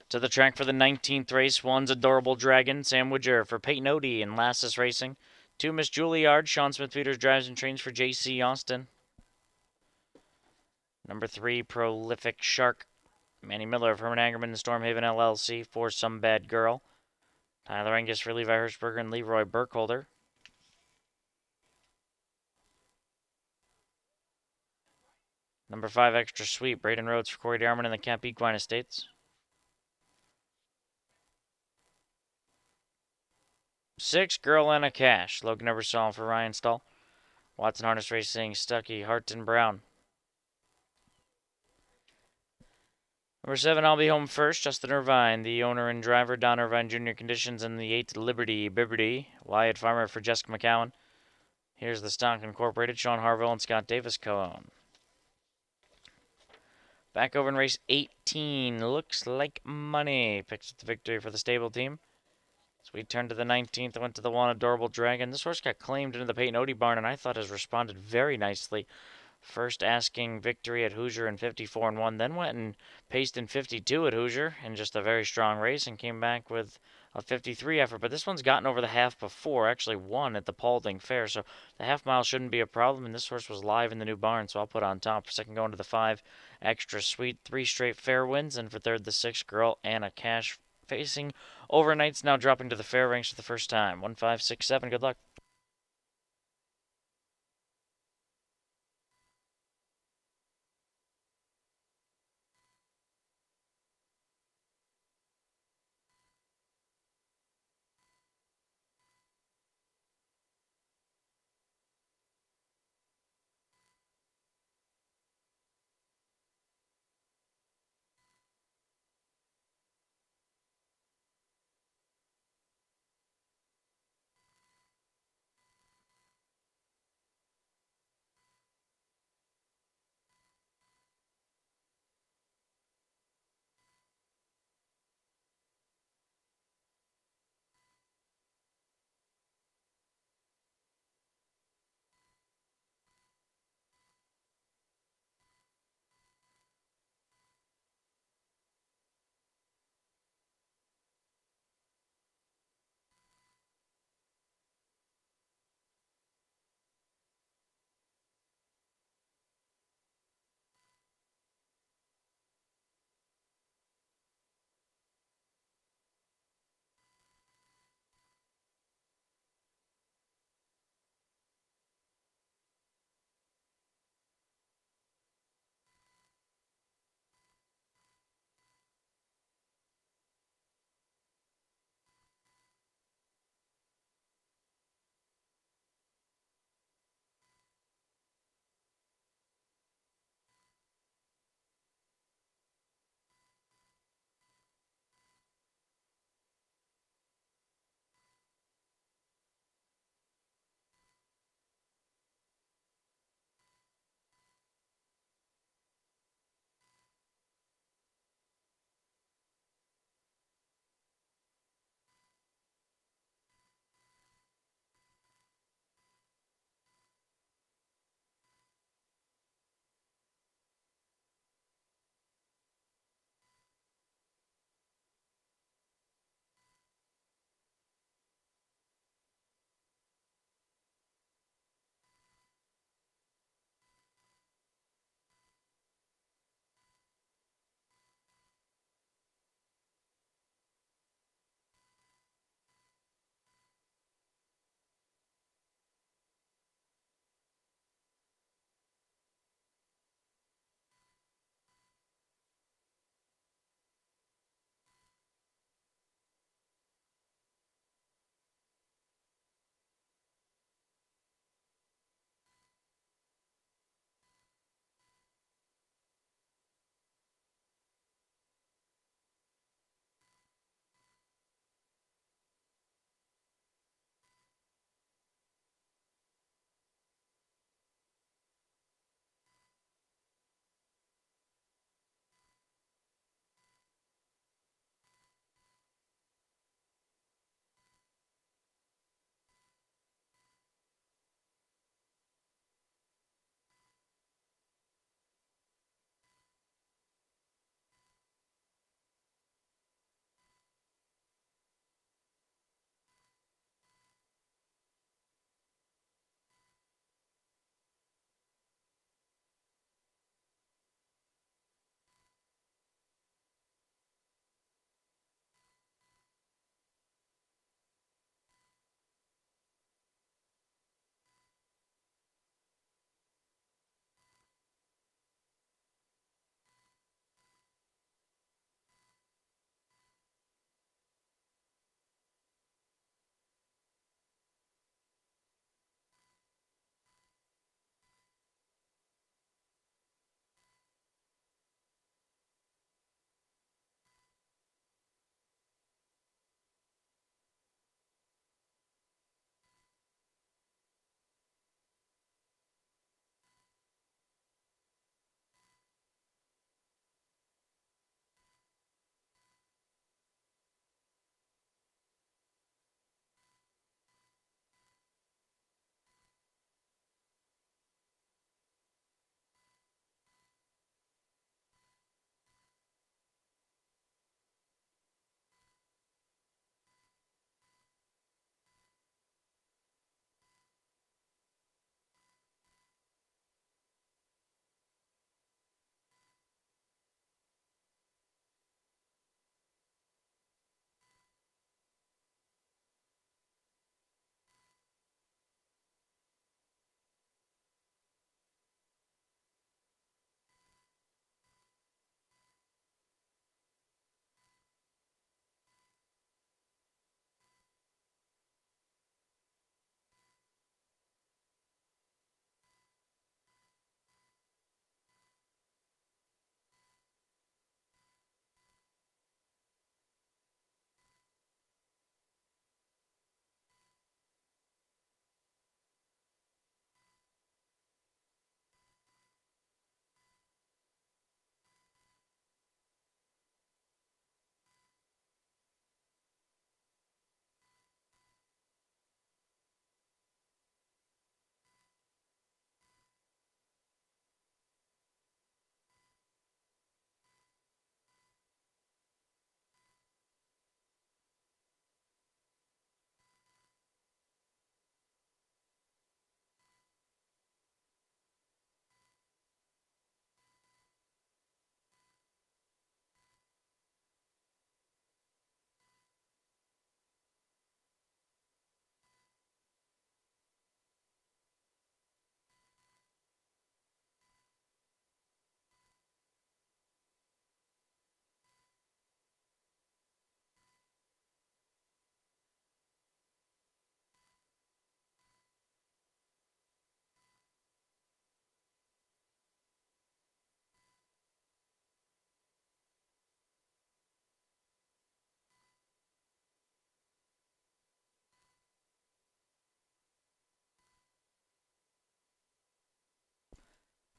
To the track for the 19th race, one's Adorable Dragon, Sam Woodger for Peyton Odie and Lassus Racing. 2, Miss Juilliard, Sean Smith-Peters drives and trains for J.C. Austin. Number 3, Prolific Shark, Manny Miller of Herman Angerman and Stormhaven LLC for Some Bad Girl. Tyler Angus for Levi Hirschberger and Leroy Burkholder. Number 5, Extra Sweet, Braden Rhodes for Corey Darman and the Camp Equine Estates. 6, Girl Anna Cash, Logan Ebersol for Ryan Stahl. Watson Harness Racing, Stuckey, Harton Brown. Number 7, I'll Be Home First, Justin Irvine, the owner and driver, Don Irvine Jr. Conditions, and the 8, Liberty Biberty, Wyatt Farmer for Jessica McCowan. Here's the Stock Incorporated, Sean Harville and Scott Davis co-own. Back over in race 18, Looks Like Money, picks up the victory for the stable team. So we turn to the 19th, went to the 1, Adorable Dragon. This horse got claimed into the Peyton Odie barn, and I thought has responded very nicely. First asking victory at Hoosier in 54-1, then went and paced in 52 at Hoosier in just a very strong race and came back with a 53 effort. But this one's gotten over the half before, actually won at the Paulding Fair, so the half mile shouldn't be a problem. And this horse was live in the new barn, so I'll put on top. Second going to the 5, Extra Sweet, 3 straight fair wins, and for third the 6, Girl Anna Cash, facing overnights, now dropping to the fair ranks for the first time. 1, 5, 6, 7. Good luck.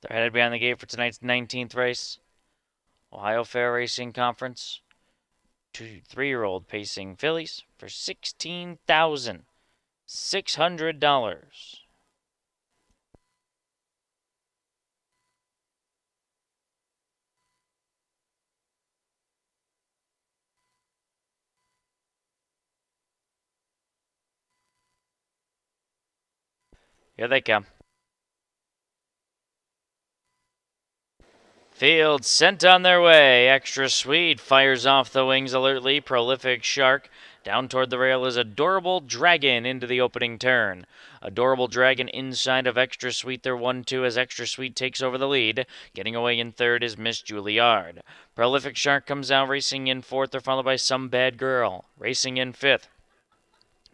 They're headed behind the gate for tonight's 19th race. Ohio Fair Racing Conference. 3-year-old pacing fillies for $16,600. Here they come. Field sent on their way. Extra Sweet fires off the wings alertly. Prolific Shark. Down toward the rail is Adorable Dragon into the opening turn. Adorable Dragon inside of Extra Sweet. They're 1-2 as Extra Sweet takes over the lead. Getting away in third is Miss Juilliard. Prolific Shark comes out racing in fourth. They're followed by Some Bad Girl. Racing in fifth.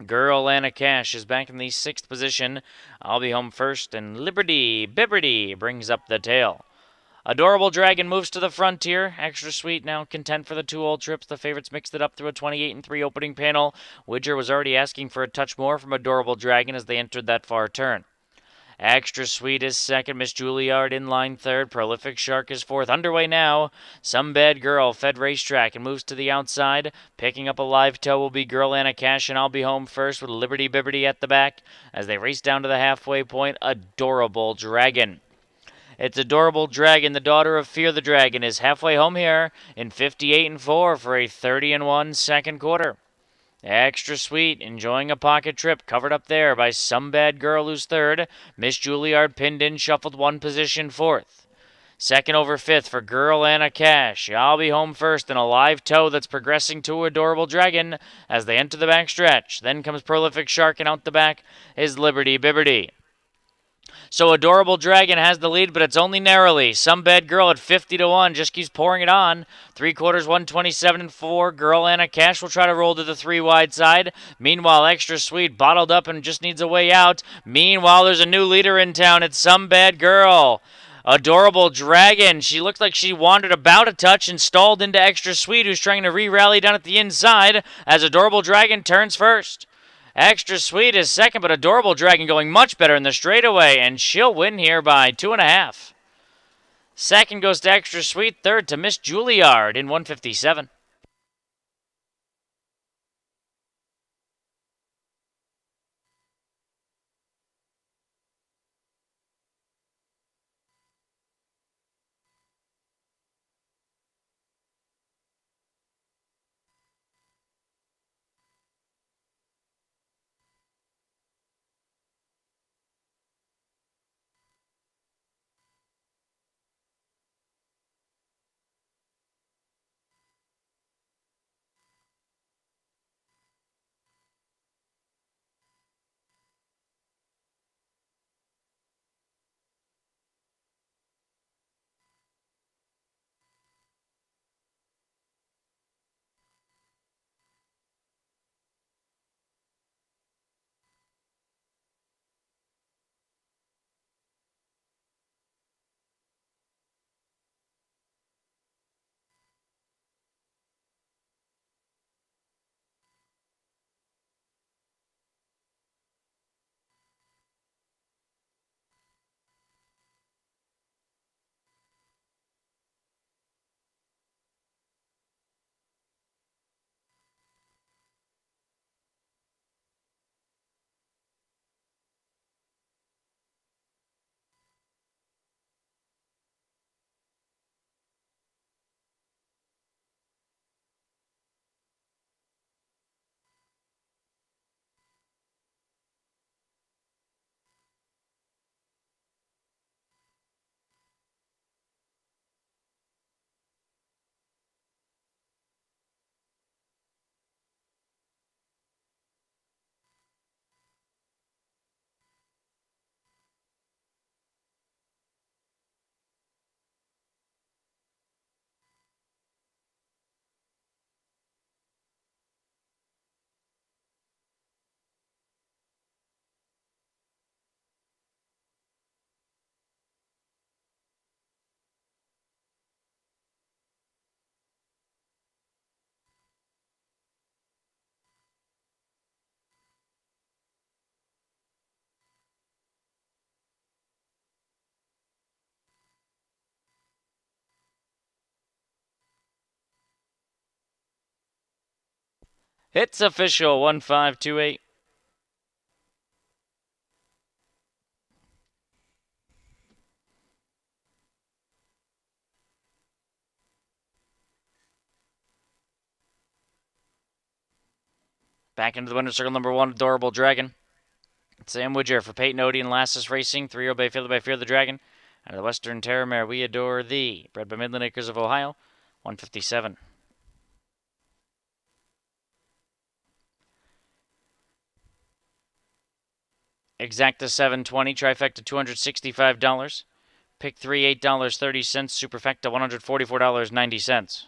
Girl Anna Cash is back in the sixth position. I'll Be Home first, and Liberty Bibberty brings up the tail. Adorable Dragon moves to the frontier. Extra Sweet now content for the 2 old trips. The favorites mixed it up through a 28-3 opening panel. Widger was already asking for a touch more from Adorable Dragon as they entered that far turn. Extra Sweet is second. Miss Juilliard in line third. Prolific Shark is fourth. Underway now. Some Bad Girl fed racetrack and moves to the outside. Picking up a live tow will be Girl Anna Cash, and I'll Be Home first with Liberty Bibberty at the back. As they race down to the halfway point, Adorable Dragon. It's Adorable Dragon, the daughter of Fear the Dragon, is halfway home here in 58-4 for a 30-1 second quarter. Extra Sweet, enjoying a pocket trip, covered up there by Some Bad Girl, who's third. Miss Juilliard pinned in, shuffled one position fourth. Second over fifth for Girl Anna Cash. I'll Be Home first in a live tow that's progressing to Adorable Dragon as they enter the back stretch. Then comes Prolific Shark, and out the back is Liberty Bibberty. So Adorable Dragon has the lead, but it's only narrowly. Some Bad Girl at 50-1 just keeps pouring it on. 3/4, 127-4. Girl Anna Cash will try to roll to the 3 wide side. Meanwhile, Extra Sweet bottled up and just needs a way out. Meanwhile, there's a new leader in town. It's Some Bad Girl. Adorable Dragon. She looked like she wandered about a touch and stalled into Extra Sweet, who's trying to re-rally down at the inside as Adorable Dragon turns first. Extra Sweet is second, but Adorable Dragon going much better in the straightaway, and she'll win here by 2.5. Second goes to Extra Sweet, third to Miss Juilliard in 157. It's official, 1528. Back into the winner's circle, number 1, Adorable Dragon. Sam Woodger for Peyton Odie and Lassus Racing, 3-year-old by Philly by Fear the Dragon. Out of the Western Terramare, We Adore Thee. Bred by Midland Acres of Ohio, 157. Exacta 720, trifecta $265. Pick 3, $8.30, superfecta $144.90.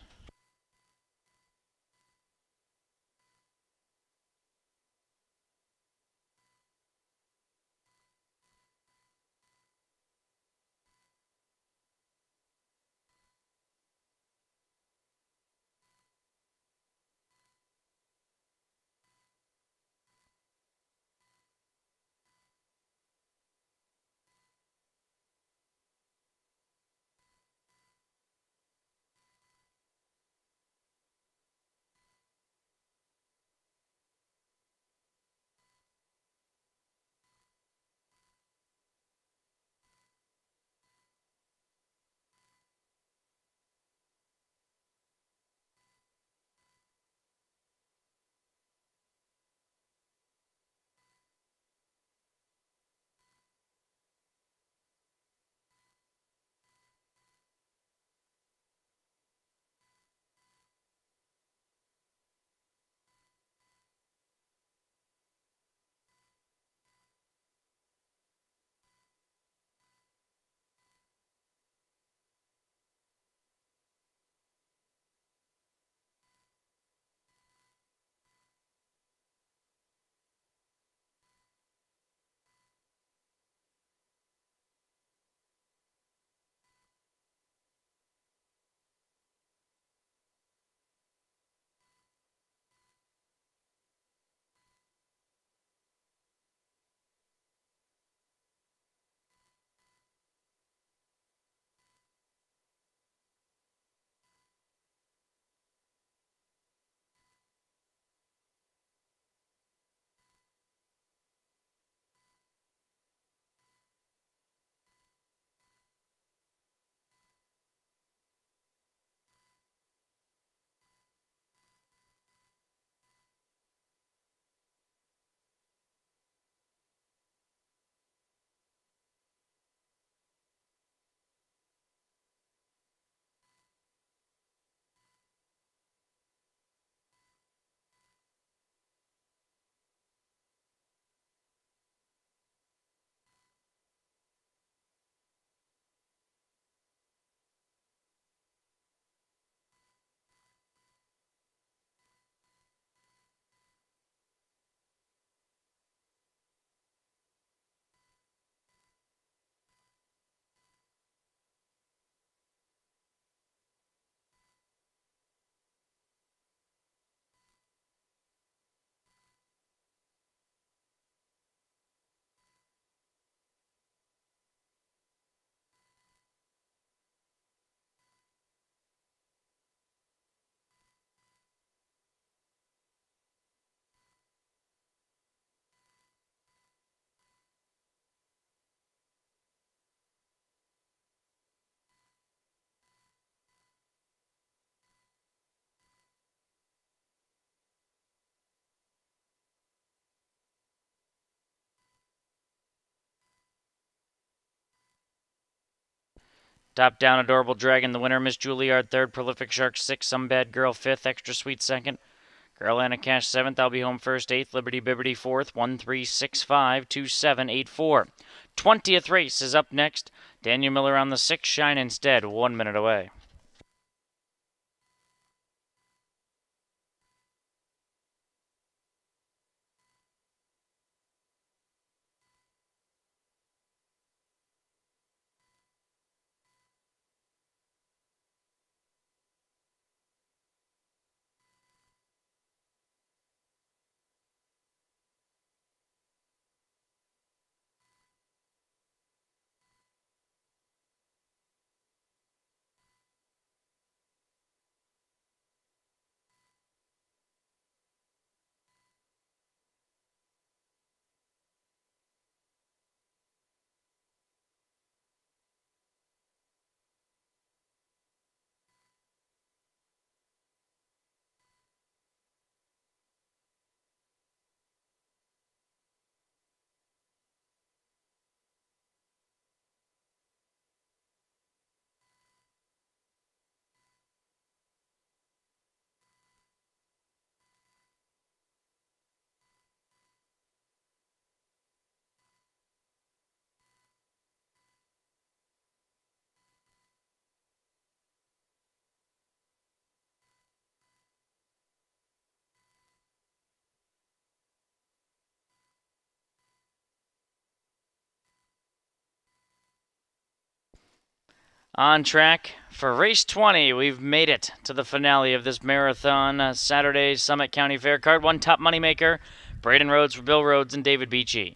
Top down, Adorable Dragon, the winner, Miss Juilliard, 3rd, Prolific Shark, 6th, Some Bad Girl, 5th, Extra Sweet, 2nd, Girl Anna Cash, 7th, I'll Be Home, 1st, 8th, Liberty Bibbity, 4th, 13652784. 20th race is up next. Daniel Miller on the 6th, Shine Instead, 1 minute away. On track for race 20. We've made it to the finale of this marathon Saturday Summit County Fair. Card 1 top moneymaker, Braden Rhodes for Bill Rhodes and David Beachy.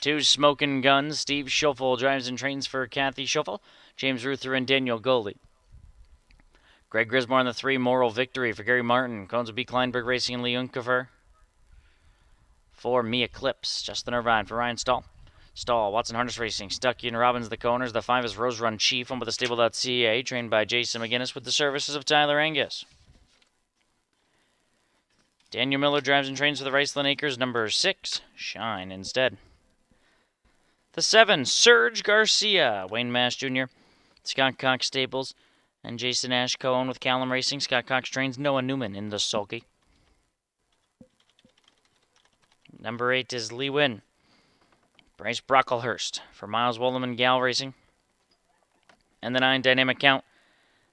2 Smokin' Guns, Steve Schoeffel drives and trains for Kathy Schoeffel, James Ruther and Daniel Goldie. Greg Grismore on the 3, Moral Victory for Gary Martin, Cones of B. Kleinberg Racing and Lee Unkefer. 4 Me Eclipse, Justin Irvine for Ryan Stahl. Stahl, Watson Harness Racing, Stuckey and Robbins the Coners. The 5 is Rose Run Chief, on with the stable.ca, trained by Jason McGinnis with the services of Tyler Angus. Daniel Miller drives and trains for the Riceland Acres, number 6, Shine Instead. The 7, Serge Garcia, Wayne Mash Jr., Scott Cox Stables, and Jason Ash Cohen with Callum Racing. Scott Cox trains Noah Newman in the sulky. Number 8 is Lee Wynn, Bryce Brocklehurst for Miles Wolleman Gal Racing. And the 9, Dynamic Count,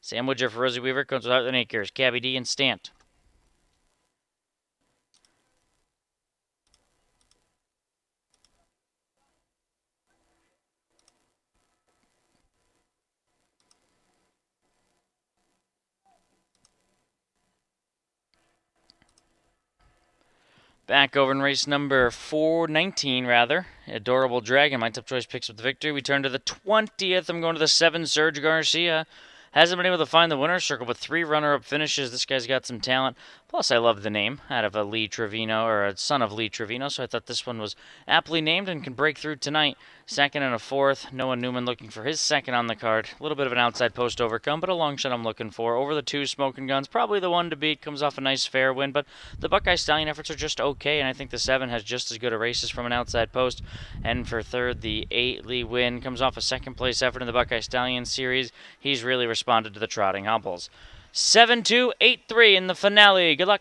Sam Woodger for Rosie Weaver, comes with Heartland Acres, Cabby D, and Stant. Back over in race number 419, rather. Adorable Dragon, my top choice picks up the victory. We turn to the 20th. I'm going to the 7, Serge Garcia. Hasn't been able to find the winner's circle, but 3 runner-up finishes. This guy's got some talent. Plus, I love the name out of a Lee Trevino, or a son of Lee Trevino, so I thought this one was aptly named and can break through tonight. 2nd and a 4th. Noah Newman looking for his 2nd on the card. A little bit of an outside post overcome, but a long shot I'm looking for. Over the 2, Smokin' Guns. Probably the one to beat. Comes off a nice fair win, but the Buckeye Stallion efforts are just okay, and I think the 7 has just as good a races from an outside post. And for 3rd, the 8, Lee Wynn, comes off a 2nd place effort in the Buckeye Stallion series. He's really responded to the trotting hobbles. 7-2, 8-3 in the finale. Good luck.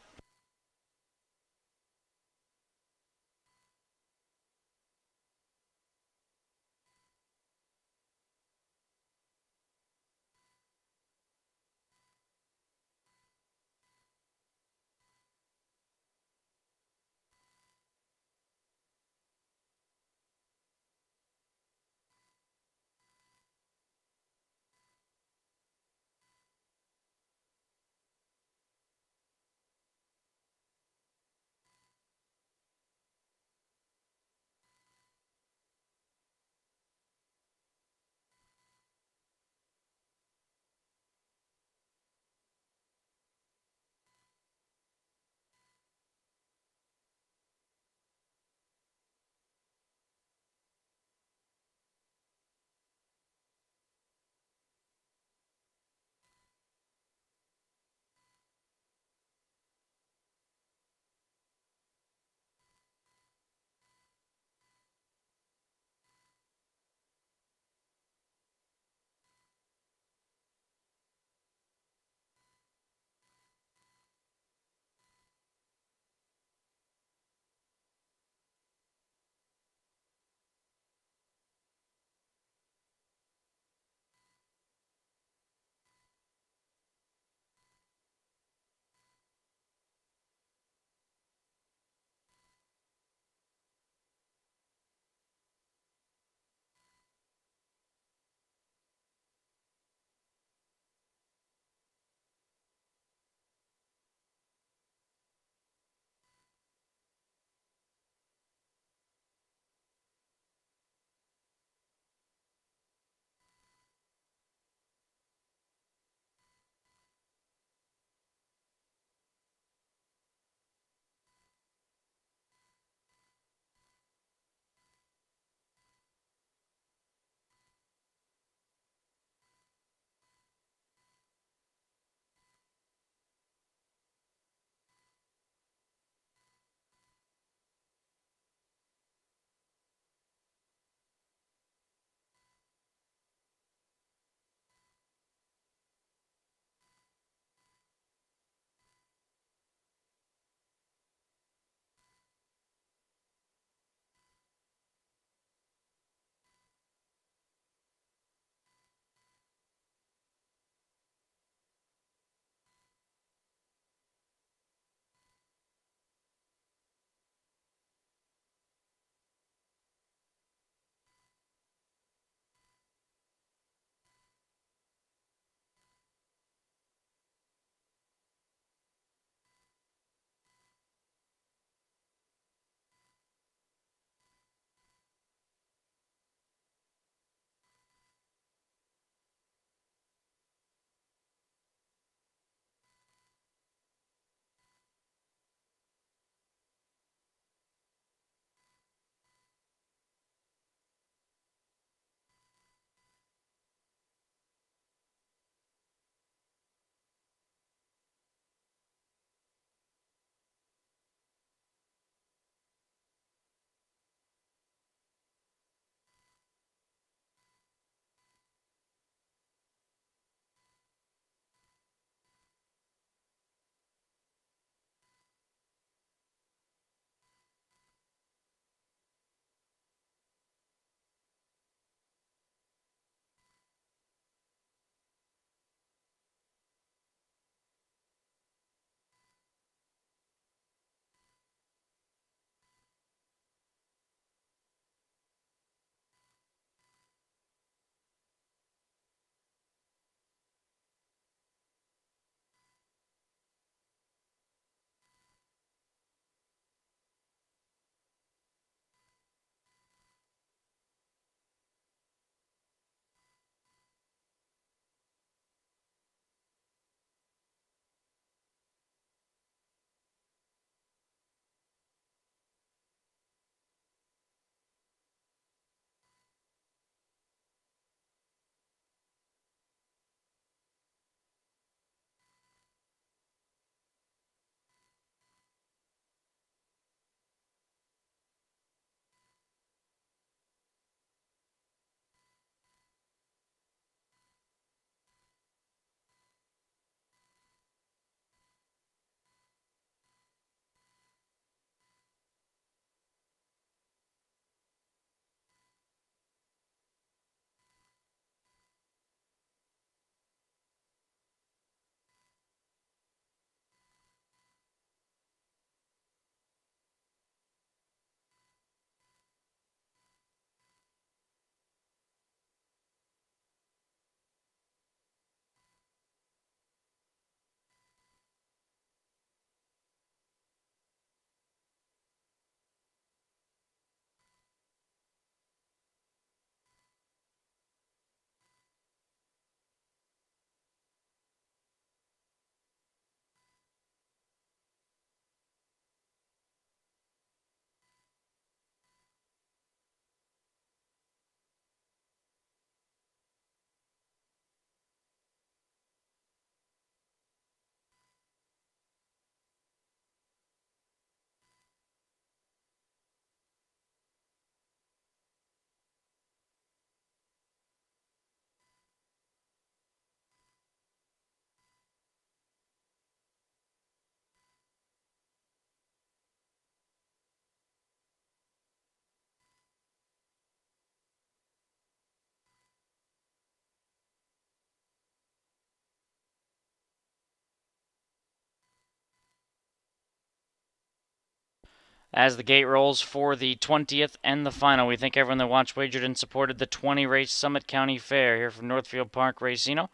As the gate rolls for the 20th and the final, we thank everyone that watched, wagered, and supported the 20-race Summit County Fair here from Northfield Park Racino.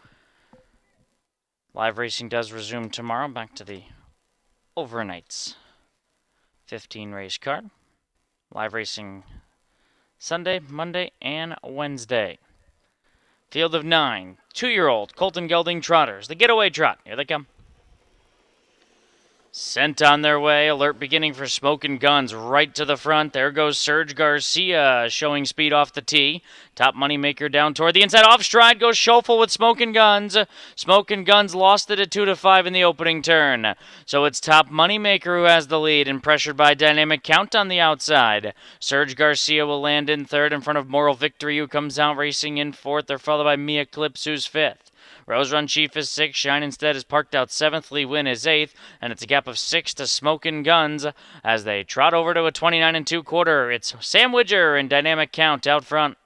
Live racing does resume tomorrow. Back to the overnights 15-race card. Live racing Sunday, Monday, and Wednesday. Field of 9, 2-year-old Colton Gelding Trotters. The getaway trot. Here they come. Sent on their way. Alert beginning for Smokin' Guns right to the front. There goes Serge Garcia showing speed off the tee. Top Moneymaker down toward the inside. Off stride goes Schofel with Smokin' Guns. Smokin' Guns lost it at 2-5 in the opening turn. So it's Top Moneymaker who has the lead and pressured by Dynamic Count on the outside. Serge Garcia will land in third in front of Moral Victory, who comes out racing in fourth. They're followed by Mia Clips, who's fifth. Rose Run Chief is 6th, Shine Instead is parked out 7th, Lee Win is 8th, and it's a gap of 6 to Smokin' Guns as they trot over to a 29 2/4. It's Sam Widger and Dynamic Count out front.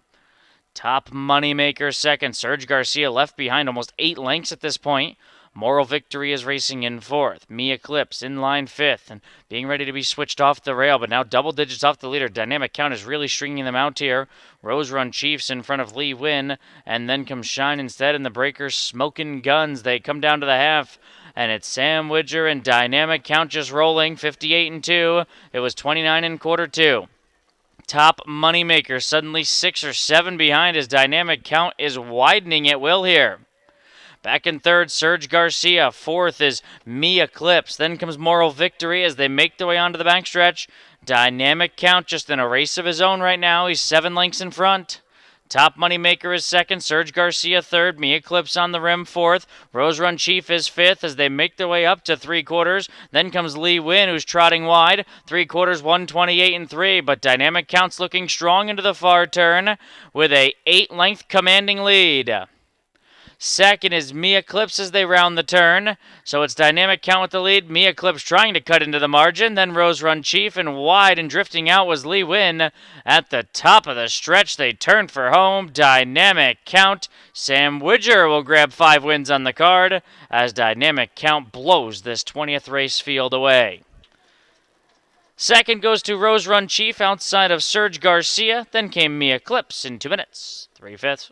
Top Moneymaker second. Serge Garcia left behind almost 8 lengths at this point. Moral Victory is racing in fourth. Mia Clips in line fifth and being ready to be switched off the rail, but now double digits off the leader. Dynamic Count is really stringing them out here. Rose Run Chiefs in front of Lee Win, and then comes Shine Instead in the breakers. Smokin' Guns. They come down to the half, and it's Sam Widger and Dynamic Count just rolling 58 2. It was 29 2. Top Moneymaker suddenly 6 or 7 behind as Dynamic Count is widening at will here. Back in third, Serge Garcia. Fourth is Mia Clips. Then comes Moral Victory as they make their way onto the backstretch. Dynamic Count just in a race of his own right now. He's 7 lengths in front. Top Moneymaker is second. Serge Garcia third. Mia Clips on the rim fourth. Rose Run Chief is fifth as they make their way up to 3/4. Then comes Lee Win, who's trotting wide. 3/4, 128 3. But Dynamic Count's looking strong into the far turn with a 8-length commanding lead. Second is Mia Clips as they round the turn. So it's Dynamic Count with the lead. Mia Clips trying to cut into the margin. Then Rose Run Chief, and wide and drifting out was Lee Win. At the top of the stretch, they turn for home. Dynamic Count. Sam Widger will grab 5 wins on the card as Dynamic Count blows this 20th race field away. Second goes to Rose Run Chief outside of Serge Garcia. Then came Mia Clips in 2 minutes. 3/5.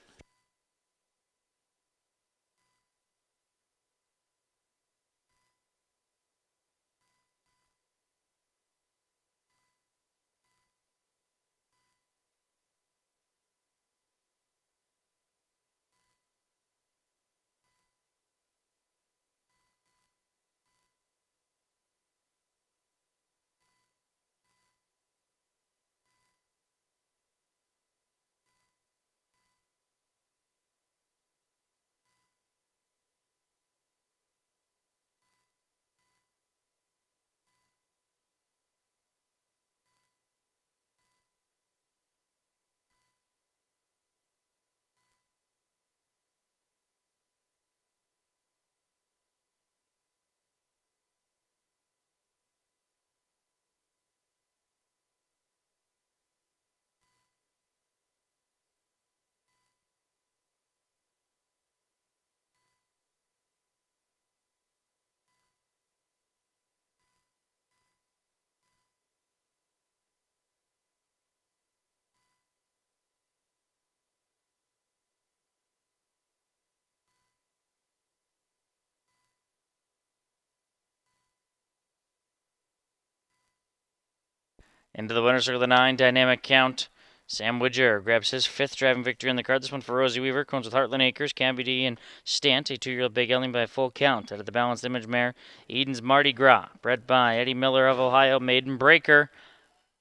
Into the winner's circle of the 9, Dynamic Count. Sam Widger grabs his 5th driving victory on the card. This one for Rosie Weaver. Comes with Heartland Acres, Canby D, and Stant, a 2-year-old big Elling by a full count. Out of the balanced image mare, Eden's Mardi Gras. Bred by Eddie Miller of Ohio, Maiden Breaker.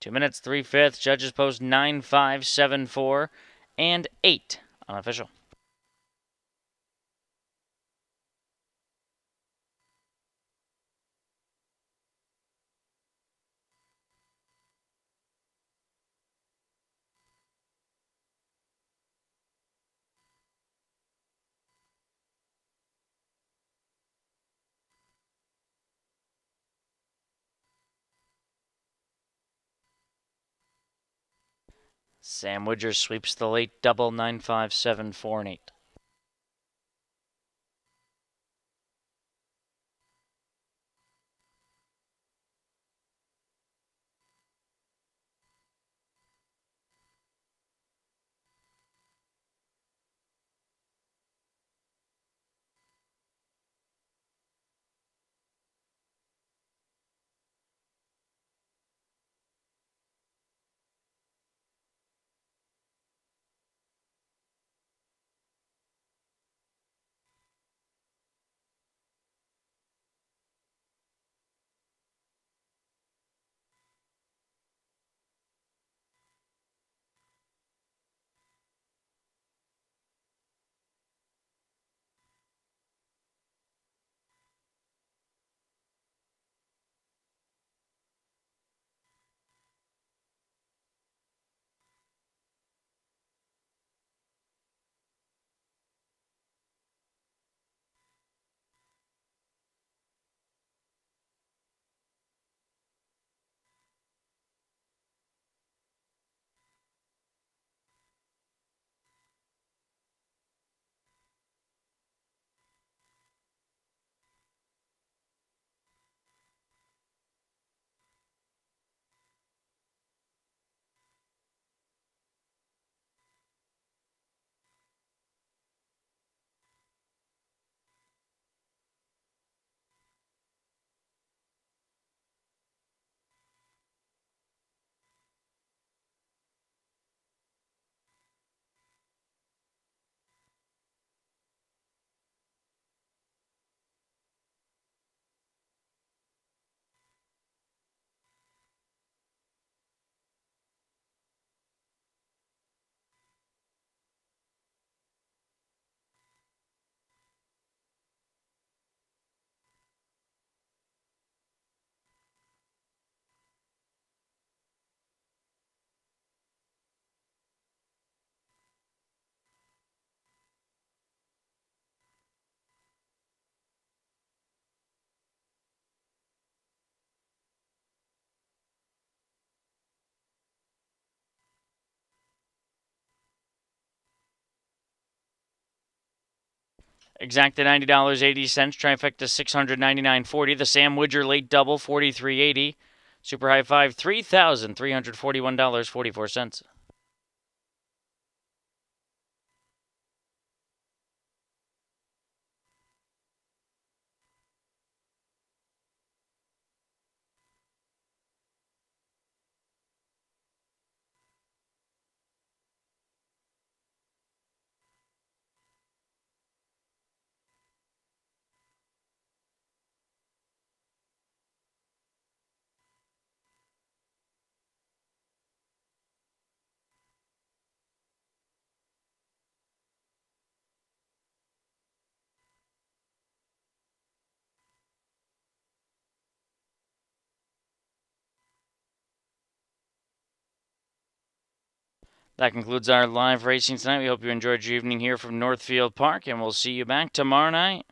2 minutes, 3/5. Judges post 9, 5, 7, 4, and 8 unofficial. Sam Widger sweeps the late double 9, 5, 7, 4, and 8. Exacta $90.80. Trifecta $699.40. The Sam Widger late double $43.80. Super high five $3,341.44. That concludes our live racing tonight. We hope you enjoyed your evening here from Northfield Park, and we'll see you back tomorrow night.